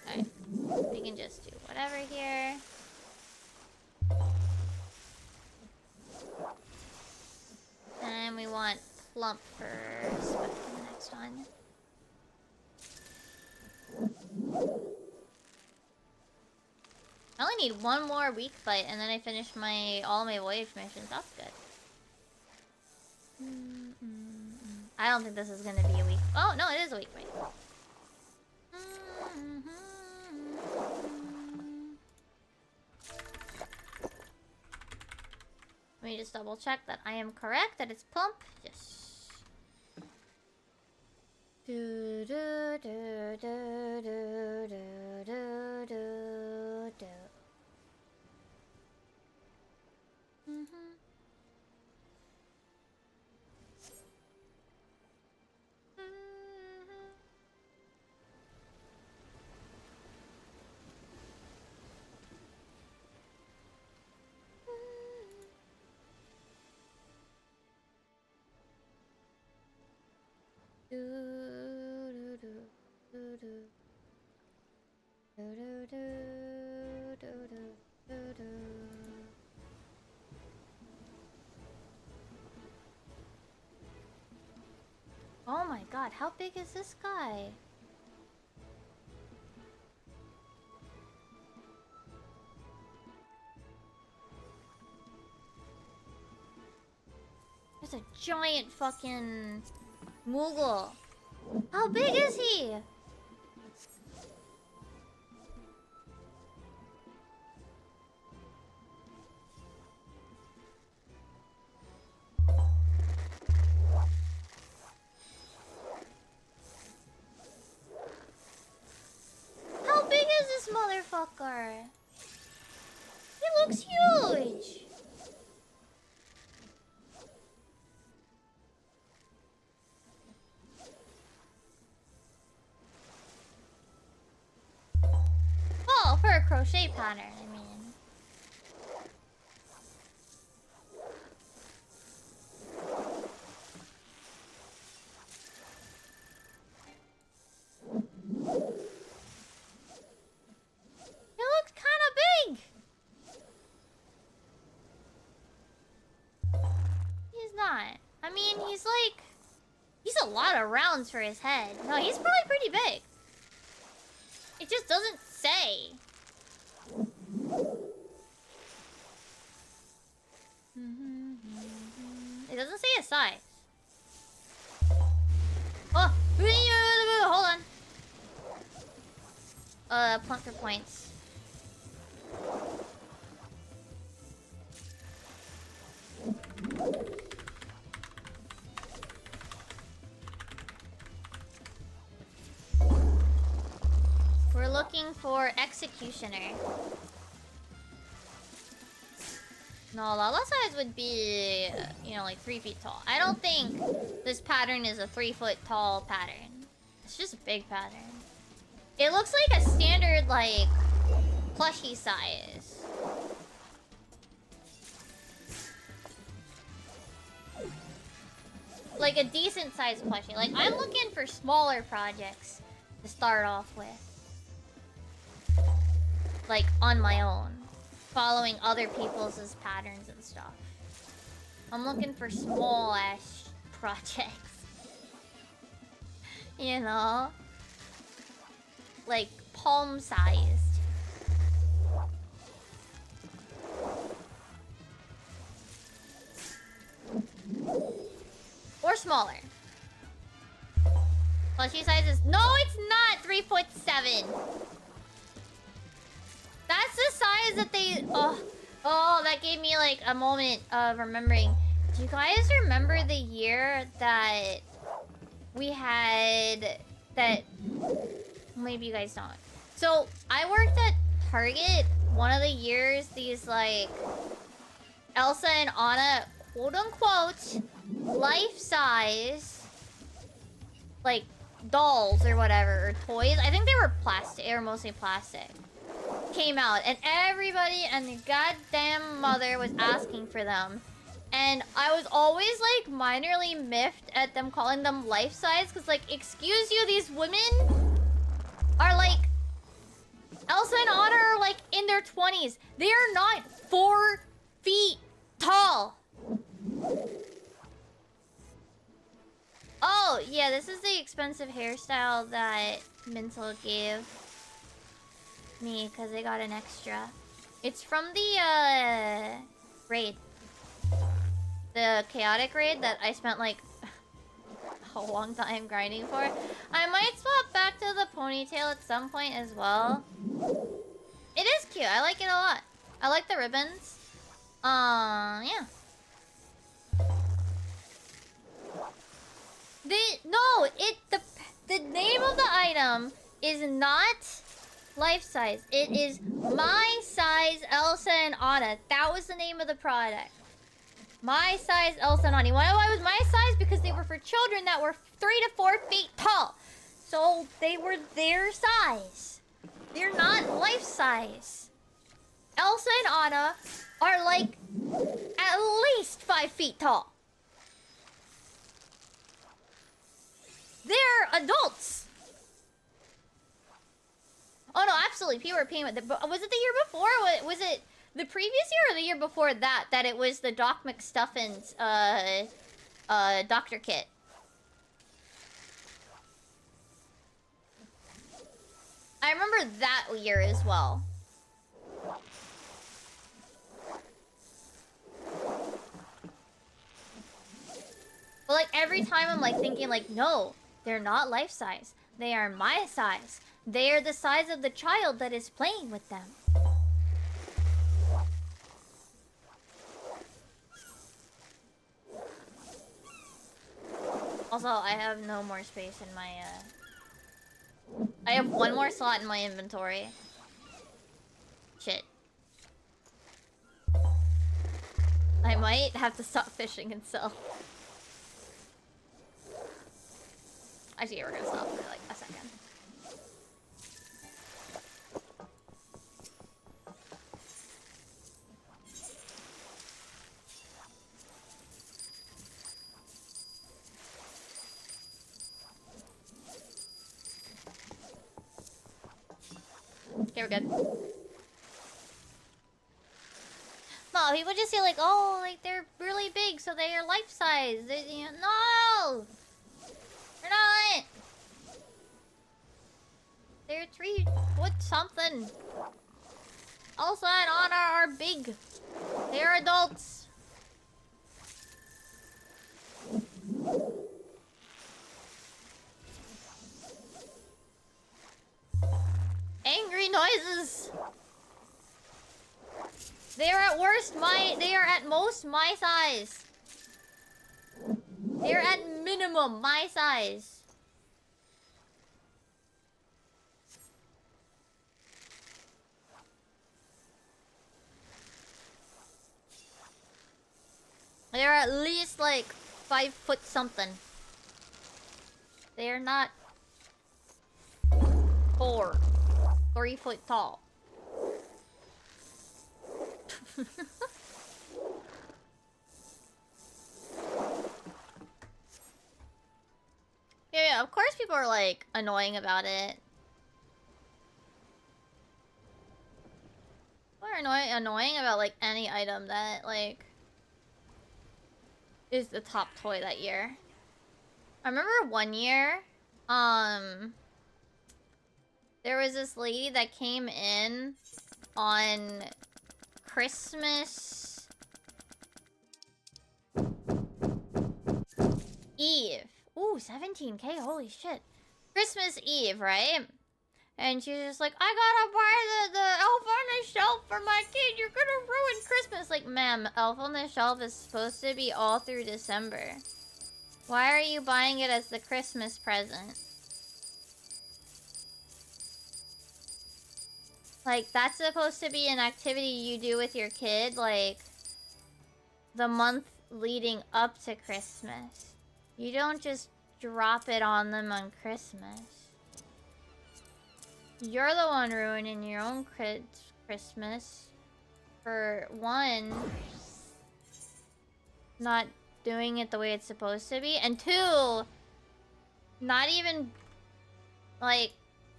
Alright. We can just do whatever here. And we want plump for spec in the next one. I only need one more weak fight and then I finish all my voyage missions. That's good. I don't think this is gonna be a weak. Oh no, it is a weak fight. Let me just double check that I am correct, that it's plump. Yes. Do do do do do do do do do. Do, do, do. Oh my god, how big is this guy? There's a giant fucking Moogle. How big is he? How big is this motherfucker? He looks huge. Well, for a crochet pattern, I mean. He looks kind of big. He's not. I mean, he's like... He's a lot of rounds for his head. No, he's probably pretty big. It just doesn't say. It doesn't say a size. Oh! Hold on. Plunk for points. We're looking for Executioner. No, Lala size would be, you know, like 3 feet tall. I don't think this pattern is a 3-foot tall pattern. It's just a big pattern. It looks like a standard, like, plushie size. Like a decent sized plushie. Like, I'm looking for smaller projects to start off with. Like, on my own. Following other people's patterns and stuff. I'm looking for small-ass projects. You know? Like, palm-sized. Or smaller. Plushie size is... No, it's not 3'7". That's the size that they... Oh, that gave me like a moment of remembering. Do you guys remember the year that we had... That... Maybe you guys don't. So, I worked at Target one of the years these like... Elsa and Anna, quote-unquote, life-size... Like, dolls or whatever, or toys. I think they were plastic. They were mostly plastic. Came out, and everybody and their goddamn mother was asking for them. And I was always, like, minorly miffed at them calling them life-size, because, like, excuse you, these women are, like... Elsa and Anna are, like, in their 20s. They are not 4 feet tall. Oh, yeah, this is the expensive hairstyle that Mintel gave me because they got an extra. It's from the raid. The chaotic raid that I spent like a long time grinding for. I might swap back to the ponytail at some point as well. It is cute. I like it a lot. I like the ribbons. Yeah. The name of the item is not life size. It is my size Elsa and Anna. That was the name of the product. My size Elsa and Anna. You wanna know why it was my size? Because they were for children that were 3 to 4 feet tall. So they were their size. They're not life size. Elsa and Anna are like at least 5 feet tall. They're adults. Oh no, absolutely. People were paying with it. But was it the year before? Was it the previous year or the year before that? That it was the Doc McStuffin's doctor kit. I remember that year as well. But like every time I'm like thinking like, no, they're not life size. They are my size. They are the size of the child that is playing with them. Also, I have no more space in my I have one more slot in my inventory. Shit. I might have to stop fishing and sell. Actually, we're gonna stop for like a second. Okay, we're good. No, people just say like, oh, like they're really big, so they are life size. No! They're not! They're 3 foot something. Also, and Honor are big. They are adults. Angry noises. They are at worst they are at most my size. They are at minimum my size. They are at least like 5 foot something. They are not 3 foot tall. Yeah, of course people are like annoying about it. People are annoying about like any item that like is the top toy that year. I remember one year, there was this lady that came in on Christmas Eve. Ooh, 17K, holy shit. Christmas Eve, right? And she was just like, I gotta buy the Elf on the Shelf for my kid. You're gonna ruin Christmas. Like, ma'am, Elf on the Shelf is supposed to be all through December. Why are you buying it as the Christmas present? Like, that's supposed to be an activity you do with your kid, like, the month leading up to Christmas. You don't just drop it on them on Christmas. You're the one ruining your own kid's Christmas. For one, not doing it the way it's supposed to be. And two, not even, like,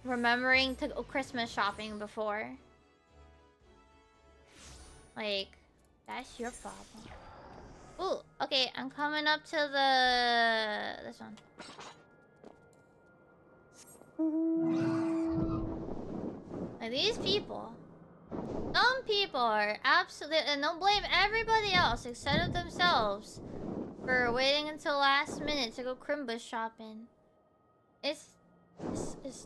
remembering to go Christmas shopping before. Like, that's your problem. Ooh, okay, I'm coming up to this one. Like, these people. Some people are absolutely, and don't blame everybody else except themselves for waiting until last minute to go Crimbus shopping. It's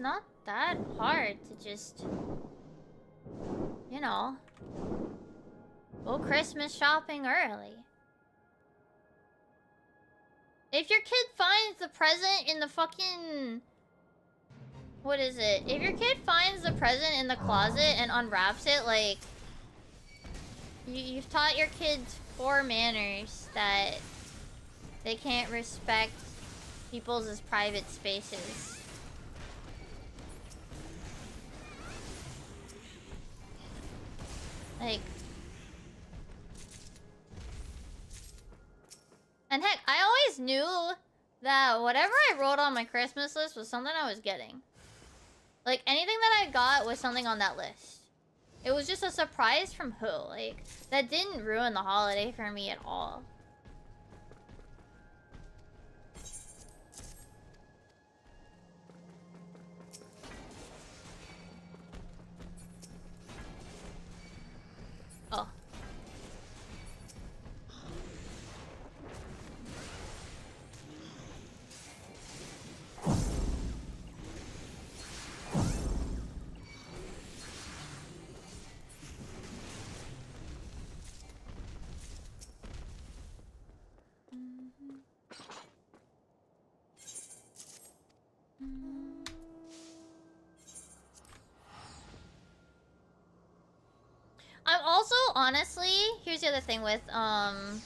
not that hard to just, you know, go Christmas shopping early. If your kid finds the present in the fucking... What is it? If your kid finds the present in the closet and unwraps it, like... You've taught your kids poor manners that they can't respect people's private spaces. Like... And heck, I always knew that whatever I wrote on my Christmas list was something I was getting. Like, anything that I got was something on that list. It was just a surprise from who? Like, that didn't ruin the holiday for me at all. Oh. I'm also honestly, here's the other thing with the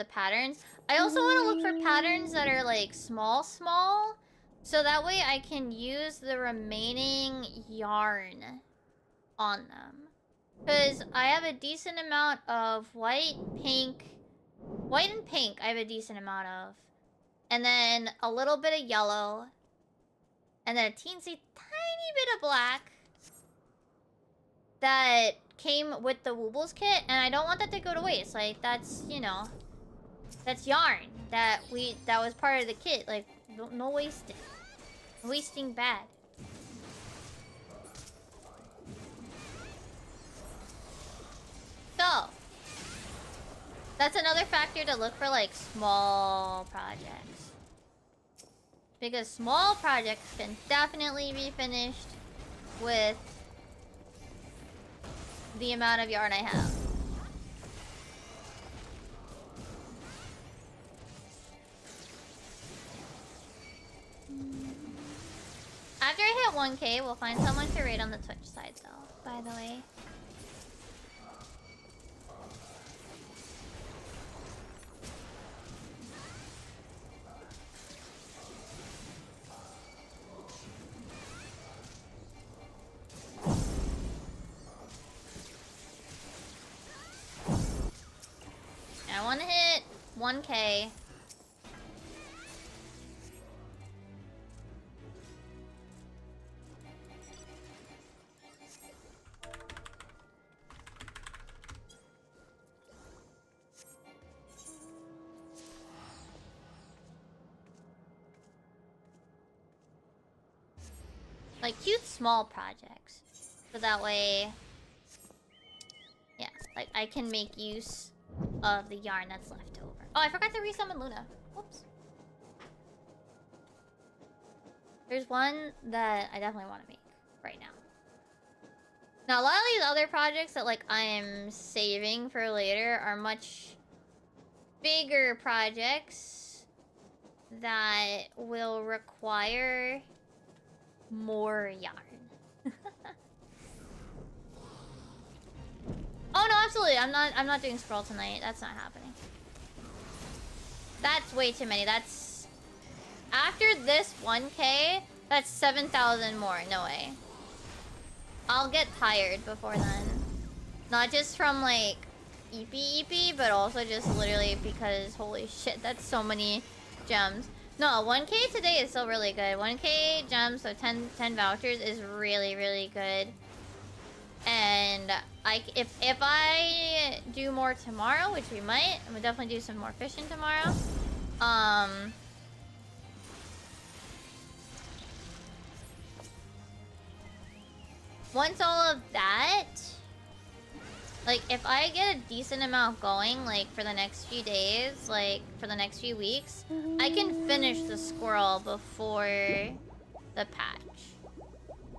patterns. I also want to look for patterns that are like small, so that way I can use the remaining yarn on them. Because I have a decent amount of white and pink I have a decent amount of. And then a little bit of yellow. And then a teensy tiny bit of black. That came with the Woobles kit, and I don't want that to go to waste. Like, that's, you know, that's yarn that was part of the kit. Like, no wasting. Wasting bad. So, that's another factor to look for, like, small projects. Because small projects can definitely be finished with the amount of yarn I have. After I hit 1K, we'll find someone to raid on the Twitch side, though, by the way. I want to hit 1K. Like, cute small projects. So that way... Yeah, like, I can make use of the yarn that's left over. Oh, I forgot to resummon Luna. Whoops. There's one that I definitely want to make right now. Now, a lot of these other projects that, like, I'm saving for later are much bigger projects that will require more yarn. Oh no, absolutely. I'm not doing scroll tonight. That's not happening. That's way too many. That's after this 1K, that's 7,000 more. No way. I'll get tired before then. Not just from like EP, but also just literally because holy shit, that's so many gems. No, 1K today is still really good. 1K gems, so 10 vouchers is really, really good. And if I do more tomorrow, which we might, I'm gonna definitely do some more fishing tomorrow. Once all of that, like if I get a decent amount going, like for the next few days, like for the next few weeks, I can finish the squirrel before the patch.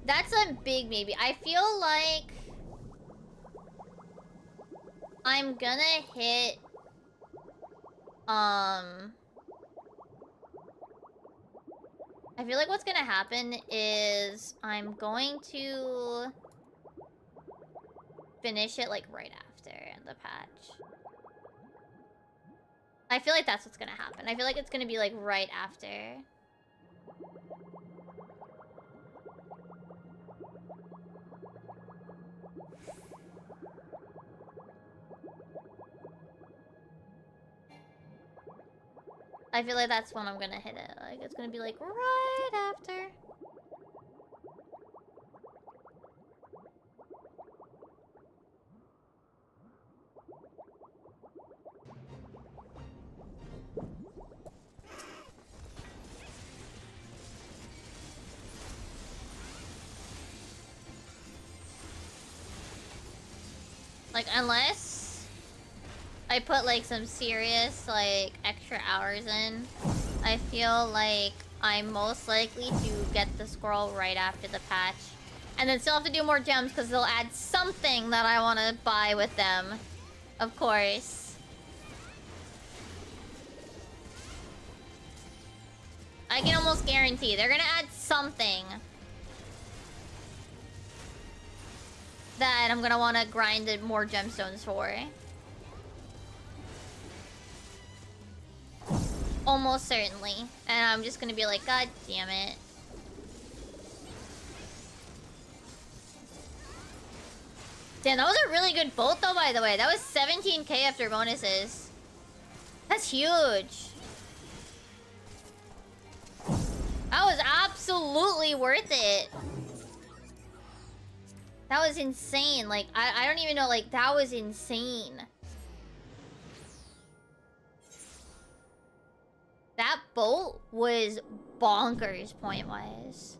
That's a big maybe. I feel like I'm gonna hit I feel like what's gonna happen is I'm going to finish it like right after the patch. I feel like that's what's gonna happen. I feel like it's gonna be like right after. I feel like that's when I'm gonna hit it. Like, it's gonna be like right after. Like, unless I put, like, some serious, like, extra hours in, I feel like I'm most likely to get the scroll right after the patch. And then still have to do more gems because they'll add something that I want to buy with them. Of course. I can almost guarantee they're gonna add something that I'm gonna want to grind more gemstones for. Almost certainly. And I'm just gonna be like, God damn it. Damn, that was a really good bolt though, by the way. That was 17k after bonuses. That's huge. That was absolutely worth it. That was insane. Like, I don't even know, like, that was insane. That bolt was bonkers point-wise.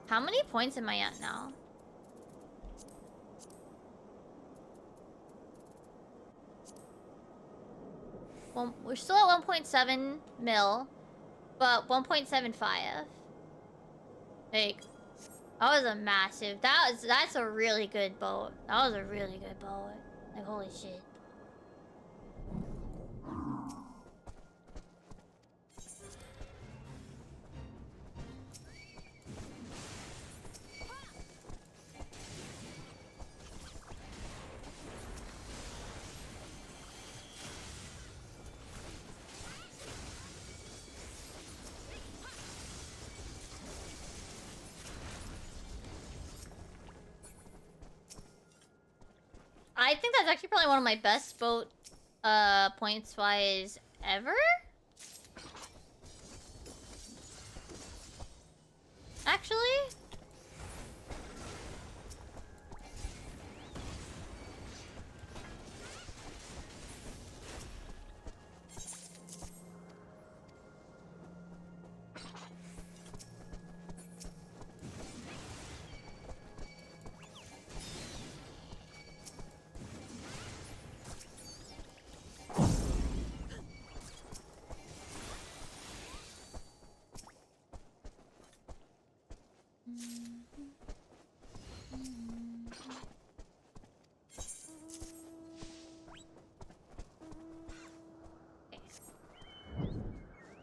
How many points am I at now? Well, we're still at 1.7 mil, but 1.75. Like, that was a massive. That's a really good boat. That was a really good boat. Like, holy shit. I think that's actually probably one of my best boat points wise ever. Actually.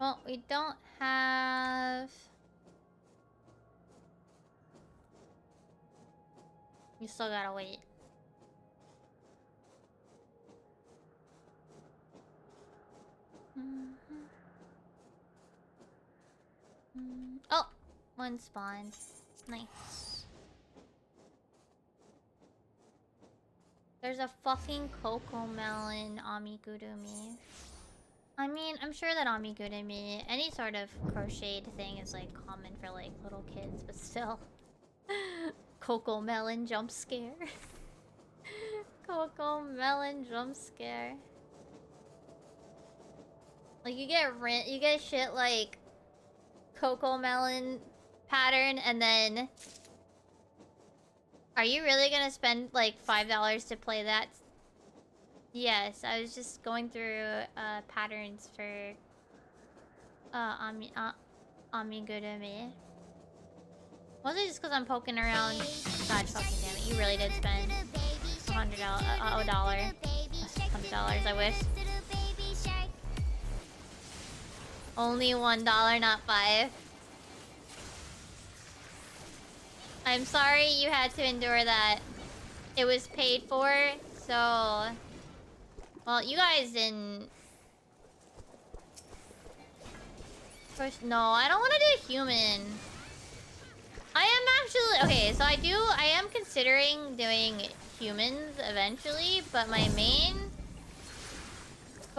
Well, we don't have... You still gotta wait. Oh! One spawned. Nice. There's a fucking cocoa melon amigurumi. I mean, I'm sure that amigurumi, any sort of crocheted thing is like common for like little kids, but still. Cocoa melon jump scare. Cocoa melon jump scare. Like you get shit like cocoa melon pattern and then are you really gonna spend like $5 to play that? Yes, I was just going through patterns for amigurumi. Was it just because I'm poking around? God fucking damn it! You really did spend $100, $100, I wish. Only $1, not 5. I'm sorry you had to endure that. It was paid for, so... Well, you guys didn't... First, no, I don't want to do a human. I am actually... Okay, so I am considering doing humans eventually, but my main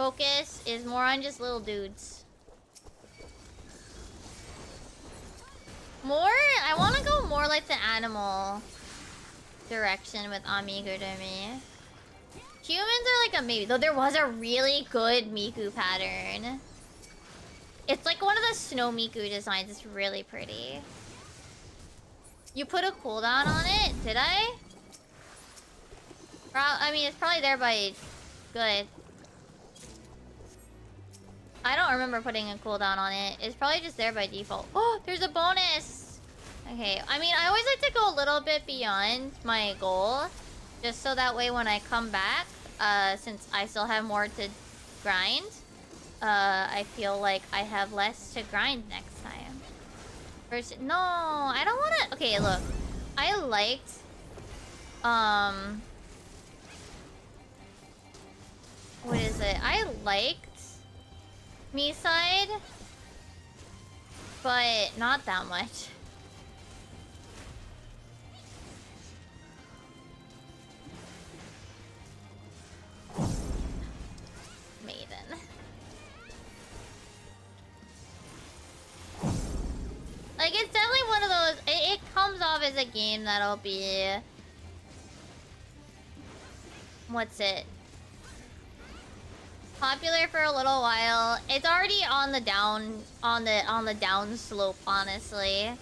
focus is more on just little dudes. I want to go more like the animal direction with amigurumi. Humans are like a maybe, though there was a really good Miku pattern. It's like one of the snow Miku designs. It's really pretty. You put a cooldown on it? Did I? I mean, it's probably there by good. I don't remember putting a cooldown on it. It's probably just there by default. Oh, there's a bonus! Okay, I mean, I always like to go a little bit beyond my goal. Just so that way when I come back, since I still have more to grind, I feel like I have less to grind next time. First, no, I don't want to... Okay, look. I liked... What is it? I liked... Me-side, but not that much. Maiden. Like, it's definitely one of those... It comes off as a game that'll be... What's it? Popular for a little while. It's already on the down slope, honestly.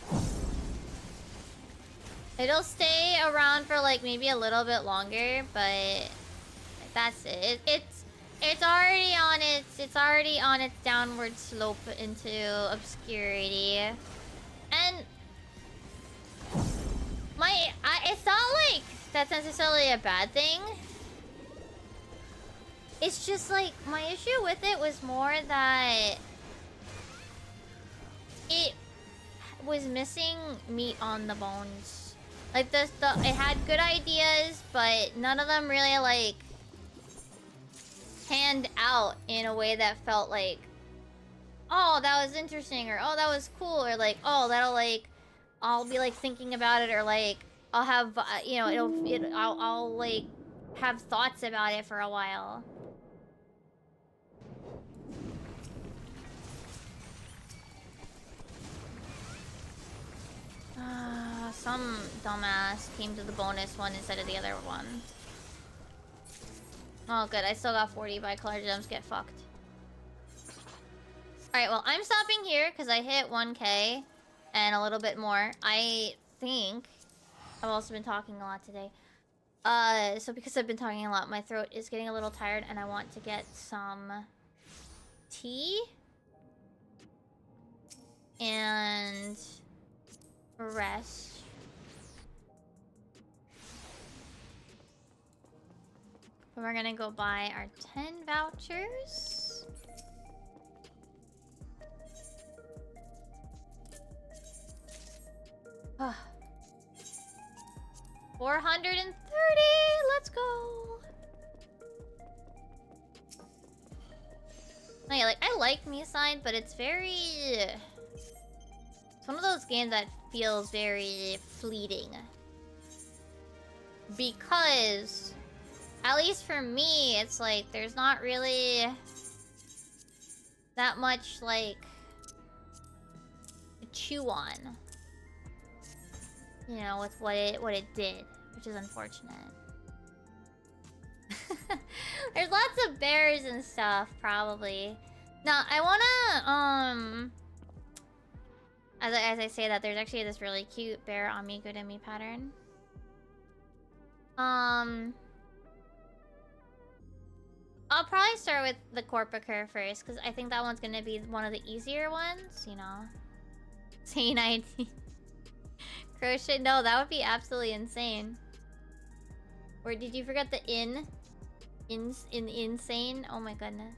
It'll stay around for like maybe a little bit longer, but that's it. It's already on its downward slope into obscurity. And it's not like that's necessarily a bad thing. It's just like, my issue with it was more that it was missing meat on the bones. Like, it had good ideas, but none of them really, like, panned out in a way that felt like, oh, that was interesting, or oh, that was cool, or like, oh, that'll, like, I'll be, like, thinking about it, or like, I'll have, you know, I'll, like, have thoughts about it for a while. Some dumbass came to the bonus one instead of the other one. Oh, good. I still got 40 bi-color gems. Get fucked. Alright, well, I'm stopping here because I hit 1k and a little bit more. I think I've also been talking a lot today. So because I've been talking a lot, my throat is getting a little tired and I want to get some tea and rest. We're gonna go buy our 10 vouchers. Ah. 430! Let's go! Oh yeah, like, I like Me-Side, but it's very... It's one of those games that feels very fleeting. Because... At least for me, it's like, there's not really that much, like, to chew on. You know, with what it did, which is unfortunate. There's lots of bears and stuff, probably. Now, I wanna, as I say that, there's actually this really cute bear amigurumi pattern. I'll probably start with the Corpacur first, because I think that one's gonna be one of the easier ones, you know. Sane ID. Crochet? No, that would be absolutely insane. Or did you forget the in insane? Oh my goodness.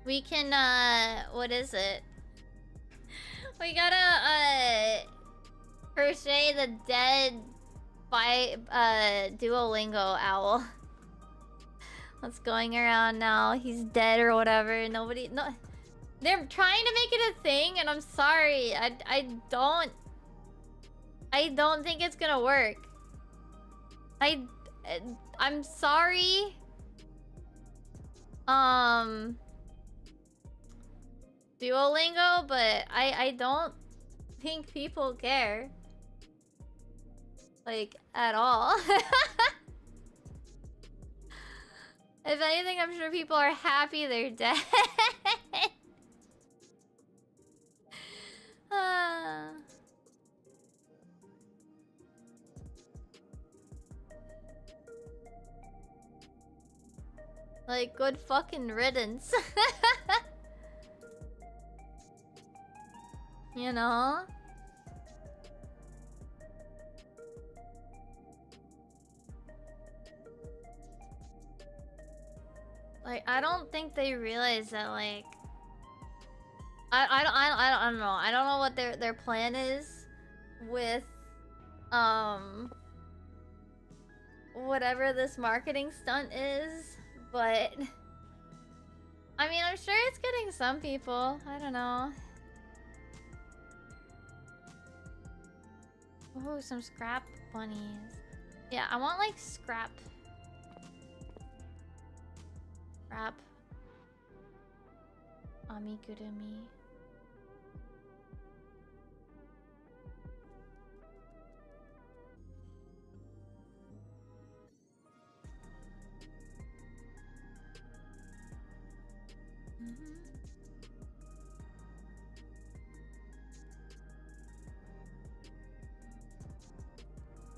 We can, what is it? We gotta, crochet the dead by Duolingo owl. What's going around now? He's dead or whatever. Nobody... No... They're trying to make it a thing, and I'm sorry. I don't think it's gonna work. I'm sorry. Duolingo, but I don't think people care. Like, at all. If anything, I'm sure people are happy they're dead. Like, good fucking riddance. You know? Like, I don't think they realize that, like... I don't know. I don't know what their plan is with, whatever this marketing stunt is, but... I mean, I'm sure it's getting some people. I don't know. Oh, some scrap bunnies. Yeah, I want, like, scrap. Scrap. Amigurumi.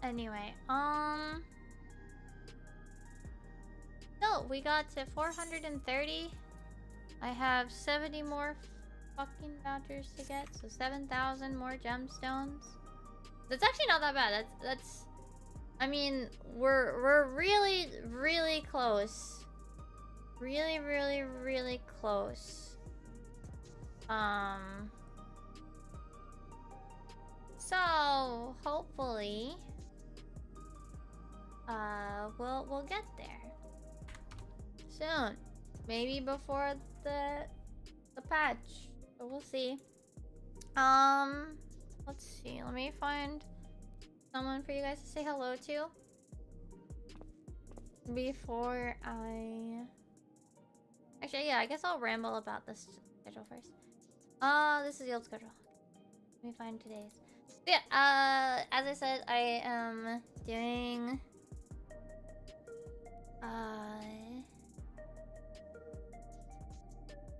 Anyway, no, we got to 430. I have 70 more fucking vouchers to get, so 7,000 more gemstones. That's actually not that bad. That's I mean, we're really, really close. Really, really, really close. So hopefully we'll get there soon. Maybe before the patch. But we'll see. Let's see. Let me find someone for you guys to say hello to before I... Actually, yeah, I guess I'll ramble about this schedule first. This is the old schedule. Let me find today's. So yeah, as I said, I am doing...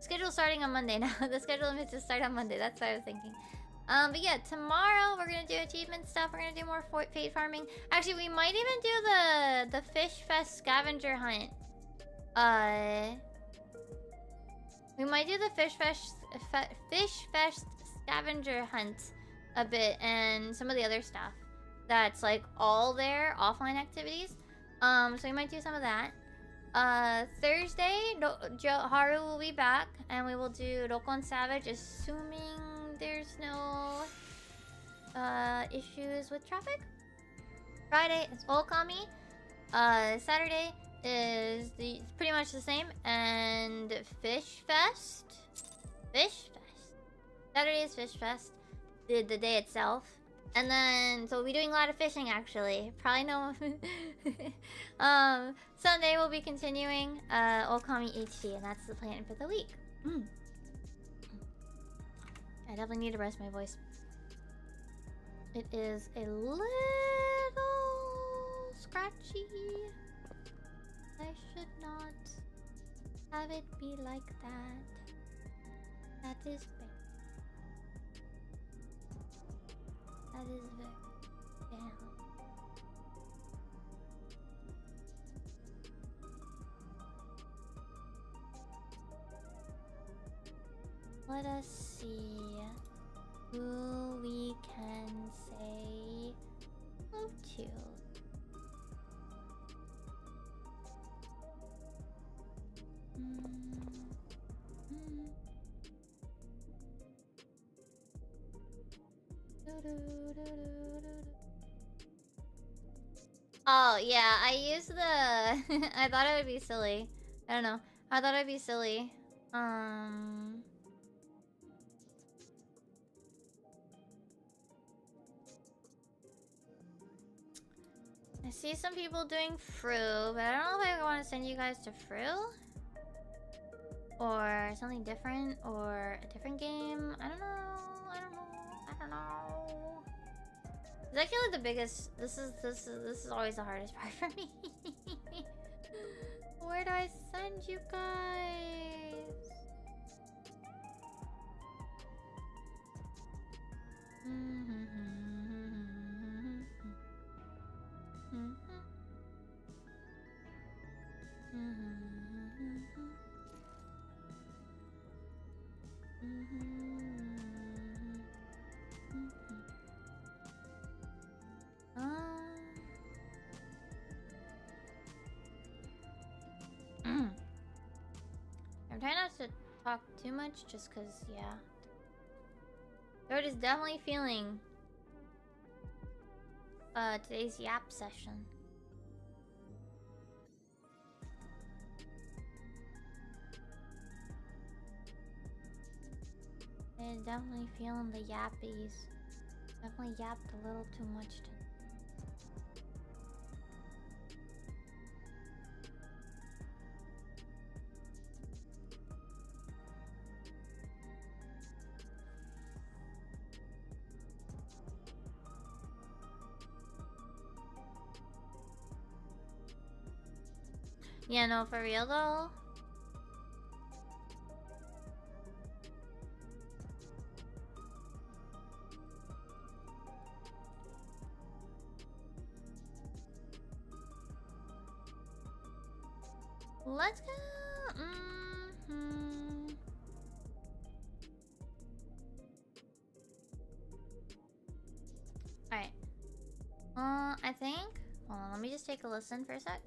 Schedule starting on Monday now. The schedule is to start on Monday. That's what I was thinking. But yeah, tomorrow we're gonna do achievement stuff. We're gonna do more fate farming. Actually, we might even do the Fish Fest scavenger hunt. We might do the Fish Fest scavenger hunt a bit, and some of the other stuff that's like all their offline activities. So we might do some of that. Thursday, Haru will be back, and we will do Rokon Savage, assuming there's no issues with traffic. Friday is Okami. Saturday is pretty much the same, and Fish Fest. Saturday is Fish Fest, the day itself. And then, so we'll be doing a lot of fishing, actually. Probably no... Sunday we'll be continuing Okami HD, and that's the plan for the week. I definitely need to rest my voice. It is a little scratchy. I should not have it be like that. That is fair. That is very down. Let us see who we can say hello to. Oh yeah, I used the I thought it would be silly. I don't know. I thought it'd be silly. I see some people doing Fru, but I don't know if I want to send you guys to Fru. Or something different, or a different game. I don't know. It's actually the biggest. This is always the hardest part for me. Where do I send you guys? I'm trying not to talk too much just because, yeah. Throat is definitely feeling today's yap session. And definitely feeling the yappies. Definitely yapped a little too much today. Yeah, no, for real though. Let's go. Alright. I think. Hold on, let me just take a listen for a sec.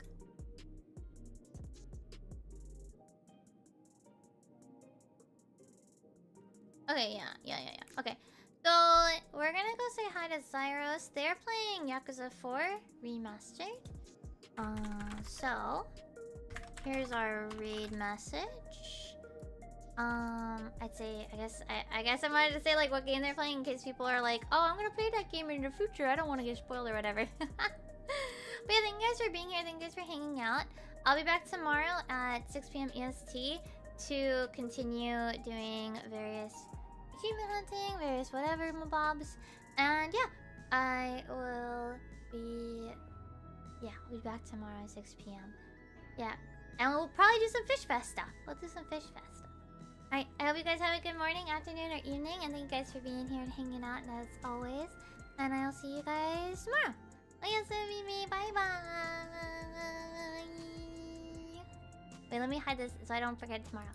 Okay, yeah. Okay. So, we're gonna go say hi to Zyros. They're playing Yakuza 4 Remastered. So... Here's our raid message. I'd say, I guess I wanted to say like what game they're playing in case people are like, oh, I'm gonna play that game in the future. I don't want to get spoiled or whatever. But yeah, thank you guys for being here. Thank you guys for hanging out. I'll be back tomorrow at 6 p.m. EST to continue doing various achievement hunting, various whatever mobobs. And yeah, I'll be back tomorrow at 6 p.m. Yeah. And we'll probably do some Fish Fest stuff. We'll do some Fish Fest stuff. Alright, I hope you guys have a good morning, afternoon, or evening. And thank you guys for being here and hanging out as always. And I'll see you guys tomorrow. Bye-bye. Wait, let me hide this so I don't forget tomorrow.